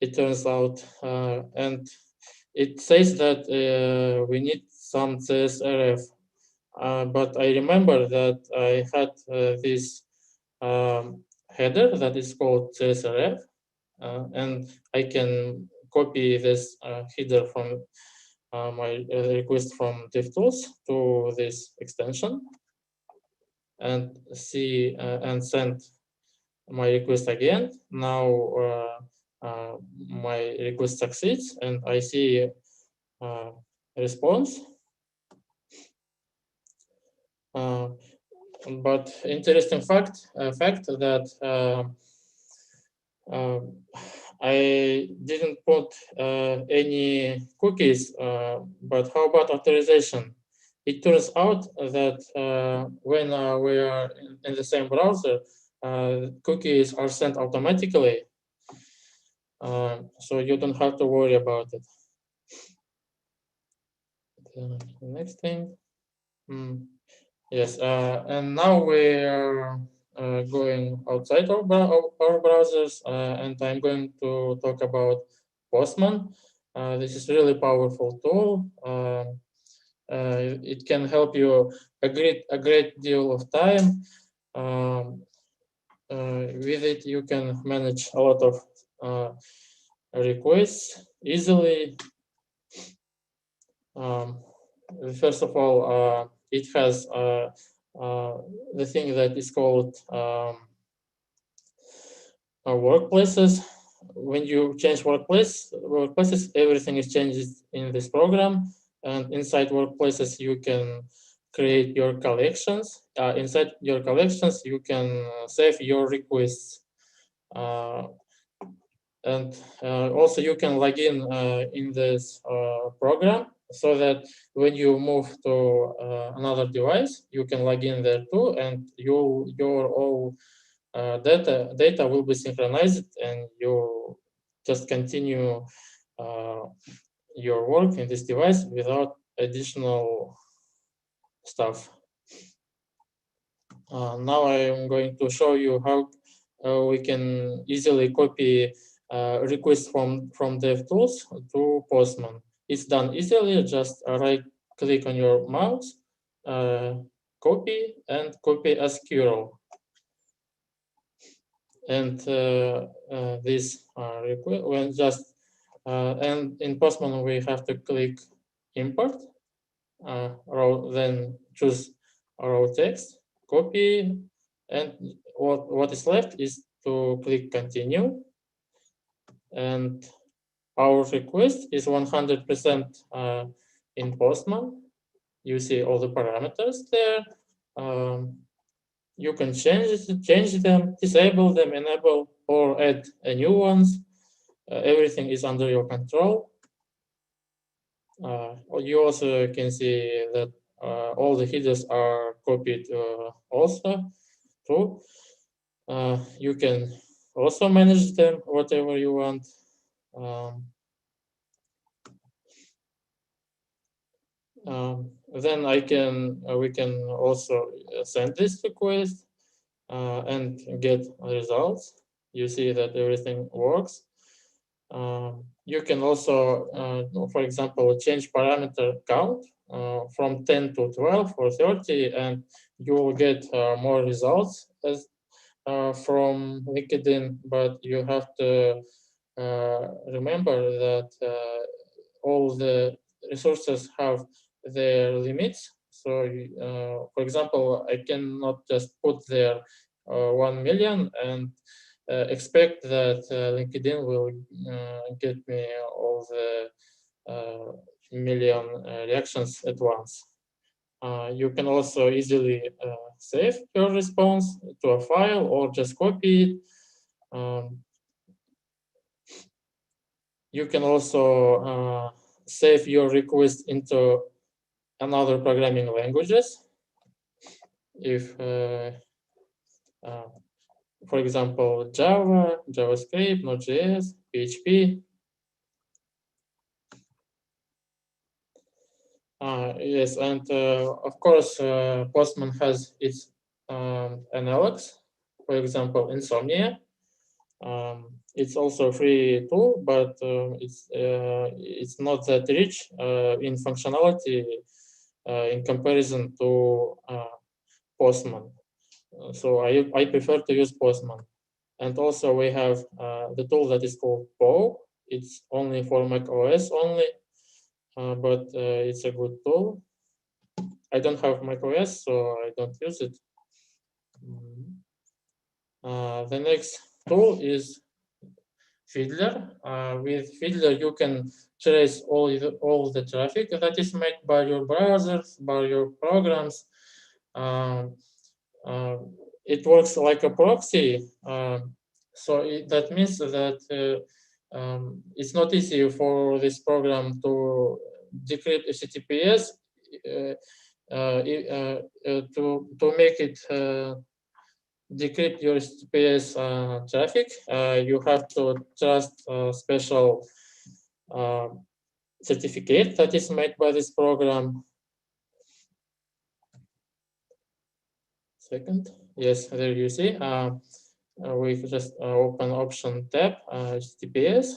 It turns out, and it says that we need some CSRF. But I remember that I had this header that is called CSRF, and I can copy this header from my request from DevTools to this extension and see and send my request again. Now my request succeeds, and I see a response. But interesting fact that I didn't put any cookies, but how about authorization? It turns out that when we are in the same browser, cookies are sent automatically, so you don't have to worry about it. The next thing. Yes, and now we're going outside our browsers, and I'm going to talk about Postman. This is really powerful tool. It can help you a great deal of time. With it, you can manage a lot of requests easily. First of all, it has the thing that is called workplaces. When you change workplaces, everything is changed in this program. And inside workplaces, you can create your collections. Inside your collections, you can save your requests. And also you can log in this program, so that when you move to another device, you can log in there too, and your all data will be synchronized, and you just continue your work in this device without additional stuff. Now I am going to show you how we can easily copy requests from DevTools to Postman. It's done easily. Just right click on your mouse, copy, and copy as curl. And this request, when just and in Postman we have to click import, then choose raw text, copy, and what is left is to click continue. And our request is 100% in Postman. You see all the parameters there. You can change them, disable them, enable, or add new ones. Everything is under your control. You also can see that all the headers are copied also too. You can also manage them whatever you want. Then we can also send this request and get results. You see that everything works. You can also, for example, change parameter count from 10 to 12 or 30, and you will get more results from LinkedIn, but you have to remember that all the resources have their limits. So, for example, I cannot just put there 1 million and expect that LinkedIn will get me all the million reactions at once. You can also easily save your response to a file or just copy it. You can also save your request into another programming languages. If, for example, Java, JavaScript, Node.js, PHP. Yes, and of course, Postman has its analogs. For example, Insomnia. It's also a free tool, but it's not that rich in functionality in comparison to Postman. So I prefer to use Postman. And also we have the tool that is called PO. It's only for Mac OS only, but it's a good tool. I don't have Mac OS, so I don't use it. The next tool is Fiddler. With Fiddler, you can trace all the traffic that is made by your browsers, by your programs. It works like a proxy. So that means that it's not easy for this program to decrypt HTTPS to make it decrypt your HTTPS traffic. You have to trust a special certificate that is made by this program. second. Yes, there you see. We just open option tab, HTTPS,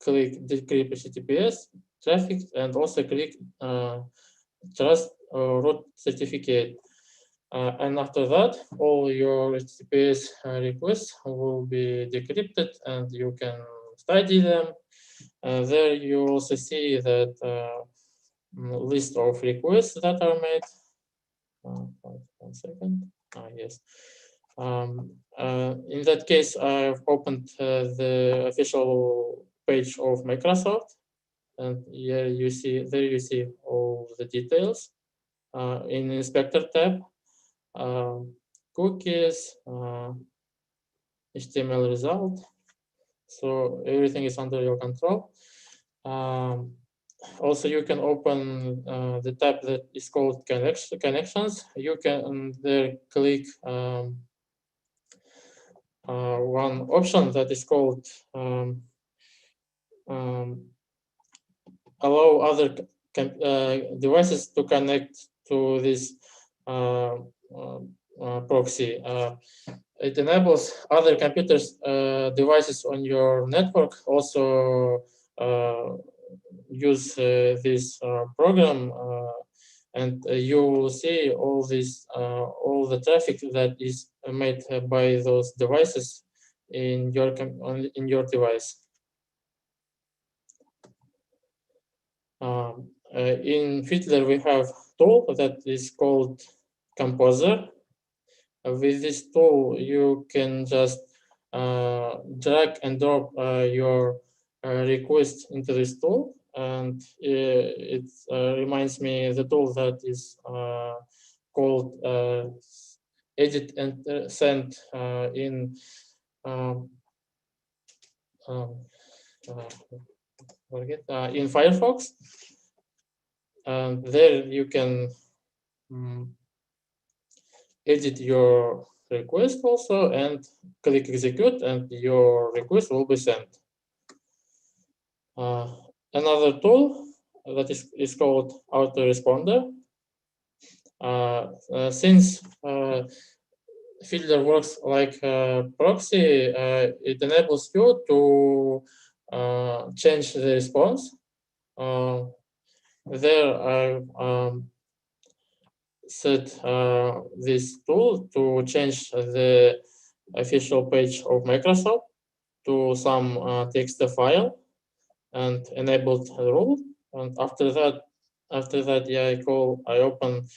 click decrypt HTTPS traffic, and also click trust root certificate. And after that, all your HTTPS requests will be decrypted and you can study them. There you also see that list of requests that are made. 1 second. Yes. In that case, I've opened the official page of Microsoft, and here you see all the details. In Inspector tab, cookies, HTML result. So everything is under your control. Also, you can open the tab that is called connections. You can there click one option that is called allow other devices to connect to this proxy. It enables other computers, devices on your network also use this program, and you will see all this, all the traffic that is made by those devices in your device. In Fiddler, we have tool that is called Composer. With this tool, you can just drag and drop your request into this tool, and it reminds me the tool that is called edit and send in in Firefox. And there you can edit your request also and click execute, and your request will be sent. Another tool that is called autoresponder. Since Fiddler works like a proxy, it enables you to change the response. There I set this tool to change the official page of Microsoft to some text file and enabled the rule. And after that, yeah, I open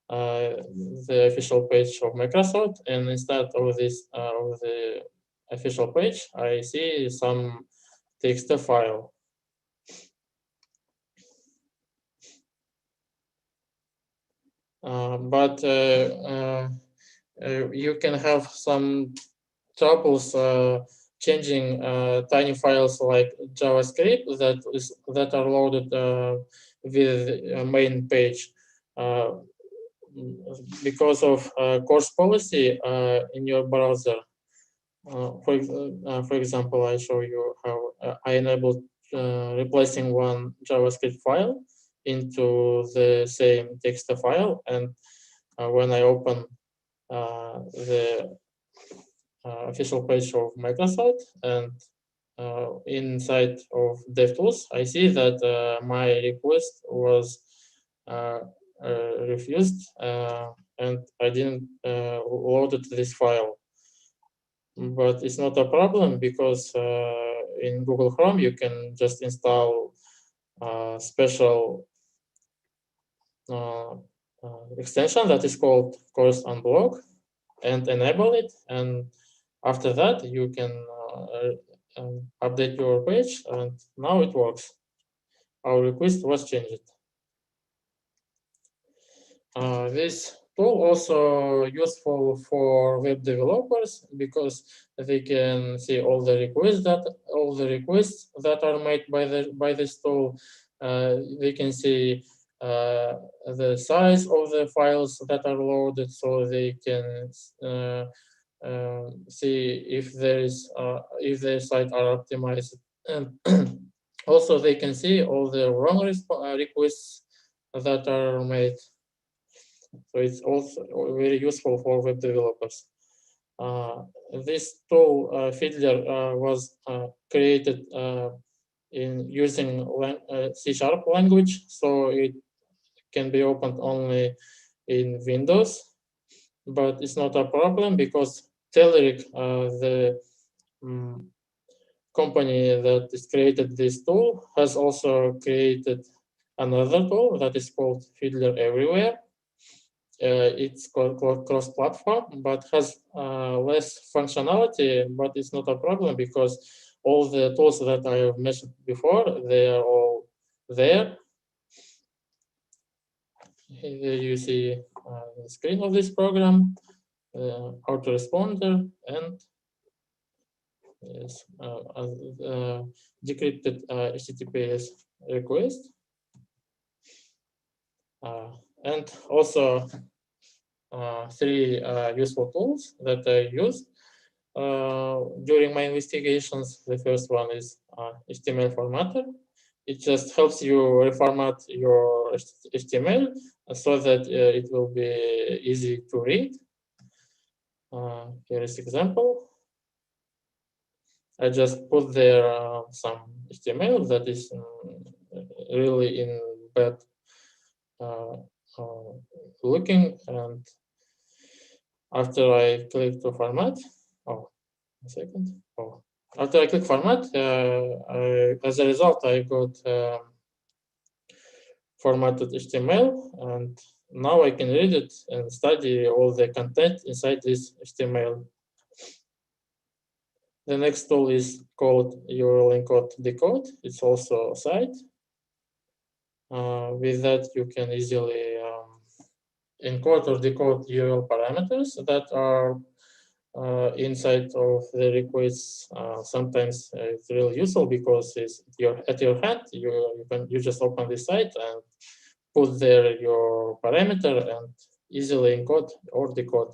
the official page of Microsoft, and instead of this of the official page, I see some text file. But you can have some troubles changing tiny files like JavaScript that are loaded with a main page because of course policy in your browser. For example, I show you how I enabled replacing one JavaScript file into the same text file, and when I open the official page of Microsoft and inside of DevTools, I see that my request was refused and I didn't load this file. But it's not a problem because in Google Chrome you can just install special extension that is called Course Unblock and enable it, and after that you can update your page, and now it works. Our request was changed. This tool also useful for web developers because they can see all the requests that are made by this tool. They can see the size of the files that are loaded, so they can see if their site are optimized, and also they can see all the wrong requests that are made. So it's also very useful for web developers. This tool, Fiddler, was created in using C# language, so it can be opened only in Windows, but it's not a problem because Telerik, the company that is created this tool, has also created another tool that is called Fiddler Everywhere. It's called cross-platform, but has less functionality, but it's not a problem because all the tools that I have mentioned before, they are all there. Here you see the screen of this program, autoresponder, and yes, decrypted HTTPS request. And also 3 useful tools that I use during my investigations. The first one is HTML formatter. It just helps you reformat your HTML so that it will be easy to read. Here is example. I just put there some HTML that is really in bad looking, and after I click to format, after I click format, as a result, I got formatted HTML, and now I can read it and study all the content inside this HTML. The next tool is called URL encode decode. It's also a site. With that, you can easily encode or decode URL parameters that are inside of the requests. Sometimes it's really useful because it's at your hand. You just open the site and put there your parameter and easily encode or decode.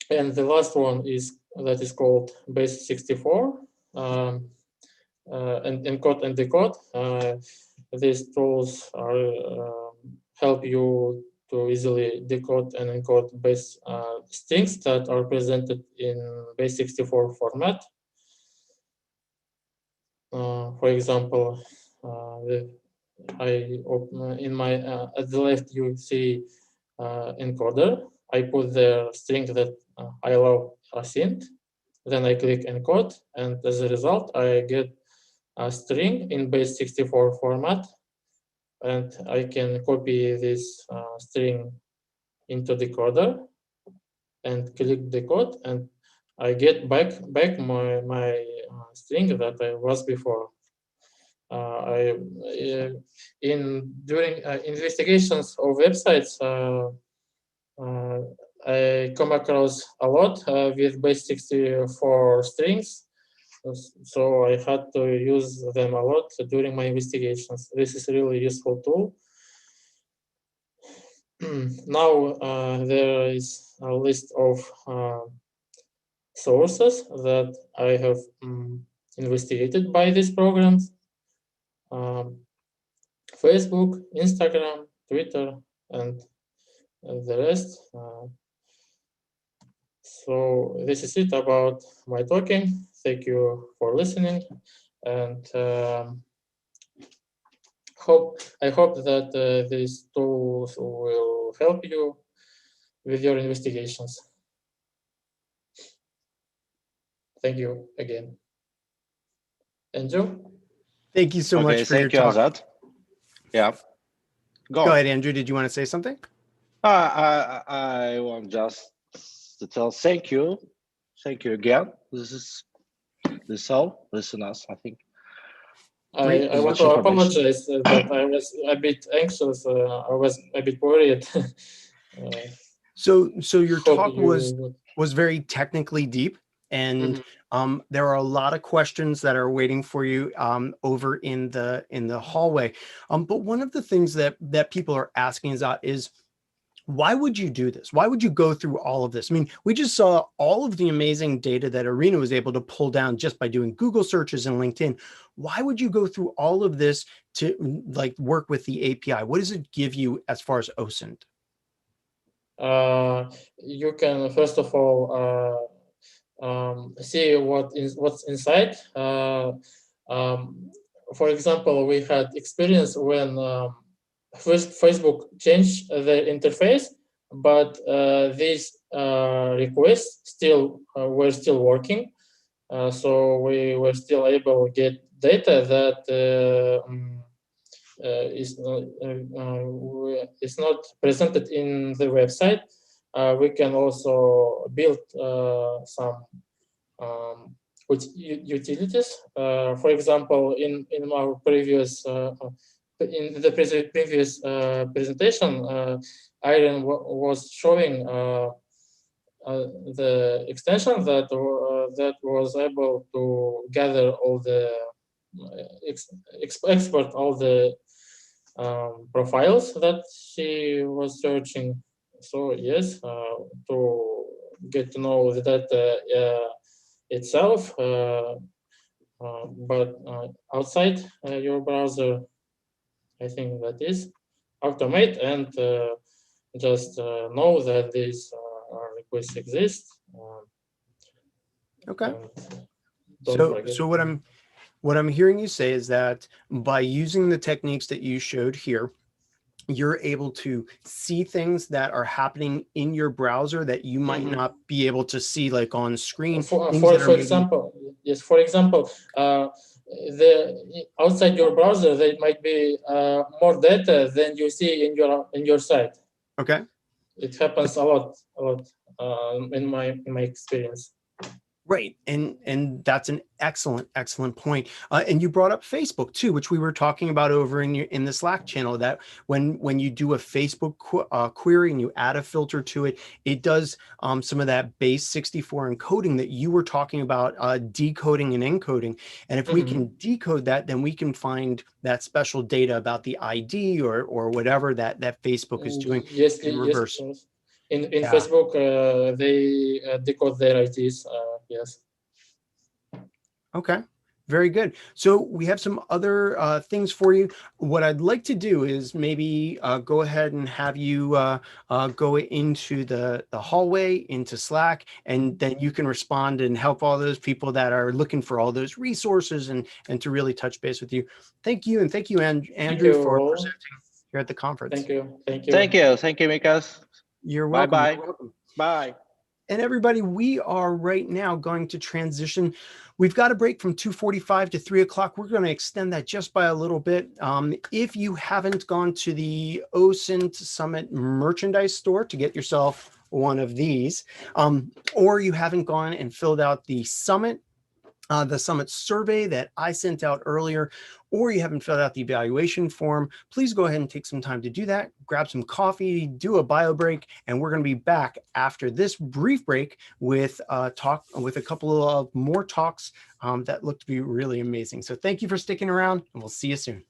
And the last one is called base64. And encode and decode. These tools help you to easily decode and encode base strings that are presented in base64 format. For example, in my at the left you see encoder. I put the string that I allow OSINT. Then I click encode, and as a result, I get a string in base64 format, and I can copy this string into decoder and click decode, and I get back my string that I was before. During investigations of websites, I come across a lot with base64 strings. So I had to use them a lot during my investigations. This is a really useful tool. Now there is a list of sources that I have investigated by these programs. Facebook, Instagram, Twitter, and the rest. So this is it about my talking. Thank you for listening, and I hope that these tools will help you with your investigations. Thank you again. Andrew? Thank you so much for your talk. Azad. Yeah. Go ahead, Andrew. Did you want to say something? I want just to tell thank you again. This is all listeners, I think. I want to apologize that I was a bit anxious. I was a bit worried. So your talk was very technically deep, and there are a lot of questions that are waiting for you over in the hallway. But one of the things that people are asking is Why would you do this? Why would you go through all of this? I mean, we just saw all of the amazing data that Arena was able to pull down just by doing Google searches and LinkedIn. Why would you go through all of this to like work with the API? What does it give you as far as OSINT? You can first of all see what's inside. For example, we had experience when first Facebook changed their interface, but these requests were still working. So we were still able to get data that is not presented in the website. We can also build some utilities. For example, in our previous previous presentation, Irene was showing the extension that was able to gather all the export all the profiles that she was searching. So yes, to get to know the data itself, but outside your browser, I think that is automate and just know that these requests exist. Okay. So what I'm hearing you say is that by using the techniques that you showed here, you're able to see things that are happening in your browser that you might not be able to see like on screen. For example, yes, for example, the outside your browser, there might be more data than you see in your site. Okay. It happens a lot in my experience. Right, and that's an excellent point. And you brought up Facebook too, which we were talking about over in the Slack channel. That when you do a Facebook query and you add a filter to it, it does some of that base 64 encoding that you were talking about, decoding and encoding. And if we can decode that, then we can find that special data about the ID or whatever that Facebook is doing in reverse. Yes. In Facebook, they decode their IDs. Yes. Okay, very good. So we have some other things for you. What I'd like to do is maybe go ahead and have you go into the hallway, into Slack, and then you can respond and help all those people that are looking for all those resources and to really touch base with you. Thank you, and thank you, Andrew, for presenting here at the conference. Thank you. Thank you, Mikas. You're welcome. Bye-bye. You're welcome. Bye. And everybody, we are right now going to transition. We've got a break from 2:45 to 3 o'clock. We're going to extend that just by a little bit. If you haven't gone to the OSINT Summit merchandise store to get yourself one of these, or you haven't gone and filled out the summit survey that I sent out earlier, or you haven't filled out the evaluation form, please go ahead and take some time to do that. Grab some coffee, do a bio break, and we're going to be back after this brief break with a couple of more talks that look to be really amazing. So thank you for sticking around, and we'll see you soon.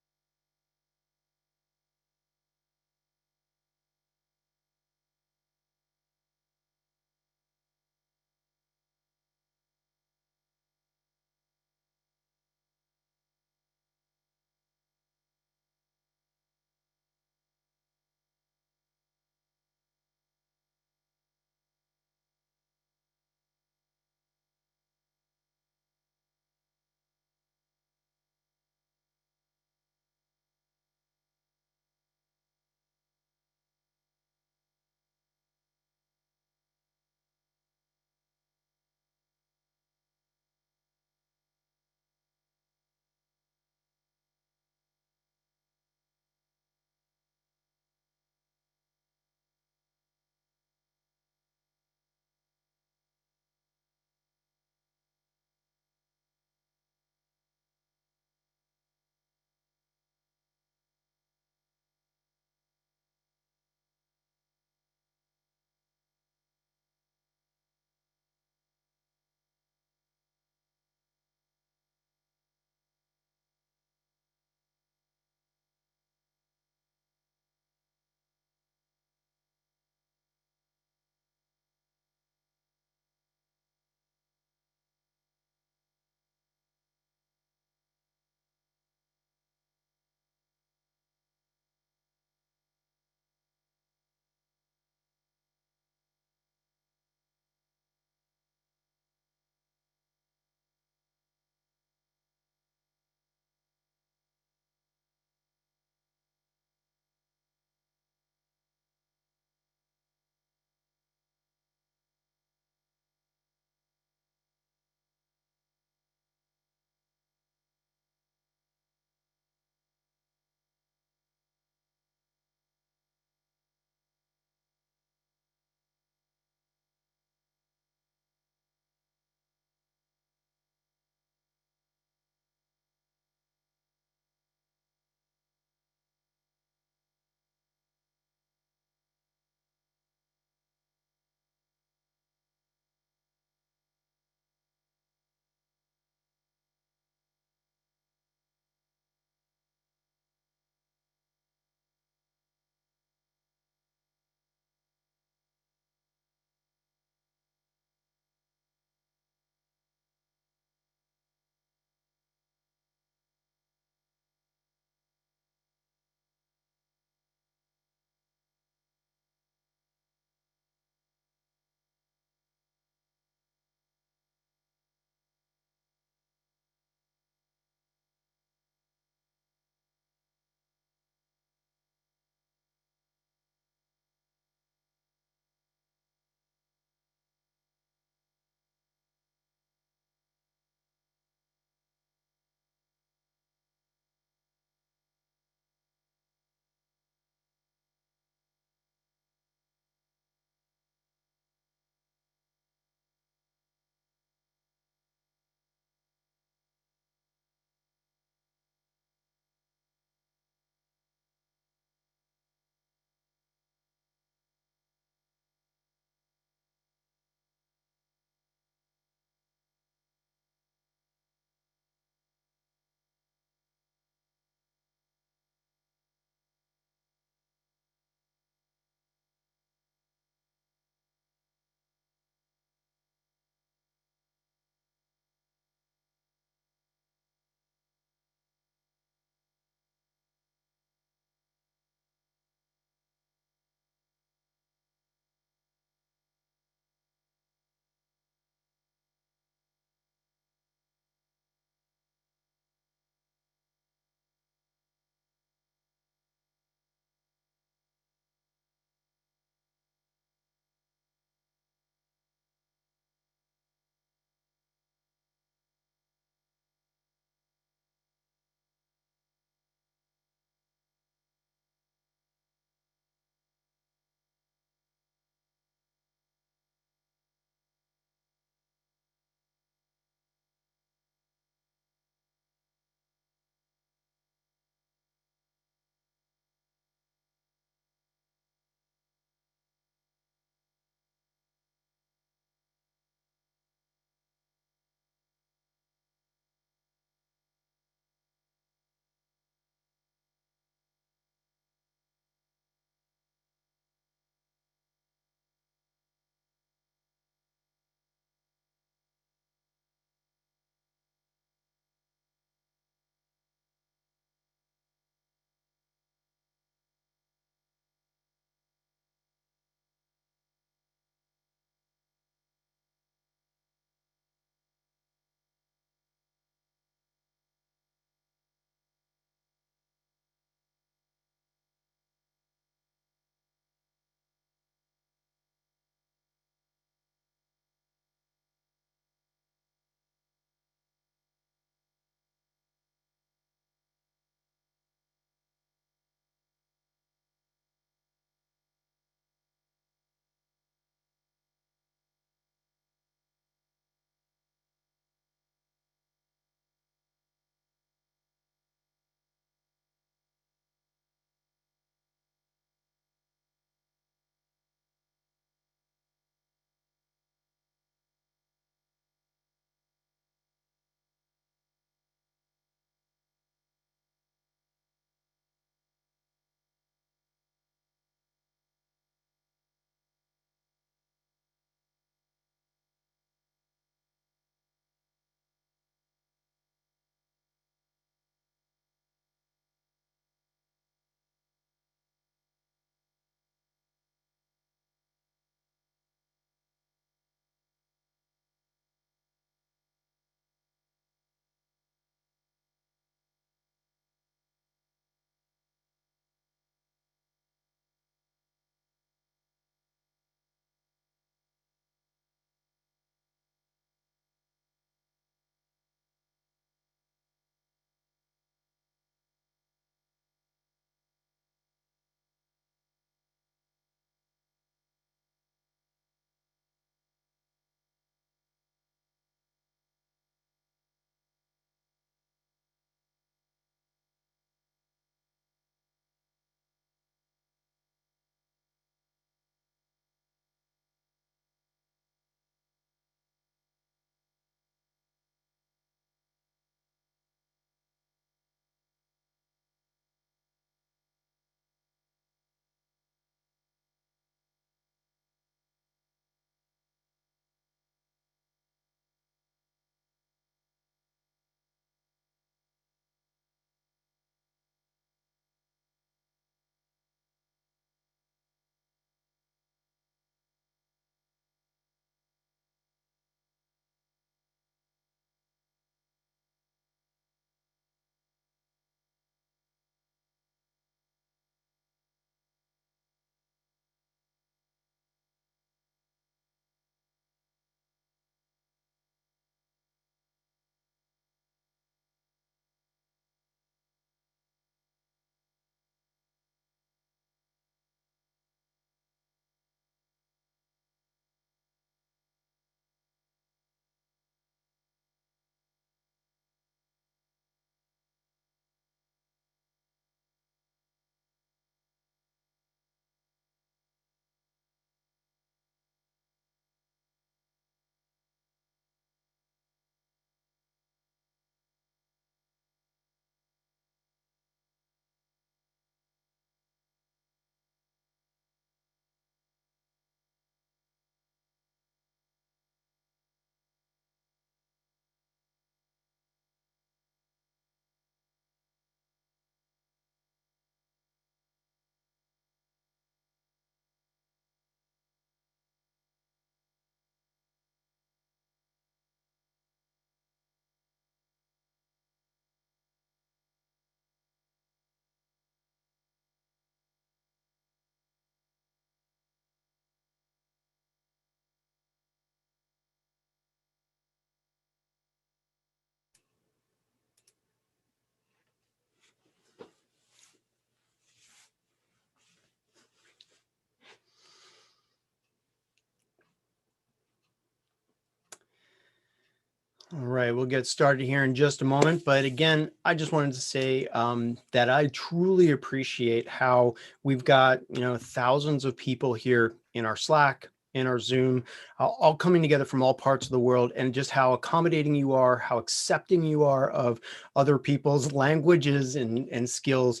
All right, we'll get started here in just a moment. But again, I just wanted to say that I truly appreciate how we've got, thousands of people here in our Slack, in our Zoom, all coming together from all parts of the world, and just how accommodating you are, how accepting you are of other people's languages and skills.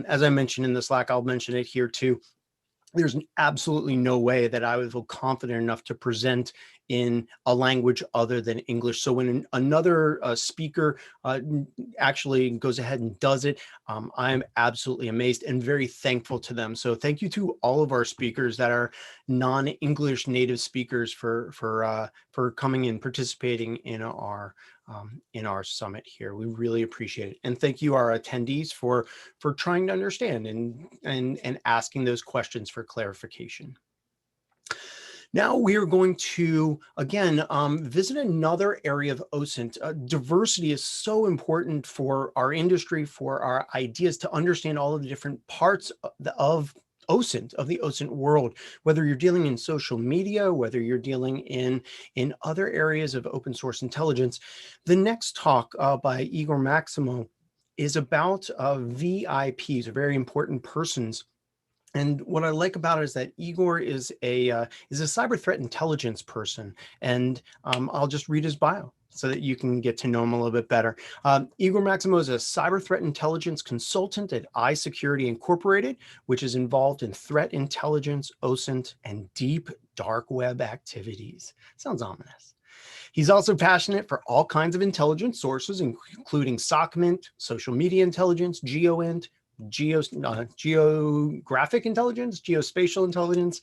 As I mentioned in the Slack, I'll mention it here too. There's absolutely no way that I would feel confident enough to present in a language other than English. So when another speaker actually goes ahead and does it, I'm absolutely amazed and very thankful to them. So thank you to all of our speakers that are non-English native speakers for coming and participating in our summit here. We really appreciate it. And thank you, our attendees, for trying to understand and asking those questions for clarification. Now we are going to, again, visit another area of OSINT. Diversity is so important for our industry, for our ideas, to understand all of the different parts of OSINT, of the OSINT world, whether you're dealing in social media, whether you're dealing in other areas of open source intelligence. The next talk by Igor Maximo is about VIPs, very important persons. And what I like about it is that Igor is a cyber threat intelligence person, and I'll just read his bio so that you can get to know him a little bit better. Igor Maximo is a cyber threat intelligence consultant at iSecurity Incorporated, which is involved in threat intelligence, OSINT, and deep dark web activities. Sounds ominous. He's also passionate for all kinds of intelligence sources, including SOCMINT, social media intelligence, GeoINT, geographic intelligence, geospatial intelligence,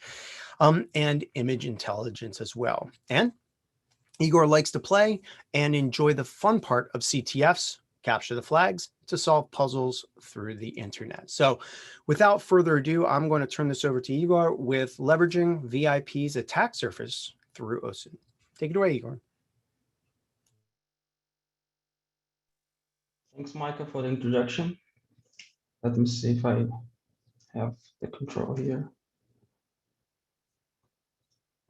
and image intelligence as well. And Igor likes to play and enjoy the fun part of CTFs, capture the flags, to solve puzzles through the internet. So without further ado, I'm going to turn this over to Igor with leveraging VIP's attack surface through OSINT. Take it away, Igor. Thanks, Micah, for the introduction. Let me see if I have the control here.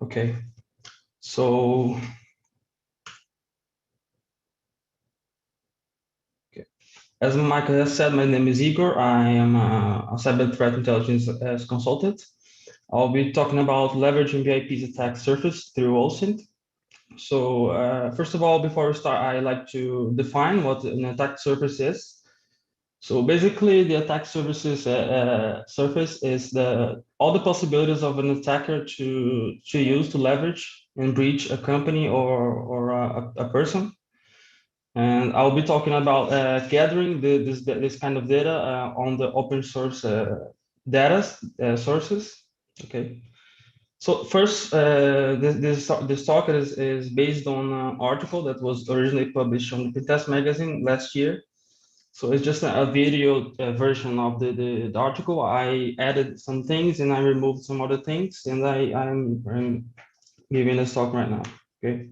Okay, so as Micah has said, my name is Igor. I am a cyber threat intelligence consultant. I'll be talking about leveraging VIP's attack surface through OSINT. So first of all, before we start, I like to define what an attack surface is. So basically, the attack surface is all the possibilities of an attacker to use to leverage and breach a company or a person. And I'll be talking about gathering this kind of data on the open source data sources. Okay. So first, this talk is based on an article that was originally published on the Test magazine last year. So it's just a video version of the article. I added some things and I removed some other things, and I'm giving this talk right now. Okay.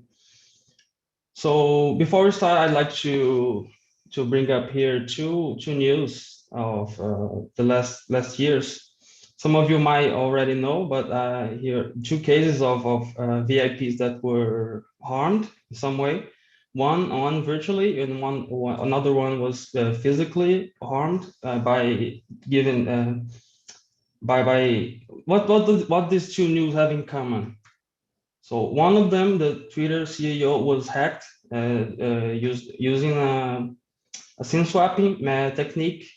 So before we start, I'd like to bring up here two news of the last years. Some of you might already know, but here two cases of VIPs that were harmed in some way. One virtually, and another one was physically harmed by giving by what these two news have in common. So one of them, the Twitter CEO, was hacked using a SIM swapping technique,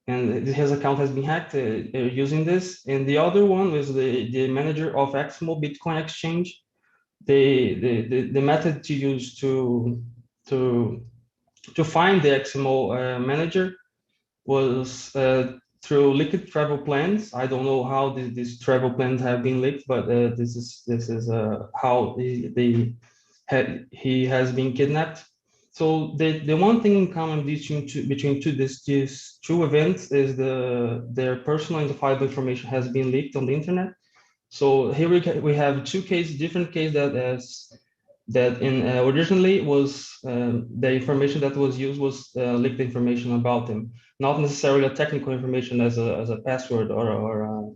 and his account has been hacked using this. And the other one was the manager of Exmo Bitcoin Exchange. The method to use to find the Exmo manager was through leaked travel plans. I don't know how these travel plans have been leaked, but this is how he has been kidnapped. So the one thing in common between these two events is their personal identifiable information has been leaked on the internet. So here we have different cases that originally was the information that was used was leaked information about them, not necessarily a technical information as a password or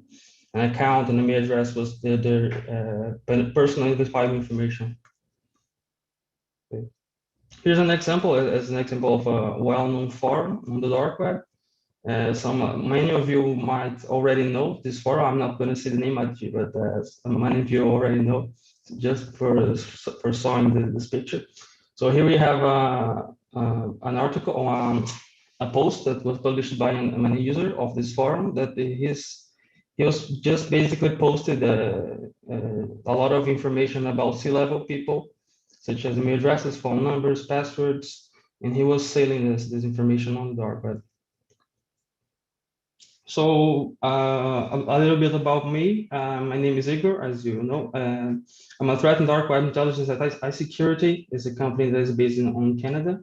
an account and an email address, was their personal identifiable information. Okay. Here's an example, as an example of a well-known forum on the dark web. Many of you might already know this forum. I'm not going to say the name, but many of you already know just for showing this picture. So here we have an article on a post that was published by a user of this forum that he was just basically posted a lot of information about C-level people, such as email addresses, phone numbers, passwords, and he was selling this information on the dark web. So a little bit about me. My name is Igor, as you know. I'm a threat and dark web intelligence at iSecurity. It's a company that is based in Canada.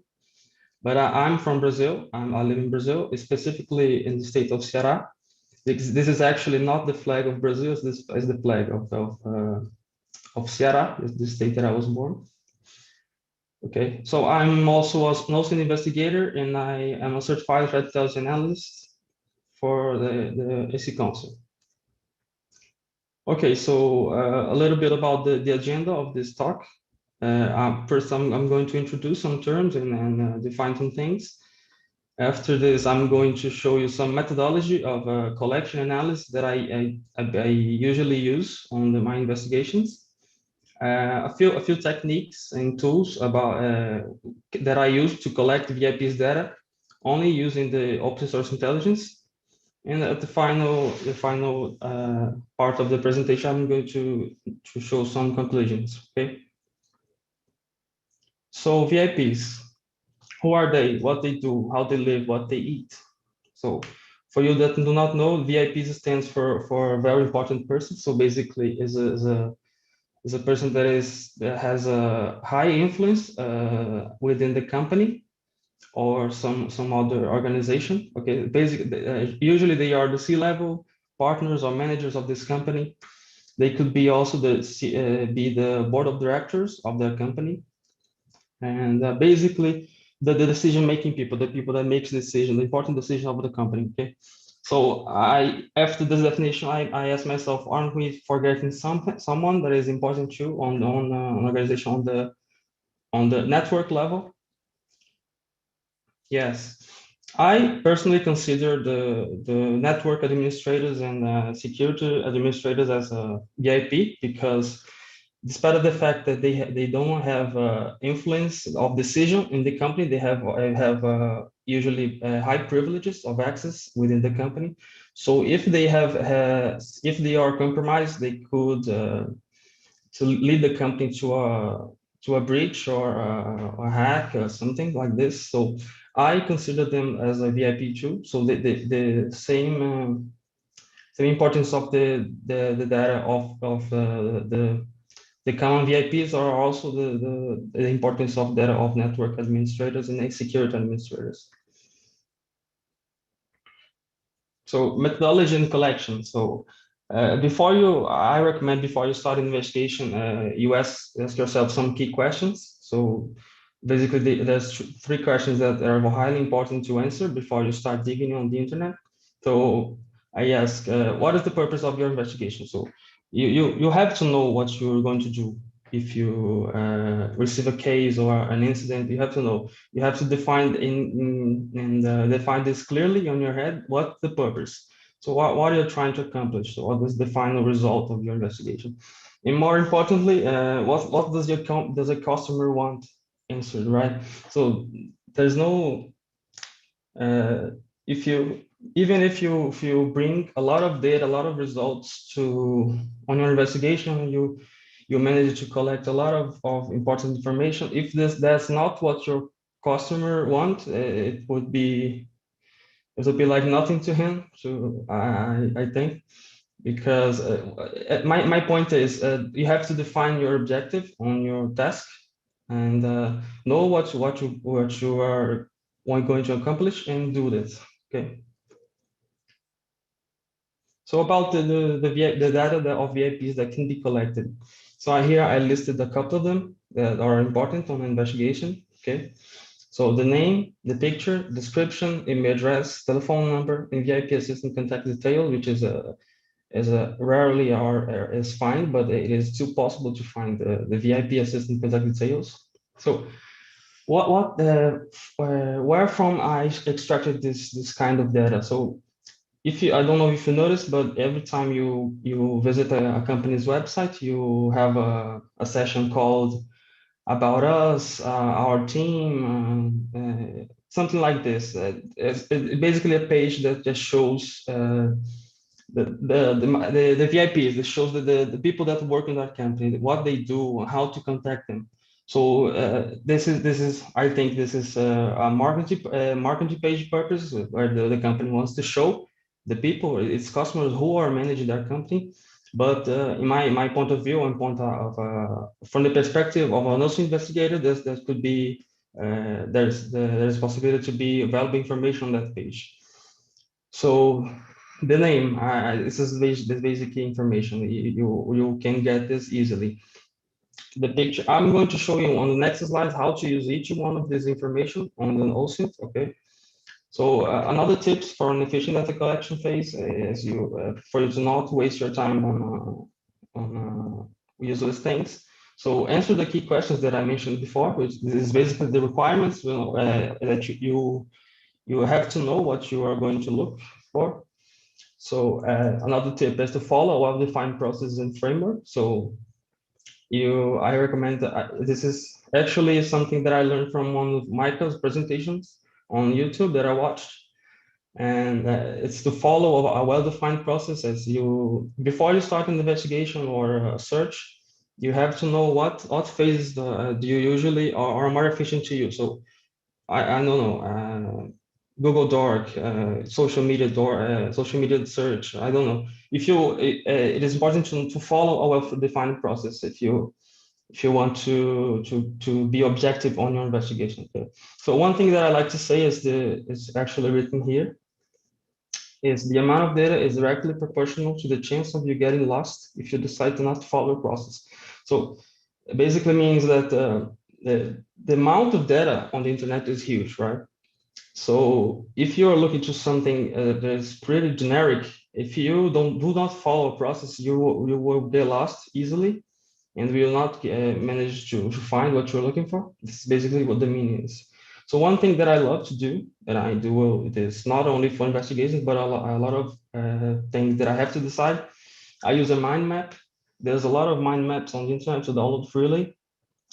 But I'm from Brazil. I live in Brazil, specifically in the state of Ceará. This is actually not the flag of Brazil. This is the flag of Ceará, the state that I was born. Okay, so I'm also an OSINT investigator, and I am a certified threat intelligence analyst for the AC Council. Okay, so a little bit about the agenda of this talk. First, I'm going to introduce some terms and define some things. After this, I'm going to show you some methodology of collection analysis that I usually use on my investigations. A few techniques and tools about that I use to collect VIP's data, only using the open source intelligence. And at the final part of the presentation, I'm going to show some conclusions. Okay. So VIPs, who are they? What they do? How they live? What they eat? So for you that do not know, VIPs stands for a very important person. So basically, is a person that has a high influence within the company or some other organization. Okay, basically, usually they are the C-level partners or managers of this company. They could be also be the board of directors of the company, and basically the decision-making people, the people that makes decision, the important decision of the company. Okay, so after this definition, I ask myself, aren't we forgetting someone that is important too on an organization on the network level? Yes, I personally consider the network administrators and security administrators as a VIP, because despite of the fact that they don't have influence of decision in the company, they have usually high privileges of access within the company. So if they if they are compromised, they could to lead the company to a breach or a hack or something like this. So I consider them as a VIP too. So the same importance of the data of the common VIPs are also the importance of data of network administrators and security administrators. So methodology and collection. So I recommend before you start investigation, you ask yourself some key questions. So basically there's three questions that are highly important to answer before you start digging on the internet. So I ask, what is the purpose of your investigation? So you have to know what you're going to do. If you receive a case or an incident, you have to know. You have to define define this clearly on your head. What's the purpose? So what are you trying to accomplish? So what is the final result of your investigation? And more importantly, what does a customer want answered, right? So there's no even if you bring a lot of data, a lot of results on your investigation, you manage to collect a lot of important information. If that's not what your customer wants, it would be like nothing to him. So I think, because my point is you have to define your objective on your task and know what you are going to accomplish and do this. Okay. So about the data of VIPs that can be collected. So here I listed a couple of them that are important on investigation. Okay. So the name, the picture, description, email address, telephone number, and VIP assistant contact detail, which is rarely is fine, but it is still possible to find the VIP assistant contact details. So where from I extracted this kind of data. So if you, I don't know if you noticed, but every time you visit a company's website, you have a session called about us, our team, something like this. It's basically a page that just shows the VIPs, that shows the people that work in that company, what they do, how to contact them. So this is I think this is a marketing page purpose where the company wants to show the people, its customers who are managing their company. But in my point of view and point of from the perspective of an also investigator, that could be there's possibility to be valuable information on that page. So the name, this is the basic information. You can get this easily. The picture, I'm going to show you on the next slide how to use each one of this information on the OSINT, okay? So another tips for an efficient data collection phase is for you to not waste your time on useless things. So answer the key questions that I mentioned before, which is basically the requirements that you have to know what you are going to look for. So another tip is to follow a well-defined process and framework. So I recommend that this is actually something that I learned from one of Michael's presentations on YouTube that I watched. And it's to follow a well-defined process as before you start an investigation or a search, you have to know what phases do you usually are more efficient to use. So I don't know, Google Doc, social media search. I don't know. If it is important to follow a well-defined process if you want to be objective on your investigation. Okay? So one thing that I like to say is actually written here, is the amount of data is directly proportional to the chance of you getting lost if you decide to not follow the process. So it basically means that the amount of data on the internet is huge, right? So if you're looking to something that is pretty generic, if you do not follow a process, you will get lost easily and will not manage to find what you're looking for. This is basically what the meaning is. So one thing that I love to do, that I do, it is not only for investigations, but a lot of things that I have to decide. I use a mind map. There's a lot of mind maps on the internet to download freely.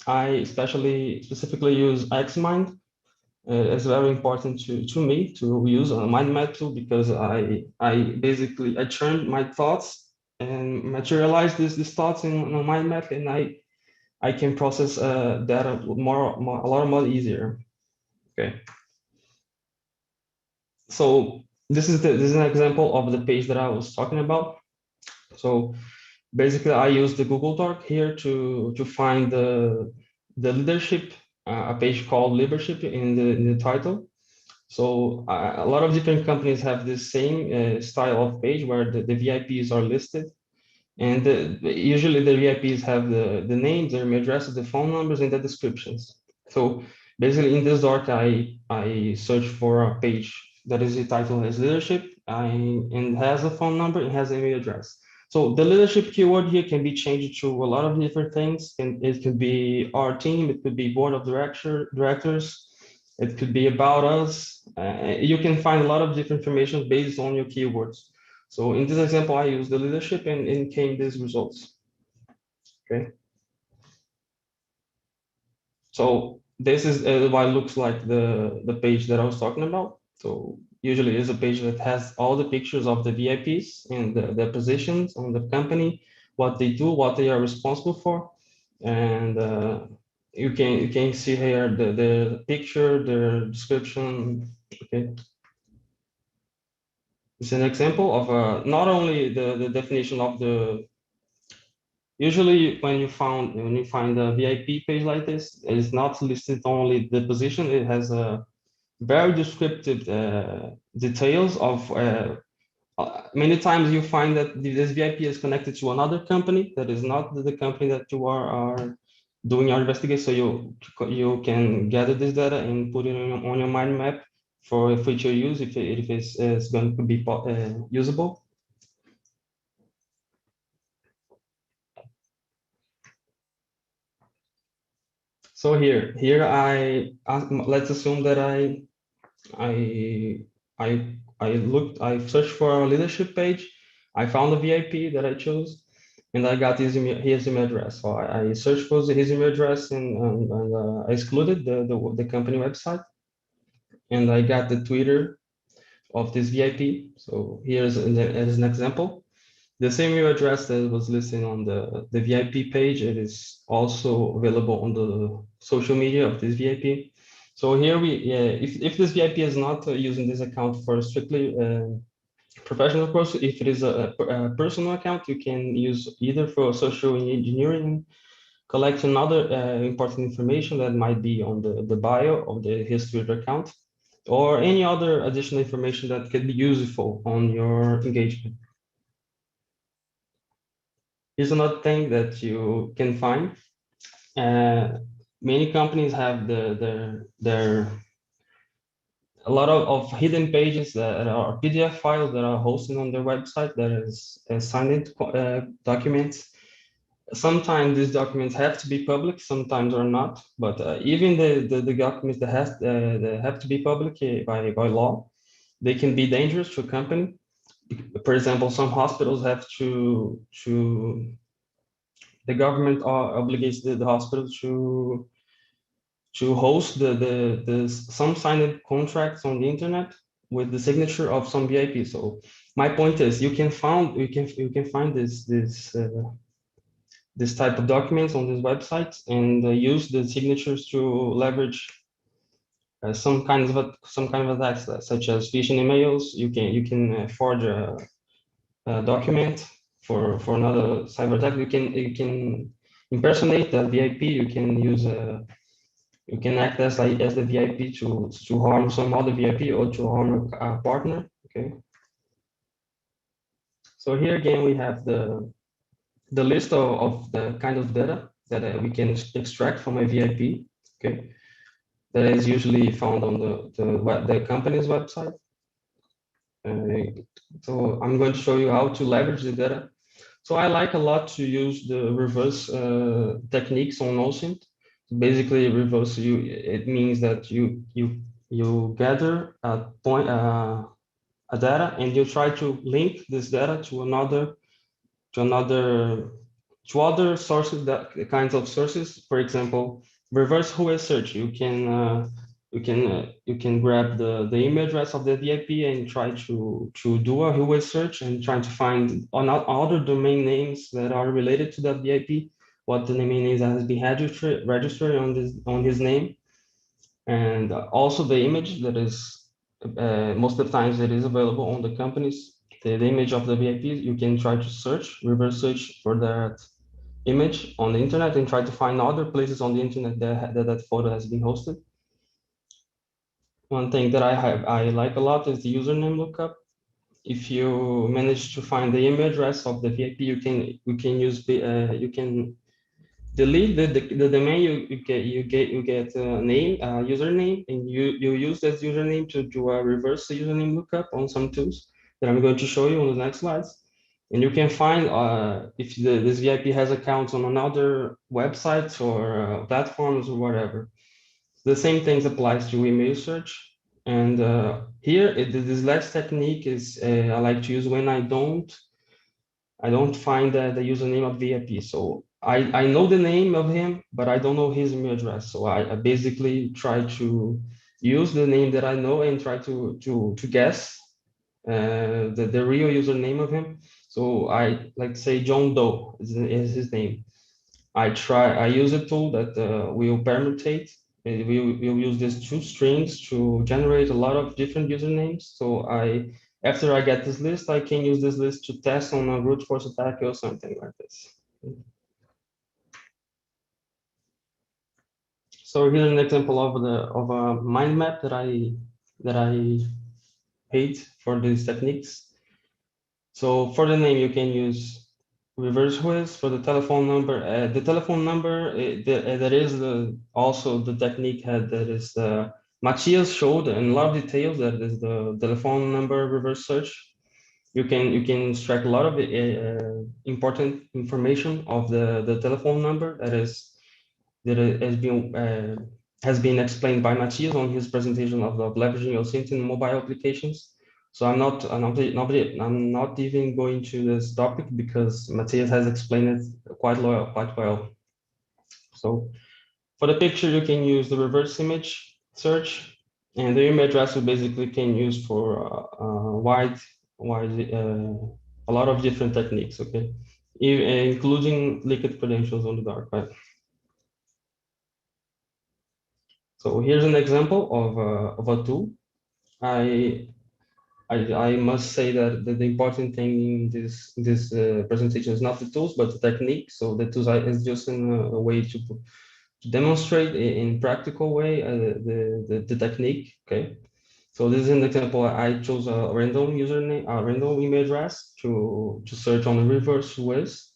I specifically use XMind. It's very important to me to use a mind map tool because I turn my thoughts and materialize these thoughts in a mind map, and I can process data a lot more easier. Okay. So this is an example of the page that I was talking about. So basically, I use the Google Doc here to find the leadership, a page called leadership in the title. So a lot of different companies have this same style of page where the VIPs are listed. And usually the VIPs have the names, their email addresses, the phone numbers, and the descriptions. So basically in this doc, I search for a page that is titled as leadership and has a phone number and has an email address. So the leadership keyword here can be changed to a lot of different things. And it could be our team, it could be board of directors, it could be about us. You can find a lot of different information based on your keywords. So in this example, I used the leadership and came these results. Okay. So this is what it looks like the page that I was talking about. So usually it's a page that has all the pictures of the VIPs and their positions on the company, what they do, what they are responsible for. And you can see here the picture, the description. Okay. It's an example of not only the definition of the. Usually, when you find a VIP page like this, it's not listed only the position. It has a very descriptive details of. Many times you find that this VIP is connected to another company that is not the company that you are doing your investigation. So you can gather this data and put it on your mind map for future use if it's going to be usable. So here let's assume that I searched for a leadership page. I found a VIP that I chose, and I got his email address. So I searched for his email address and I excluded the company website, and I got the Twitter of this VIP. So here's an example. The same email address that was listed on the VIP page, it is also available on the social media of this VIP. So here if this VIP is not using this account for strictly professional purpose, if it is a personal account, you can use either for social engineering, collecting other important information that might be on the bio of his Twitter account, or any other additional information that could be useful on your engagement. Here's another thing that you can find. Many companies have a lot of hidden pages that are PDF files that are hosted on their website that is signed documents. Sometimes these documents have to be public, sometimes are not. But even the documents that have to be public by law, they can be dangerous to a company. For example, some hospitals have the government obligates the hospital to host some signed contracts on the internet with the signature of some VIP. So my point is, you can find this type of documents on this website and use the signatures to leverage some kind of attacks, such as phishing emails. You can forge a document for another cyber attack. You can impersonate the VIP. You can act as the VIP to harm some other VIP or to harm a partner. Okay. So here again we have the list of the kind of data that we can extract from a VIP. Okay. That is usually found on the company's website. So I'm going to show you how to leverage the data. So I like a lot to use the reverse techniques on OSINT. Basically, reverse it means that you gather a data and you try to link this data to other sources, kinds of sources. For example, reverse Whois search. You can grab the email address of the VIP and try to do a Whois search and try to find on other domain names that are related to that VIP, what the domain names that has been registered on his name, and also the image that is most of the times it is available on the companies. The image of the VIP, you can try to reverse search for that image on the internet and try to find other places on the internet that photo has been hosted. One thing that I like a lot is the username lookup. If you manage to find the email address of the VIP, you can delete the domain. You get a name, username, and you use that username to do a reverse username lookup on some tools that I'm going to show you on the next slides. And you can find if this VIP has accounts on another websites or platforms or whatever. The same things applies to email search. And here, this last technique is I like to use when I don't find the username of VIP. So I know the name of him, but I don't know his email address. So I basically try to use the name that I know and try to guess the real username of him. So I like say John Doe is his name. I use a tool that will permutate. We'll use these two strings to generate a lot of different usernames. So after I get this list, I can use this list to test on a brute force attack or something like this. So here's an example of a mind map that I made for these techniques. So for the name, you can use reverse Whois. For the telephone number. The telephone number that is also the technique that is Matthias showed in a lot of details. That is the telephone number reverse search. You can extract a lot of important information of the telephone number. That is has been explained by Matthias on his presentation of leveraging OSINT in mobile applications. So I'm not even going to this topic because Matthias has explained it quite well. So for the picture, you can use the reverse image search, and the email address you basically can use for a lot of different techniques. Okay, including liquid credentials on the dark web. So here's an example of a tool. I must say that the important thing in this presentation is not the tools, but the technique. So the tools is just a way to demonstrate in practical way the technique. Okay. So this is an example. I chose a random username, a random email address to search on the reverse Wiz.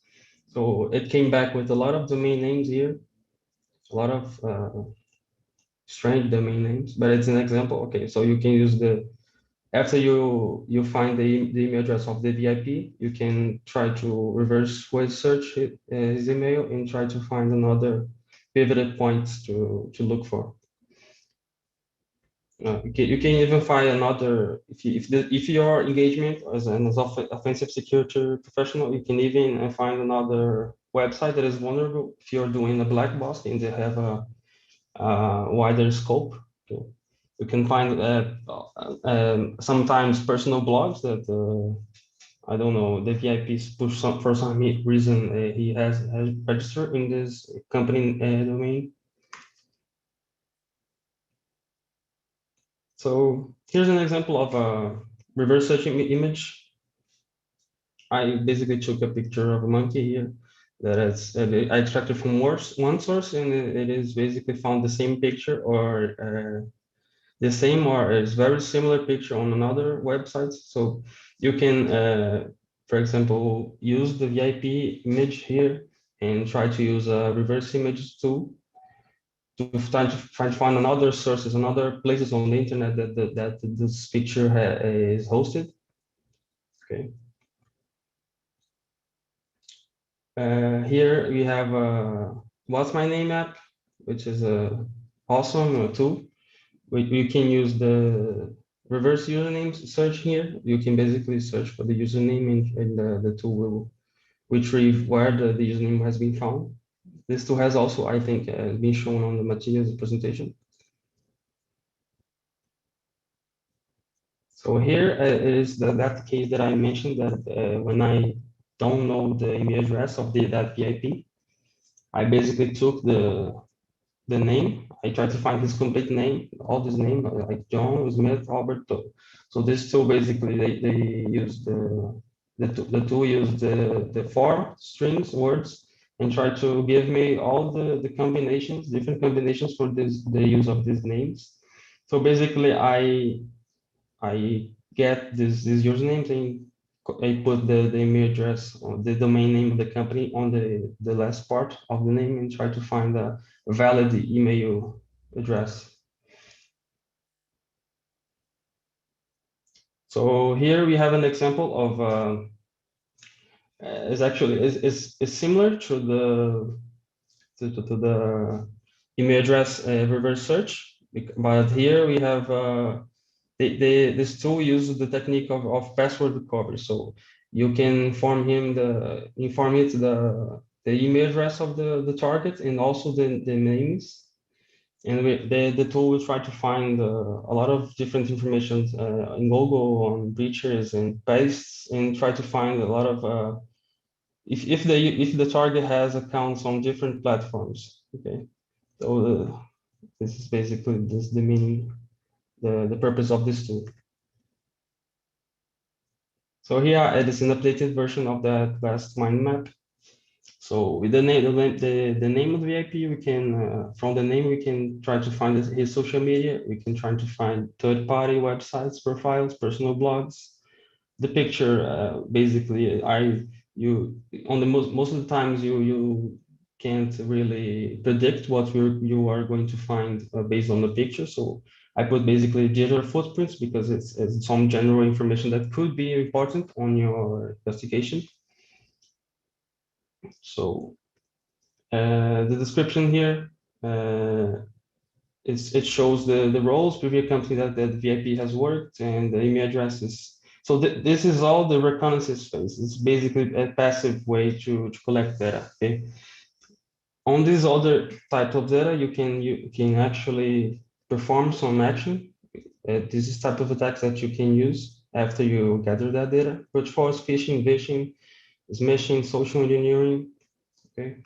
So it came back with a lot of domain names here, a lot of strange domain names, but it's an example. Okay, so you can use after you find the email address of the VIP, you can try to reverse Wiz search his email and try to find another pivoted points to look for. You can even find another, if your engagement as an offensive security professional, you can even find another website that is vulnerable if you're doing a black box and they have a wider scope. Okay. You can find sometimes personal blogs that I don't know, the VIPs push for some reason he has registered in this company domain. So here's an example of a reverse searching image. I basically took a picture of a monkey here that I extracted from one source, and it is basically found the same picture or the same or is very similar picture on another website. So you can, for example, use the VIP image here and try to use a reverse image tool to try to find another sources, another places on the internet that this picture is hosted. Okay. Here we have What's My Name app, which is a awesome tool. You can use the reverse username search here. You can basically search for the username and the tool will retrieve where the username has been found. This tool has also, I think, been shown on the materials presentation. So here is that case that I mentioned that when I don't know the email address of that VIP, I basically took the name. I tried to find his complete name, all his name, like John Smith Alberto. So this tool basically they use the tool used the 4 strings words and try to give me all the combinations, different combinations for the use of these names. So basically I get these usernames and I put the email address or the domain name of the company on the last part of the name and try to find a valid email address. So here we have an example of is similar to the email address reverse search, but here we have this tool uses the technique of password recovery. So you can inform it the email address of the target and also the names. And the tool will try to find a lot of different information in Google on breaches and pastes and try to find a lot of if the target has accounts on different platforms. Okay, so this is basically the meaning, the purpose of this tool. So here it is an updated version of that last mind map. So with the name of the VIP, we can from the name we can try to find his social media. We can try to find third-party websites, profiles, personal blogs. The picture basically on the most of the times you can't really predict what you are going to find based on the picture. So I put basically digital footprints because it's some general information that could be important on your investigation. So the description here it shows the roles, previous company that the VIP has worked, and the email addresses. So this is all the reconnaissance space. It's basically a passive way to collect data. Okay. On this other type of data, you can actually perform some action. This is type of attacks that you can use after you gather that data. Brute force, phishing, vishing, smishing, social engineering. Okay.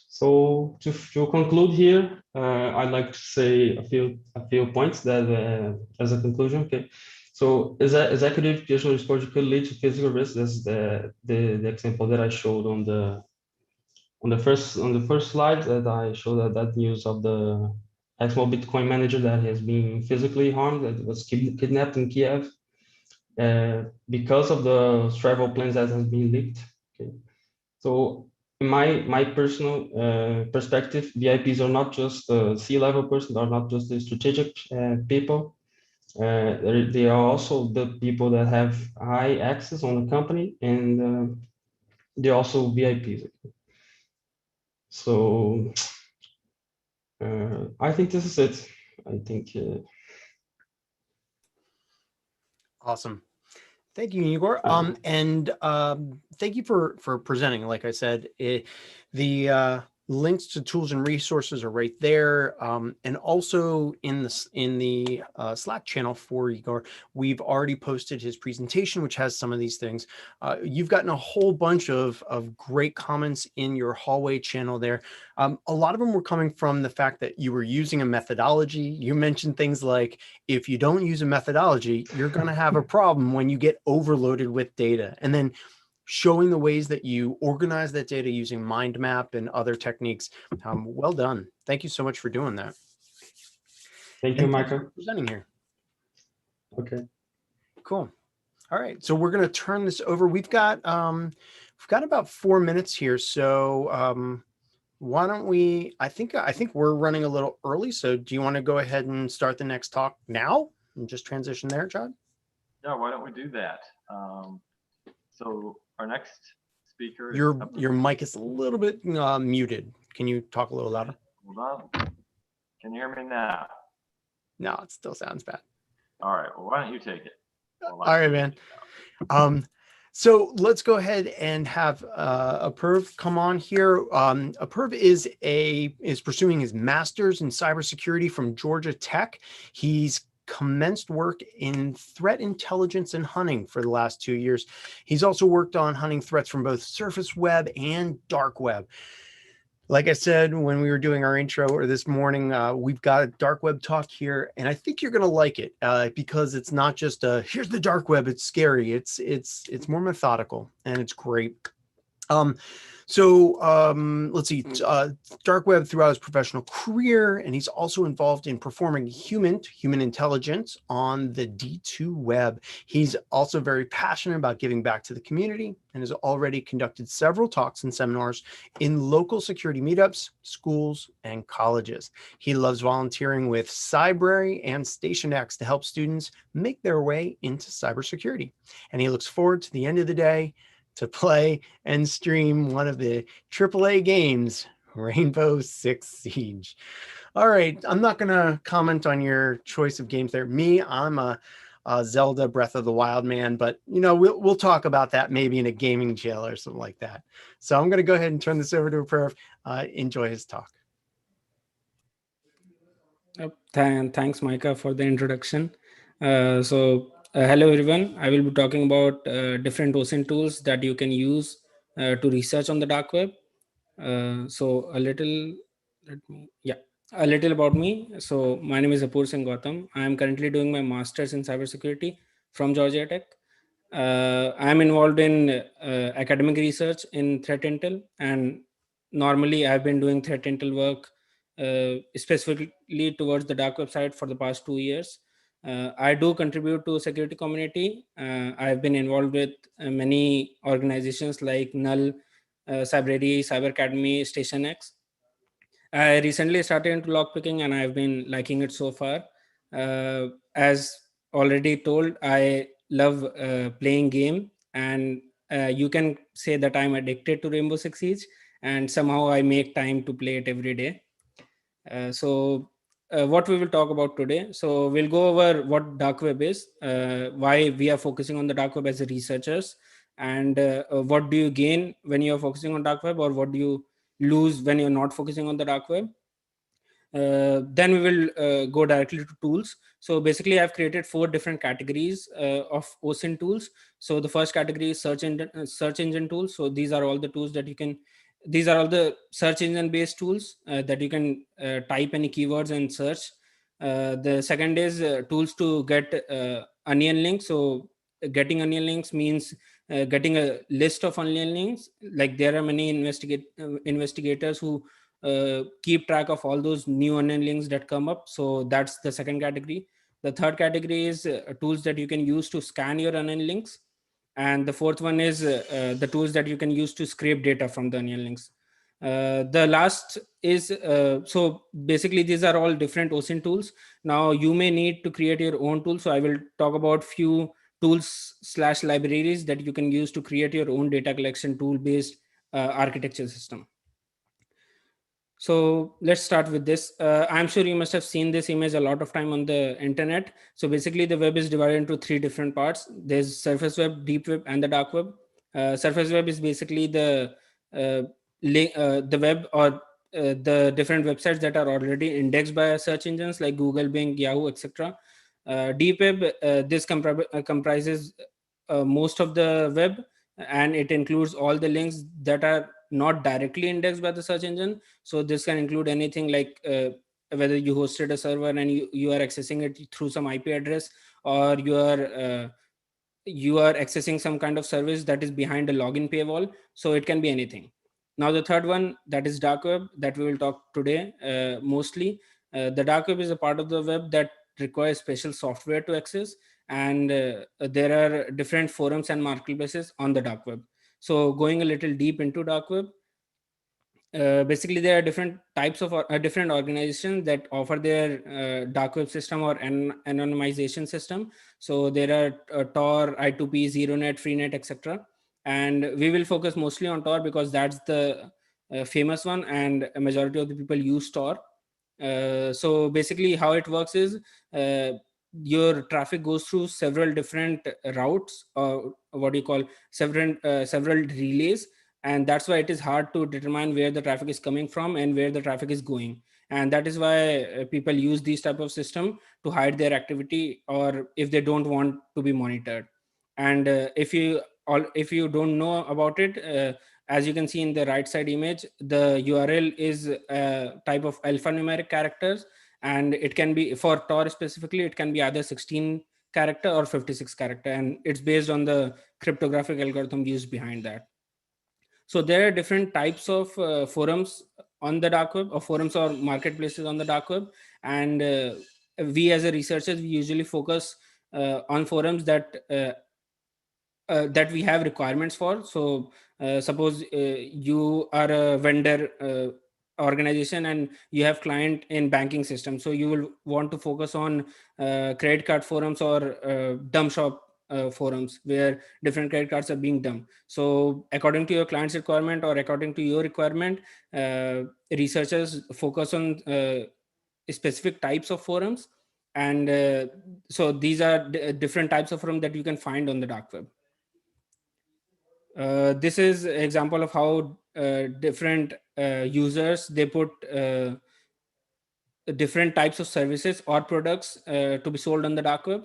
So to conclude here, I'd like to say a few points that as a conclusion. Okay. So executive digital exposure could lead to physical risk. That's the example that I showed on the first slide, that I showed that news of the small Bitcoin manager that has been physically harmed, that was kidnapped in Kiev because of the travel plans that has been leaked. Okay. So in my personal perspective, VIPs are not just C-level persons, are not just the strategic people. They are also the people that have high access on the company, and they're also VIPs. So I think this is it. I think. Awesome. Thank you, Igor. And thank you for presenting. Like I said, the links to tools and resources are right there, and also in the Slack channel for Igor, we've already posted his presentation, which has some of these things. You've gotten a whole bunch of great comments in your hallway channel there. A lot of them were coming from the fact that you were using a methodology. You mentioned things like, if you don't use a methodology, you're going to have a problem when you get overloaded with data. And then showing the ways that you organize that data using mind map and other techniques. Well done. Thank you so much for doing that. Thank you, Michael. For presenting here. Okay. Cool. All right. So we're going to turn this over. We've got about 4 minutes here. So why don't we, I think we're running a little early. So do you want to go ahead and start the next talk now and just transition there, Chad? Yeah, why don't we do that? So our next speaker is your mic is a little bit muted. Can you talk a little louder? Hold on. Can you hear me now? No, it still sounds bad. All right. Well, why don't you take it? All right, man. So let's go ahead and have Apurv come on here. Apurv is pursuing his master's in cybersecurity from Georgia Tech. He's commenced work in threat intelligence and hunting for the last 2 years. He's also worked on hunting threats from both surface web and dark web. Like I said, when we were doing our intro or this morning, we've got a dark web talk here, and I think you're going to like it because it's not just here's the dark web. It's scary. It's more methodical, and it's great. Let's see, dark web throughout his professional career, and he's also involved in performing human intelligence on the D2 web. He's also very passionate about giving back to the community and has already conducted several talks and seminars in local security meetups, schools, and colleges. He loves volunteering with Cybrary and StationX to help students make their way into cybersecurity. And he looks forward to the end of the day to play and stream one of the AAA games, Rainbow Six Siege. All right, I'm not going to comment on your choice of games there. I'm a Zelda Breath of the Wild man, but we'll talk about that maybe in a gaming jail or something like that. So I'm going to go ahead and turn this over to Apurv. Enjoy his talk. Thanks, Micah, for the introduction. Hello, everyone. I will be talking about different OSINT tools that you can use to research on the dark web. A little about me. So my name is Apurv Singh Gautam. I am currently doing my master's in cybersecurity from Georgia Tech. I am involved in academic research in threat intel, and normally I've been doing threat intel work specifically towards the dark website for the past 2 years. I do contribute to security community. I've been involved with many organizations like Null, Cybrary, Cyber Academy, StationX. I recently started into lockpicking and I've been liking it so far. As already told, I love playing game, and you can say that I'm addicted to Rainbow Six Siege. and somehow I make time to play it every day. What we will talk about today. So we'll go over what dark web is, why we are focusing on the dark web as researchers, and what do you gain when you're focusing on dark web, or what do you lose when you're not focusing on the dark web. Then we will go directly to tools. So basically, I've created 4 different categories of OSINT tools. So the first category is search engine tools. So these are all the tools that you can, these are all the search engine based tools that you can type any keywords and search. The second is tools to get onion links. So getting onion links means getting a list of onion links. Like there are many investigators who keep track of all those new onion links that come up. So that's the second category. The third category is tools that you can use to scan your onion links. And the fourth one is the tools that you can use to scrape data from the onion links. The last is, so basically these are all different OSINT tools. Now you may need to create your own tool. So I will talk about few tools/libraries that you can use to create your own data collection tool based architecture system. So let's start with this. I'm sure you must have seen this image a lot of time on the internet. So basically the web is divided into 3 different parts. There's surface web, deep web, and the dark web. Surface web is basically the web or the different websites that are already indexed by search engines like Google, Bing, Yahoo, etc. Deep web, this comprises most of the web, and it includes all the links that are not directly indexed by the search engine. So this can include anything like whether you hosted a server and you are accessing it through some IP address, or you are accessing some kind of service that is behind a login paywall. So it can be anything. Now the third one, that is dark web, that we will talk today mostly. The dark web is a part of the web that requires special software to access, and there are different forums and marketplaces on the dark web. So going a little deep into dark web, basically there are different types of different organizations that offer their dark web system or anonymization system. So there are Tor, I2P, ZeroNet, Freenet, etc. And we will focus mostly on Tor because that's the famous one, and a majority of the people use Tor. So basically how it works is your traffic goes through several different routes, or what do you call, several relays, and that's why it is hard to determine where the traffic is coming from and where the traffic is going. And that is why people use these type of system to hide their activity, or if they don't want to be monitored. And if you don't know about it, as you can see in the right side image, the URL is a type of alphanumeric characters, and it can be, for Tor specifically, it can be either 16 character or 56 character, and it's based on the cryptographic algorithm used behind that. So there are different types of forums on the dark web, or forums or marketplaces on the dark web. And we as a researchers, we usually focus on forums that that we have requirements for. So suppose you are a vendor organization and you have client in banking system, so you will want to focus on credit card forums or dumb shop forums where different credit cards are being dumped. So according to your client's requirement or according to your requirement, researchers focus on specific types of forums. And so these are different types of forums that you can find on the dark web. This is an example of how different users, they put different types of services or products to be sold on the dark web.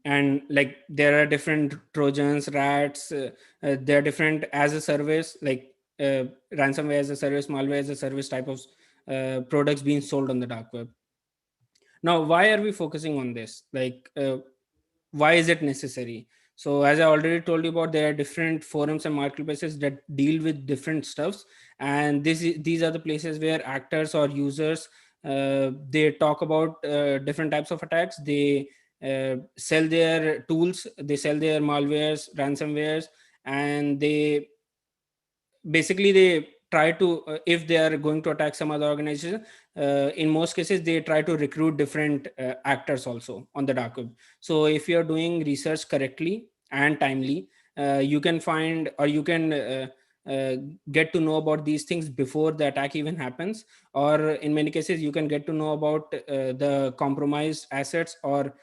And like there are different Trojans, rats, there are different as a service, like ransomware as a service, malware as a service type of products being sold on the dark web. Now, why are we focusing on this? Like, why is it necessary? So as I already told you about, there are different forums and marketplaces that deal with different stuffs. And these are the places where actors or users, they talk about different types of attacks. They sell their tools, they sell their malwares, ransomwares, and they try to, if they are going to attack some other organization, in most cases they try to recruit different actors also on the dark web. So if you're doing research correctly and timely, you can find, or you can get to know about these things before the attack even happens, or in many cases you can get to know about the compromised assets or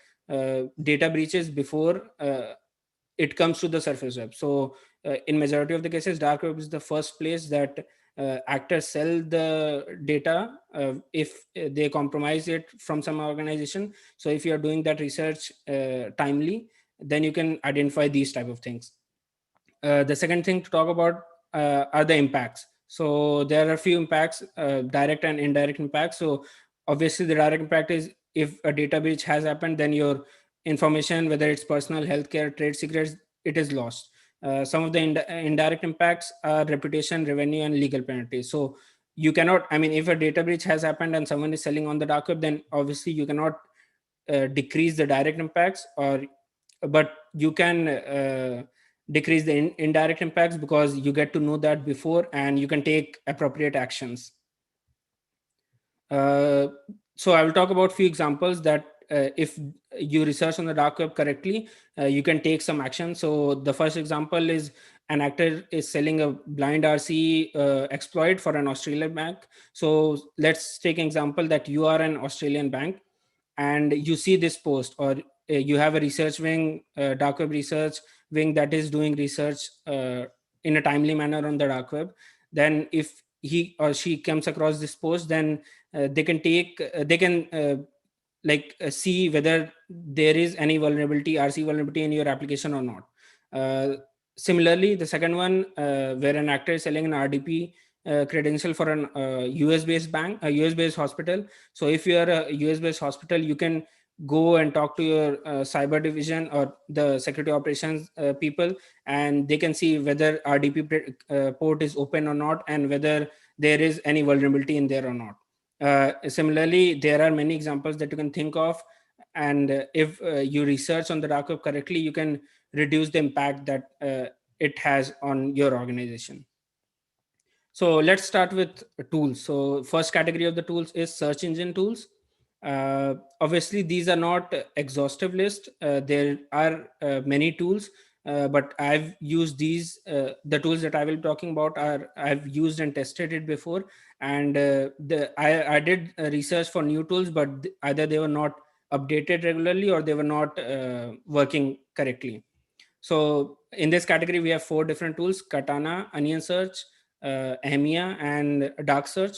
data breaches before it comes to the surface web. So in majority of the cases, dark web is the first place that actors sell the data if they compromise it from some organization. So if you are doing that research timely, then you can identify these type of things. The second thing to talk about are the impacts. So there are a few impacts, direct and indirect impacts. So obviously the direct impact is if a data breach has happened, then your information, whether it's personal, healthcare, trade secrets, it is lost. Some of the indirect impacts are reputation, revenue, and legal penalties. So you cannot, I mean, if a data breach has happened and someone is selling on the dark web, then obviously you cannot decrease the direct impacts, but you can decrease the indirect impacts because you get to know that before and you can take appropriate actions. So I will talk about few examples that if you research on the dark web correctly, you can take some action. So the first example is an actor is selling a blind RC exploit for an Australian bank. So let's take an example that you are an Australian bank and you see this post, or you have a research wing, dark web research wing that is doing research in a timely manner on the dark web. Then if he or she comes across this post, then they can see whether there is any vulnerability, RC vulnerability in your application or not. Similarly, the second one, where an actor is selling an RDP credential for an US based bank, a US based hospital. So if you are a US based hospital, you can go and talk to your cyber division or the security operations people, and they can see whether RDP port is open or not, and whether there is any vulnerability in there or not. Similarly, there are many examples that you can think of, and if you research on the dark web correctly, you can reduce the impact that it has on your organization. So let's start with tools. So first category of the tools is search engine tools. Obviously, these are not exhaustive list. There are many tools, but I've used these. The tools that I will be talking about I've used and tested it before, and I did research for new tools, but either they were not updated regularly or they were not working correctly. So in this category, we have 4 different tools: Katana, Onion Search, Ehmia, and Dark Search.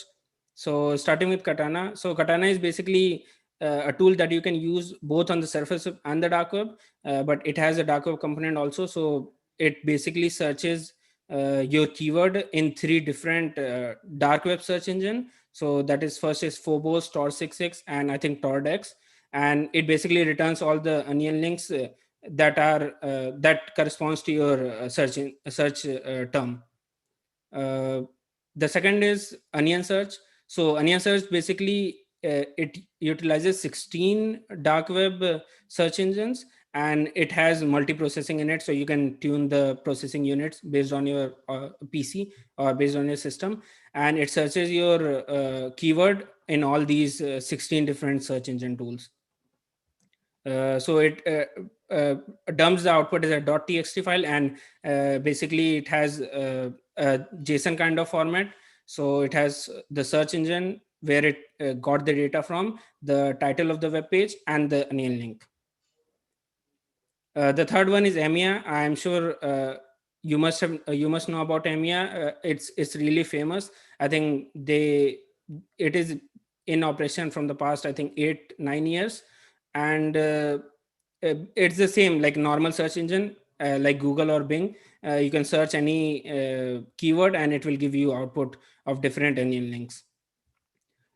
So starting with Katana. So Katana is basically a tool that you can use both on the surface and the dark web, but it has a dark web component also. So it basically searches your keyword in 3 different dark web search engine. So that is, first is Phobos, Tor66, and I think Tordex. And it basically returns all the onion links that corresponds to your search term. The second is Onion Search. So Onion Search basically it utilizes 16 dark web search engines, and it has multi-processing in it. So you can tune the processing units based on your PC or based on your system, and it searches your keyword in all these 16 different search engine tools. So it dumps the output as a .txt file, and basically it has a JSON kind of format. So it has the search engine where it got the data from, the title of the web page, and the onion link. The third one is Ehmia. I'm sure you must know about Ehmia. It's really famous. I think it is in operation from the past, I think 8-9 years, and it's the same like normal search engine like Google or Bing. You can search any keyword and it will give you output of different onion links.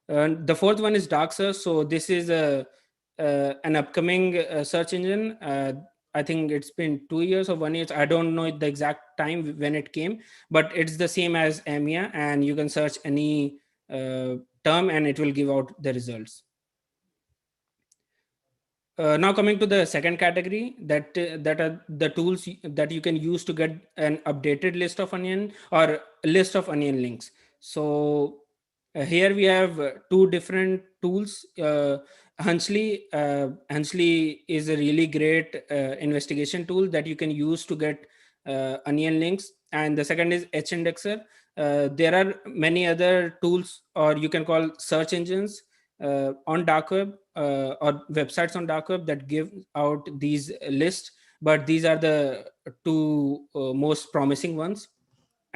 The fourth one is Dark Search. So this is an upcoming search engine. I think it's been 2 years or 1 year. I don't know the exact time when it came, but it's the same as Ehmia, and you can search any term and it will give out the results. Now coming to the second category, that are the tools that you can use to get an updated list of onion or a list of onion links. So here we have 2 different tools. Hunchly is a really great investigation tool that you can use to get onion links. and the second is H-indexer. There are many other tools, or you can call search engines on dark web or websites on dark web that give out these lists, but these are the two most promising ones.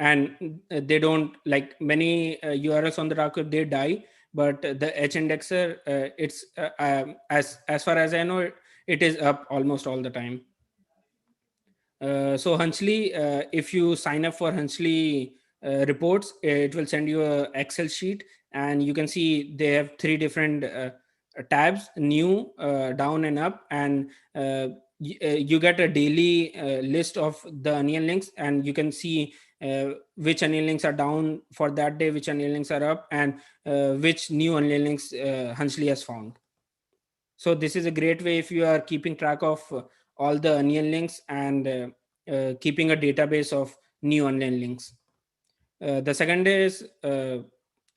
And they don't, like many URLs on the dark web, they die, but the H-indexer, it's as far as I know, it is up almost all the time. So Hunchly, if you sign up for Hunchly reports, it will send you a Excel sheet, and you can see they have 3 different tabs: new, down, and up. And you get a daily list of the onion links, and you can see which onion links are down for that day, which onion links are up, and which new onion links Hunchly has found. So this is a great way if you are keeping track of all the onion links and keeping a database of new onion links. The second is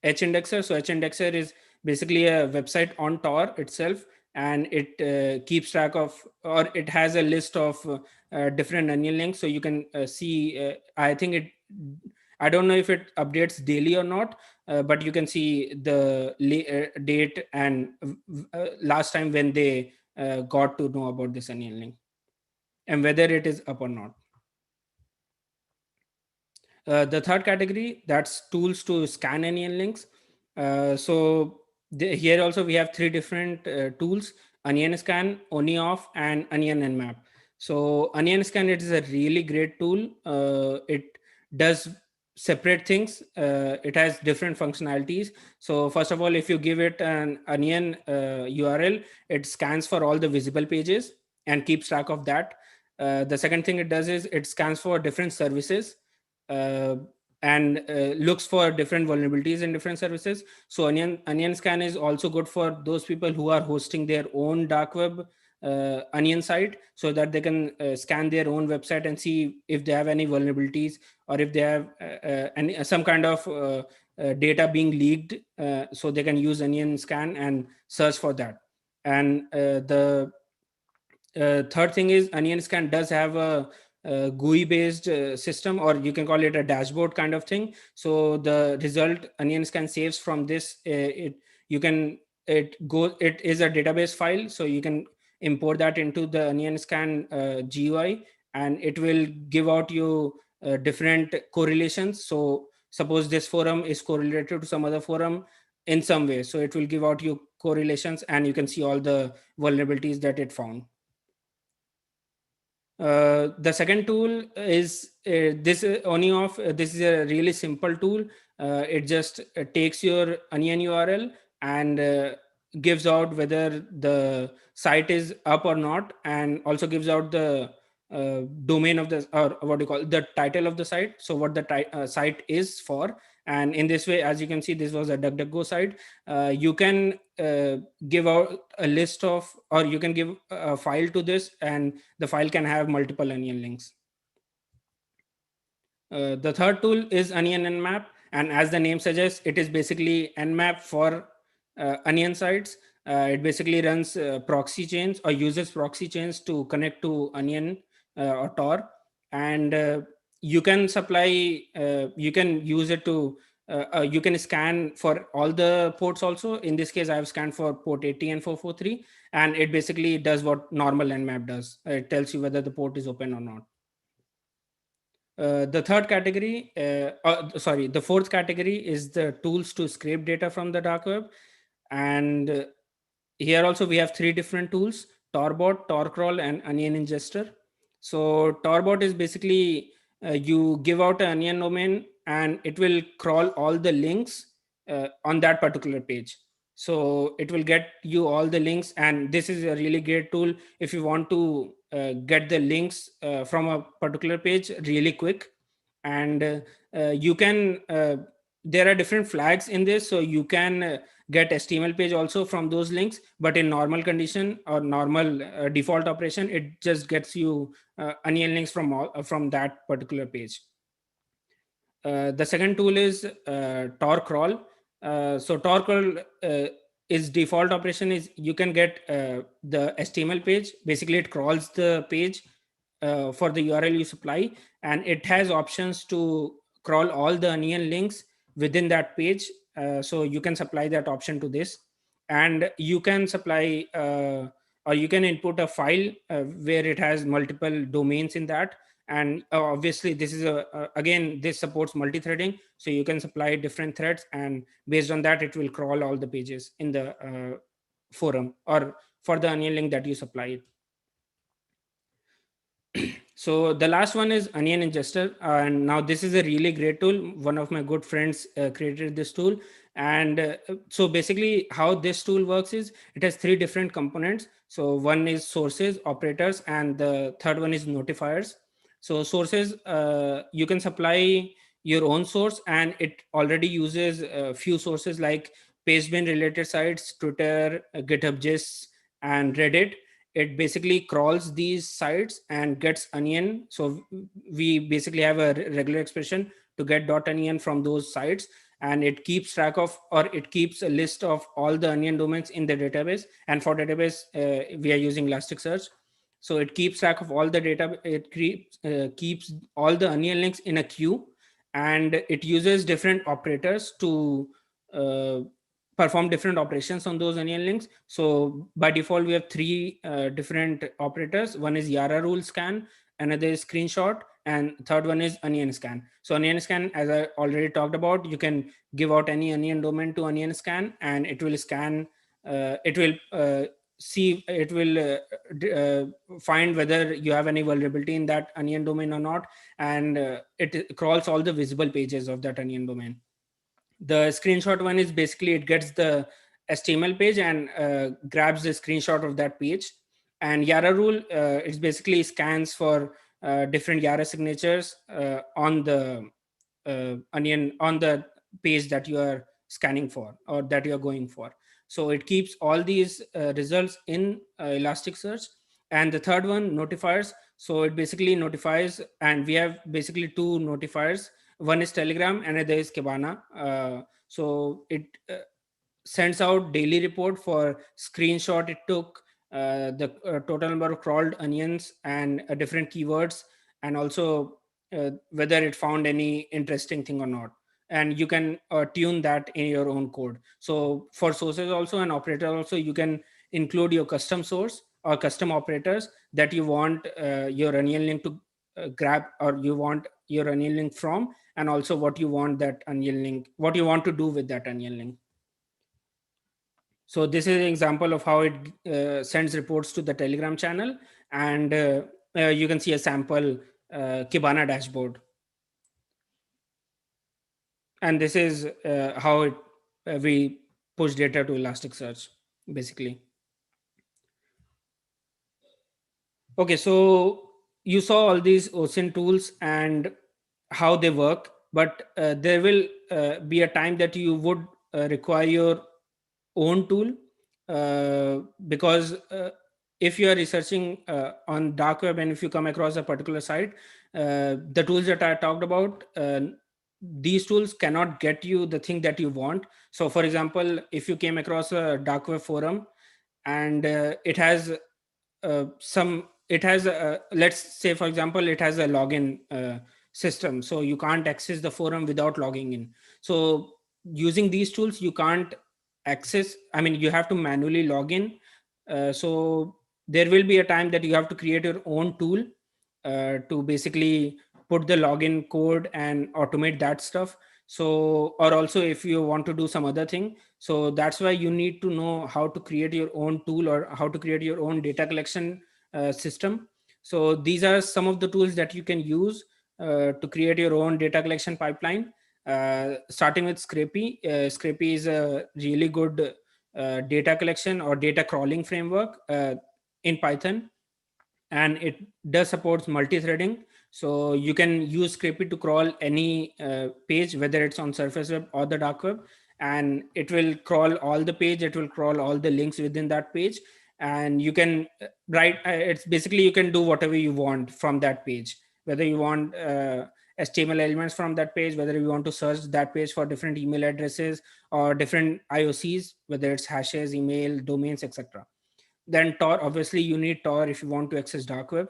H-indexer. So H-indexer is basically a website on Tor itself, and it keeps track of, or it has a list of different onion links. So you can see, I don't know if it updates daily or not, but you can see the date and last time when they got to know about this onion link and whether it is up or not. The third category, that's tools to scan onion links. Here also we have 3 different tools: Onion Scan, OniOff, and Onion Nmap. So Onion Scan, it is a really great tool. It does separate things. It has different functionalities. So first of all, if you give it an onion URL, it scans for all the visible pages and keeps track of that. The second thing it does is it scans for different services and looks for different vulnerabilities in different services. So Onion Scan is also good for those people who are hosting their own dark web onion site, so that they can scan their own website and see if they have any vulnerabilities, or if they have some kind of data being leaked, so they can use Onion Scan and search for that. And the third thing is Onion Scan does have a GUI based system, or you can call it a dashboard kind of thing. So the result Onion Scan saves from this, it is a database file, so you can import that into the Onion Scan GUI, and it will give out you different correlations. So suppose this forum is correlated to some other forum in some way, so it will give out you correlations, and you can see all the vulnerabilities that it found. The second tool is this OniOff. This is a really simple tool. It just takes your onion URL and gives out whether the site is up or not, and also gives out the domain of the, or what do you call it, the title of the site. So what the site is for. And in this way, as you can see, this was a DuckDuckGo site. You can give out a list of, or you can give a file to this, and the file can have multiple onion links. The third tool is Onion Nmap, and as the name suggests, it is basically Nmap for onion sites. It basically runs proxy chains, or uses proxy chains to connect to Onion or Tor, and you can supply, you can use it to, you can scan for all the ports also. In this case, I have scanned for port 80 and 443, and it basically does what normal Nmap does. It tells you whether the port is open or not. The third category, the fourth category is the tools to scrape data from the dark web. And here also we have 3 different tools: Torbot, Torcrawl, and Onion Ingester. So Torbot is basically, you give out an onion domain, and it will crawl all the links on that particular page. So it will get you all the links, and this is a really great tool if you want to get the links from a particular page really quick. And you can, there are different flags in this, so you can get HTML page also from those links, but in normal condition or normal default operation, it just gets you onion links from that particular page. The second tool is Torcrawl. So Torcrawl is default operation is you can get the HTML page. Basically, it crawls the page for the URL you supply, and it has options to crawl all the onion links within that page. So you can supply that option to this, and you can supply or you can input a file where it has multiple domains in that. And obviously this is again, this supports multi-threading, so you can supply different threads, and based on that it will crawl all the pages in the forum or for the onion link that you supply it. So the last one is Onion Ingester, and now this is a really great tool. One of my good friends created this tool, and so basically how this tool works is it has 3 different components. So one is sources, operators, and the third one is notifiers. So sources, you can supply your own source, and it already uses a few sources like Pastebin related sites, Twitter, GitHub gists, and Reddit. It basically crawls these sites and gets onion. So we basically have a regular expression to get .onion from those sites, and it keeps track of, or it keeps a list of all the onion domains in the database. And for database, we are using Elasticsearch. So it keeps track of all the data. It keeps all the onion links in a queue, and it uses different operators to perform different operations on those onion links. So by default, we have 3 different operators. One is Yara rule scan, another is screenshot, and third one is onion scan. So onion scan, as I already talked about, you can give out any onion domain to onion scan, and it will scan, it will see, it will find whether you have any vulnerability in that onion domain or not, and it crawls all the visible pages of that onion domain. The screenshot one is basically it gets the HTML page and grabs the screenshot of that page. And Yara rule, it basically scans for different Yara signatures on the onion, on the page that you are scanning for or that you are going for. So it keeps all these results in Elasticsearch. And the third one, notifiers. So it basically notifies, and we have basically 2 notifiers. One is Telegram, another is Kibana. So it sends out daily report for screenshot it took, the total number of crawled onions, and different keywords, and also whether it found any interesting thing or not. And you can tune that in your own code. So for sources also and operator also, you can include your custom source or custom operators that you want your onion link to grab, or you want your onion link from, and also what you want that onion link, what you want to do with that onion link. So this is an example of how it sends reports to the Telegram channel, and you can see a sample Kibana dashboard. And this is how we push data to Elasticsearch, basically. Okay, so you saw all these OSINT tools and how they work, but there will be a time that you would require your own tool, because if you are researching on dark web, and if you come across a particular site, the tools that I talked about, these tools cannot get you the thing that you want. So for example, if you came across a dark web forum and it has let's say for example, it has a login system, so you can't access the forum without logging in. So using these tools, you can't access, I mean, you have to manually log in. So there will be a time that you have to create your own tool to basically put the login code and automate that stuff. So, or also if you want to do some other thing, so that's why you need to know how to create your own tool or how to create your own data collection system. So these are some of the tools that you can use to create your own data collection pipeline. Starting with Scrapy. Scrapy is a really good data collection or data crawling framework in Python, and it does supports multi-threading. So you can use Scrapy to crawl any page, whether it's on surface web or the dark web, and it will crawl all the page, it will crawl all the links within that page, and you can write, it's basically you can do whatever you want from that page, whether you want HTML elements from that page, whether you want to search that page for different email addresses or different IOCs, whether it's hashes, email, domains, etc. Then Tor, obviously you need Tor if you want to access dark web.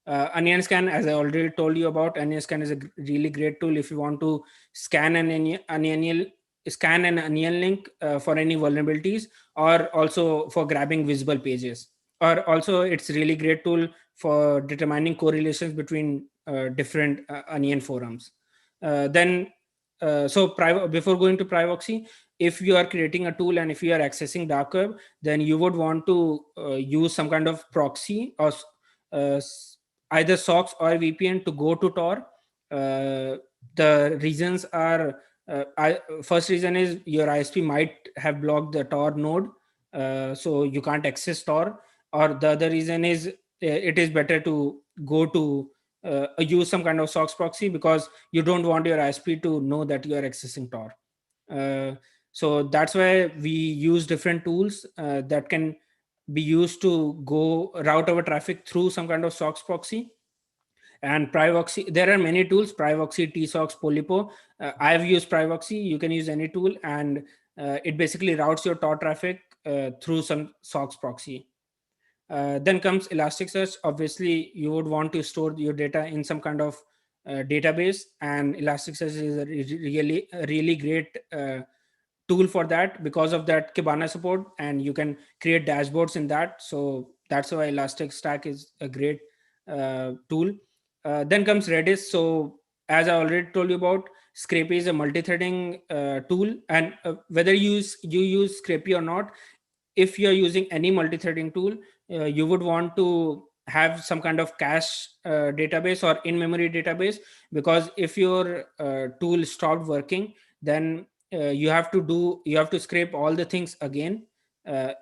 Onion Scan, as I already told you about, Onion Scan is a really great tool if you want to scan an onion link for any vulnerabilities, or also for grabbing visible pages. Or also, it's really great tool for determining correlations between different onion forums. Before going to Privoxy, if you are creating a tool and if you are accessing dark web, then you would want to use some kind of proxy or uh, either SOCKS or VPN to go to Tor. The reasons are, first reason is your ISP might have blocked the Tor node, so you can't access Tor. Or the other reason is it is better to go to use some kind of SOCKS proxy, because you don't want your ISP to know that you are accessing Tor. So that's why we use different tools that can be used to go route our traffic through some kind of SOCKS proxy. And Privoxy, there are many tools: Privoxy, TSOCKS, Polypo. I've used Privoxy. You can use any tool, and it basically routes your Tor traffic through some SOCKS proxy. Then comes Elasticsearch. Obviously, you would want to store your data in some kind of database, and Elasticsearch is a really great tool for that, because of that Kibana support, and you can create dashboards in that. So that's why Elastic Stack is a great tool. Then comes Redis. So as I already told you about, Scrapy is a multi-threading tool, and whether you use Scrapy or not, if you're using any multi-threading tool, you would want to have some kind of cache database or in-memory database, because if your tool stopped working, then you have to scrape all the things again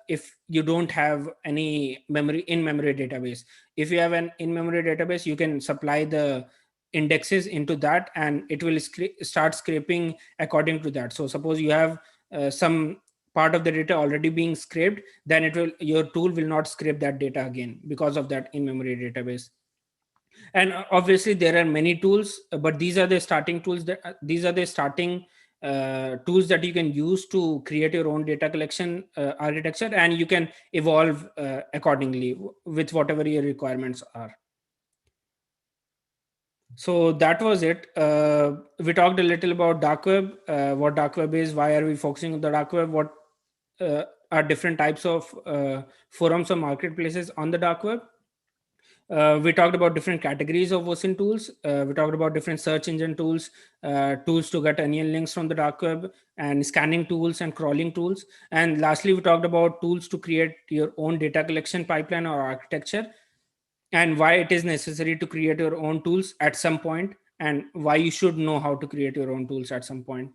if you don't have any in-memory database. If you have an in-memory database, you can supply the indexes into that, and it will start scraping according to that. So suppose you have some part of the data already being scraped, then your tool will not scrape that data again because of that in-memory database. And obviously there are many tools, but these are the starting tools these are the starting tools that you can use to create your own data collection architecture, and you can evolve accordingly with whatever your requirements are. So that was it. We talked a little about dark web, what dark web is, why are we focusing on the dark web, what are different types of forums or marketplaces on the dark web. We talked about different categories of OSINT tools. We talked about different search engine tools, tools to get onion links from the dark web, and scanning tools and crawling tools. And lastly, we talked about tools to create your own data collection pipeline or architecture, and why it is necessary to create your own tools at some point, and why you should know how to create your own tools at some point.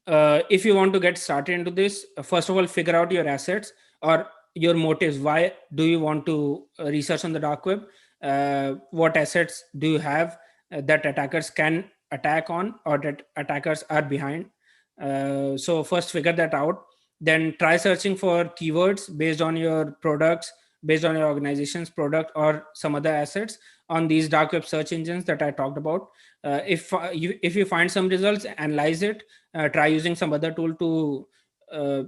If you want to get started into this, first of all, figure out your assets or your motives. Why do you want to research on the dark web? What assets do you have that attackers can attack on, or that attackers are behind? So first figure that out. Then try searching for keywords based on your products, based on your organization's product or some other assets on these dark web search engines that I talked about. If you find some results, analyze it. Try using some other tool to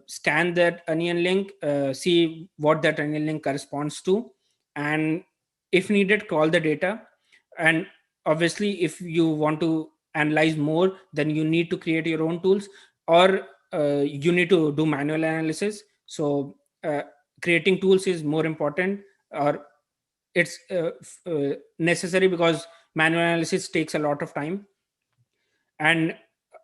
scan that onion link, see what that onion link corresponds to, and if needed, crawl the data. And obviously, if you want to analyze more, then you need to create your own tools, or you need to do manual analysis. So creating tools is more important, or it's necessary, because manual analysis takes a lot of time. And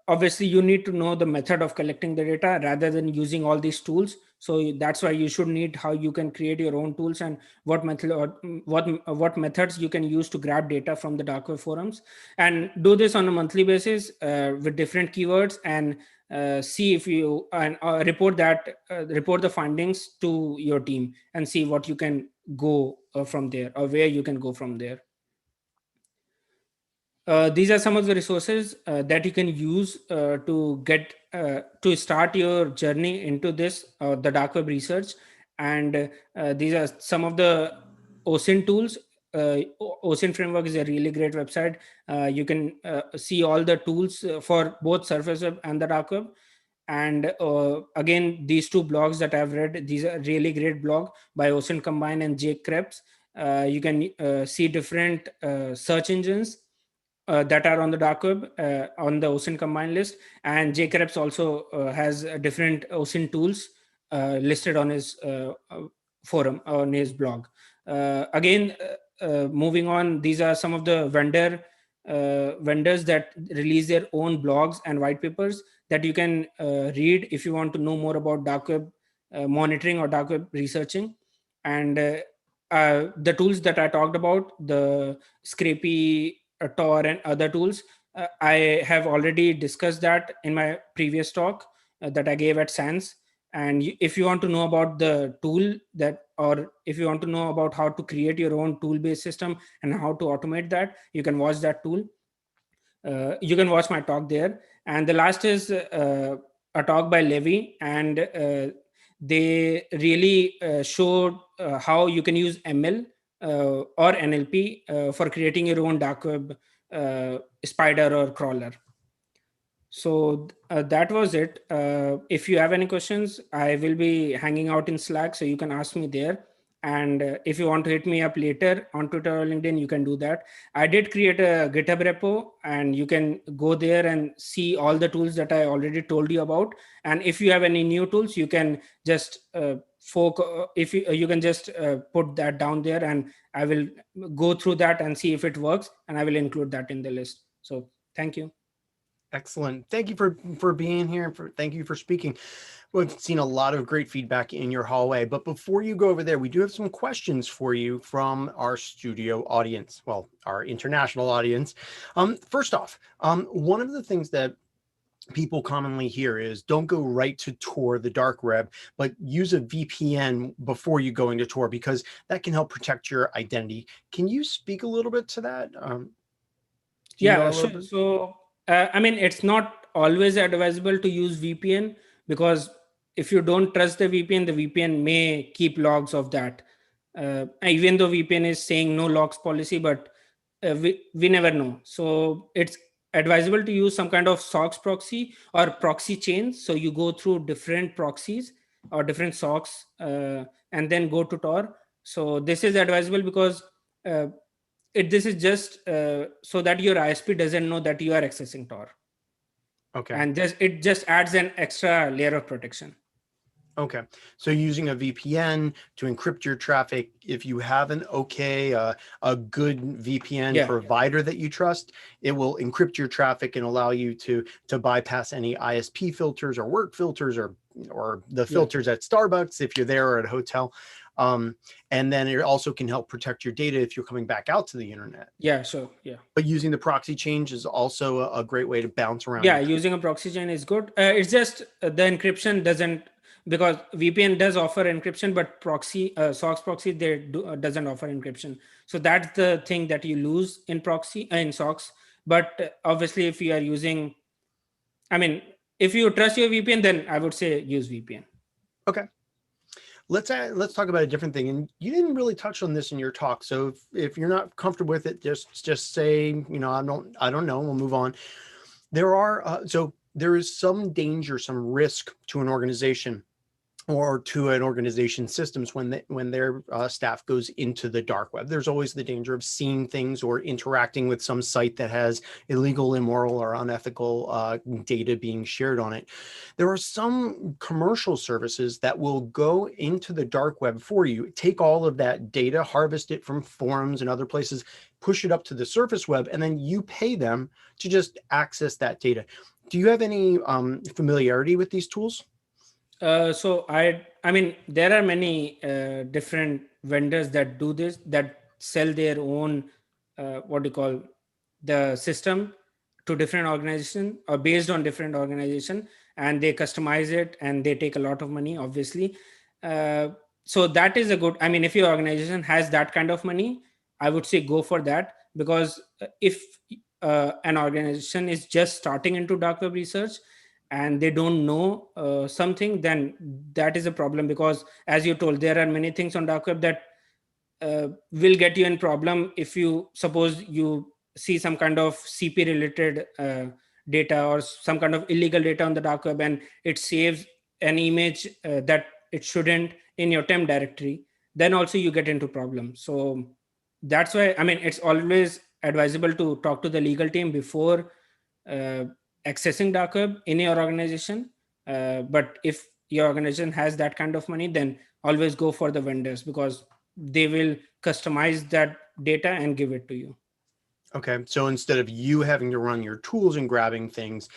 obviously you need to know the method of collecting the data rather than using all these tools. So that's why you should need how you can create your own tools, and what method or what methods you can use to grab data from the dark web forums, and do this on a monthly basis with different keywords, and see if you and report the findings to your team, and see what you can go from there, or where you can go from there. These are some of the resources that you can use to start your journey into this the dark web research. And these are some of the OSINT tools. OSINT framework is a really great website. You can see all the tools for both surface web and the dark web. And again, these two blogs that I've read, these are really great blog by OSINT Combine and Jake Krebs. You can see different search engines that are on the dark web on the OSINT combined list. And jkrebs also has different OSINT tools listed on his forum, on his blog. Moving on, these are some of the vendors that release their own blogs and white papers that you can read if you want to know more about dark web monitoring or dark web researching. And the tools that I talked about, the Scrapy, Tor, and other tools, I have already discussed that in my previous talk that I gave at SANS. And if you want to know about the tool that, or if you want to know about how to create your own tool-based system and how to automate that, you can watch that tool. You can watch my talk there. And the last is a talk by Levy, and they really showed how you can use ML or NLP for creating your own dark web spider or crawler. So that was it. If you have any questions, I will be hanging out in Slack, so you can ask me there. And if you want to hit me up later on Twitter or LinkedIn, you can do that. I did create a GitHub repo, and you can go there and see all the tools that I already told you about. And if you have any new tools, you can just you can just put that down there, and I will go through that and see if it works, and I will include that in the list. So thank you. Excellent. Thank you for being here. Thank you for speaking. We've seen a lot of great feedback in your hallway, but before you go over there, we do have some questions for you from our studio audience. Well, our international audience. First off, one of the things that people commonly hear is don't go right to Tor, the dark web, but use a VPN before you go into Tor, because that can help protect your identity. Can you speak a little bit to that? Yeah, sure. So, I mean, it's not always advisable to use VPN, because if you don't trust the VPN may keep logs of that. Even though VPN is saying no logs policy, but we never know. So it's advisable to use some kind of SOCKS proxy or proxy chains. So you go through different proxies or different SOCKS and then go to Tor. So this is advisable because this is just so that your ISP doesn't know that you are accessing Tor. Okay. And it just adds an extra layer of protection. Okay, so using a VPN to encrypt your traffic, if you have a good VPN provider that you trust, it will encrypt your traffic and allow you to bypass any ISP filters or work filters or the filters at Starbucks if you're there or at a hotel. And then it also can help protect your data if you're coming back out to the internet. Yeah, sure. Yeah. But using the proxy change is also a great way to bounce around. Yeah, using a proxy chain is good. It's just the encryption doesn't, because VPN does offer encryption, but SOCKS proxy doesn't offer encryption. So that's the thing that you lose in SOCKS. But obviously, if you are using, I mean, if you trust your VPN, then I would say use VPN. Okay. Let's talk about a different thing. And you didn't really touch on this in your talk. So if you're not comfortable with it, just say, I don't know, we'll move on. There is some danger, some risk to an organization or to an organization's systems when their staff goes into the dark web. There's always the danger of seeing things or interacting with some site that has illegal, immoral, or unethical data being shared on it. There are some commercial services that will go into the dark web for you, take all of that data, harvest it from forums and other places, push it up to the surface web, and then you pay them to just access that data. Do you have any familiarity with these tools? So I mean, there are many different vendors that do this, that sell their own, the system to different organizations or based on different organization, and they customize it and they take a lot of money, obviously. So that is a good, I mean, if your organization has that kind of money, I would say go for that, because if an organization is just starting into dark web research and they don't know something, then that is a problem, because as you told, there are many things on dark web that will get you in problem. If you suppose you see some kind of CP related data or some kind of illegal data on the dark web, and it saves an image that it shouldn't in your temp directory, then that is a problem, because then also you get into problems. So that's why, I mean, it's always advisable to talk to the legal team before accessing dark web in your organization. But if your organization has that kind of money, then always go for the vendors, because they will customize that data and give it to you. Okay, so instead of you having to run your tools and grabbing things,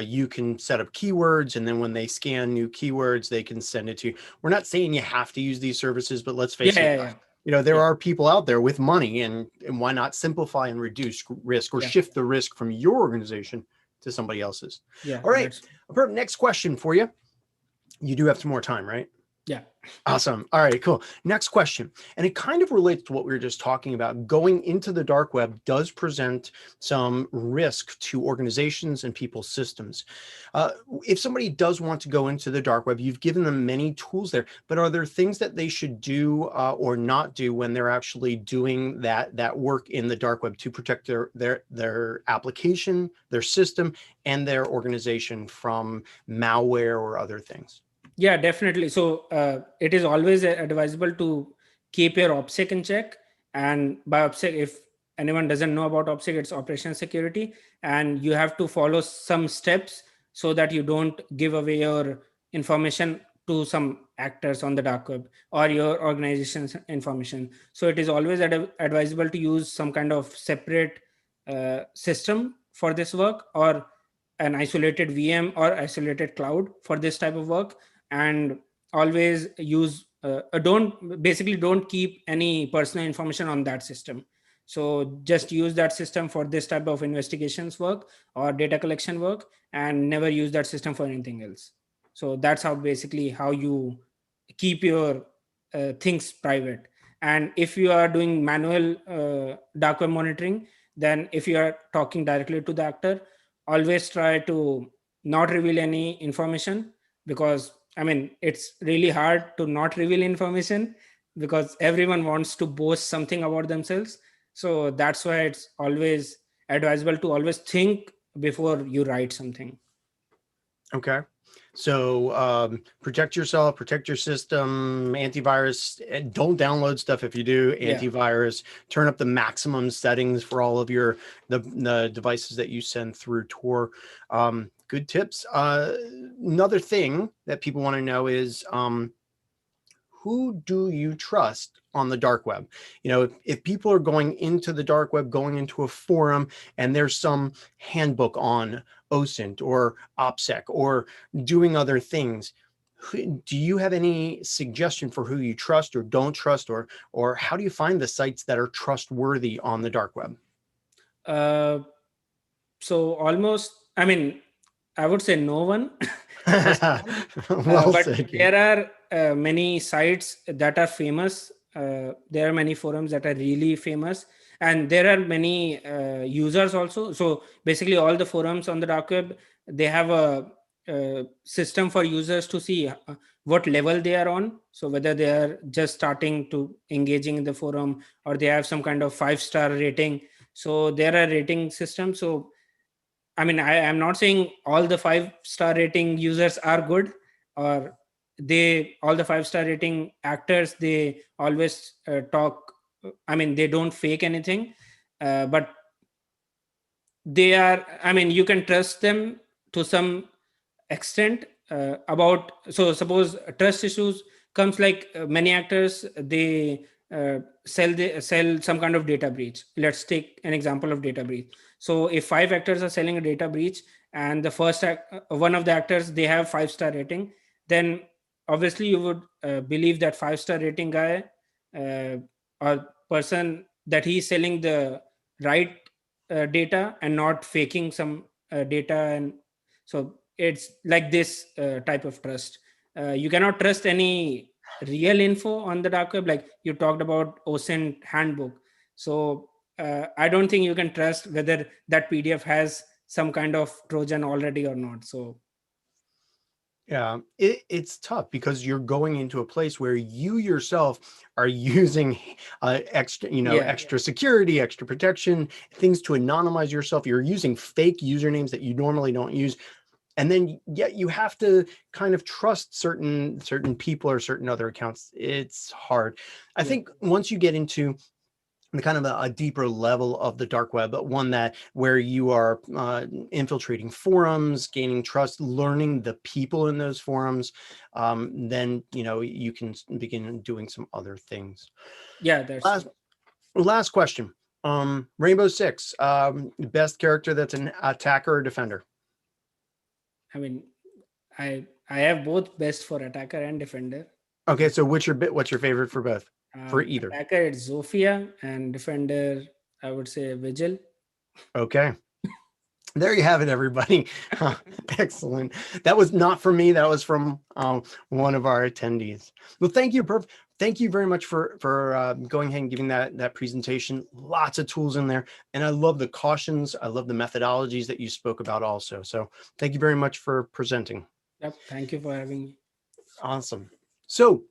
you can set up keywords, and then when they scan new keywords, they can send it to you. We're not saying you have to use these services, but let's face it, you know, there are people out there with money, and why not simplify and reduce risk, or shift the risk from your organization to somebody else's. All right, next question for you. You do have some more time, right? Yeah. Awesome. All right, cool. Next question. And it kind of relates to what we were just talking about. Going into the dark web does present some risk to organizations and people's systems. If somebody does want to go into the dark web, you've given them many tools there, but are there things that they should do or not do when they're actually doing that work in the dark web to protect their application, their system, and their organization from malware or other things? Yeah, definitely. So it is always advisable to keep your OPSEC in check. And by OPSEC, if anyone doesn't know about OPSEC, it's operational security. And you have to follow some steps so that you don't give away your information to some actors on the dark web or your organization's information. So it is always advisable to use some kind of separate system for this work, or an isolated VM or isolated cloud for this type of work. And always use don't keep any personal information on that system. So just use that system for this type of investigations work or data collection work, and never use that system for anything else. So that's how basically how you keep your things private. And if you are doing manual dark web monitoring, then if you are talking directly to the actor, always try to not reveal any information, because I mean, it's really hard to not reveal information, because everyone wants to boast something about themselves. So that's why it's always advisable to always think before you write something. Okay. So protect yourself, protect your system, antivirus, and don't download stuff if you do, antivirus, turn up the maximum settings for all of the devices that you send through Tor. Good tips. Another thing that people want to know is who do you trust on the dark web? You know, if people are going into the dark web, going into a forum, and there's some handbook on OSINT or OPSEC or doing other things, do you have any suggestion for who you trust or don't trust, or how do you find the sites that are trustworthy on the dark web? So almost, I mean, I would say no one. Well, but there are many sites that are famous. There are many forums that are really famous, and there are many users also. So basically all the forums on the dark web, they have a system for users to see what level they are on. So whether they are just starting to engaging in the forum, or they have some kind of 5-star rating. So there are rating systems. So I mean, I am not saying all the 5-star rating users are good, or all the 5-star rating actors, they always talk. I mean, they don't fake anything, but they are, I mean, you can trust them to some extent so suppose trust issues comes, like many actors, they sell some kind of data breach. Let's take an example of data breach. So if 5 actors are selling a data breach, and the first one of the actors, they have 5-star rating, then obviously you would believe that 5-star rating guy or person, that he's selling the right data and not faking some data. And so it's like this type of trust. You cannot trust any real info on the dark web, like you talked about OSINT handbook. So I don't think you can trust whether that PDF has some kind of Trojan already or not. So yeah, it's tough because you're going into a place where you yourself are using extra, extra security, extra protection, things to anonymize yourself. You're using fake usernames that you normally don't use. and then yet you have to kind of trust certain people or certain other accounts. It's hard. I think once you get into the kind of a deeper level of the dark web, but one that where you are infiltrating forums, gaining trust, learning the people in those forums, then you can begin doing some other things. Yeah, that's last question. Rainbow Six, best character that's an attacker or defender? I mean, I have both best for attacker and defender. Okay, so what's your favorite for both? For either? Attacker, it's Zofia, and defender, I would say Vigil. Okay. There you have it, everybody. Excellent. That was not from me. That was from one of our attendees. Well, thank you. Thank you very much for going ahead and giving that presentation. Lots of tools in there. And I love the cautions. I love the methodologies that you spoke about also. So thank you very much for presenting. Yep. Thank you for having me. Awesome. So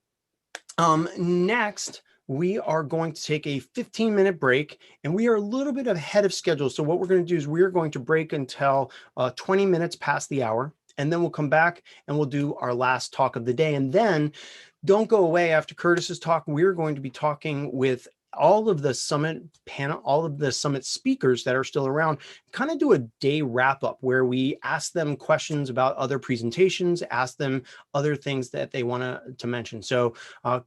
next, we are going to take a 15-minute break, and we are a little bit ahead of schedule. So what we're going to do is we're going to break until 20 minutes past the hour, and then we'll come back and we'll do our last talk of the day. And then don't go away after Curtis's talk. We're going to be talking with all of the summit panel, all of the summit speakers that are still around, kind of do a day wrap up where we ask them questions about other presentations, ask them other things that they want to mention. So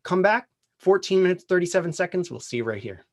come back, 14 minutes, 37 seconds. We'll see you right here.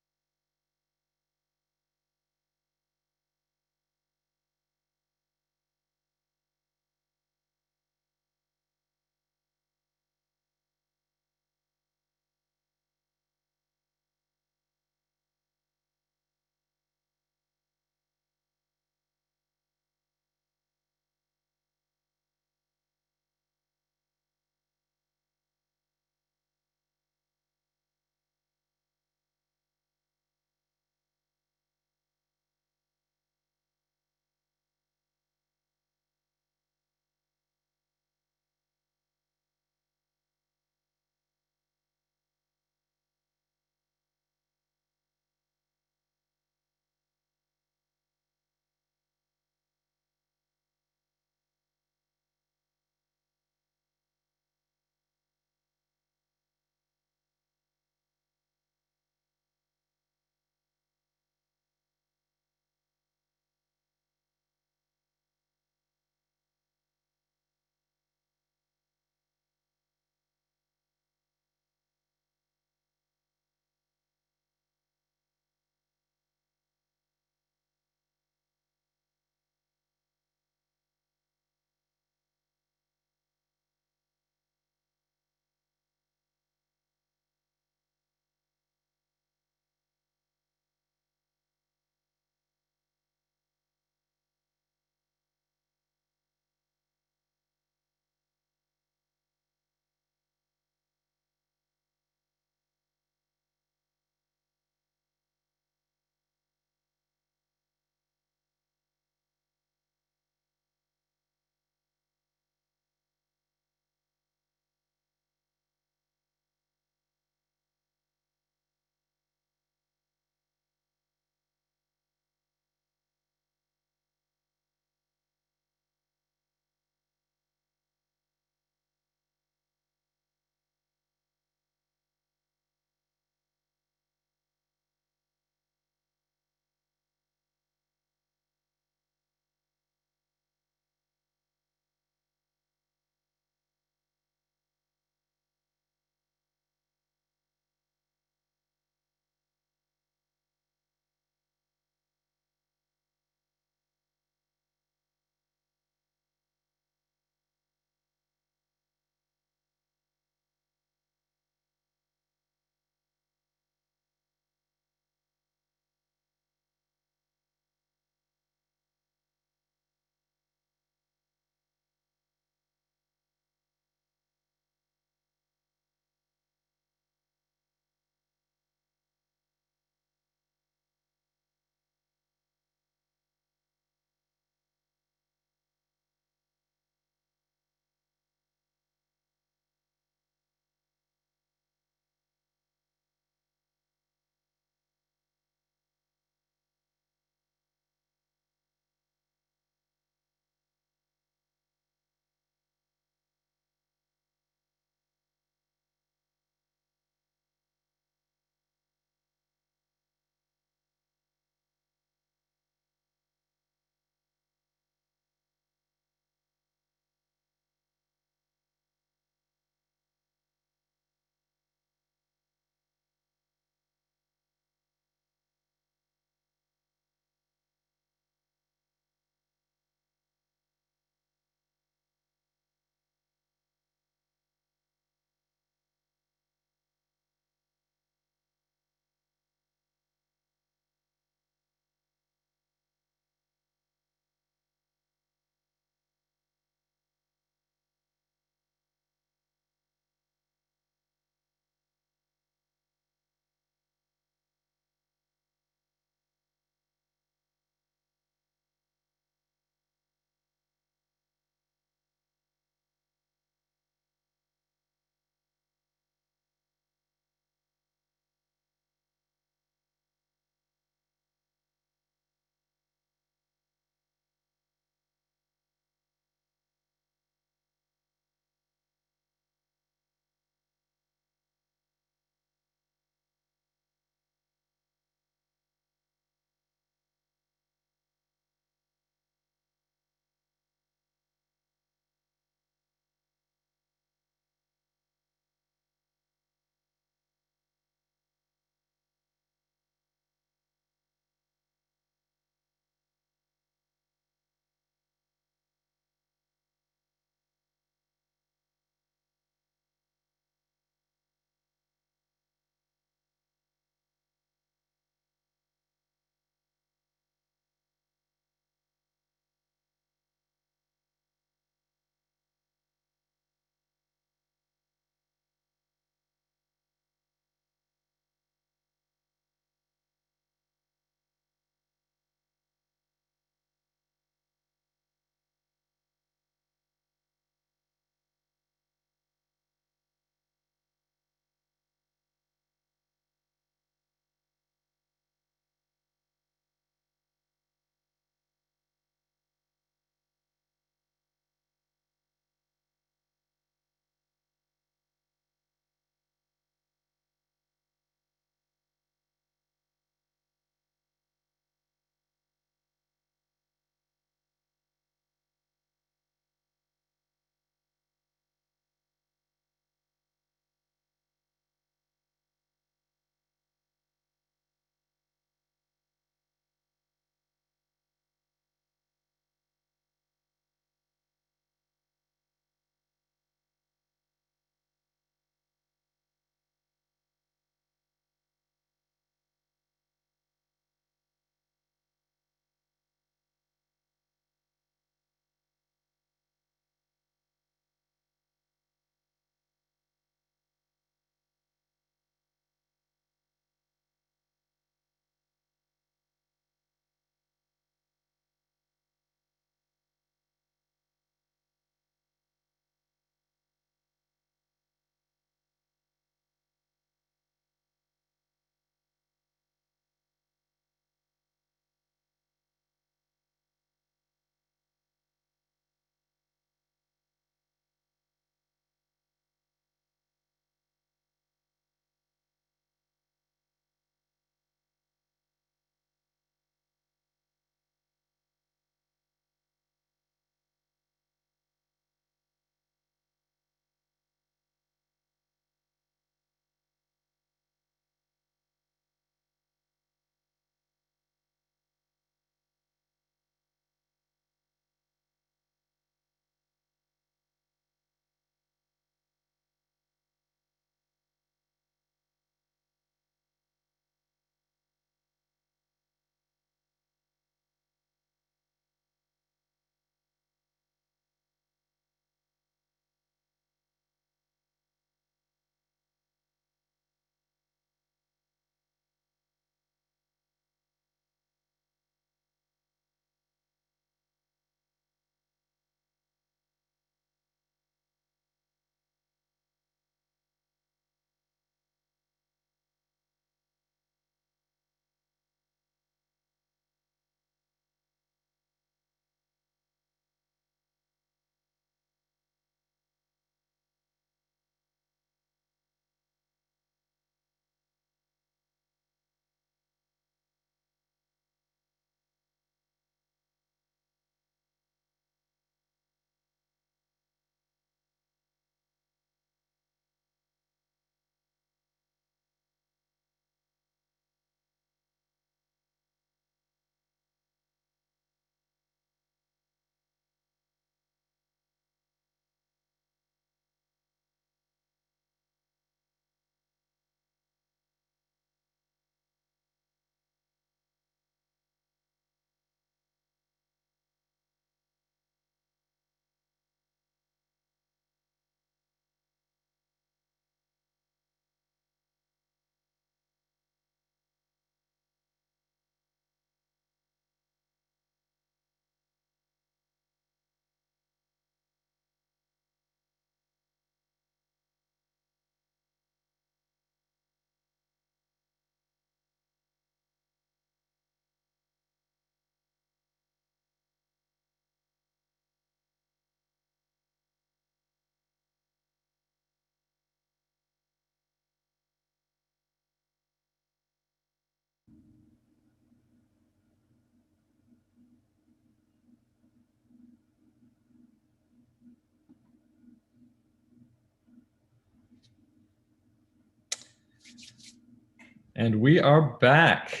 And we are back.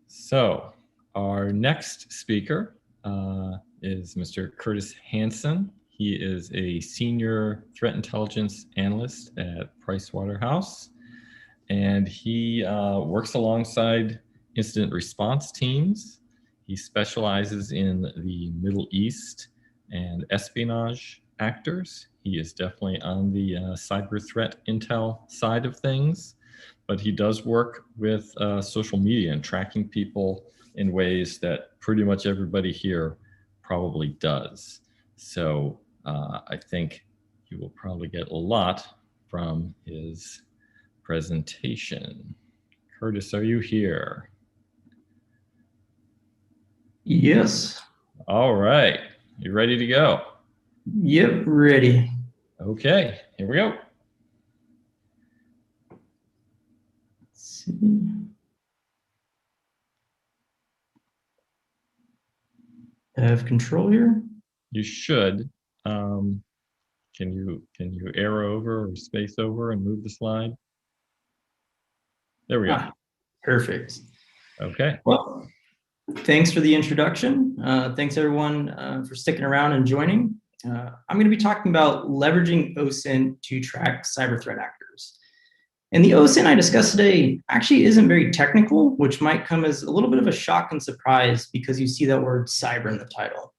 So our next speaker is Mr. Curtis Hanson. He is a senior threat intelligence analyst at Pricewaterhouse, and he works alongside incident response teams. He specializes in the Middle East and espionage actors. He is definitely on the cyber threat intel side of things, but he does work with social media and tracking people in ways that pretty much everybody here probably does. So I think you will probably get a lot from his presentation. Curtis, are you here? Yes. All right. You ready to go? Yep, ready. Okay, here we go. Let's see. I have control here. You should. Can you arrow over or space over and move the slide? There we go. Perfect. Okay. Well, thanks for the introduction. Thanks everyone for sticking around and joining. I'm going to be talking about leveraging OSINT to track cyber threat actors. And the OSINT I discussed today actually isn't very technical, which might come as a little bit of a shock and surprise because you see that word cyber in the title.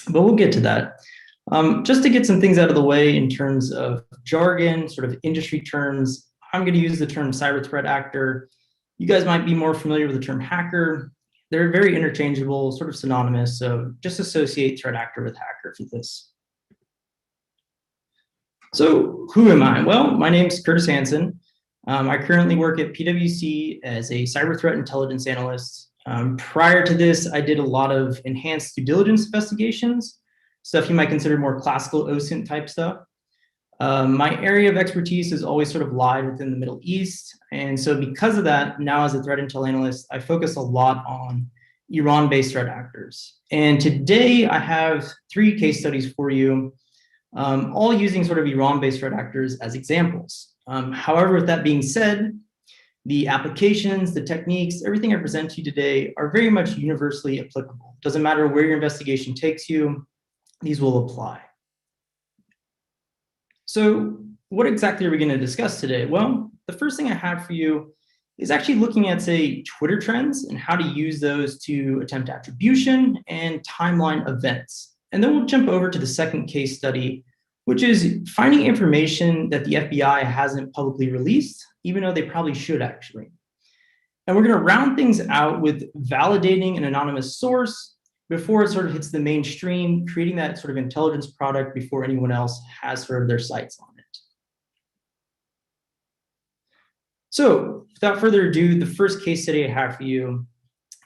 But we'll get to that. Just to get some things out of the way in terms of jargon, sort of industry terms, I'm going to use the term cyber threat actor. You guys might be more familiar with the term hacker. They're very interchangeable, sort of synonymous, so just associate threat actor with hacker for this. So who am I? Well, my name is Curtis Hanson. I currently work at PwC as a cyber threat intelligence analyst. Prior to this, I did a lot of enhanced due diligence investigations, stuff you might consider more classical OSINT type stuff. My area of expertise has always sort of lied within the Middle East. And so because of that, now as a threat intel analyst, I focus a lot on Iran-based threat actors. And today I have 3 case studies for you, all using sort of Iran-based threat actors as examples. However, with that being said, the applications, the techniques, everything I present to you today are very much universally applicable. Doesn't matter where your investigation takes you, these will apply. So what exactly are we going to discuss today? Well, the first thing I have for you is actually looking at, say, Twitter trends and how to use those to attempt attribution and timeline events. And then we'll jump over to the second case study, which is finding information that the FBI hasn't publicly released, even though they probably should actually. And we're going to round things out with validating an anonymous source before it sort of hits the mainstream, creating that sort of intelligence product before anyone else has sort of their sights on it. So without further ado, the first case study I have for you,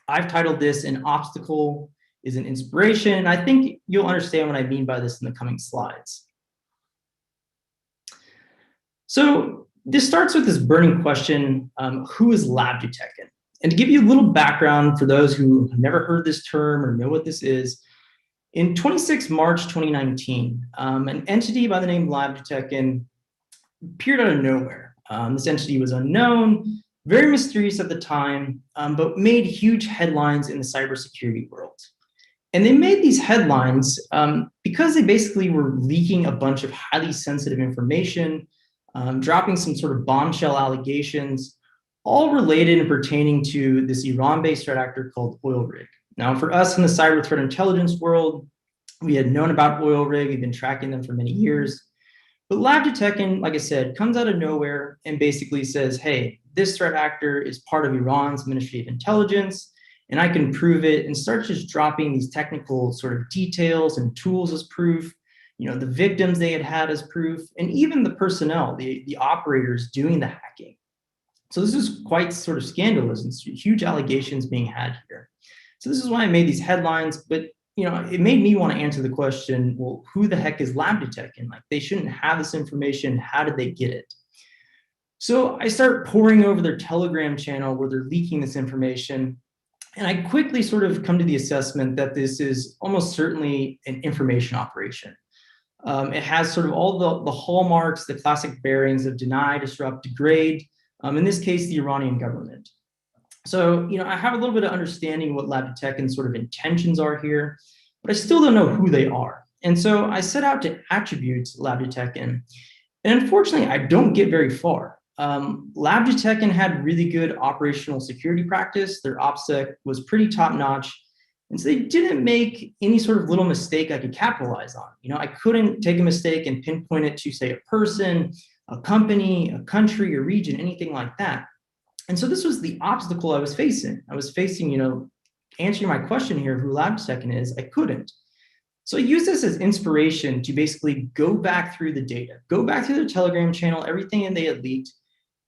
I've titled this "An Obstacle is an Inspiration." I think you'll understand what I mean by this in the coming slides. So this starts with this burning question, who is lab detecting? And to give you a little background for those who have never heard this term or know what this is, in 26 March 2019, an entity by the name Lab Detectin appeared out of nowhere. This entity was unknown, very mysterious at the time, but made huge headlines in the cybersecurity world. And they made these headlines because they basically were leaking a bunch of highly sensitive information, dropping some sort of bombshell allegations, all related and pertaining to this Iran-based threat actor called Oil Rig. Now, for us in the cyber threat intelligence world, we had known about Oil Rig, we've been tracking them for many years. But Lab Detectin, like I said, comes out of nowhere and basically says, hey, this threat actor is part of Iran's Ministry of Intelligence, and I can prove it, and start just dropping these technical sort of details and tools as proof, you know, the victims they had as proof, and even the personnel, the operators doing the hacking. So this is quite sort of scandalous and huge allegations being had here. So this is why I made these headlines, but you know, it made me want to answer the question, well, who the heck is Lab Detectin? Like, they shouldn't have this information. How did they get it? So I start poring over their Telegram channel where they're leaking this information. And I quickly sort of come to the assessment that this is almost certainly an information operation. It has sort of all the hallmarks, the classic bearings of deny, disrupt, degrade, in this case, the Iranian government. So, I have a little bit of understanding what Lab Detect's sort of intentions are here, but I still don't know who they are. And so I set out to attribute Lab Detect, and unfortunately, I don't get very far. Lab Detect had really good operational security practice. Their OPSEC was pretty top notch. And so they didn't make any sort of little mistake I could capitalize on. I couldn't take a mistake and pinpoint it to, say, a person, a company, a country, a region, anything like that. And so this was the obstacle I was facing. I was facing, answering my question here, who Lab Detect is, I couldn't. So I use this as inspiration to basically go back through the data, go back through their Telegram channel, everything they had leaked,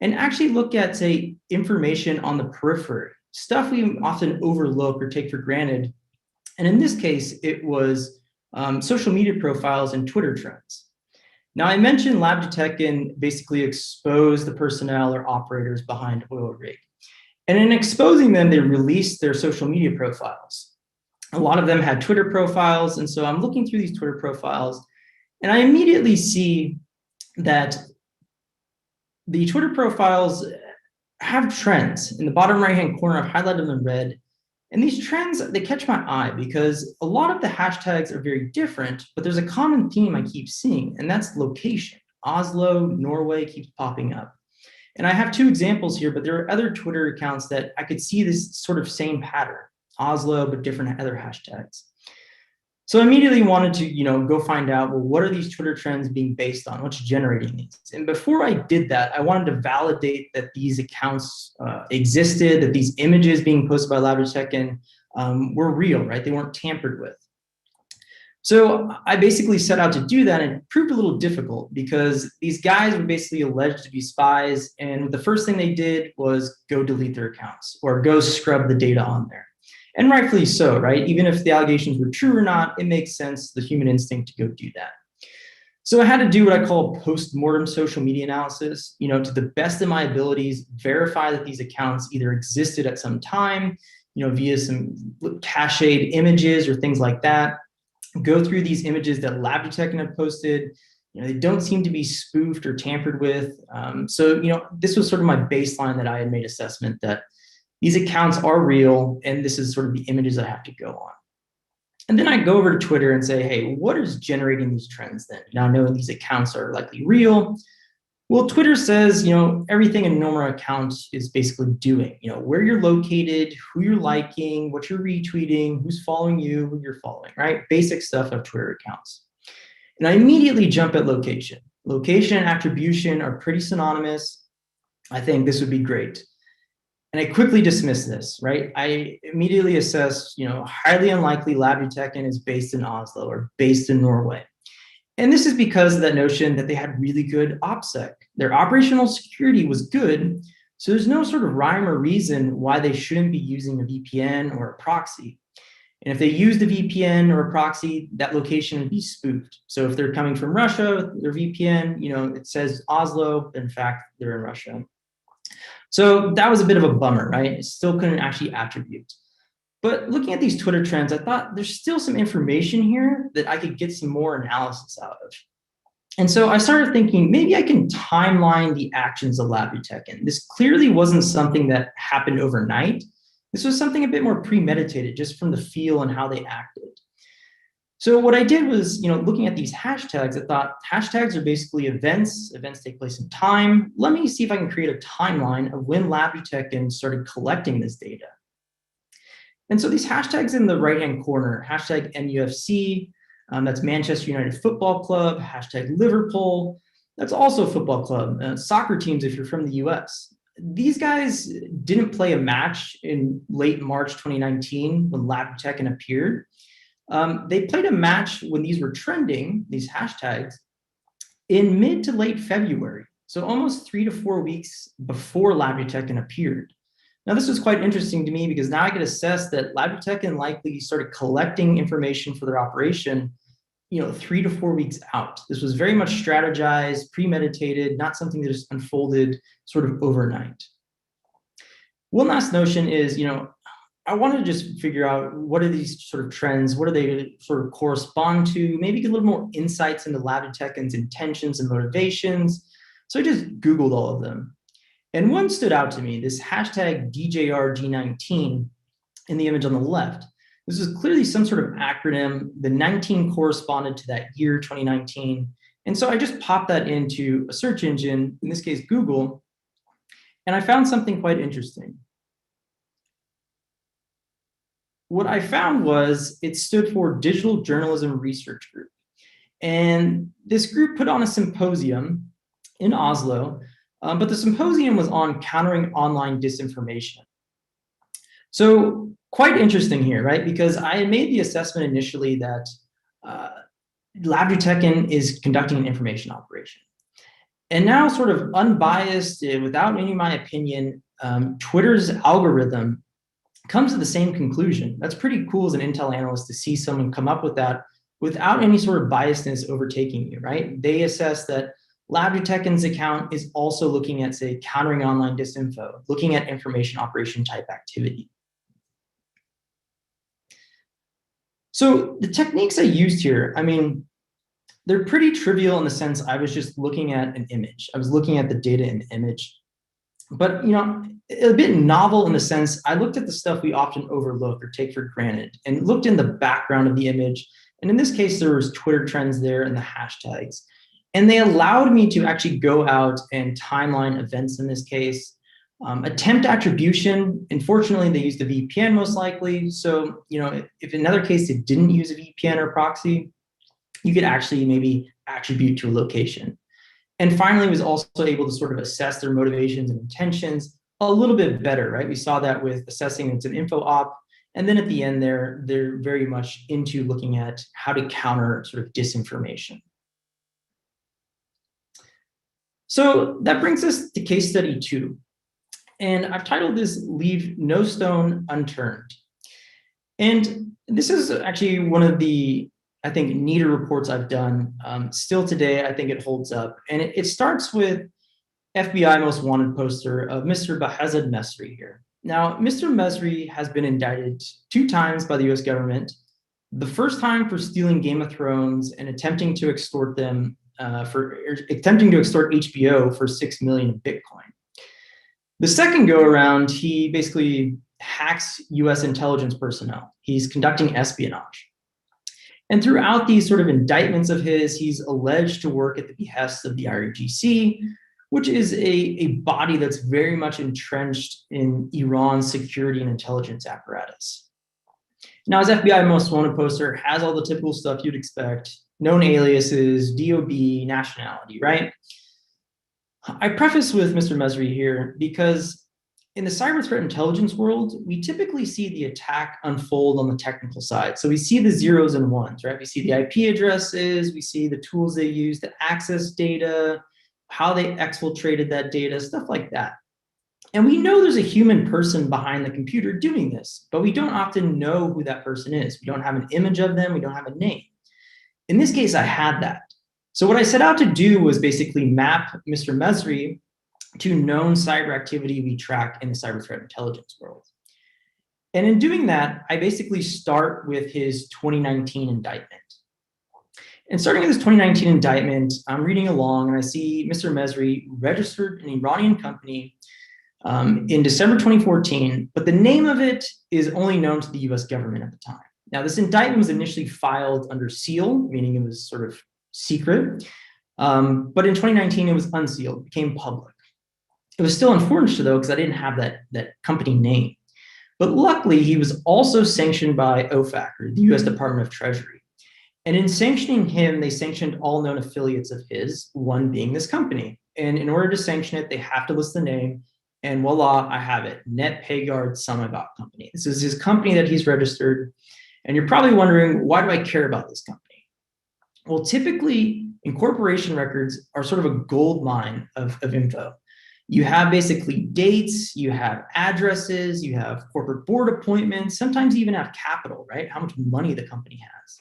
and actually look at, say, information on the periphery, stuff we often overlook or take for granted. And in this case, it was social media profiles and Twitter trends. Now, I mentioned Lab Detect basically expose the personnel or operators behind oil rig. And in exposing them, they released their social media profiles. A lot of them had Twitter profiles. And so I'm looking through these Twitter profiles, and I immediately see that the Twitter profiles have trends. In the bottom right-hand corner, I've highlighted them in red. And these trends, they catch my eye because a lot of the hashtags are very different, but there's a common theme I keep seeing, and that's location. Oslo, Norway keeps popping up. And I have two examples here, but there are other Twitter accounts that I could see this sort of same pattern, Oslo, but different other hashtags. So I immediately wanted to, go find out, well, what are these Twitter trends being based on? What's generating these? And before I did that, I wanted to validate that these accounts existed, that these images being posted by Lab Detect were real, right? They weren't tampered with. So I basically set out to do that, and it proved a little difficult because these guys were basically alleged to be spies, and the first thing they did was go delete their accounts or go scrub the data on there. And rightfully so, right? Even if the allegations were true or not, it makes sense, the human instinct to go do that. So I had to do what I call post-mortem social media analysis, to the best of my abilities, verify that these accounts either existed at some time, via some cached images or things like that. Go through these images that Lab Detect had posted. They don't seem to be spoofed or tampered with. So this was sort of my baseline that I had made assessment that these accounts are real, and this is sort of the images I have to go on. And then I go over to Twitter and say, hey, what is generating these trends then? Now knowing these accounts are likely real. Well, Twitter says, everything a normal account is basically doing, where you're located, who you're liking, what you're retweeting, who's following you, who you're following, right? Basic stuff of Twitter accounts. And I immediately jump at location. Location and attribution are pretty synonymous. I think this would be great. And I quickly dismiss this, right? I immediately assess, highly unlikely Lab Detect is based in Oslo or based in Norway. And this is because of that notion that they had really good OPSEC. Their operational security was good, so there's no sort of rhyme or reason why they shouldn't be using a VPN or a proxy. And if they used a VPN or a proxy, that location would be spoofed. So if they're coming from Russia, their VPN, it says Oslo, in fact, they're in Russia. So that was a bit of a bummer, right? It still couldn't actually attribute. But looking at these Twitter trends, I thought there's still some information here that I could get some more analysis out of. And so I started thinking, maybe I can timeline the actions of Lab Detect. This clearly wasn't something that happened overnight. This was something a bit more premeditated, just from the feel and how they acted. So what I did was, looking at these hashtags, I thought hashtags are basically events. Events take place in time. Let me see if I can create a timeline of when Lab Detect started collecting this data. And so these hashtags in the right-hand corner, hashtag MUFC, that's Manchester United Football Club, hashtag Liverpool, that's also a football club, soccer teams if you're from the US. These guys didn't play a match in late March 2019 when Lab Detect appeared. They played a match when these were trending, these hashtags, in mid to late February. So almost 3 to 4 weeks before Lab Detect appeared. Now, this was quite interesting to me because now I could assess that Lab Detect likely started collecting information for their operation, 3 to 4 weeks out. This was very much strategized, premeditated, not something that just unfolded sort of overnight. One last notion is, I wanted to just figure out what are these sort of trends, what do they sort of correspond to, maybe get a little more insights into Lab Detect's intentions and motivations. So I just Googled all of them. And one stood out to me, this hashtag DJRG19 in the image on the left. This was clearly some sort of acronym. The 19 corresponded to that year, 2019. And so I just popped that into a search engine, in this case, Google, and I found something quite interesting. What I found was it stood for Digital Journalism Research Group. And this group put on a symposium in Oslo, but the symposium was on countering online disinformation. So quite interesting here, right? Because I had made the assessment initially that LabDuTekken is conducting an information operation. And now, sort of unbiased, without any of my opinion, Twitter's algorithm comes to the same conclusion. That's pretty cool as an Intel analyst to see someone come up with that without any sort of biasness overtaking you, right? They assess that LabDuTekken's account is also looking at, say, countering online disinfo, looking at information operation type activity. So the techniques I used here, I mean, they're pretty trivial in the sense I was just looking at an image. I was looking at the data in the image. But, you know, a bit novel in the sense I looked at the stuff we often overlook or take for granted and looked in the background of the image. And in this case, there was Twitter trends there and the hashtags. And they allowed me to actually go out and timeline events in this case. Attempt attribution, unfortunately, they used a VPN most likely. So, you know, if in another case it didn't use a VPN or proxy, you could actually maybe attribute to a location. And finally, was also able to sort of assess their motivations and intentions a little bit better, right? We saw that with assessing it's an info op. And then at the end there, they're very much into looking at how to counter sort of disinformation. So that brings us to case study 2. And I've titled this Leave No Stone Unturned. And this is actually one of the, I think, neater reports I've done. Still today, I think it holds up. And it starts with FBI Most Wanted poster of Mr. Bahazad Mesri here. Now, Mr. Mesri has been indicted 2 times by the US government. The first time for stealing Game of Thrones and attempting to extort them attempting to extort HBO for 6 million Bitcoin. The second go around, he basically hacks US intelligence personnel. He's conducting espionage. And throughout these sort of indictments of his, he's alleged to work at the behest of the IRGC, which is a body that's very much entrenched in Iran's security and intelligence apparatus. Now, his FBI Most Wanted poster has all the typical stuff you'd expect: known aliases, DOB, nationality, right? I preface with Mr. Mesri here because in the cyber threat intelligence world, we typically see the attack unfold on the technical side. So we see the zeros and ones, right? We see the IP addresses, we see the tools they use to access data, how they exfiltrated that data, stuff like that. And we know there's a human person behind the computer doing this, but we don't often know who that person is. We don't have an image of them, we don't have a name. In this case, I had that. So what I set out to do was basically map Mr. Mesri to known cyber activity we track in the cyber threat intelligence world. And in doing that, I basically start with his 2019 indictment. And starting with this 2019 indictment, I'm reading along and I see Mr. Mesri registered an Iranian company in December 2014, but the name of it is only known to the US government at the time. Now, this indictment was initially filed under seal, meaning it was sort of secret, but in 2019, it was unsealed, became public. It was still unfortunate though, because I didn't have that company name. But luckily, he was also sanctioned by OFAC, or the US Department of Treasury. And in sanctioning him, they sanctioned all known affiliates of his, one being this company. And in order to sanction it, they have to list the name. And voila, I have it, Net Payguard Samabot Company. This is his company that he's registered. And you're probably wondering, why do I care about this company? Well, typically, incorporation records are sort of a gold mine of info. You have basically dates, you have addresses, you have corporate board appointments, sometimes you even have capital, right? How much money the company has.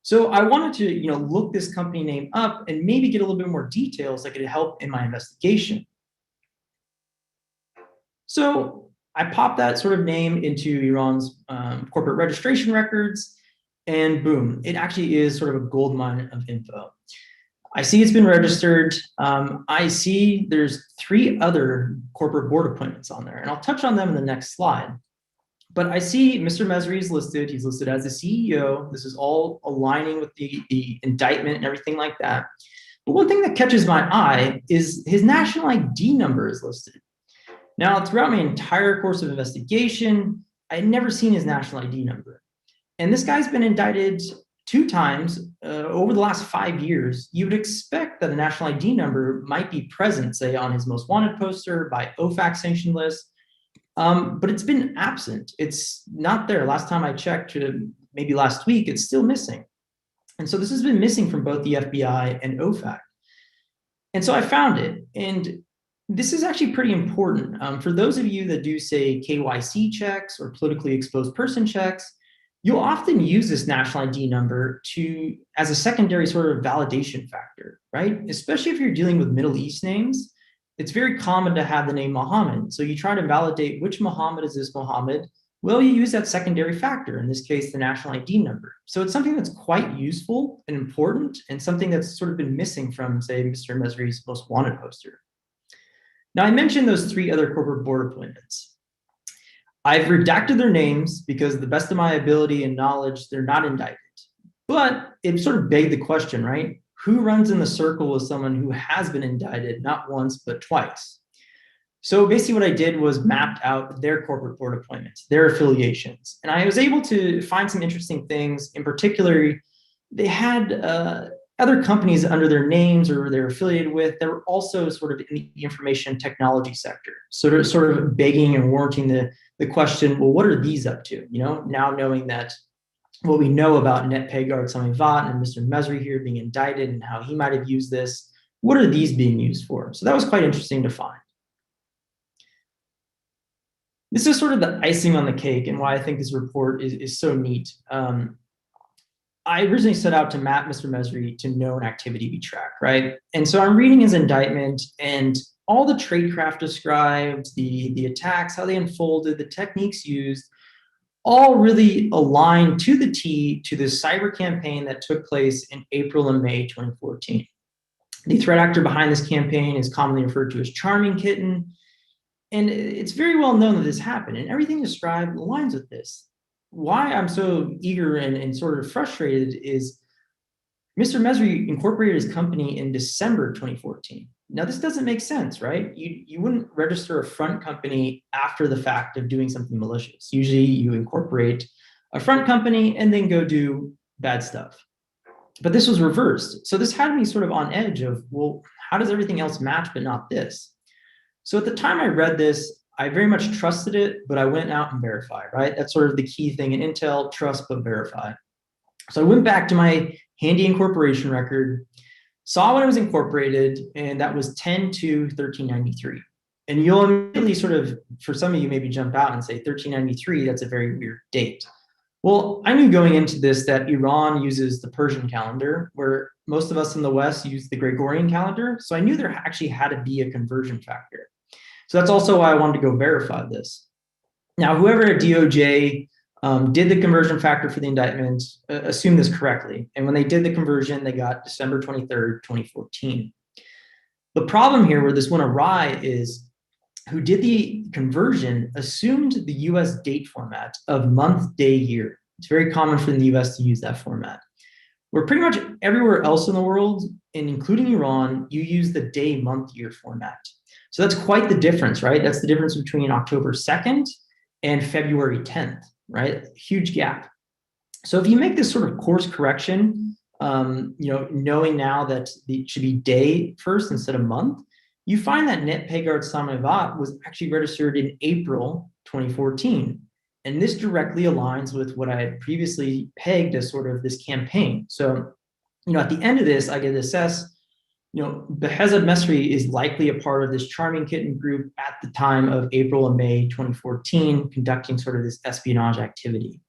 So I wanted to, look this company name up and maybe get a little bit more details that could help in my investigation. So I popped that sort of name into Iran's corporate registration records, and boom, it actually is sort of a gold mine of info. I see it's been registered. I see there's 3 other corporate board appointments on there, and I'll touch on them in the next slide. But I see Mr. Mesri is listed. He's listed as the CEO. This is all aligning with the indictment and everything like that. But one thing that catches my eye is his national ID number is listed. Now, throughout my entire course of investigation, I had never seen his national ID number. And this guy's been indicted 2 times over the last 5 years. You would expect that a national ID number might be present, say, on his most wanted poster, by OFAC sanction list. But it's been absent. It's not there. Last time I checked, maybe last week, it's still missing. And so this has been missing from both the FBI and OFAC. And so I found it. And this is actually pretty important. For those of you that do, say, KYC checks or politically exposed person checks, you'll often use this national ID number as a secondary sort of validation factor, right? Especially if you're dealing with Middle East names. It's very common to have the name Muhammad. So you try to validate which Muhammad is this Muhammad. Well, you use that secondary factor, in this case, the national ID number. So it's something that's quite useful and important, and something that's sort of been missing from, say, Mr. Mesri's most wanted poster. Now, I mentioned those 3 other corporate board appointments. I've redacted their names because, to the best of my ability and knowledge, they're not indicted. But it sort of begged the question, right? Who runs in the circle with someone who has been indicted not once, but twice? So basically what I did was mapped out their corporate board appointments, their affiliations. And I was able to find some interesting things. In particular, they had other companies under their names or they're affiliated with that were also sort of in the information technology sector. So sort of begging and warranting the question, well, what are these up to? You know, now knowing that what we know about NetPegard Samivat and Mr. Mesri here being indicted and how he might have used this, what are these being used for? So that was quite interesting to find. This is sort of the icing on the cake and why I think this report is so neat. I originally set out to map Mr. Mesri to known activity we track, right? And so I'm reading his indictment, and all the tradecraft described, the attacks, how they unfolded, the techniques used, all really aligned to the T to this cyber campaign that took place in April and May 2014. The threat actor behind this campaign is commonly referred to as Charming Kitten. And it's very well known that this happened, and everything described aligns with this. Why I'm so eager and sort of frustrated is Mr. Mesri incorporated his company in December 2014. Now, this doesn't make sense, right? You wouldn't register a front company after the fact of doing something malicious. Usually you incorporate a front company and then go do bad stuff. But this was reversed. So this had me sort of on edge of, well, how does everything else match but not this? So at the time I read this, I very much trusted it, but I went out and verified, right? That's sort of the key thing in Intel, trust but verify. So I went back to my handy incorporation record, saw when it was incorporated, and that was 10/2/1393. And you'll immediately sort of, for some of you, maybe jump out and say 1393, that's a very weird date. Well, I knew going into this that Iran uses the Persian calendar, where most of us in the West use the Gregorian calendar. So I knew there actually had to be a conversion factor. So that's also why I wanted to go verify this. Now, whoever at DOJ did the conversion factor for the indictment assumed this correctly. And when they did the conversion, they got December 23rd, 2014. The problem here where this went awry is who did the conversion assumed the US date format of month, day, year. It's very common for the US to use that format. Where pretty much everywhere else in the world, and including Iran, you use the day, month, year format. So that's quite the difference, right? That's the difference between October 2nd and February 10th, right? Huge gap. So if you make this sort of course correction, knowing now that it should be day first instead of month, you find that NetPegard Samivat was actually registered in April 2014. And this directly aligns with what I had previously pegged as sort of this campaign. So, at the end of this, I get to assess, Behzad Mesri is likely a part of this Charming Kitten group at the time of April and May 2014, conducting sort of this espionage activity.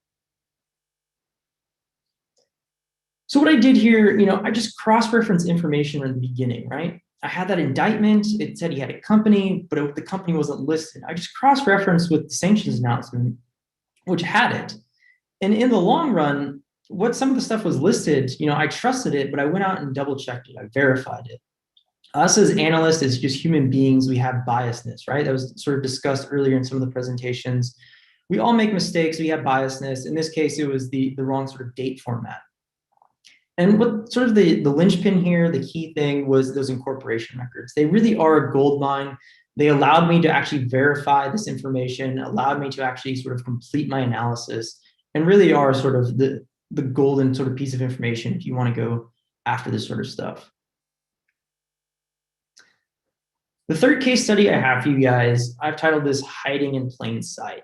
So what I did here, I just cross-referenced information in the beginning, right? I had that indictment. It said he had a company, but the company wasn't listed. I just cross-referenced with the sanctions announcement, which had it. And in the long run, what some of the stuff was listed, I trusted it, but I went out and double checked it. I verified it. Us as analysts, as just human beings, we have biasness, right? That was sort of discussed earlier in some of the presentations. We all make mistakes. We have biasness. In this case, it was the wrong sort of date format. And what sort of the linchpin here, the key thing was those incorporation records. They really are a gold mine. They allowed me to actually verify this information, allowed me to actually sort of complete my analysis, and really are sort of the golden sort of piece of information if you want to go after this sort of stuff. The third case study I have for you guys, I've titled this Hiding in Plain Sight.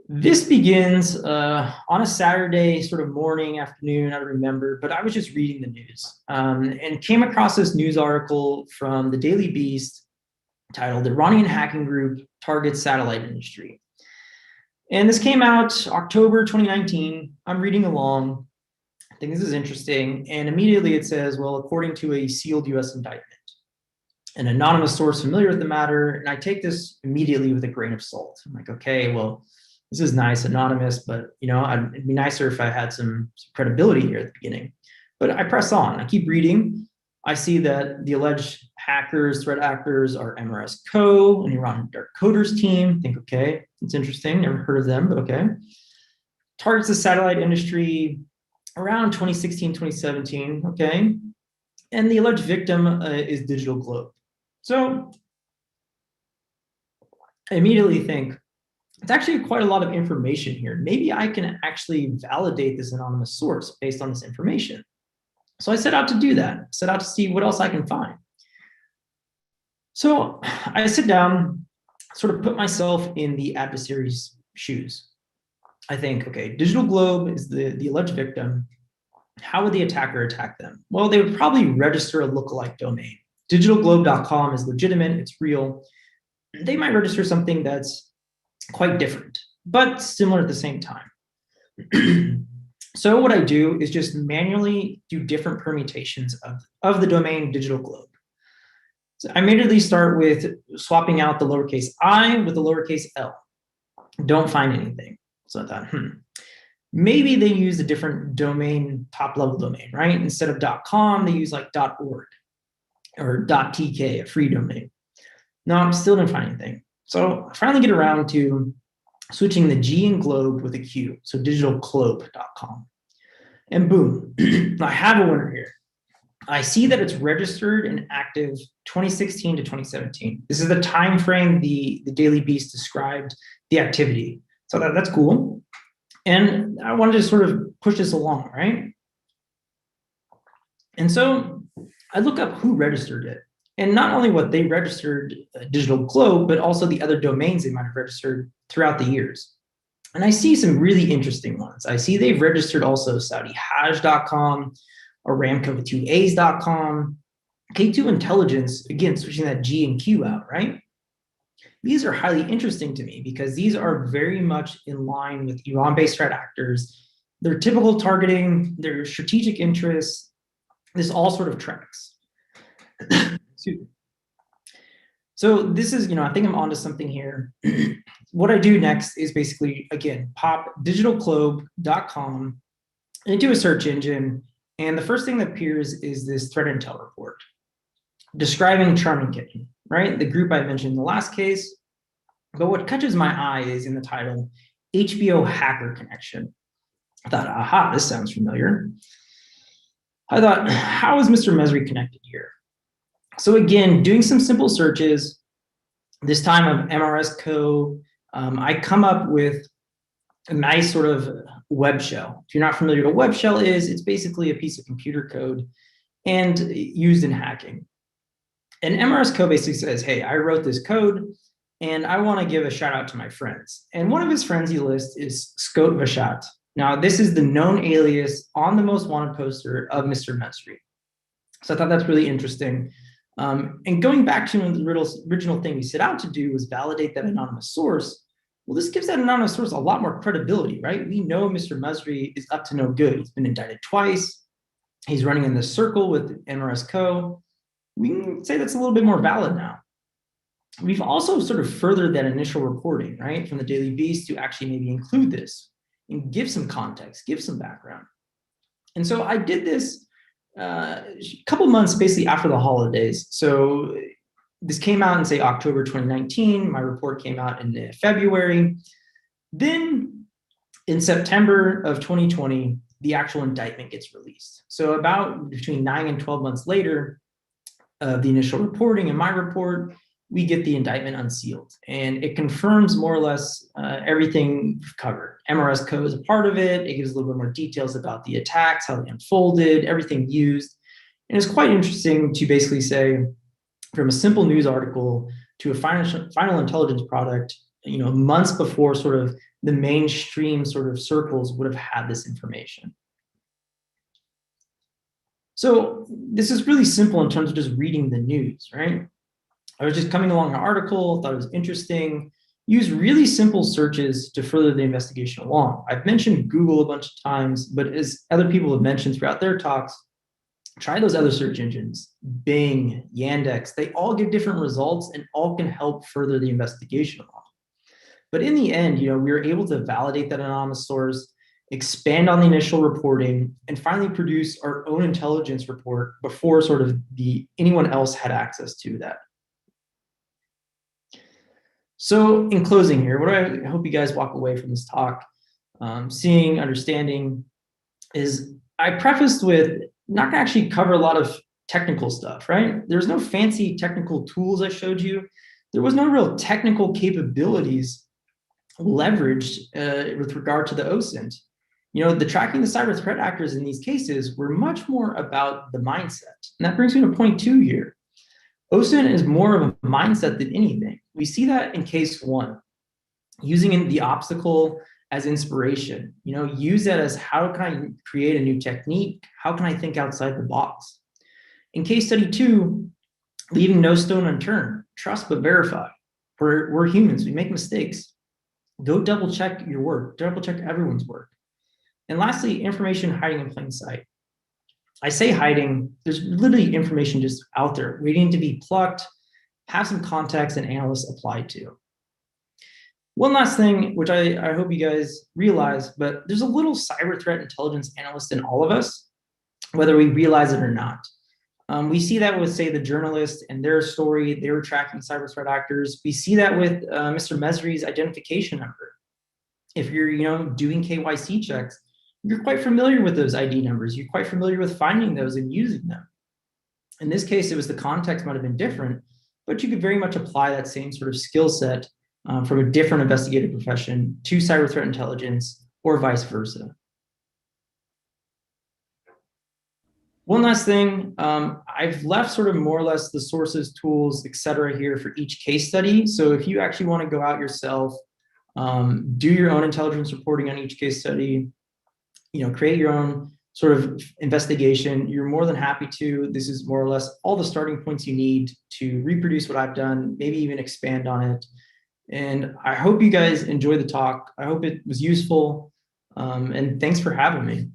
This begins on a Saturday sort of morning, afternoon, I don't remember, but I was just reading the news and came across this news article from the Daily Beast titled Iranian Hacking Group Targets Satellite Industry. And this came out October 2019. I'm reading along. I think this is interesting. And immediately it says, well, according to a sealed US indictment, an anonymous source familiar with the matter, and I take this immediately with a grain of salt. I'm like, okay, well, this is nice, anonymous, but it'd be nicer if I had some credibility here at the beginning. But I press on, I keep reading. I see that the alleged hackers, threat actors are MRS Co, an Iran dark coders team. Think, okay, it's interesting, never heard of them, but okay. Targets the satellite industry around 2016, 2017, okay. And the alleged victim is Digital Globe. So I immediately think, it's actually quite a lot of information here. Maybe I can actually validate this anonymous source based on this information. So I set out to do that, set out to see what else I can find. So I sit down, sort of put myself in the adversary's shoes. I think, okay, Digital Globe is the alleged victim. How would the attacker attack them? Well, they would probably register a lookalike domain. Digitalglobe.com is legitimate, it's real. They might register something that's quite different, but similar at the same time. So what I do is just manually do different permutations of the domain Digital Globe. So I immediately start with swapping out the lowercase I with the lowercase l. Don't find anything. So I thought, maybe they use a different domain, top level domain, right? Instead of .com, they use like .org or .tk, a free domain. No, I still didn't find anything. So I finally get around to switching the G in Globe with a Q, so digitalglobe.com. And boom, I have a winner here. I see that it's registered and active 2016 to 2017. This is the time frame the Daily Beast described the activity. So that's cool. And I wanted to sort of push this along, right? And so I look up who registered it. And not only what they registered Digital Globe, but also the other domains they might have registered throughout the years. And I see some really interesting ones. I see they've registered also SaudiHajj.com, Aramco2As.com, K2 Intelligence, again, switching that G and Q out, right? These are highly interesting to me because these are very much in line with Iran-based threat actors. Their typical targeting, their strategic interests, this all sort of tracks. So this is, I think I'm onto something here. What I do next is basically, again, pop digitalglobe.com into a search engine. And the first thing that appears is this threat intel report describing Charming Kitten, right? The group I mentioned in the last case. But what catches my eye is in the title, HBO hacker connection. I thought, aha, this sounds familiar. I thought, how is Mr. Mesri connected here? So again, doing some simple searches, this time of MRS Co, I come up with a nice sort of web shell. If you're not familiar with what a web shell is, it's basically a piece of computer code and used in hacking. And MRS Co basically says, hey, I wrote this code and I want to give a shout out to my friends. And one of his friends he lists is Scott Vashat. Now, this is the known alias on the most wanted poster of Mr. Mesri. So I thought that's really interesting. And going back to the original thing we set out to do was validate that anonymous source. Well, this gives that anonymous source a lot more credibility, right? We know Mr. Mesri is up to no good. He's been indicted twice. He's running in this circle with MRS Co. We can say that's a little bit more valid now. We've also sort of furthered that initial reporting, right, from the Daily Beast to actually maybe include this. and give some context, give some background. And so I did this a couple months basically after the holidays. So this came out in, say, October 2019. My report came out in February. Then in September of 2020, the actual indictment gets released. So about between 9 and 12 months later of the initial reporting and my report, we get the indictment unsealed. And it confirms more or less everything we've covered. MRS code is a part of it. It gives a little bit more details about the attacks, how they unfolded, everything used. And it's quite interesting to basically say, from a simple news article to a final intelligence product, months before sort of the mainstream sort of circles would have had this information. So this is really simple in terms of just reading the news, right? I was just coming along an article, thought it was interesting, use really simple searches to further the investigation along. I've mentioned Google a bunch of times, but as other people have mentioned throughout their talks, try those other search engines, Bing, Yandex, they all give different results and all can help further the investigation along. But in the end, we were able to validate that anonymous source, expand on the initial reporting, and finally produce our own intelligence report before sort of anyone else had access to that. So in closing here, what I hope you guys walk away from this talk, seeing, understanding, is I prefaced with not gonna actually cover a lot of technical stuff, right? There's no fancy technical tools I showed you. There was no real technical capabilities leveraged with regard to the OSINT. The tracking the cyber threat actors in these cases were much more about the mindset. And that brings me to point 2 here. OSINT is more of a mindset than anything. We see that in case 1, using the obstacle as inspiration. Use that as, how can I create a new technique? How can I think outside the box? In case study 2, leaving no stone unturned. Trust but verify. We're humans, we make mistakes. Go double check your work, double check everyone's work. And lastly, information hiding in plain sight. I say hiding, there's literally information just out there waiting to be plucked, have some context and analysts applied to. One last thing, which I hope you guys realize, but there's a little cyber threat intelligence analyst in all of us, whether we realize it or not. We see that with, say, the journalist and their story, they were tracking cyber threat actors. We see that with Mr. Mesri's identification number. If you're doing KYC checks, you're quite familiar with those ID numbers. You're quite familiar with finding those and using them. In this case, it was the context might have been different, but you could very much apply that same sort of skill set from a different investigative profession to cyber threat intelligence or vice versa. One last thing, I've left sort of more or less the sources, tools, et cetera here for each case study. So if you actually want to go out yourself, do your own intelligence reporting on each case study, create your own sort of investigation, you're more than happy to. This is more or less all the starting points you need to reproduce what I've done, maybe even expand on it. And I hope you guys enjoy the talk. I hope it was useful. And thanks for having me.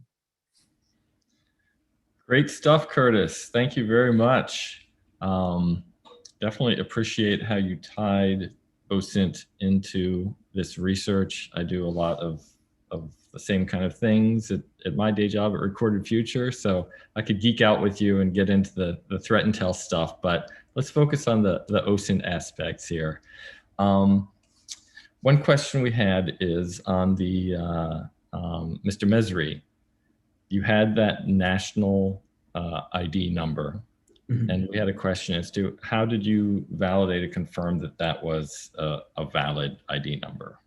Great stuff, Curtis. Thank you very much. Definitely appreciate how you tied OSINT into this research. I do a lot of the same kind of things at my day job at Recorded Future. So I could geek out with you and get into the threat intel stuff, but let's focus on the OSINT aspects here. One question we had is on the Mr. Mesri. You had that national ID number, and we had a question as to how did you validate and confirm that that was a valid ID number?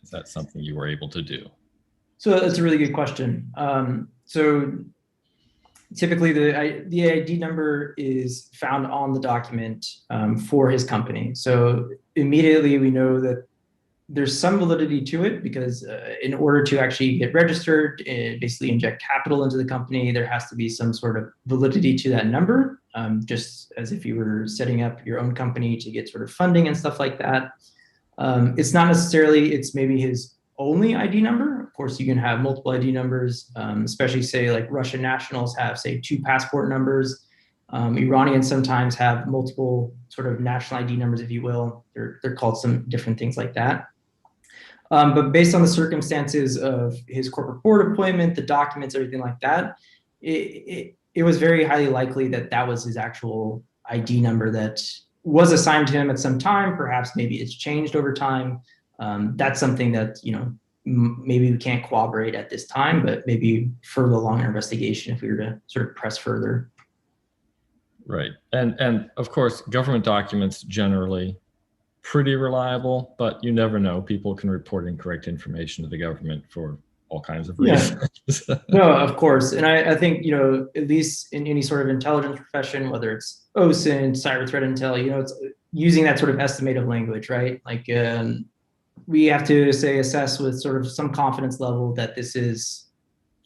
Is that something you were able to do? So that's a really good question. So typically the ID number is found on the document for his company. So immediately we know that there's some validity to it because in order to actually get registered and basically inject capital into the company, there has to be some sort of validity to that number, just as if you were setting up your own company to get sort of funding and stuff like that. It's not necessarily, it's maybe his only ID number. Of course, you can have multiple ID numbers, especially say like Russian nationals have say 2 passport numbers. Iranians sometimes have multiple sort of national ID numbers, if you will. They're called some different things like that. But based on the circumstances of his corporate board appointment, the documents, everything like that, it was very highly likely that that was his actual ID number that was assigned to him at some time. Perhaps maybe it's changed over time. That's something that, you know, maybe we can't corroborate at this time, but maybe further along in our investigation if we were to sort of press further. Right. And of course, government documents generally pretty reliable, but you never know. People can report incorrect information to the government for all kinds of reasons. Yeah. No, of course. And I think, you know, at least in any sort of intelligence profession, whether it's OSINT, cyber threat intel, you know, it's using that sort of estimative language, right? Like we have to say assess with sort of some confidence level that this is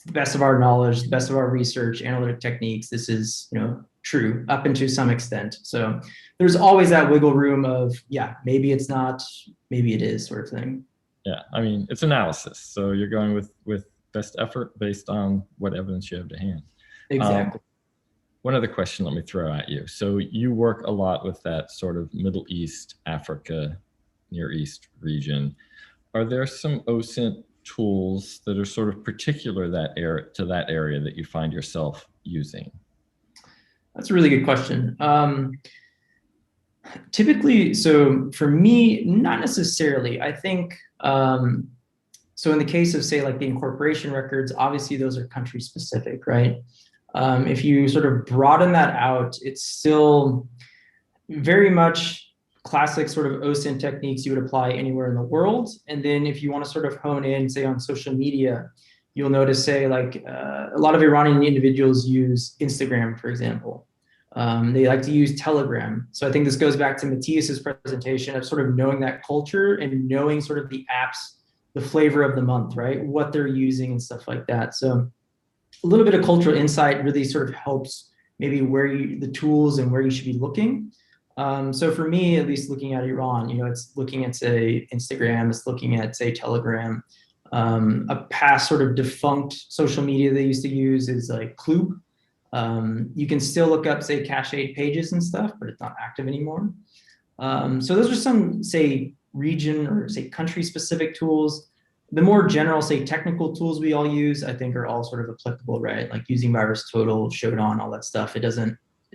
the best of our knowledge, the best of our research, analytic techniques. This is, you know, true up into some extent. So there's always that wiggle room of, yeah, maybe it's not, maybe it is, sort of thing. Yeah, I mean, it's analysis. So you're going with best effort based on what evidence you have to hand. Exactly. One other question let me throw at you. So you work a lot with that sort of Middle East, Africa, Near East region. Are there some OSINT tools that are sort of particular to that area that you find yourself using? That's a really good question. Typically, so for me, not necessarily. I think, so in the case of, say, like the incorporation records, obviously those are country specific, right? If you sort of broaden that out, it's still very much classic sort of OSINT techniques you would apply anywhere in the world. And then if you want to sort of hone in, say, on social media, you'll notice, say, like a lot of Iranian individuals use Instagram, for example. They like to use Telegram. So I think this goes back to Matthias's presentation of sort of knowing that culture and knowing sort of the apps, the flavor of the month, right? What they're using and stuff like that. So a little bit of cultural insight really sort of helps maybe the tools and where you should be looking. So for me, at least looking at Iran, you know, it's looking at, say, Instagram, it's looking at, say, Telegram. A past sort of defunct social media they used to use is like Kloob. You can still look up, say, cached pages and stuff, but it's not active anymore. So those are some, say, region or, say, country specific tools. The more general, say, technical tools we all use, I think are all sort of applicable, right? Like using VirusTotal, Shodan, all that stuff.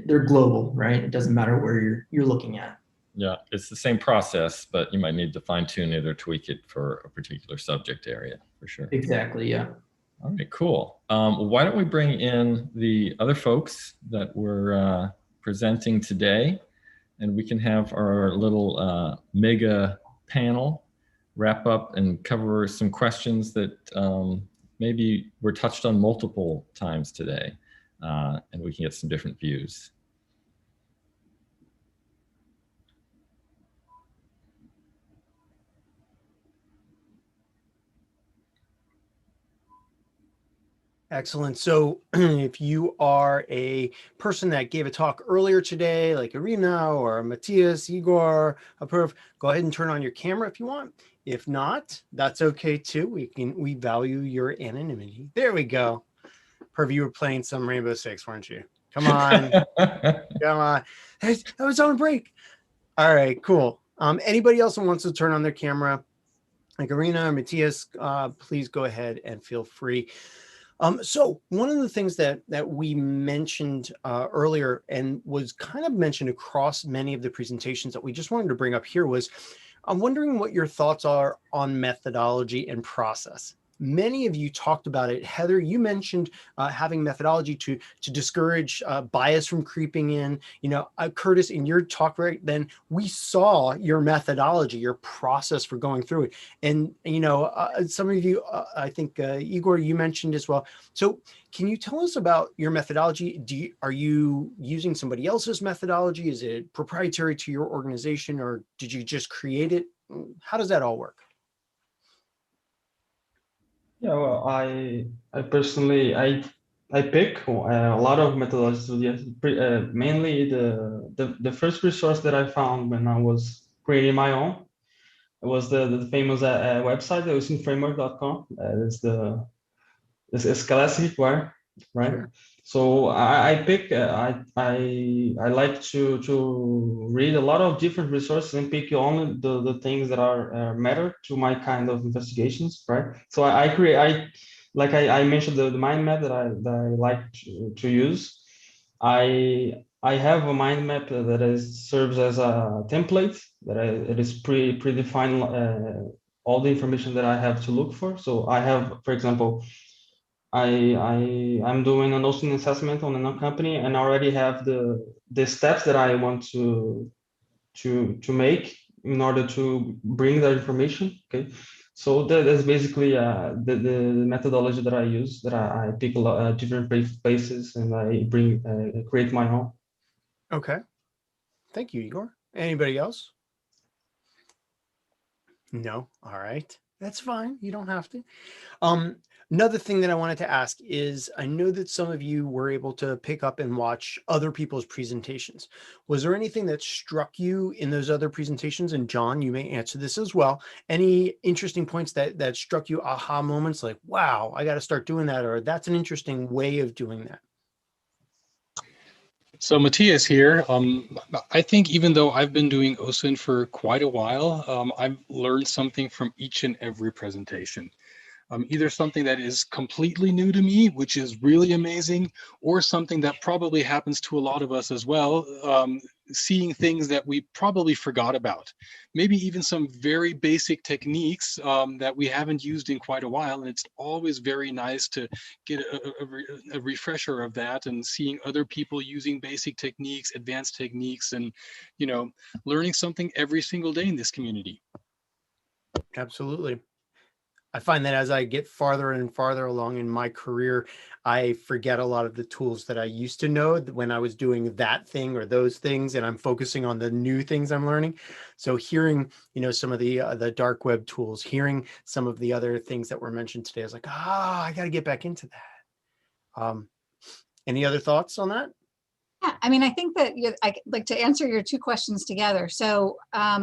They're global, right? It doesn't matter where you're looking at. Yeah, it's the same process, but you might need to fine tune it or tweak it for a particular subject area, for sure. Exactly, yeah. All right, cool. Why don't we bring in the other folks that we're presenting today, and we can have our little mega panel wrap up and cover some questions that maybe were touched on multiple times today, and we can get some different views. Excellent. So if you are a person that gave a talk earlier today, like Irina or Matthias, Igor, Apurv, go ahead and turn on your camera if you want. If not, that's okay too. We value your anonymity. There we go. Apurv, you were playing some Rainbow Six, weren't you? Come on. Come on. I was on break. All right, cool. Anybody else who wants to turn on their camera, like Irina or Matthias, please go ahead and feel free. So one of the things that we mentioned earlier and was kind of mentioned across many of the presentations that we just wanted to bring up here was, I'm wondering what your thoughts are on methodology and process. Many of you talked about it. Heather, you mentioned having methodology to discourage bias from creeping in. You know, Curtis, in your talk right then, we saw your methodology, your process for going through it. And, you know, some of you, I think, Igor, you mentioned as well. So can you tell us about your methodology? Are you using somebody else's methodology? Is it proprietary to your organization, or did you just create it? How does that all work? Yeah, well, I personally I pick a lot of methodologies. So yes, mainly the first resource that I found when I was creating my own, it was the famous website, OSINTframework.com. It's classic, right? Sure. So I pick I like to read a lot of different resources and pick only the things that are matter to my kind of investigations, right? So I create I mentioned the mind map that I like to use. I have a mind map that serves as a template it is predefined all the information that I have to look for. So I have, for example, I'm doing an OSINT assessment on a company and I already have the steps that I want to make in order to bring that information. Okay, so that is basically the methodology that I use. That I pick a lot different places and I create my own. Okay, thank you, Igor. Anybody else? No. All right. That's fine. You don't have to. Another thing that I wanted to ask is, I know that some of you were able to pick up and watch other people's presentations. Was there anything that struck you in those other presentations? And John, you may answer this as well. Any interesting points that struck you, aha moments like, wow, I got to start doing that, or that's an interesting way of doing that? So Matthias here. I think even though I've been doing OSINT for quite a while, I've learned something from each and every presentation. Either something that is completely new to me, which is really amazing, or something that probably happens to a lot of us as well, seeing things that we probably forgot about. Maybe even some very basic techniques that we haven't used in quite a while. And it's always very nice to get a refresher of that and seeing other people using basic techniques, advanced techniques, and, you know, learning something every single day in this community. Absolutely. I find that as I get farther and farther along in my career, I forget a lot of the tools that I used to know when I was doing that thing or those things, and I'm focusing on the new things I'm learning. So hearing, some of the dark web tools, hearing some of the other things that were mentioned today, I was like, I got to get back into that. Any other thoughts on that? Yeah, I mean, I think that I like to answer your two questions together. So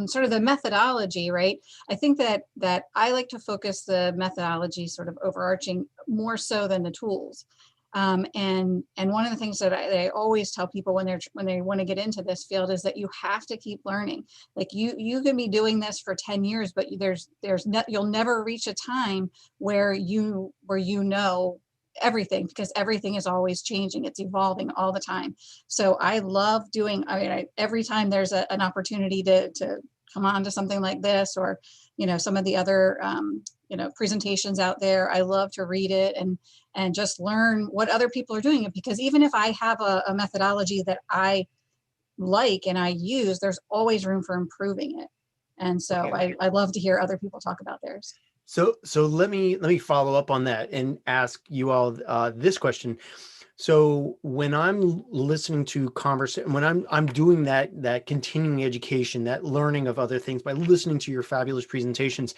sort of the methodology, right? I think that I like to focus the methodology sort of overarching more so than the tools. And one of the things that I always tell people when they want to get into this field is that you have to keep learning. Like you can be doing this for 10 years, but you'll never reach a time where you know everything, because everything is always changing. It's evolving all the time. So I love doing, every time there's an opportunity to come on to something like this, or, some of the other, presentations out there, I love to read it and just learn what other people are doing. Because even if I have a methodology that I like and I use, there's always room for improving it. And so I love to hear other people talk about theirs. So let me follow up on that and ask you all this question. So when I'm listening to conversation, when I'm doing that continuing education, that learning of other things by listening to your fabulous presentations,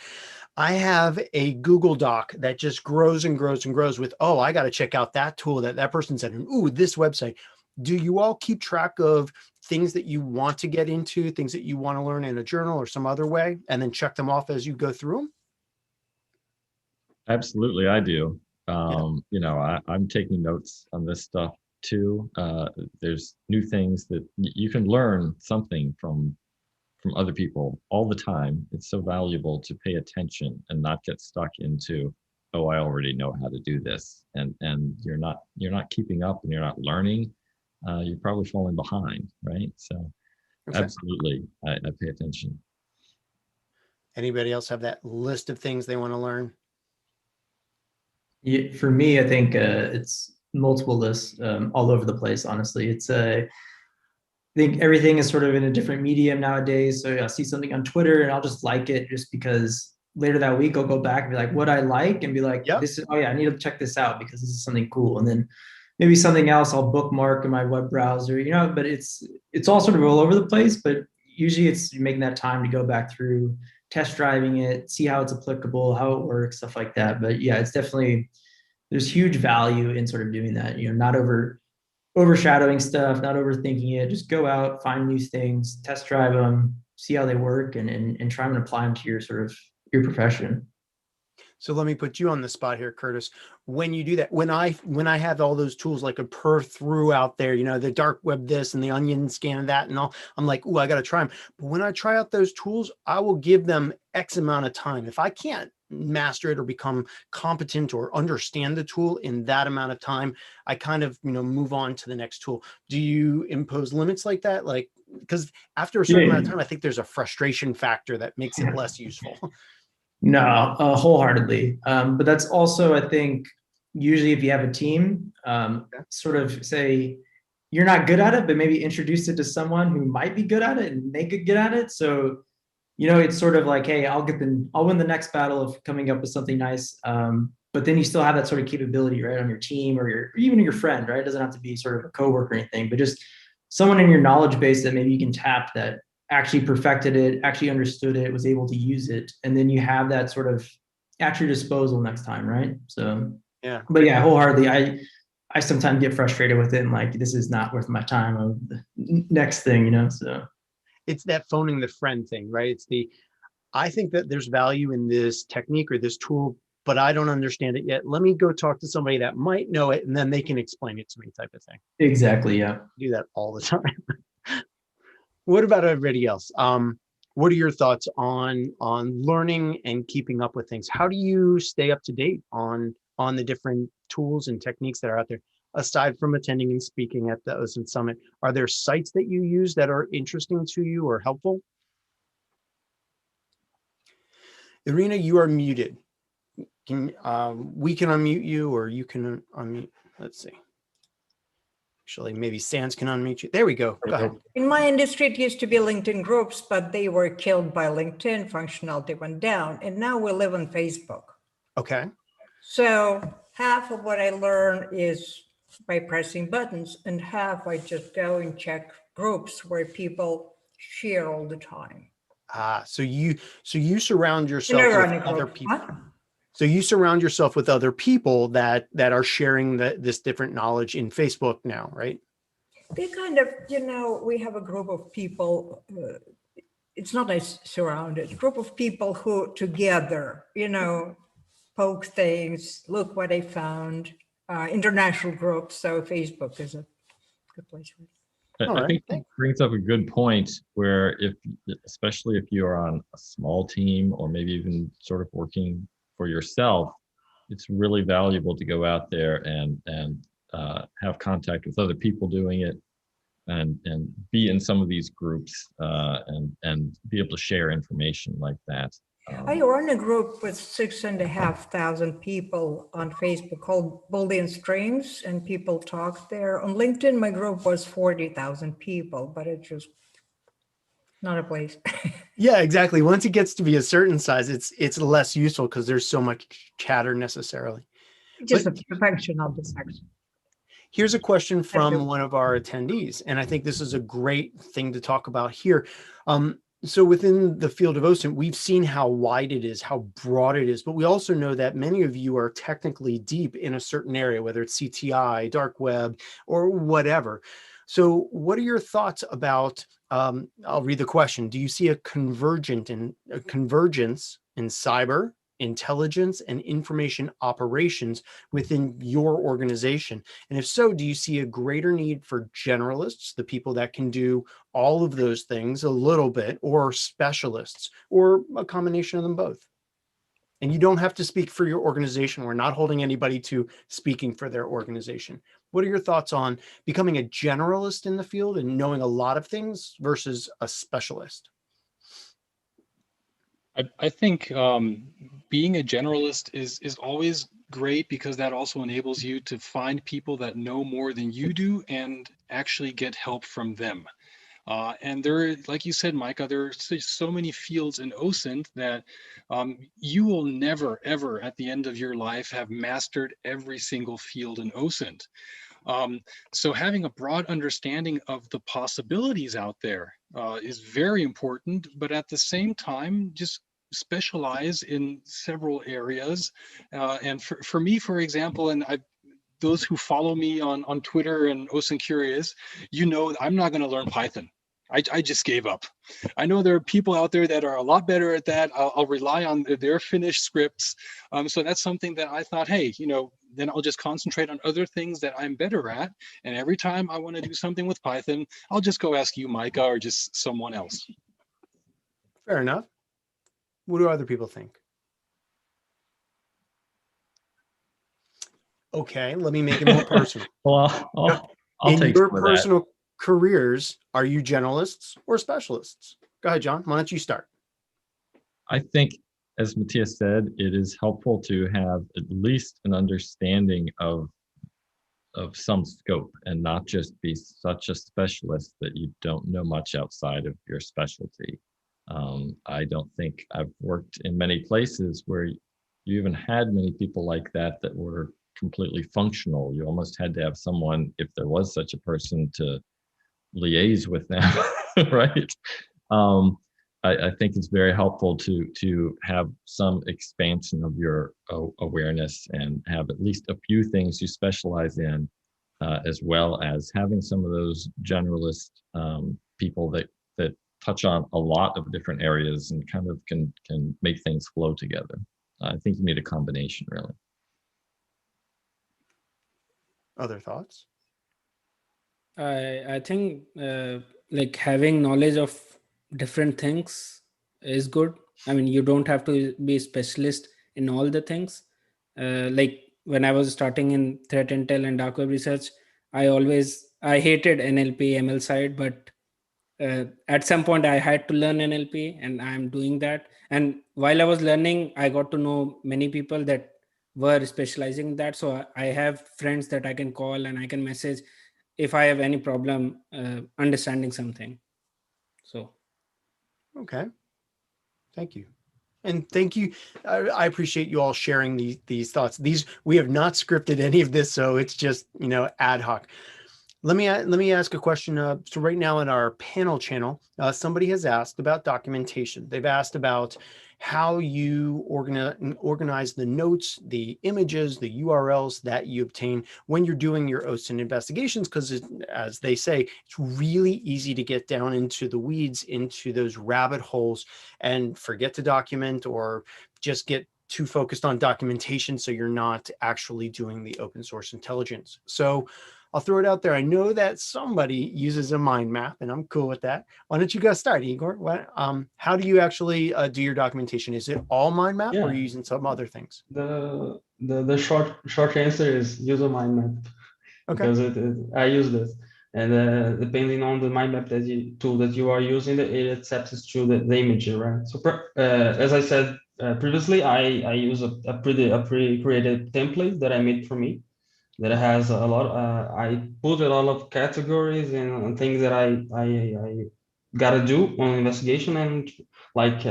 I have a Google Doc that just grows and grows and grows with, I got to check out that tool that person said, and ooh, this website. Do you all keep track of things that you want to get into, things that you want to learn in a journal or some other way, and then check them off as you go through them? Absolutely, I do. I'm taking notes on this stuff too. There's new things that you can learn something from other people all the time. It's so valuable to pay attention and not get stuck into, I already know how to do this, and you're not keeping up and you're not learning. You're probably falling behind, right? So, absolutely, I pay attention. Anybody else have that list of things they want to learn? Yeah, for me, I think it's multiple lists all over the place. Honestly, I think everything is sort of in a different medium nowadays. So I'll see something on Twitter and I'll just like it just because later that week I'll go back and be like, what I like, and be like, this is, I need to check this out because this is something cool. And then maybe something else I'll bookmark in my web browser, but it's all sort of all over the place. But usually it's making that time to go back through, test driving it, see how it's applicable, how it works, stuff like that. But yeah, it's definitely, there's huge value in sort of doing that, not overshadowing stuff, not overthinking it. Just go out, find new things, test drive them, see how they work, and try and apply them to your sort of your profession. So let me put you on the spot here, Curtis. When you do that, when I have all those tools like a perf through out there, you know, the dark web this and the onion scan that and all, I'm like, oh, I got to try them. But when I try out those tools, I will give them X amount of time. If I can't master it or become competent or understand the tool in that amount of time, I kind of, you know, move on to the next tool. Do you impose limits like that? Like, because after a certain amount of time, I think there's a frustration factor that makes it less useful. No, wholeheartedly. But that's also, I think, usually if you have a team, sort of say you're not good at it, but maybe introduce it to someone who might be good at it and they could get at it. So, you know, it's sort of like, hey, I'll win the next battle of coming up with something nice. But then you still have that sort of capability, right, on your team or even your friend, right? It doesn't have to be sort of a coworker or anything, but just someone in your knowledge base that maybe you can tap that actually perfected it, actually understood it, was able to use it. And then you have that sort of at your disposal next time, right? So, yeah. But yeah, wholeheartedly, I sometimes get frustrated with it and like, this is not worth my time of the next thing, you know, so. It's that phoning the friend thing, right? I think that there's value in this technique or this tool, but I don't understand it yet. Let me go talk to somebody that might know it and then they can explain it to me type of thing. Exactly, yeah. I do that all the time. What about everybody else? What are your thoughts on learning and keeping up with things? How do you stay up to date on the different tools and techniques that are out there? Aside from attending and speaking at the OSINT Summit, are there sites that you use that are interesting to you or helpful? Irina, you are muted. We can unmute you or you can unmute. Let's see. Actually, maybe Sans can unmute you. There we go. Go ahead. In my industry, it used to be LinkedIn groups, but they were killed by LinkedIn. Functionality went down, and now we live on Facebook. Okay. So half of what I learn is by pressing buttons, and half I just go and check groups where people share all the time. So you surround yourself with other people. What? So you surround yourself with other people that are sharing this different knowledge in Facebook now, right? They kind of, you know, we have a group of people, it's not a surrounded group of people who together, you know, poke things, look what I found, international groups. So Facebook is a good place for it. I think it brings up a good point where especially if you're on a small team or maybe even sort of working for yourself, it's really valuable to go out there and have contact with other people doing it and be in some of these groups and be able to share information like that. I run a group with 6,500 people on Facebook called Boolean Strings, and people talk there. On LinkedIn, my group was 40,000 people, but it's just not a place. Yeah, exactly. Once it gets to be a certain size, it's less useful because there's so much chatter necessarily. Just a function of the section. Here's a question from one of our attendees, and I think this is a great thing to talk about here. So within the field of OSINT, we've seen how wide it is, how broad it is, but we also know that many of you are technically deep in a certain area, whether it's CTI, dark web, or whatever. So what are your thoughts about, I'll read the question. Do you see a convergence in cyber, intelligence, and information operations within your organization? And if so, do you see a greater need for generalists, the people that can do all of those things a little bit, or specialists, or a combination of them both? And you don't have to speak for your organization. We're not holding anybody to speaking for their organization. What are your thoughts on becoming a generalist in the field and knowing a lot of things versus a specialist? I think being a generalist is always great because that also enables you to find people that know more than you do and actually get help from them. And there, like you said, Micah, there are so many fields in OSINT that you will never, ever at the end of your life have mastered every single field in OSINT. So having a broad understanding of the possibilities out there is very important, but at the same time, just specialize in several areas. And for me, for example, and those who follow me on Twitter and OSINT Curious, you know, I'm not going to learn Python. I just gave up. I know there are people out there that are a lot better at that. I'll rely on their finished scripts. So that's something that I thought, hey, then I'll just concentrate on other things that I'm better at. And every time I want to do something with Python, I'll just go ask you, Micah, or just someone else. Fair enough. What do other people think? Okay, let me make it more personal. Well, I'll In take your some of that. personal careers, are you generalists or specialists? Go ahead, John. Why don't you start? I think, as Matthias said, it is helpful to have at least an understanding of some scope and not just be such a specialist that you don't know much outside of your specialty. I don't think I've worked in many places where you even had many people like that were completely functional. You almost had to have someone, if there was such a person, to liaise with them, right? I think it's very helpful to have some expansion of your awareness and have at least a few things you specialize in, as well as having some of those generalist people that touch on a lot of different areas and kind of can make things flow together. I think you need a combination, really. Other thoughts? I think like having knowledge of different things is good. I mean, you don't have to be a specialist in all the things. Like when I was starting in threat intel and dark web research, I hated NLP ML side, but at some point I had to learn NLP and I'm doing that. And while I was learning, I got to know many people that were specializing in that. So I have friends that I can call and I can message if I have any problem understanding something. So. Okay. Thank you. And thank you. I appreciate you all sharing these thoughts. We have not scripted any of this, so it's just, ad hoc. Let me ask a question. So right now in our panel channel, somebody has asked about documentation. They've asked about how you organize the notes, the images, the URLs that you obtain when you're doing your OSINT investigations, because as they say, it's really easy to get down into the weeds, into those rabbit holes and forget to document or just get too focused on documentation so you're not actually doing the open source intelligence. So I'll throw it out there. I know that somebody uses a mind map, and I'm cool with that. Why don't you guys start, Igor? How do you actually do your documentation? Is it all mind map, or are you using some other things? The short answer is use a mind map. Okay. Because I use this, and depending on the mind map tool that you are using, it accepts to the image, right? So as I said previously, I use a pre-created template that I made for me. That has a lot. I put a lot of categories and things that I gotta do on investigation, and like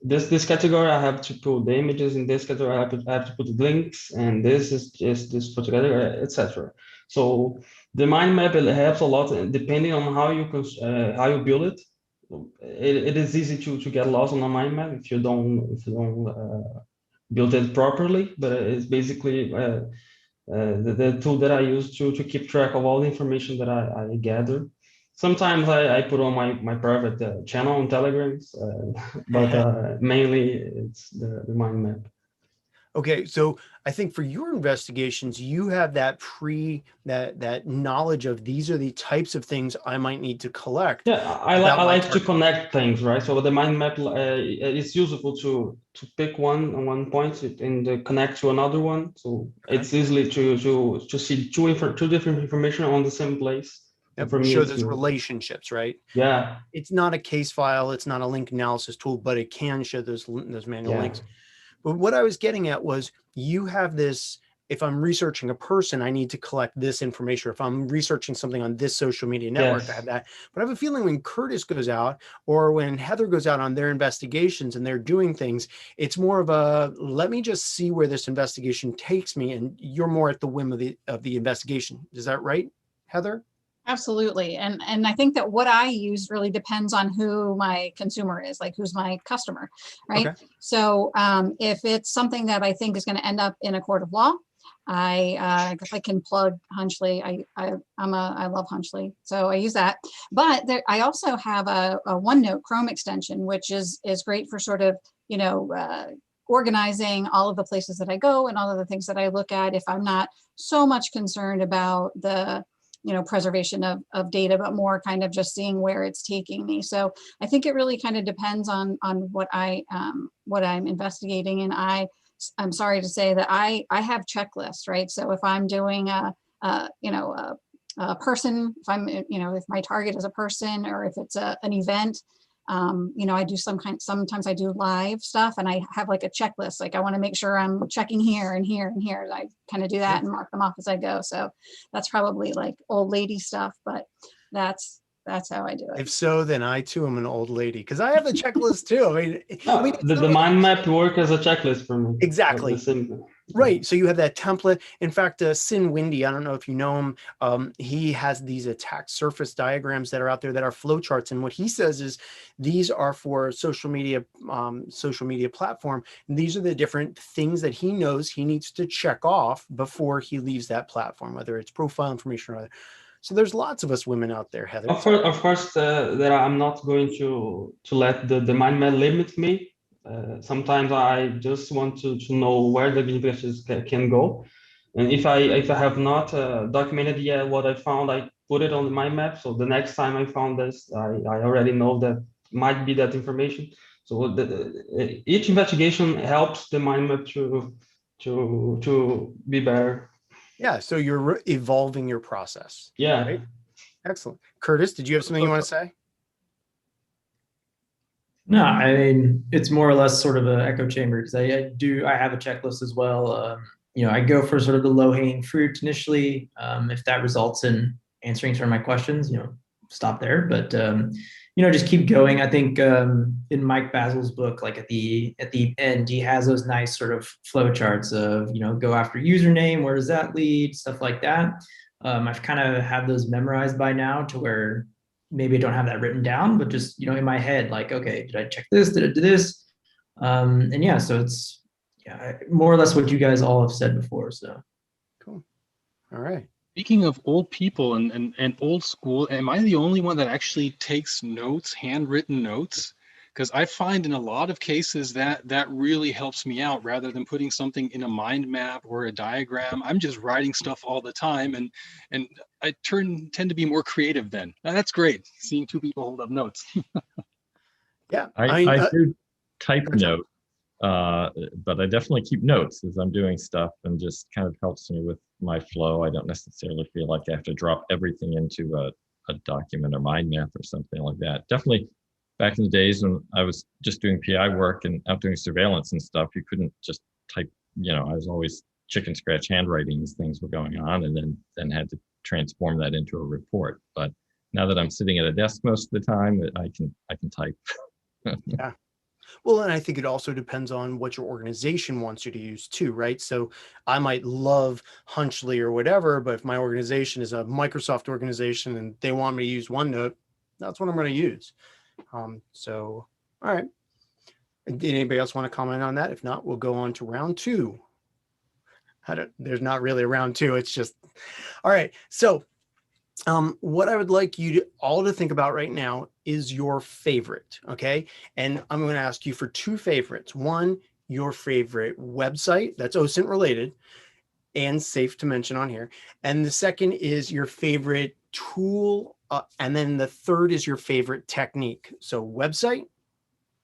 this category I have to put the images, in this category I have to put the links, and this is just this put together, etc. So the mind map, it helps a lot depending on how you build it. It is easy to get lost on a mind map if you don't build it properly, but it's basically the tool that I use to keep track of all the information that I gather. Sometimes I put on my private channel on Telegrams, but mainly it's the mind map. Okay, so I think for your investigations, you have that that knowledge of these are the types of things I might need to collect. Yeah, I like to connect things, right? So the mind map it's useful to pick one point and connect to another one. So it's easily to see two different information on the same place. Yep, for me, show it's those relationships, right? Yeah. It's not a case file, it's not a link analysis tool, but it can show those manual links. But what I was getting at was you have this, if I'm researching a person, I need to collect this information. If I'm researching something on this social media network, I have that. But I have a feeling when Curtis goes out or when Heather goes out on their investigations and they're doing things, it's more of a, let me just see where this investigation takes me. And you're more at the whim of the investigation. Is that right, Heather? Absolutely. And I think that what I use really depends on who my consumer is, like who's my customer, right? Okay. So if it's something that I think is going to end up in a court of law, I guess I can plug Hunchly. I love Hunchly, so I use that. But I also have a OneNote Chrome extension, which is great for sort of, you know, organizing all of the places that I go and all of the things that I look at if I'm not so much concerned about the, you know, preservation of data, but more kind of just seeing where it's taking me. So I think it really kind of depends on what I'm investigating. And I'm sorry to say that I have checklists, right? So if I'm doing a person, if I'm, you know, if my target is a person, or if it's an event, you know, I do sometimes I do live stuff, and I have like a checklist. Like I want to make sure I'm checking here and here and here. I kind of do that and mark them off as I go. So that's probably like old lady stuff, but that's how I do it. If so, then I too am an old lady, because I have a checklist too. I mean, the mind map work as a checklist for me. Exactly. Right. So you have that template. In fact, Sin Windy, I don't know if you know him. He has these attack surface diagrams that are out there that are flowcharts. And what he says is these are for social media platform. And these are the different things that he knows he needs to check off before he leaves that platform, whether it's profile information or other. So there's lots of us women out there, Heather. Of course, that I'm not going to let the mind map limit me. Sometimes I just want to know where the investigations can go, and if I have not documented yet what I found, I put it on the mind map. So the next time I found this, I already know that might be that information. So each investigation helps the mind map to be better. Yeah, so you're evolving your process. Yeah. Right? Excellent. Curtis, did you have something you want to say? No, I mean, it's more or less sort of an echo chamber, because I have a checklist as well. You know, I go for sort of the low-hanging fruit initially. If that results in answering some of my questions, you know, stop there. But you know, just keep going. I think in Mike Basil's book, like at the end, he has those nice sort of flow charts of, you know, go after username, where does that lead, stuff like that. I've kind of have those memorized by now, to where maybe I don't have that written down, but just, you know, in my head, like, okay, did I check this? Did I do this? And yeah, so it's more or less what you guys all have said before. So cool. All right. Speaking of old people and old school, am I the only one that actually takes notes, handwritten notes? Because I find in a lot of cases that really helps me out, rather than putting something in a mind map or a diagram. I'm just writing stuff all the time, and I tend to be more creative then. Now, that's great, seeing two people hold up notes. Yeah, I do type note, but I definitely keep notes as I'm doing stuff, and just kind of helps me with my flow. I don't necessarily feel like I have to drop everything into a document or mind map or something like that. Definitely back in the days when I was just doing PI work and out doing surveillance and stuff, you couldn't just type, you know, I was always chicken scratch handwriting as things were going on, and then had to transform that into a report. But now that I'm sitting at a desk most of the time, I can type. Yeah. Well, and I think it also depends on what your organization wants you to use too, right? So I might love Hunchly or whatever, but if my organization is a Microsoft organization and they want me to use OneNote, that's what I'm going to use. So, all right. Did anybody else want to comment on that? If not, we'll go on to round two. There's not really a round two. It's just, all right. So what I would like you all to think about right now is your favorite, okay? And I'm going to ask you for two favorites. One, your favorite website that's OSINT related and safe to mention on here. And the second is your favorite tool. And then the third is your favorite technique. So website,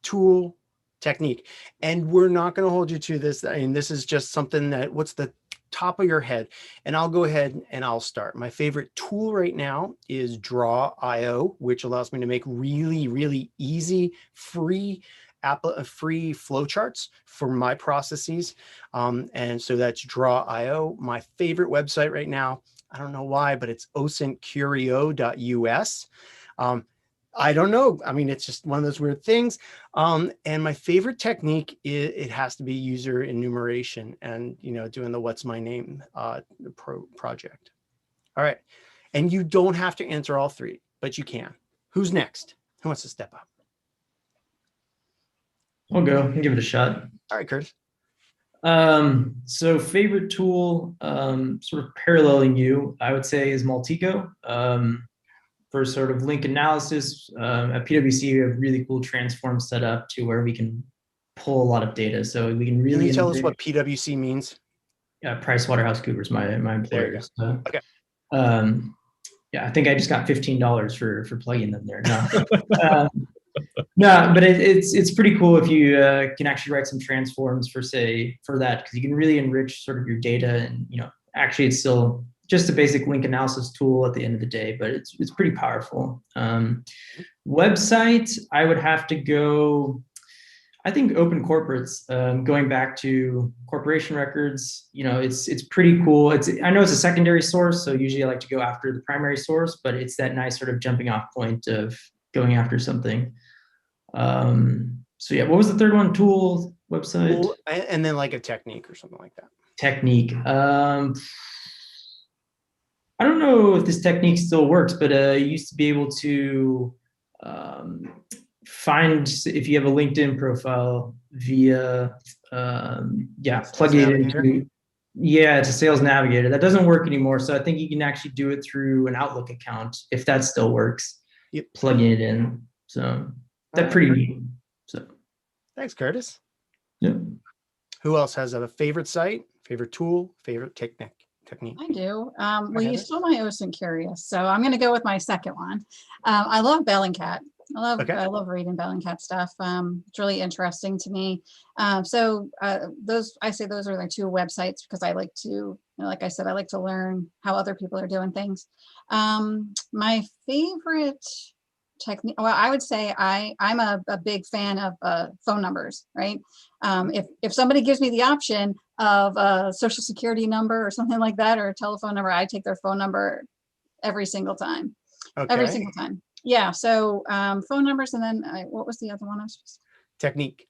tool, technique. And we're not going to hold you to this. I mean, this is just something that, what's the top of your head? And I'll go ahead and I'll start. My favorite tool right now is Draw.io, which allows me to make really, really easy, free flowcharts for my processes. And so that's Draw.io. My favorite website right now, I don't know why, but it's osintcurio.us. I don't know. I mean, it's just one of those weird things. And my favorite technique is it has to be user enumeration and, you know, doing the what's my name project. All right. And you don't have to answer all three, but you can. Who's next? Who wants to step up? I'll go and give it a shot. All right, Curtis. So favorite tool, sort of paralleling you, I would say is Maltico. For sort of link analysis, at PwC, we have really cool transforms set up to where we can pull a lot of data. So we can really Can you tell us what PwC means? Yeah, PricewaterhouseCoopers, my There you employers. go. Okay. Yeah, I think I just got $15 for plugging them there. No, no, but it's pretty cool if you can actually write some transforms for that, because you can really enrich sort of your data, and actually it's still just a basic link analysis tool at the end of the day, but it's pretty powerful. Website, I would have to go. I think Open Corporates, going back to corporation records, it's pretty cool. I know it's a secondary source, so usually I like to go after the primary source, but it's that nice sort of jumping off point of going after something. So yeah, what was the third one? Tool, website, Tool, and then like a technique or something like that. Technique. I don't know if this technique still works, but you used to be able to find, if you have a LinkedIn profile, via plug it into, it's a Sales Navigator. That doesn't work anymore, so I think you can actually do it through an Outlook account if that still works. Yep. Plugging it in, so that's pretty neat. So thanks, Curtis. Yeah. Who else has a favorite site, favorite tool, favorite technique? I do. Well, you stole my OSINT Curious, so I'm going to go with my second one. I love Bellingcat. I love reading Bellingcat stuff. It's really interesting to me. Those are the two websites, because I like to, like I said, I like to learn how other people are doing things. My favorite technique, well, I would say I'm a big fan of phone numbers, right? If somebody gives me the option of a social security number or something like that, or a telephone number, I take their phone number every single time. Okay. Every single time. Yeah. So phone numbers, and then what was the other one? Technique.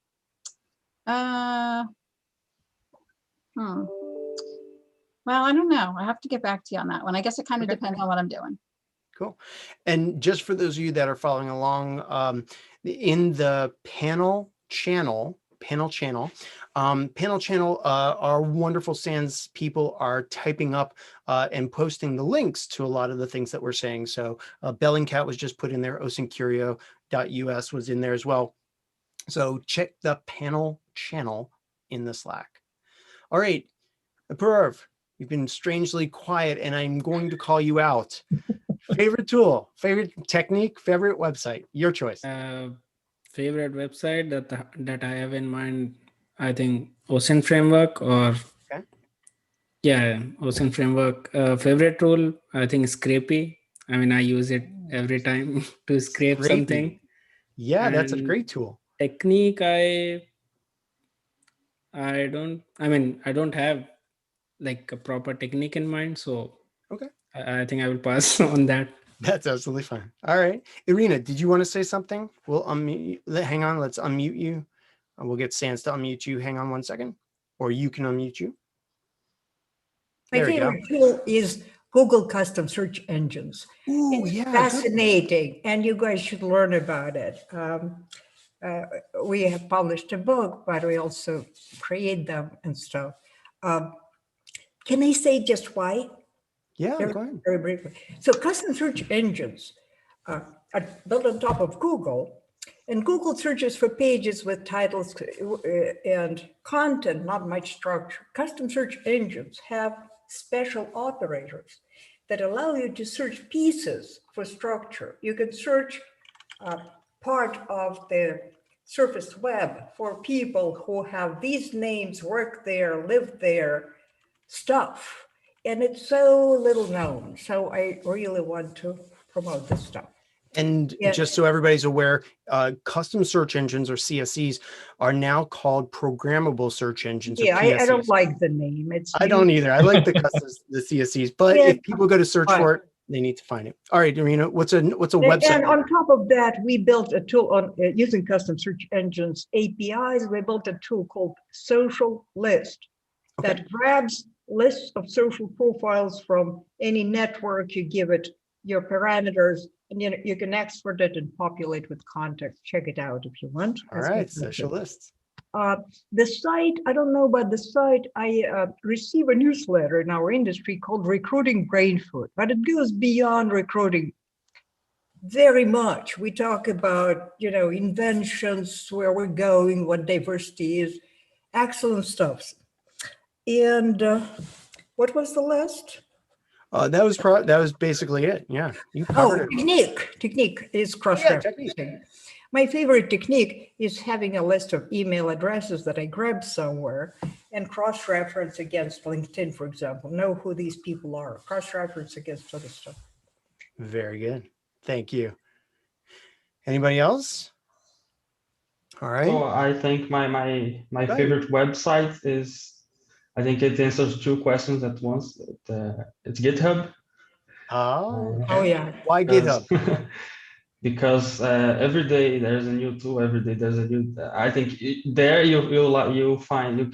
Well, I don't know. I have to get back to you on that one. I guess it kind of depends on what I'm doing. Cool. And just for those of you that are following along, in the panel channel, our wonderful SANS people are typing up and posting the links to a lot of the things that we're saying. So Bellingcat was just put in there. OSINTcurio.us was in there as well. So check the panel channel in the Slack. All right, Purav, you've been strangely quiet, and I'm going to call you out. Favorite tool, favorite technique, favorite website, your choice. Favorite website that I have in mind, I think OSINT framework, or OSINT framework. Favorite tool, I think Scrapey. I mean, I use it every time to scrape something. Yeah, that's a great tool. Technique, I don't have like a proper technique in mind, so I think I will pass on that. That's absolutely fine. All right, Irina, did you want to say something? We'll unmute you. Hang on, let's unmute you. We'll get SANS to unmute you. Hang on one second, or you can unmute you. My favorite tool is Google Custom Search Engines. Ooh, it's yeah, fascinating, and you guys should learn about it. We have published a book, but we also create them and stuff. Can I say just why? Yeah, go ahead. Very briefly. So custom search engines are built on top of Google, and Google searches for pages with titles and content, not much structure. Custom search engines have special operators that allow you to search pieces for structure. You can search part of the surface web for people who have these names, work there, live there, stuff. And it's so little known. So I really want to promote this stuff. And just so everybody's aware, custom search engines, or CSEs, are now called programmable search engines. Yeah, or PSEs. I don't like the name. I don't either. I like the CSEs, but if people go to search for it, they need to find it. All right, Irina, what's a website? And on top of that, we built a tool on using custom search engines APIs. We built a tool called Social List that grabs lists of social profiles from any network. You give it your parameters, and you can export it and populate with context. Check it out if you want. All right, Social Lists. The site, I don't know about the site, I receive a newsletter in our industry called Recruiting Brain Food, but it goes beyond recruiting very much. We talk about, inventions, where we're going, what diversity is, excellent stuff. And what was the last? That was basically it. Yeah, you covered it. Technique is cross-referencing. My favorite technique is having a list of email addresses that I grabbed somewhere and cross-reference against LinkedIn, for example. Know who these people are. Cross-reference against other stuff. Very good. Thank you. Anybody else? All right. So I think my favorite website is, I think it answers two questions at once. It's GitHub. Oh, yeah. Why GitHub? Because every day there's a new tool. Every day there's a new. I think there you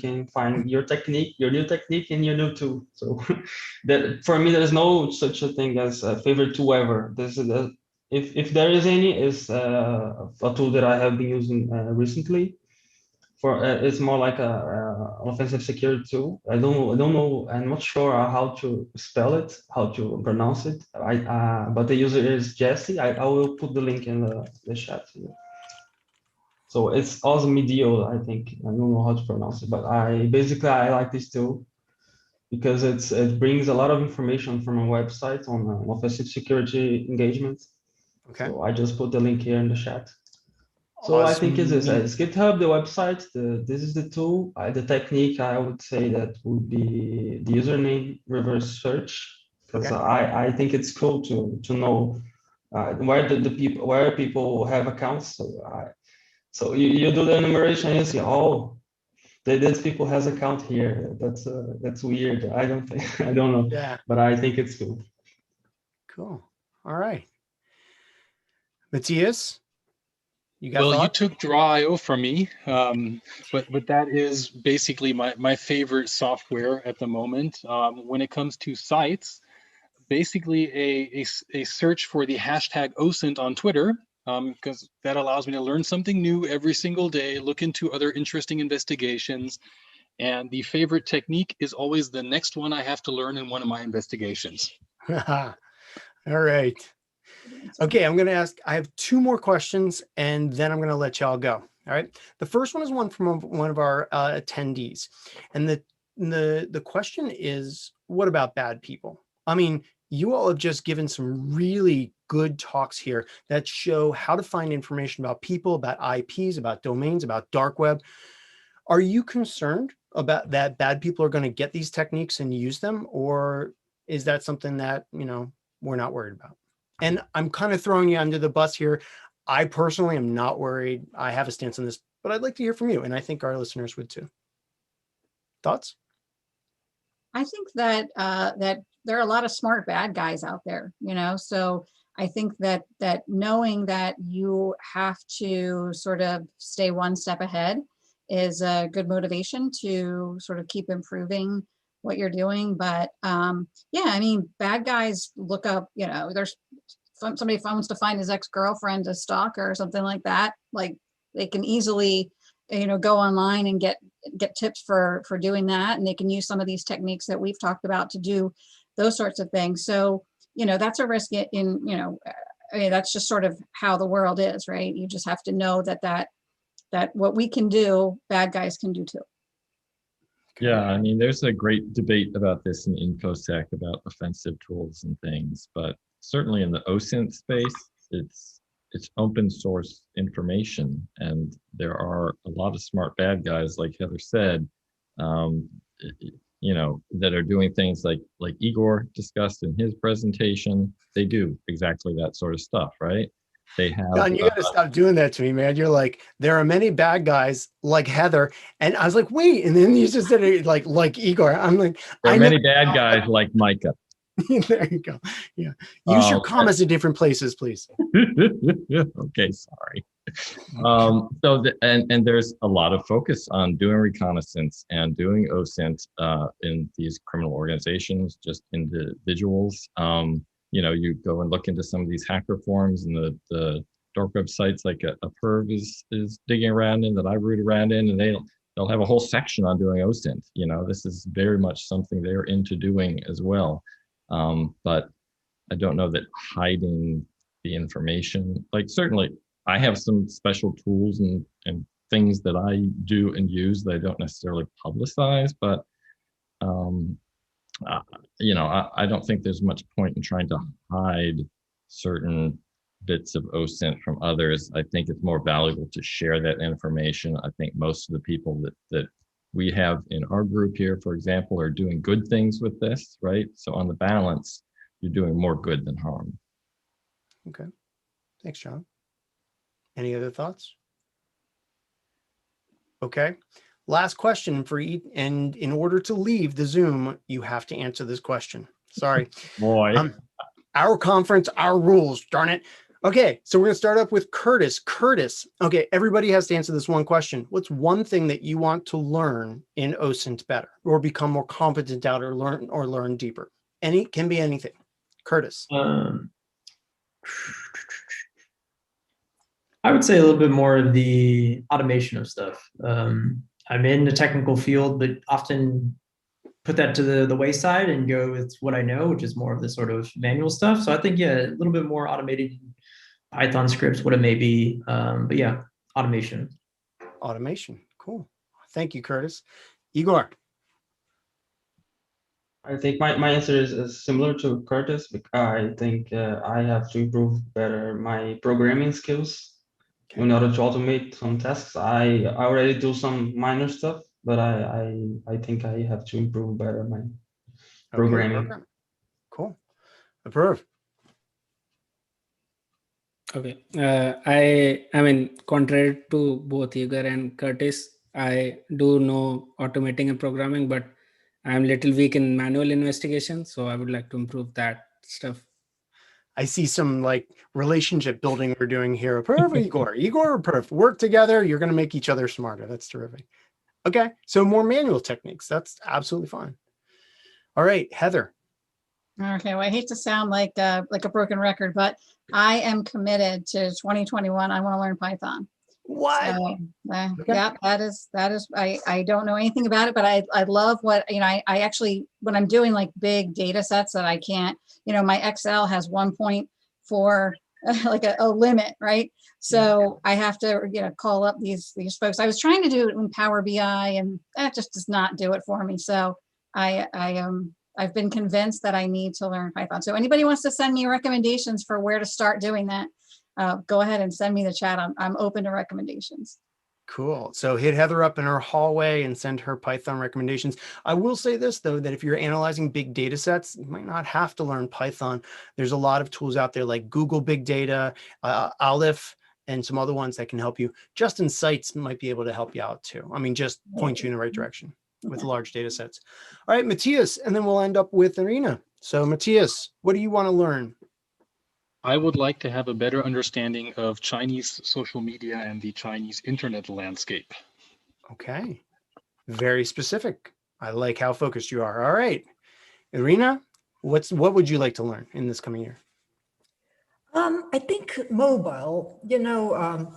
can find your technique, your new technique, and your new tool. So that for me, there's no such a thing as a favorite tool ever. This is if there is any, is a tool that I have been using recently. For it's more like a offensive security tool. I don't know. I'm not sure how to spell it, how to pronounce it. But the user is Jesse. I will put the link in the chat here. So it's Osmidio, I think. I don't know how to pronounce it, but I like this tool because it brings a lot of information from a website on offensive security engagement. Okay. So I just put the link here in the chat. So I think it's GitHub, the website. This is the tool. The technique, I would say that would be the username reverse search, because I think it's cool to know where people have accounts. So you do the enumeration and you see, oh, this people has account here. That's weird. I don't know. Yeah. But I think it's cool. Cool. All right. Matthias? You took Draw.io from me, but that is basically my favorite software at the moment. When it comes to sites, basically a search for the hashtag OSINT on Twitter, because that allows me to learn something new every single day, look into other interesting investigations. And the favorite technique is always the next one I have to learn in one of my investigations. All right. Okay, I'm going to ask, I have two more questions and then I'm going to let y'all go. All right. The first one is one from one of our attendees. And the question is, what about bad people? I mean, you all have just given some really good talks here that show how to find information about people, about IPs, about domains, about dark web. Are you concerned about that bad people are going to get these techniques and use them? Or is that something that, we're not worried about? And I'm kind of throwing you under the bus here. I personally am not worried. I have a stance on this, but I'd like to hear from you. And I think our listeners would too. Thoughts? I think that that there are a lot of smart bad guys out there, so I think that knowing that you have to sort of stay one step ahead is a good motivation to sort of keep improving what you're doing. But yeah, I mean, bad guys look up, there's somebody wants to find his ex-girlfriend to stalk or something like that. Like they can easily, go online and get tips for doing that. And they can use some of these techniques that we've talked about to do those sorts of things. So, that's a risk that's just sort of how the world is, right? You just have to know that what we can do, bad guys can do too. Yeah, I mean, there's a great debate about this in InfoSec about offensive tools and things, but certainly in the OSINT space, it's open source information, and there are a lot of smart bad guys, like Heather said, that are doing things like Igor discussed in his presentation. They do exactly that sort of stuff, right? They have. Don, you got to stop doing that to me, man. You're like, there are many bad guys like Heather, and I was like, wait, and then you just said it like Igor. I'm like, there are many bad guys like Micah. There you go. Yeah, use your commas in different places, please. Okay, sorry. And there's a lot of focus on doing reconnaissance and doing OSINT in these criminal organizations, just individuals. You go and look into some of these hacker forums and the dark web sites like a Perv is digging around in, that I root around in, and they'll have a whole section on doing OSINT. You know, this is very much something they're into doing as well. But I don't know that hiding the information, like certainly I have some special tools and things that I do and use that I don't necessarily publicize, but you know, I don't think there's much point in trying to hide certain bits of OSINT from others. I think it's more valuable to share that information. I think most of the people that we have in our group here, for example, are doing good things with this, right? So on the balance, you're doing more good than harm. Okay. Thanks, John. Any other thoughts? Okay. Last question for each, and in order to leave the Zoom, you have to answer this question. Sorry. Boy. Our conference, our rules, darn it. Okay, so we're gonna start up with Curtis. Curtis, okay, everybody has to answer this one question. What's one thing that you want to learn in OSINT better, or become more competent at, or learn deeper? Can be anything. Curtis. I would say a little bit more of the automation of stuff. I'm in the technical field, but often put that to the wayside and go with what I know, which is more of the sort of manual stuff. So I think, yeah, a little bit more automated Python scripts, what it may be. But yeah, automation. Automation, cool. Thank you, Curtis. Igor. I think my answer is similar to Curtis. I think I have to improve better my programming skills in order to automate some tasks. I already do some minor stuff, but I think I have to improve better my programming. Cool. Approve. Okay. I mean, contrary to both Igor and Curtis, I do know automating and programming, but I'm a little weak in manual investigation. So I would like to improve that stuff. I see some like relationship building we're doing here. Perf, Igor, Perf, work together. You're going to make each other smarter. That's terrific. Okay. So more manual techniques. That's absolutely fine. All right, Heather. Okay, well, I hate to sound like a broken record, but I am committed to 2021. I want to learn Python. What? So, yeah, that is. I don't know anything about it, but I love what, you know, I actually, when I'm doing like big data sets that I can't, you know, my Excel has 1.4 like a limit, right? So I have to, you know, call up these folks. I was trying to do it in Power BI, and that just does not do it for me. So I've been convinced that I need to learn Python. So anybody wants to send me recommendations for where to start doing that, go ahead and send me the chat. I'm open to recommendations. Cool. So hit Heather up in her hallway and send her Python recommendations. I will say this, though, that if you're analyzing big data sets, you might not have to learn Python. There's a lot of tools out there like Google Big Data, Aleph, and some other ones that can help you. Justin Sites might be able to help you out too. I mean, just point you in the right direction with large data sets. All right, Matthias, and then we'll end up with Irina. So Matthias, what do you want to learn? I would like to have a better understanding of Chinese social media and the Chinese internet landscape. Okay, very specific. I like how focused you are. All right, Irina, what would you like to learn in this coming year? I think mobile, you know,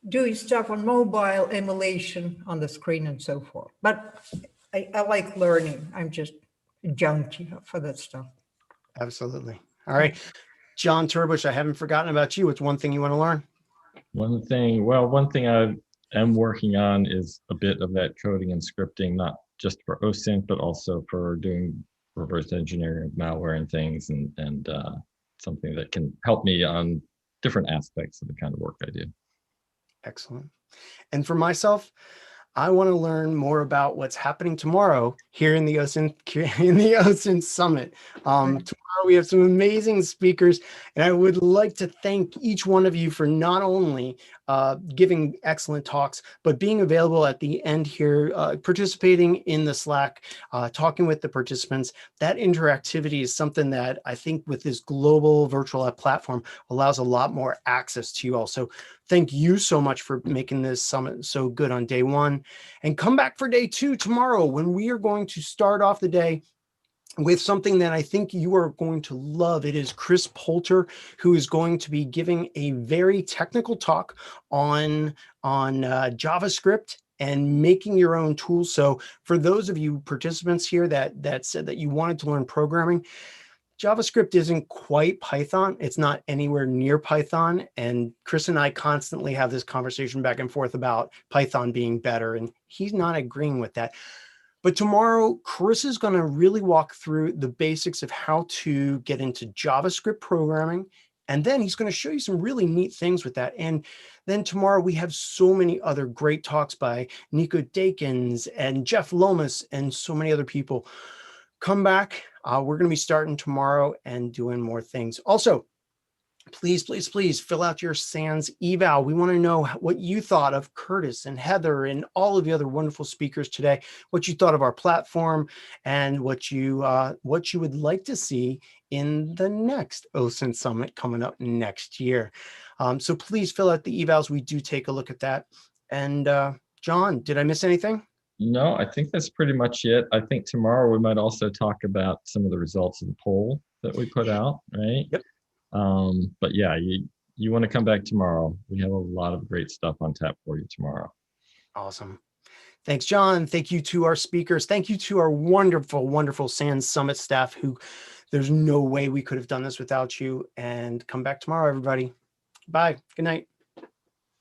doing stuff on mobile, emulation on the screen and so forth. But I like learning. I'm just a junkie for that stuff. Absolutely. All right. John Turbush, I haven't forgotten about you. What's one thing you want to learn? One thing I am working on is a bit of that coding and scripting, not just for OSINT, but also for doing reverse engineering of malware and things, and something that can help me on different aspects of the kind of work I do. Excellent. And for myself, I want to learn more about what's happening tomorrow here in the OSINT Summit. Tomorrow we have some amazing speakers, and I would like to thank each one of you for not only giving excellent talks, but being available at the end here, participating in the Slack, talking with the participants. That interactivity is something that I think with this global virtual app platform allows a lot more access to you all. So thank you so much for making this summit so good on day one. And come back for day two tomorrow, when we are going to start off the day with something that I think you are going to love. It is Chris Poulter, who is going to be giving a very technical talk on JavaScript and making your own tools. So for those of you participants here that said that you wanted to learn programming, JavaScript isn't quite Python. It's not anywhere near Python. And Chris and I constantly have this conversation back and forth about Python being better, and he's not agreeing with that. But tomorrow, Chris is going to really walk through the basics of how to get into JavaScript programming. And then he's going to show you some really neat things with that. And then tomorrow we have so many other great talks by Nico Dakins and Jeff Lomas and so many other people. Come back. We're going to be starting tomorrow and doing more things. Also, please, please, please fill out your SANS eval. We want to know what you thought of Curtis and Heather and all of the other wonderful speakers today, what you thought of our platform, and what you would like to see in the next OSINT Summit coming up next year. So please fill out the evals. We do take a look at that. And John, did I miss anything? No, I think that's pretty much it. I think tomorrow we might also talk about some of the results of the poll that we put out, right? Yep. But yeah, you want to come back tomorrow. We have a lot of great stuff on tap for you tomorrow. Awesome. Thanks, John. Thank you to our speakers. Thank you to our wonderful, wonderful SANS Summit staff, who there's no way we could have done this without you. And come back tomorrow, everybody. Bye. Good night.